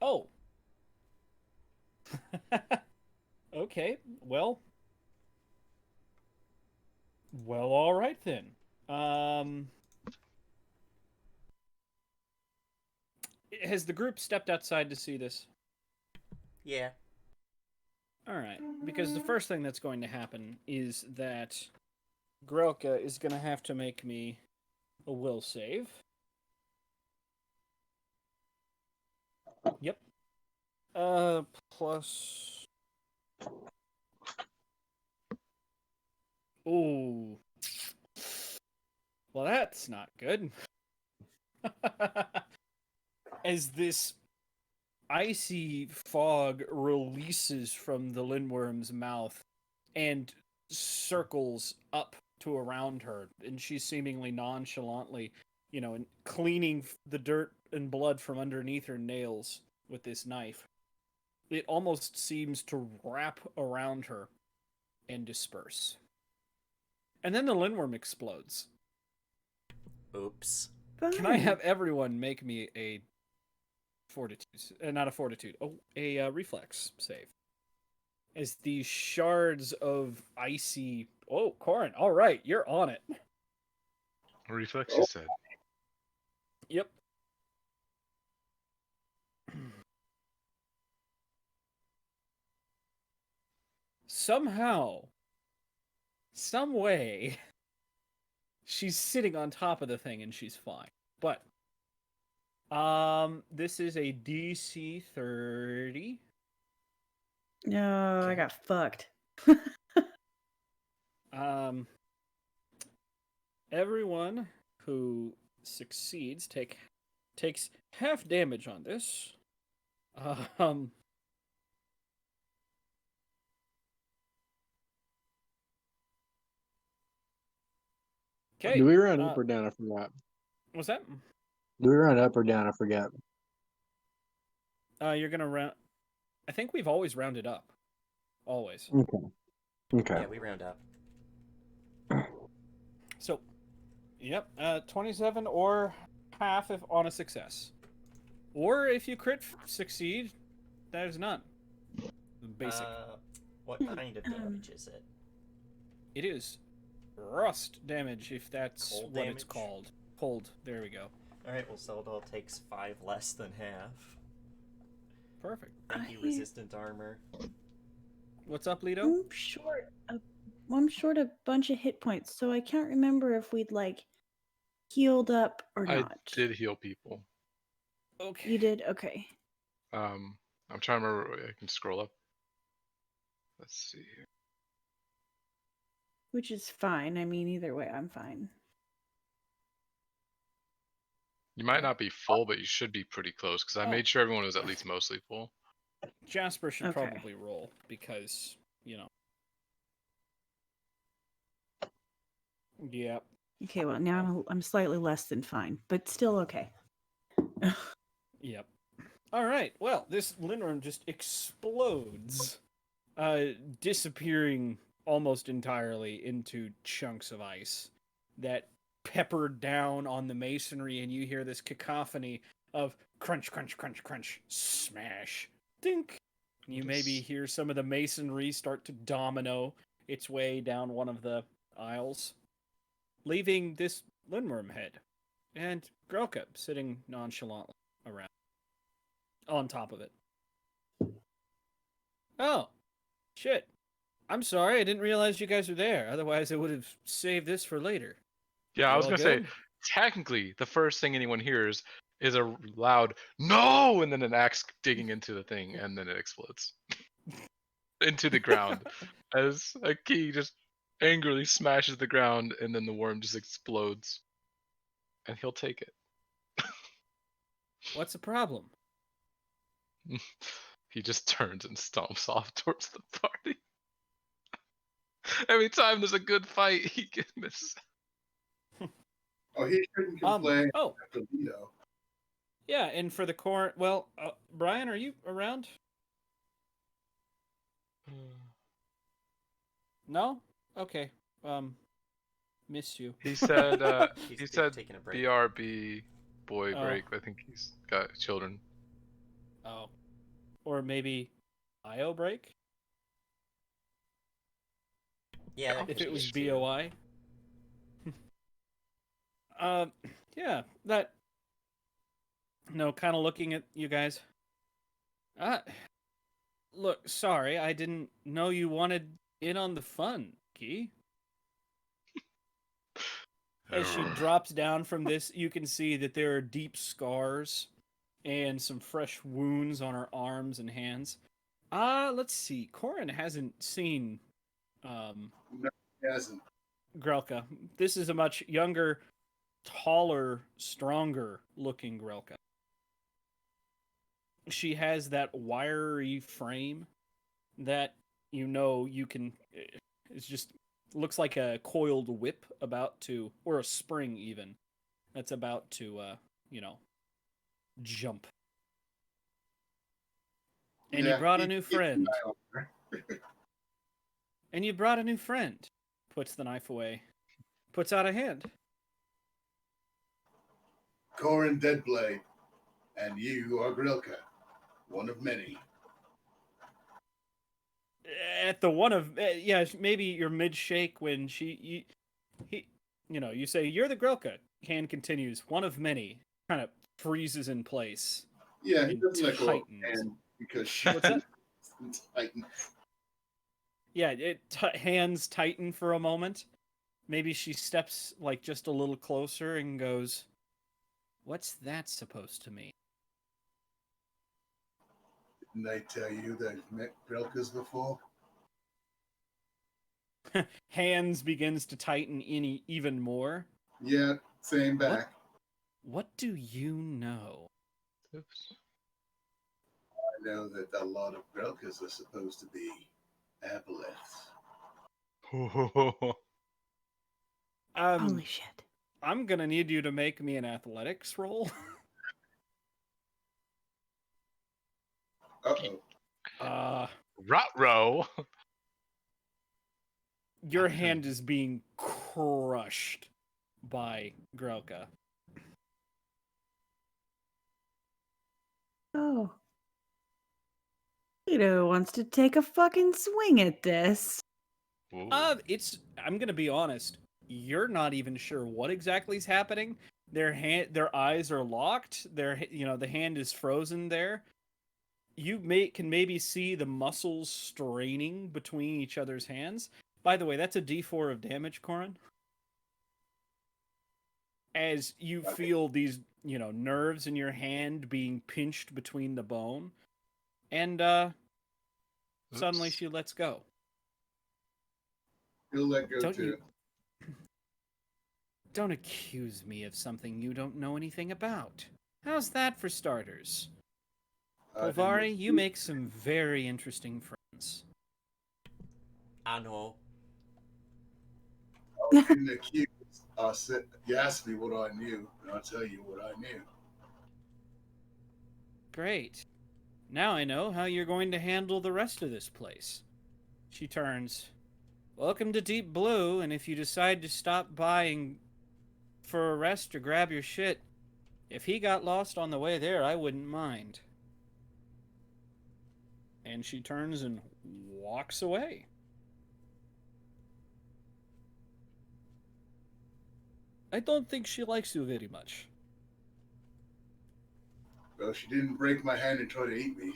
Speaker 1: Oh. Okay. Well, all right then. Has the group stepped outside to see this?
Speaker 3: Yeah.
Speaker 1: All right, because the first thing that's going to happen is that Grelka is going to have to make me a will save. Yep. Plus. Ooh. Well, that's not good. As this icy fog releases from the lindworm's mouth and circles up to around her, and she's seemingly nonchalantly, cleaning the dirt and blood from underneath her nails with this knife. It almost seems to wrap around her and disperse. And then the lindworm explodes.
Speaker 3: Oops.
Speaker 1: Can I have everyone make me a fortitude, not a fortitude, a reflex save? As these shards of icy. Oh, Corin, all right, you're on it.
Speaker 6: Reflex, you said.
Speaker 1: Yep. Somehow, some way, she's sitting on top of the thing and she's fine. But this is a DC 30.
Speaker 2: No, I got fucked.
Speaker 1: Everyone who succeeds takes half damage on this. Okay.
Speaker 7: Do we round up or down? I forgot.
Speaker 1: What's that?
Speaker 7: Do we round up or down? I forgot.
Speaker 1: You're gonna round. I think we've always rounded up. Always.
Speaker 7: Okay.
Speaker 3: Yeah, we round up.
Speaker 1: So, yep. 27 or half if on a success, or if you crit succeed, that is none. Basic.
Speaker 3: What kind of damage is it?
Speaker 1: It is rust damage, if that's
Speaker 3: Cold
Speaker 1: what it's
Speaker 3: damage?
Speaker 1: called. Cold. There we go.
Speaker 3: Alright, well, Seldol takes 5 less than half.
Speaker 1: Perfect.
Speaker 3: Thank you, resistant armor.
Speaker 1: What's up, Lido?
Speaker 2: I'm short a bunch of hit points, so I can't remember if we'd healed up or
Speaker 6: I
Speaker 2: not.
Speaker 6: did heal people.
Speaker 1: Okay.
Speaker 2: You did? Okay.
Speaker 6: I'm trying to remember. I can scroll up. Let's see here.
Speaker 2: Which is fine. I mean, either way, I'm fine.
Speaker 6: You might not be full, but you should be pretty close because I made sure everyone was at least mostly full.
Speaker 1: Jasper should
Speaker 2: Okay.
Speaker 1: probably roll because, Yep.
Speaker 2: Okay, well, now I'm slightly less than fine, but still okay.
Speaker 1: Yep. All right. Well, this lindworm just explodes, disappearing almost entirely into chunks of ice that pepper down on the masonry, and you hear this cacophony of crunch, crunch, crunch, crunch, smash, dink. You maybe hear some of the masonry start to domino its way down one of the aisles, leaving this lindworm head and Grelka sitting nonchalantly around on top of it. Oh, shit. I'm sorry, I didn't realize you guys were there. Otherwise, I would have saved this for later.
Speaker 6: Yeah, I
Speaker 1: You
Speaker 6: was
Speaker 1: all
Speaker 6: gonna say,
Speaker 1: good?
Speaker 6: technically, the first thing anyone hears is a loud "No!" and then an axe digging into the thing, and then it explodes into the ground as a key just angrily smashes the ground, and then the worm just explodes, and he'll take it.
Speaker 1: What's the problem?
Speaker 6: He just turns and stomps off towards the party. Every time there's a good fight, he can miss.
Speaker 4: Oh, he shouldn't complain
Speaker 1: Oh,
Speaker 4: after Leto.
Speaker 1: yeah, and for the core, well, Brian, are you around? No? Okay. Miss you.
Speaker 6: He said,
Speaker 3: He's
Speaker 6: he said
Speaker 3: taking a break.
Speaker 6: BRB boy
Speaker 1: Oh.
Speaker 6: break. I think he's got children.
Speaker 1: Oh. Or maybe IO break?
Speaker 3: Yeah, that
Speaker 1: If
Speaker 3: could
Speaker 1: it
Speaker 3: be
Speaker 1: was
Speaker 3: it too.
Speaker 1: BOI. Yeah, that. No, kind of looking at you guys. Look, sorry, I didn't know you wanted in on the fun, Key. As she drops down from this, you can see that there are deep scars and some fresh wounds on her arms and hands. Let's see. Corin hasn't seen
Speaker 4: No, he hasn't.
Speaker 1: Grelka. This is a much younger, taller, stronger looking Grelka. She has that wiry frame that you can. It's just looks like a coiled whip about to, or a spring even, that's about to, jump. And you brought a new friend. And you brought a new friend. Puts the knife away. Puts out a hand.
Speaker 4: Corin Deadblade, and you are Grilka, one of many.
Speaker 1: At the one of, yeah, maybe you're mid shake when you say you're the Grilka. Hand continues. One of many. Kind of freezes in place.
Speaker 4: Yeah, he
Speaker 1: and
Speaker 4: doesn't let go of
Speaker 1: tightens.
Speaker 4: her hand because she
Speaker 1: What's that?
Speaker 4: tightens.
Speaker 1: Yeah, hands tighten for a moment. Maybe she steps like just a little closer and goes, "What's that supposed to mean?"
Speaker 4: Didn't I tell you that I've met Grilkas before?
Speaker 1: Hands begins to tighten even more.
Speaker 4: Yeah, same back.
Speaker 1: What do you know?
Speaker 6: Oops.
Speaker 4: I know that a lot of Grilkas are supposed to be aboleths.
Speaker 2: Holy shit.
Speaker 1: I'm gonna need you to make me an athletics roll.
Speaker 4: Uh-oh.
Speaker 6: Rot-row.
Speaker 1: Your hand is being crushed by Grelka.
Speaker 2: Oh. Leto wants to take a fucking swing at this.
Speaker 6: Ooh.
Speaker 1: I'm gonna be honest. You're not even sure what exactly is happening. Their eyes are locked. The hand is frozen there. You can maybe see the muscles straining between each other's hands. By the way, that's a D4 of damage, Corin. As you feel these, nerves in your hand being pinched between the bone, and suddenly
Speaker 6: Oops.
Speaker 1: she lets go.
Speaker 4: He'll let go
Speaker 1: Don't
Speaker 4: too.
Speaker 1: you? Don't accuse me of something you don't know anything about. How's that for starters? Polvari, you make some very interesting friends.
Speaker 3: I know.
Speaker 4: I didn't accuse. I said, you asked me what I knew, and I'll tell you what I knew.
Speaker 1: Great. Now I know how you're going to handle the rest of this place. She turns. Welcome to Deep Blue, and if you decide to stop by for a rest or grab your shit, if he got lost on the way there, I wouldn't mind. And she turns and walks away. I don't think she likes you very much.
Speaker 4: Well, she didn't break my hand and try to eat me.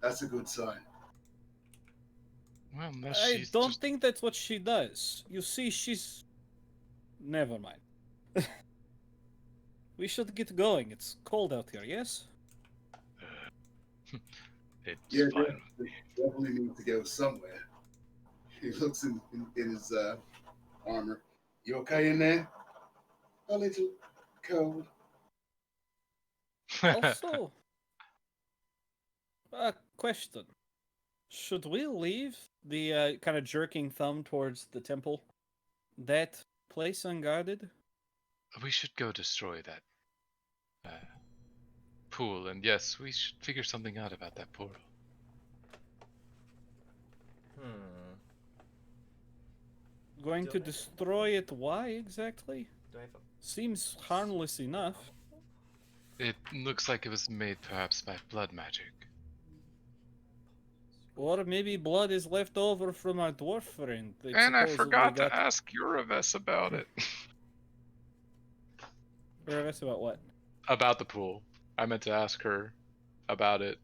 Speaker 4: That's a good sign.
Speaker 6: Well, unless
Speaker 1: I
Speaker 6: she's
Speaker 1: don't
Speaker 6: just...
Speaker 1: think that's what she does. You see, she's... Never mind. We should get going. It's cold out here, yes?
Speaker 6: It's
Speaker 4: Yeah,
Speaker 6: fine.
Speaker 4: definitely need to go somewhere. He looks in his armor. You okay in there? A little cold.
Speaker 1: Also, a question. Should we leave the kind of jerking thumb towards the temple? That place unguarded?
Speaker 6: We should go destroy that pool, and yes, we should figure something out about that portal.
Speaker 1: Going
Speaker 3: Do
Speaker 1: to
Speaker 3: I-
Speaker 1: destroy it? Why exactly?
Speaker 3: Do I have a
Speaker 1: Seems harmless enough.
Speaker 6: It looks like it was made perhaps by blood magic.
Speaker 1: Or maybe blood is left over from our dwarf friend. that
Speaker 6: And I
Speaker 1: supposedly
Speaker 6: forgot
Speaker 1: got...
Speaker 6: to ask Uravis about it.
Speaker 1: Uravis about what?
Speaker 6: About the pool. I meant to ask her about it.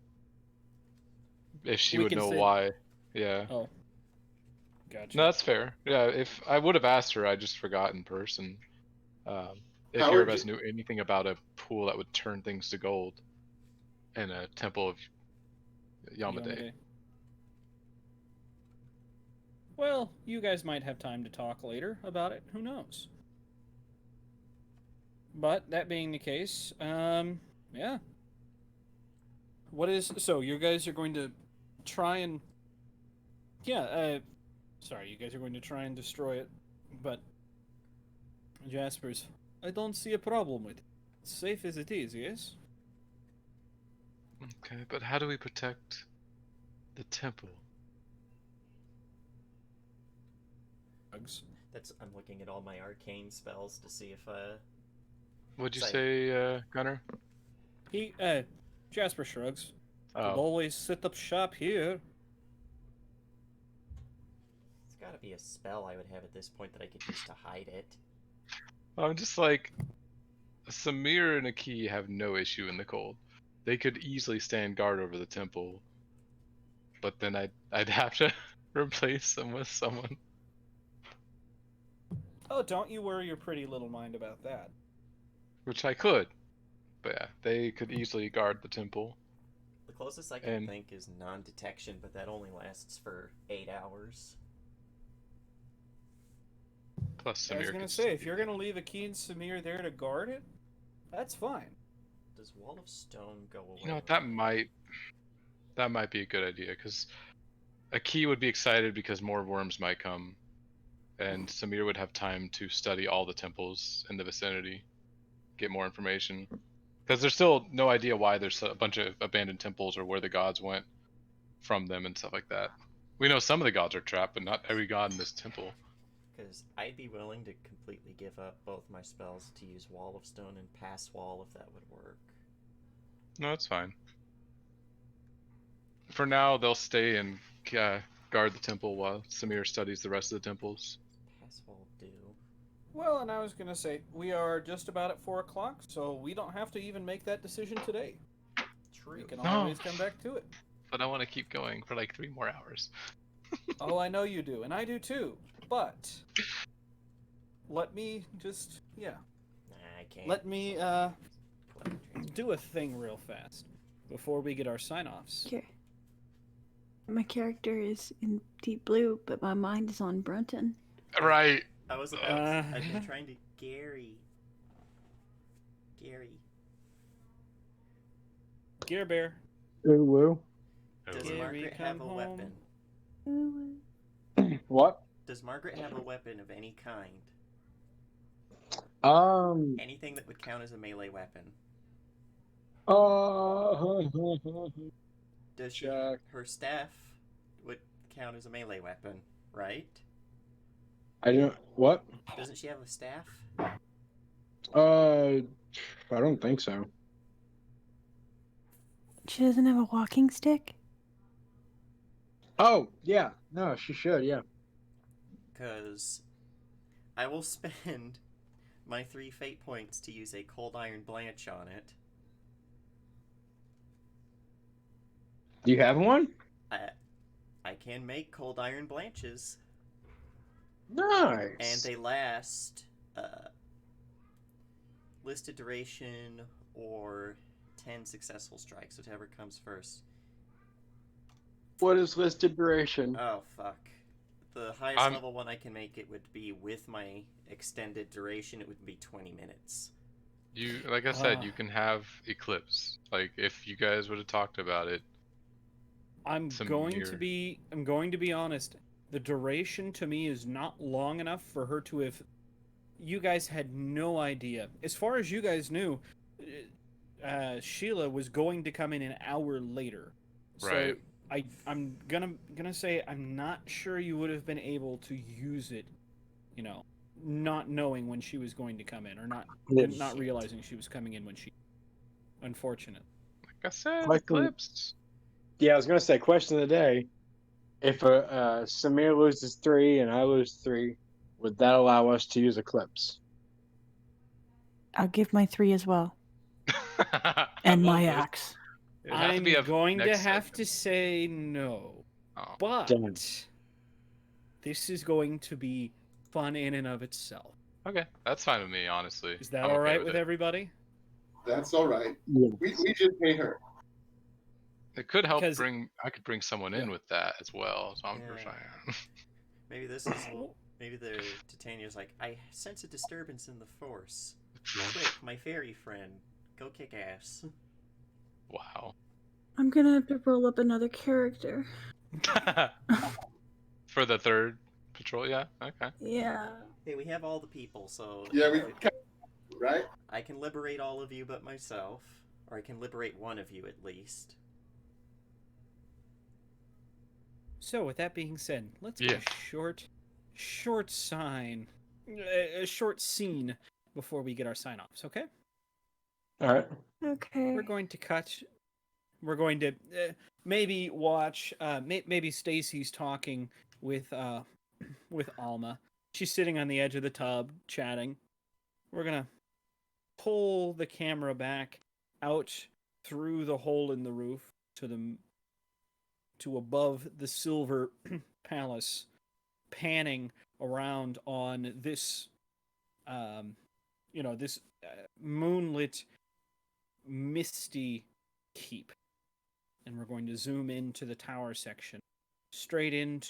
Speaker 6: If she
Speaker 1: We
Speaker 6: would
Speaker 1: can
Speaker 6: know
Speaker 1: say-
Speaker 6: why. Yeah.
Speaker 1: Oh. Gotcha.
Speaker 6: No, that's fair. Yeah, if I would have asked her, I just forgot in person. If
Speaker 4: Howard,
Speaker 6: Uravis knew anything about a pool that would turn things to gold in a temple of Yamade.
Speaker 1: Well, you guys might have time to talk later about it. Who knows? But that being the case, yeah. What is so? You guys are going to try and sorry, you guys are going to try and destroy it, but Jasper's. I don't see a problem with it. It's safe as it is, yes.
Speaker 6: Okay, but how do we protect the temple?
Speaker 1: Bugs.
Speaker 3: I'm looking at all my arcane spells to see if
Speaker 6: What'd you
Speaker 3: Say-
Speaker 6: say, Gunnar?
Speaker 1: He Jasper shrugs. Could
Speaker 6: Oh,
Speaker 1: always set up shop here.
Speaker 3: it's got to be a spell I would have at this point that I could use to hide it.
Speaker 6: I'm just like, Samir and Aki have no issue in the cold. They could easily stand guard over the temple, but then I'd have to replace them with someone.
Speaker 1: Oh, don't you worry your pretty little mind about that.
Speaker 6: Which I could, but yeah, they could easily guard the temple.
Speaker 3: The closest I can
Speaker 6: And-
Speaker 3: think is non-detection, but that only lasts for 8 hours.
Speaker 6: Plus,
Speaker 1: I
Speaker 6: Samir
Speaker 1: was gonna
Speaker 6: could
Speaker 1: say,
Speaker 6: still
Speaker 1: if
Speaker 6: be
Speaker 1: you're
Speaker 6: there.
Speaker 1: gonna leave Aki and Samir there to guard it, that's fine.
Speaker 3: Does Wall of Stone go away?
Speaker 6: You know what, that might be a good idea, because Aki would be excited because more worms might come, and Samir would have time to study all the temples in the vicinity, get more information. Because there's still no idea why there's a bunch of abandoned temples or where the gods went from them and stuff like that. We know some of the gods are trapped, but not every god in this temple.
Speaker 3: Because I'd be willing to completely give up both my spells to use Wall of Stone and Pass Wall if that would work.
Speaker 6: No, it's fine. For now, they'll stay and guard the temple while Samir studies the rest of the temples.
Speaker 3: Pass Wall do.
Speaker 1: Well, and I was gonna say, we are just about at 4 o'clock, so we don't have to even make that decision today.
Speaker 3: True.
Speaker 1: We can
Speaker 6: No.
Speaker 1: always come back to it.
Speaker 6: But I want to keep going for like 3 more hours.
Speaker 1: Oh, I know you do, and I do too. But let me just,
Speaker 3: Nah, I can't.
Speaker 1: let me
Speaker 3: Play
Speaker 1: do a thing real fast before we get our sign-offs.
Speaker 2: Okay. My character is in deep blue, but my mind is on Brunton.
Speaker 6: Right.
Speaker 3: I was about. I've been trying to Gary.
Speaker 1: Gear Bear.
Speaker 7: Ooh, woo.
Speaker 3: Does
Speaker 1: Gary,
Speaker 3: Margaret have a
Speaker 1: come
Speaker 3: weapon?
Speaker 7: What?
Speaker 3: Does Margaret have a weapon of any kind? Anything that would count as a melee weapon? Does she?
Speaker 7: Check.
Speaker 3: Her staff would count as a melee weapon, right?
Speaker 7: I don't. What?
Speaker 3: Doesn't she have a staff?
Speaker 7: I don't think so.
Speaker 2: She doesn't have a walking stick?
Speaker 7: Oh, yeah. No, she should, yeah.
Speaker 3: Because I will spend my 3 fate points to use a cold iron blanch on it.
Speaker 7: Do you have one?
Speaker 3: I can make cold iron blanches,
Speaker 7: Nice.
Speaker 3: and they last listed duration or 10 successful strikes, whichever comes first.
Speaker 7: What is listed duration?
Speaker 3: Oh, fuck. The highest
Speaker 6: I'm-
Speaker 3: level one I can make it would be with my extended duration, it would be 20 minutes.
Speaker 6: You, like I said,
Speaker 1: Ah.
Speaker 6: you can have Eclipse. Like, if you guys would have talked about it,
Speaker 1: I'm
Speaker 6: Some
Speaker 1: going to
Speaker 6: mirror.
Speaker 1: be honest. The duration to me is not long enough for her to have. You guys had no idea. As far as you guys knew, Sheila was going to come in an hour later. So
Speaker 6: Right.
Speaker 1: I'm gonna say I'm not sure you would have been able to use it, you know, not knowing when she was going to come in, or not
Speaker 3: Shit.
Speaker 1: realizing she was coming in when she. Unfortunate.
Speaker 6: Like I said,
Speaker 7: Question-
Speaker 6: Eclipse.
Speaker 7: Yeah, I was gonna say question of the day. If Samir loses 3 and I lose 3, would that allow us to use Eclipse?
Speaker 2: I'll give my 3 as well.
Speaker 6: I
Speaker 2: And
Speaker 6: love
Speaker 2: my
Speaker 6: this.
Speaker 2: axe.
Speaker 6: It'd have to be
Speaker 1: I'm
Speaker 6: a
Speaker 1: going to
Speaker 6: next
Speaker 1: have to
Speaker 6: segment.
Speaker 1: say no.
Speaker 6: Oh.
Speaker 1: But
Speaker 7: Damn.
Speaker 1: this is going to be fun in and of itself.
Speaker 6: Okay, that's fine with me, honestly.
Speaker 1: Is that
Speaker 6: I'm
Speaker 1: all
Speaker 6: okay
Speaker 1: right
Speaker 6: with
Speaker 1: with
Speaker 6: it.
Speaker 1: everybody?
Speaker 4: That's all right.
Speaker 7: Yeah.
Speaker 4: We just pay her.
Speaker 6: It could help
Speaker 1: Because-
Speaker 6: I could bring someone in
Speaker 1: Yeah.
Speaker 6: with that as well. So I'm
Speaker 3: Yeah.
Speaker 6: saying.
Speaker 3: Maybe this is maybe the Titania's like, I sense a disturbance in the force. Quick, my fairy friend, go kick ass.
Speaker 6: Wow.
Speaker 2: I'm gonna have to roll up another character.
Speaker 6: For the third patrol, yeah. Okay.
Speaker 2: Yeah.
Speaker 3: Hey, we have all the people, so
Speaker 4: Yeah, right?
Speaker 3: I can liberate all of you but myself, or I can liberate one of you at least.
Speaker 1: So, with that being said, let's
Speaker 6: Yeah.
Speaker 1: get a short scene before we get our sign offs, okay?
Speaker 7: All right.
Speaker 2: Okay.
Speaker 1: We're going to cut. We're going to maybe watch. Maybe Stacy's talking with Alma. She's sitting on the edge of the tub, chatting. We're gonna pull the camera back out through the hole in the roof to above the silver palace, panning around on this, this moonlit, misty keep. And we're going to zoom into the tower section, straight in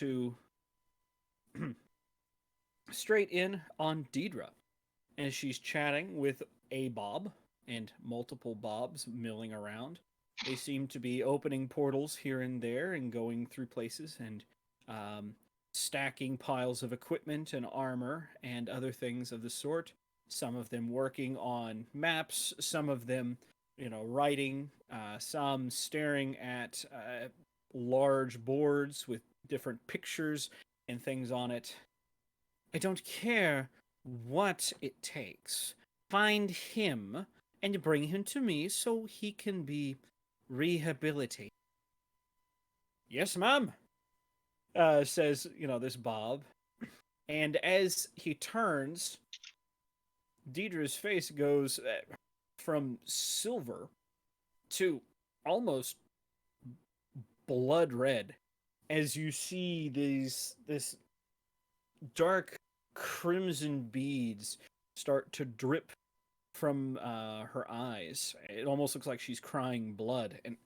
Speaker 1: on Deidre, as she's chatting with a Bob and multiple Bobs milling around. They seem to be opening portals here and there and going through places and stacking piles of equipment and armor and other things of the sort. Some of them working on maps, some of them, writing, some staring at large boards with different pictures and things on it. I don't care what it takes. Find him and bring him to me so he can be rehabilitated. Yes, ma'am, says, this Bob. And as he turns, Deidre's face goes from silver to almost blood red as you see this dark crimson beads start to drip from her eyes. It almost looks like she's crying blood, and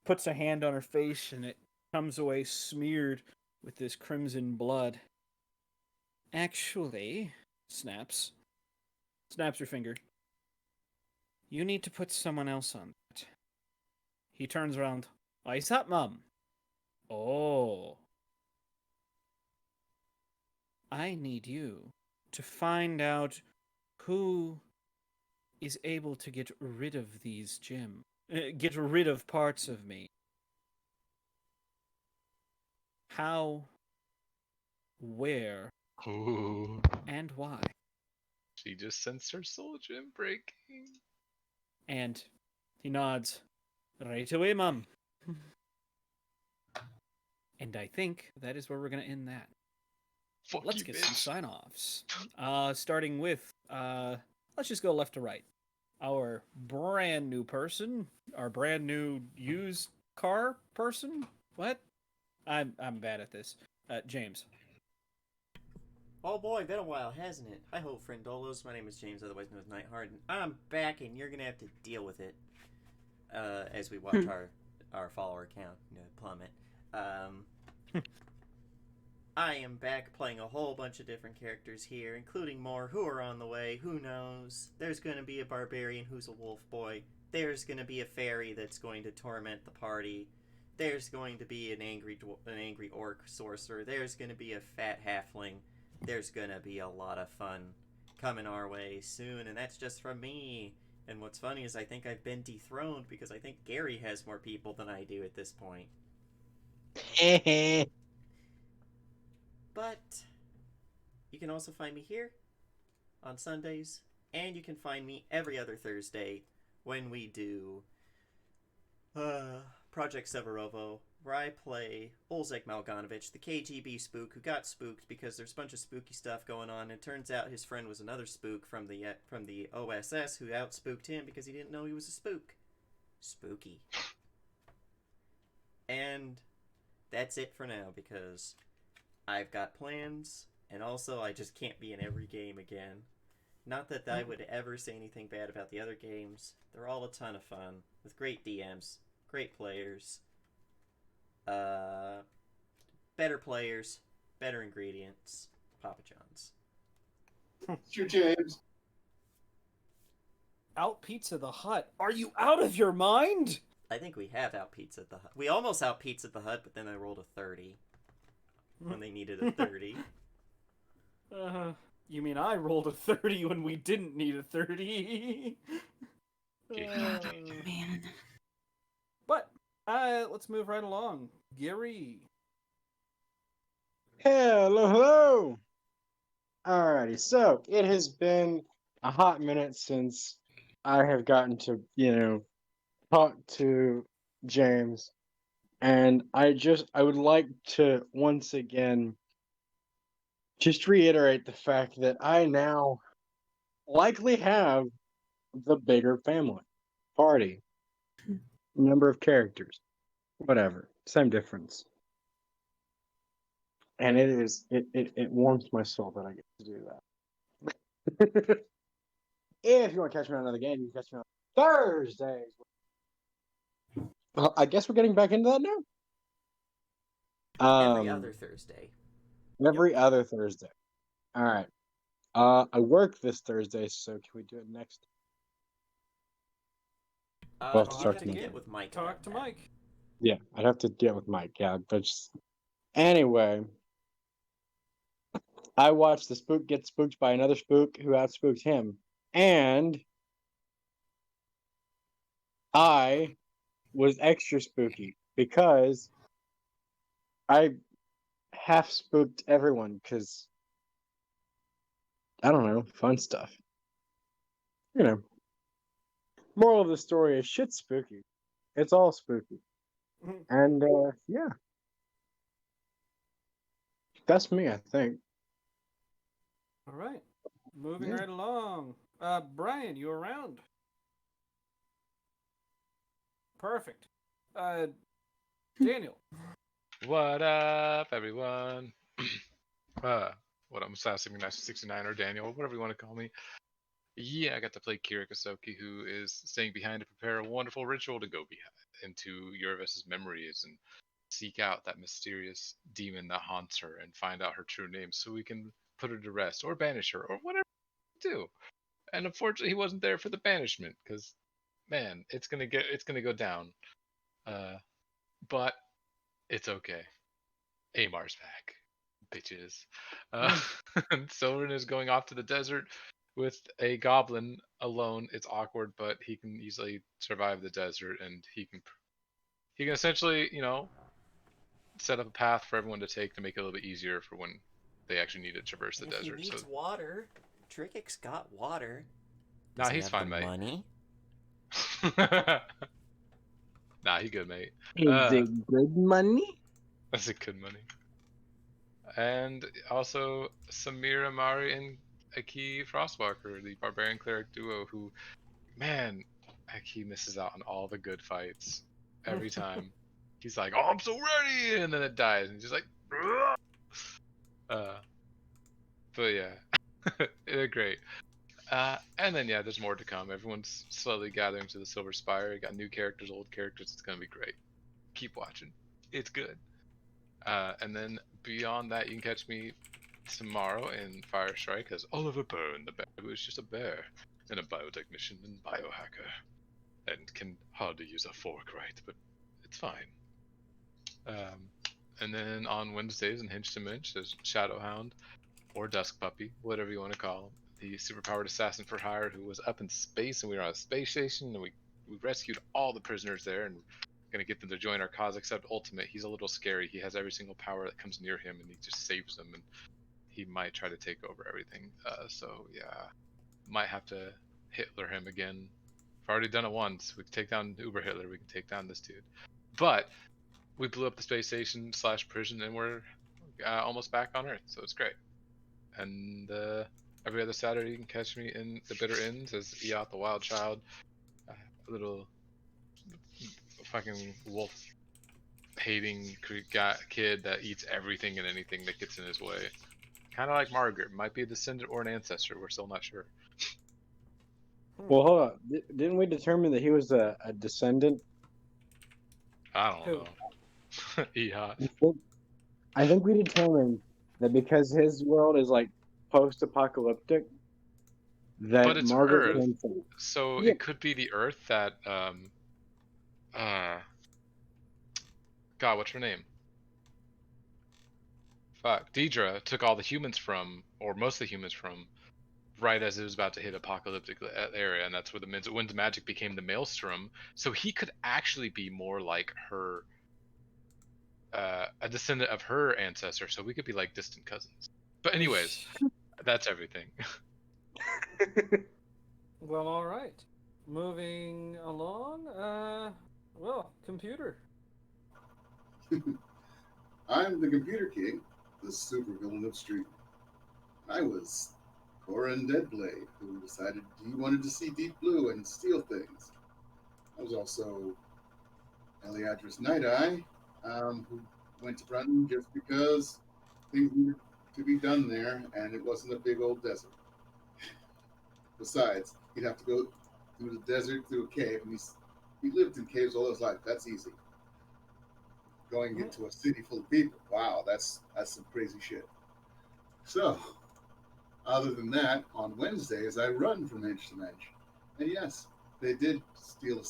Speaker 1: puts a hand on her face, and it comes away smeared with this crimson blood. Actually, snaps her finger. You need to put someone else on that. He turns around. Why's that, Mum? Oh. I need you to find out who is able to get rid of these gems. Get rid of parts of me. How, where,
Speaker 6: Ooh.
Speaker 1: and why.
Speaker 6: She just sensed her soul gem breaking.
Speaker 1: And he nods. Right away, Mum. And I think that is where we're going to end that.
Speaker 6: Fuck
Speaker 1: Let's
Speaker 6: you,
Speaker 1: get
Speaker 6: bitch.
Speaker 1: some sign-offs. Starting with, let's just go left to right. Our brand new person, our brand new used car person. What? I'm bad at this. James.
Speaker 3: Oh boy, been a while, hasn't it? Hi ho, friendolos. My name is James, otherwise known as Nightheart, and I'm back, and you're gonna have to deal with it as we watch our follower count plummet. I am back playing a whole bunch of different characters here, including more who are on the way. Who knows? There's gonna be a barbarian who's a wolf boy. There's going to be a fairy that's going to torment the party. There's going to be an angry orc sorcerer. There's going to be a fat halfling. There's going to be a lot of fun coming our way soon, and that's just from me. And what's funny is I think I've been dethroned because I think Gary has more people than I do at this point. But you can also find me here on Sundays, and you can find me every other Thursday when we do Project Severovo, where I play Olzek Malganovich, the KGB spook who got spooked because there's a bunch of spooky stuff going on, and it turns out his friend was another spook from the OSS who outspooked him because he didn't know he was a spook. Spooky. And that's it for now, because I've got plans, and also I just can't be in every game again. Not that I would ever say anything bad about the other games. They're all a ton of fun, with great DMs, great players, better players, better ingredients, Papa John's.
Speaker 4: Shoot, James.
Speaker 1: Out Pizza the Hut. Are you out of your mind?
Speaker 3: I think we have out Pizza the Hut. We almost out Pizza the Hut, but then I rolled a 30 when they needed a 30.
Speaker 1: You mean I rolled a 30 when we didn't need a 30?
Speaker 2: Man.
Speaker 1: But let's move right along. Gary.
Speaker 7: Hello. Alrighty, so it has been a hot minute since I have gotten to, talk to James, and I would like to once again just reiterate the fact that I now likely have the bigger family party, number of characters, whatever, same difference. And it warms my soul that I get to do that. If you want to catch me on another game, you can catch me on Thursdays. Well, I guess we're getting back into that now.
Speaker 3: Every other Thursday.
Speaker 7: Every other Thursday. All right. I work this Thursday, so can we do it next? We'll have to
Speaker 3: You
Speaker 7: talk
Speaker 3: have
Speaker 7: to
Speaker 3: to
Speaker 7: Mike.
Speaker 3: get with Mike.
Speaker 1: Talk
Speaker 3: about
Speaker 1: to
Speaker 3: that.
Speaker 1: Mike.
Speaker 7: Yeah, I'd have to get with Mike. Yeah, but anyway, I watched the spook get spooked by another spook who outspooked him, and I was extra spooky because I half spooked everyone because I don't know, fun stuff. Moral of the story is shit's spooky. It's all spooky. And yeah. That's me, I think.
Speaker 1: All right. Moving
Speaker 7: Yeah.
Speaker 1: right along. Brian, you around? Perfect. Daniel.
Speaker 6: What up, everyone? What I'm Assassin 69 or Daniel, whatever you want to call me. Yeah, I got to play Kira Kosoki, who is staying behind to prepare a wonderful ritual to go into Uravis's memories and seek out that mysterious demon that haunts her and find out her true name so we can put her to rest or banish her or whatever we do. And unfortunately, he wasn't there for the banishment because, man, it's gonna go down. But it's okay. Amar's back, bitches. And Sylvan is going off to the desert with a goblin alone. It's awkward, but he can easily survive the desert, and he can essentially, set up a path for everyone to take to make it a little bit easier for when they actually need to traverse the
Speaker 3: And if
Speaker 6: desert.
Speaker 3: he needs
Speaker 6: So,
Speaker 3: water, Trickix got water.
Speaker 6: nah,
Speaker 3: Does he
Speaker 6: he's
Speaker 3: have
Speaker 6: fine,
Speaker 3: the
Speaker 6: mate.
Speaker 3: money?
Speaker 6: Nah, he good, mate.
Speaker 7: Is it good money?
Speaker 6: That's a good money. And also Samira Mari and Aki Frostwalker, the barbarian cleric duo, who, man, Aki misses out on all the good fights every time. He's like, "Oh, I'm so ready," and then it dies, and he's just like, "Ugh." But yeah, they're great. And then yeah, there's more to come. Everyone's slowly gathering to the Silver Spire. You got new characters, old characters. It's gonna be great. Keep watching. It's good. And then beyond that, you can catch me tomorrow in Fire Strike as Oliver Byrne, the bear who is just a bear and a biotechnician and biohacker. and can hardly use a fork right, but it's fine. And then on Wednesdays in Hinch to Minch, there's Shadowhound, or Dusk Puppy, whatever you want to call him, the superpowered assassin for hire who was up in space, and we were on a space station, and we rescued all the prisoners there, and gonna get them to join our cause. Except Ultimate, he's a little scary. He has every single power that comes near him, and he just saves them, and he might try to take over everything. So yeah, might have to Hitler him again. I've already done it once. We can take down Uber Hitler. We can take down this dude. But we blew up the space station / prison, and we're almost back on Earth, so it's great. And every other Saturday, you can catch me in the Bitter Ends as Eot the Wild Child, a little fucking wolf-hating kid that eats everything and anything that gets in his way. Kind of like Margaret, might be a descendant or an ancestor. We're still not sure.
Speaker 7: Well, hold on. Didn't we determine that he was a descendant?
Speaker 6: I don't
Speaker 1: Who?
Speaker 6: know. Eot.
Speaker 7: I think we determined that because his world is like post-apocalyptic, that
Speaker 6: But it's
Speaker 7: Margaret
Speaker 6: Earth,
Speaker 7: came from.
Speaker 6: so
Speaker 7: Yeah.
Speaker 6: it could be the Earth that God, what's her name? Fuck, Deidre took all the humans from, or most of the humans from, right as it was about to hit apocalyptic area, and that's where the Wind's magic became the Maelstrom. So he could actually be more like her, a descendant of her ancestor. So we could be like distant cousins. But anyways, that's everything.
Speaker 1: Well, all right. Moving along. Well, computer.
Speaker 4: I'm the Computer King, the supervillain of Street. I was Corin Deadblade, who decided he wanted to see Deep Blue and steal things. I was also Eliadris Night Eye, who went to Brunton just because things needed to be done there, and it wasn't a big old desert. Besides, he'd have to go through the desert, through a cave, and he lived in caves all his life. That's easy. Going into a city full of people, wow, that's some crazy shit. So, other than that, on Wednesdays I run from inch to inch, and yes, they did steal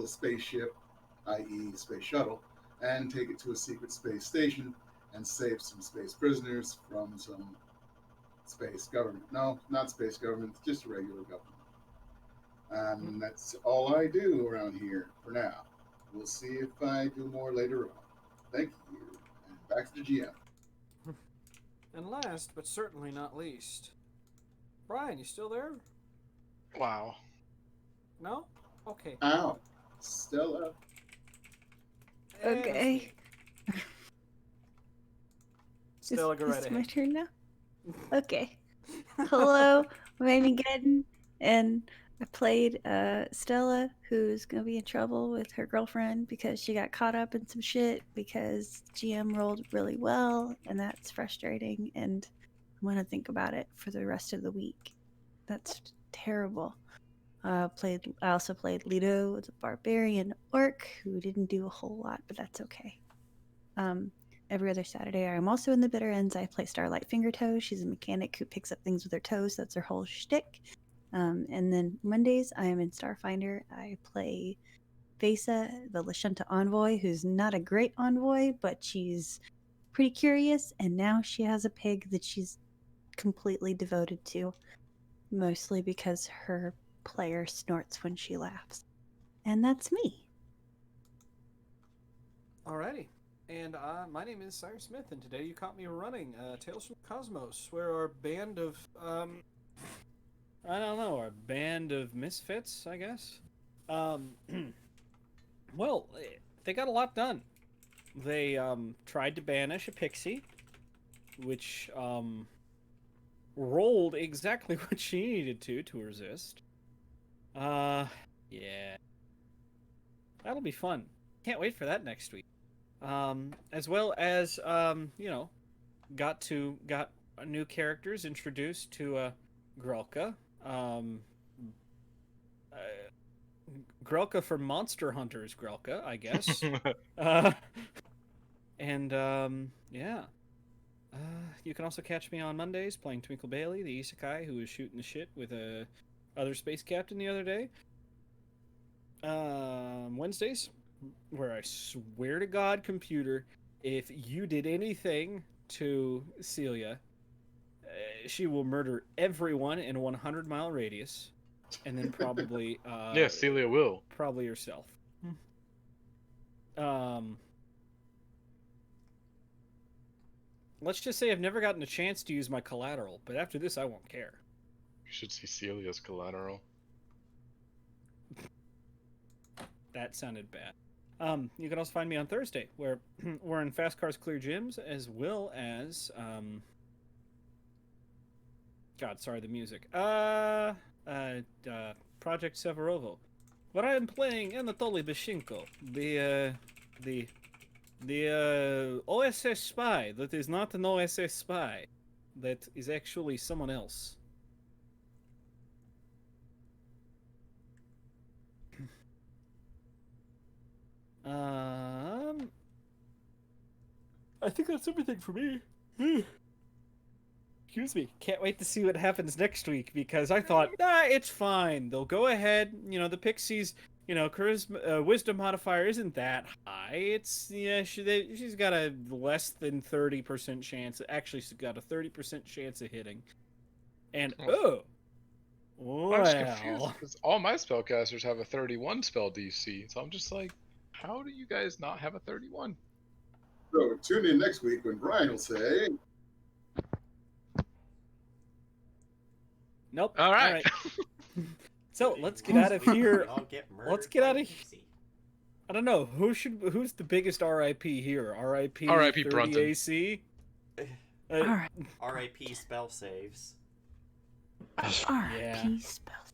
Speaker 4: a spaceship, i.e., space shuttle, and take it to a secret space station and save some space prisoners from some space government. No, not space government, just regular government. And that's all I do around here for now. We'll see if I do more later on. Thank you. And back to the GM.
Speaker 1: And last, but certainly not least, Brian, you still there?
Speaker 6: Wow.
Speaker 1: No? Okay.
Speaker 4: Ow. Stella.
Speaker 1: And
Speaker 2: Okay.
Speaker 1: it's me. Stella, go right
Speaker 2: Is it my
Speaker 1: ahead.
Speaker 2: turn now? Okay. Hello, I'm Amy Gedden, and I played Stella, who's gonna be in trouble with her girlfriend because she got caught up in some shit because GM rolled really well, and that's frustrating, and I'm gonna think about it for the rest of the week. That's terrible. I also played Lido, the barbarian orc, who didn't do a whole lot, but that's okay. Every other Saturday, I'm also in the Bitter Ends. I play Starlight Fingertoes. She's a mechanic who picks up things with her toes. That's her whole shtick. And then Mondays, I am in Starfinder. I play Vesa, the Lashunta envoy, who's not a great envoy, but she's pretty curious. And now she has a pig that she's completely devoted to, mostly because her player snorts when she laughs. And that's me.
Speaker 1: Alrighty. And my name is Cyrus Smith, and today you caught me running Tales from Cosmos, where our band of, I don't know, our band of misfits, I guess? Well, they got a lot done. They tried to banish a pixie, which rolled exactly what she needed to resist. Yeah. That'll be fun. Can't wait for that next week. As well as got new characters introduced to Grelka. Uh, Grelka for Monster Hunters Grelka, I guess. uh, and yeah. You can also catch me on Mondays playing Twinkle Bailey, the isekai who was shooting the shit with a other space captain the other day. Wednesdays, where I swear to God, computer, if you did anything to Celia, she will murder everyone in a 100-mile radius, and then probably
Speaker 6: Yeah, Celia will.
Speaker 1: probably yourself. Let's just say I've never gotten a chance to use my collateral, but after this, I won't care.
Speaker 6: You should see Celia's collateral.
Speaker 1: That sounded bad. You can also find me on Thursday, where we're in Fast Cars Clear Gyms, as well as God, sorry, the music. Project Severovo. But I am playing Anatoly Bashenko, the OSS spy that is not an OSS spy, that is actually someone else. I think that's everything for me. Excuse me. Can't wait to see what happens next week, because I thought, it's fine. They'll go ahead. The Pixies, charisma, wisdom modifier isn't that high. It's, she's got a less than 30% chance. Actually, she's got a 30% chance of hitting. And,
Speaker 6: I'm just confused,
Speaker 1: well.
Speaker 6: because all my spellcasters have a 31 spell DC, so I'm just like, how do you guys not have a 31?
Speaker 4: So tune in next week when Brian will say,
Speaker 1: Nope.
Speaker 6: All right.
Speaker 1: So let's get out of here.
Speaker 3: All get
Speaker 1: Let's
Speaker 3: murdered
Speaker 1: get
Speaker 3: by
Speaker 1: out of
Speaker 3: Pixie.
Speaker 1: I don't know who's the biggest RIP here. RIP.
Speaker 6: R.I.P.
Speaker 1: 30
Speaker 6: Brunton.
Speaker 1: AC.
Speaker 2: All right.
Speaker 3: R.I.P. spell saves.
Speaker 2: R.I.P. spells.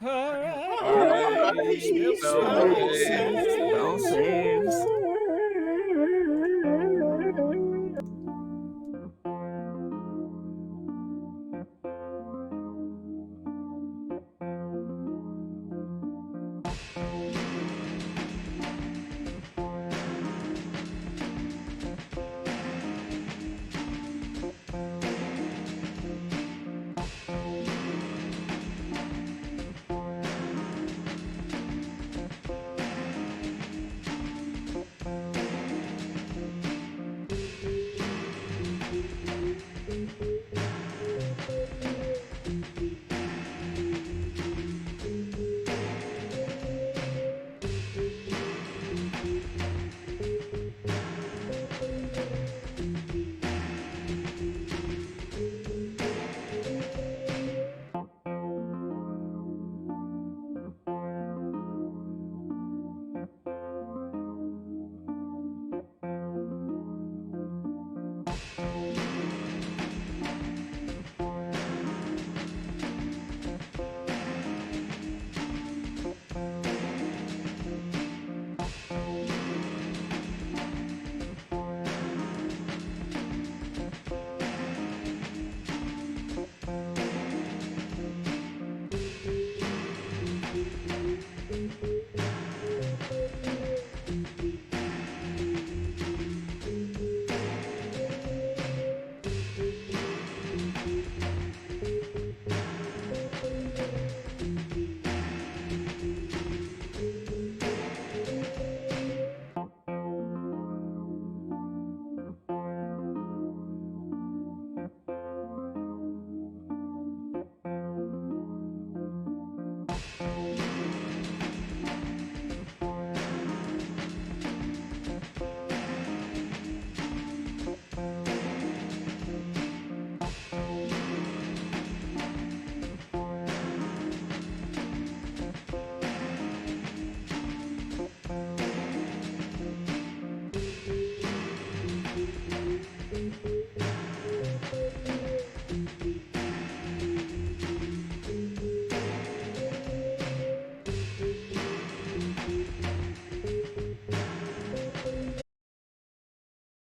Speaker 1: R.I.P.
Speaker 6: Spell
Speaker 2: Spell saves.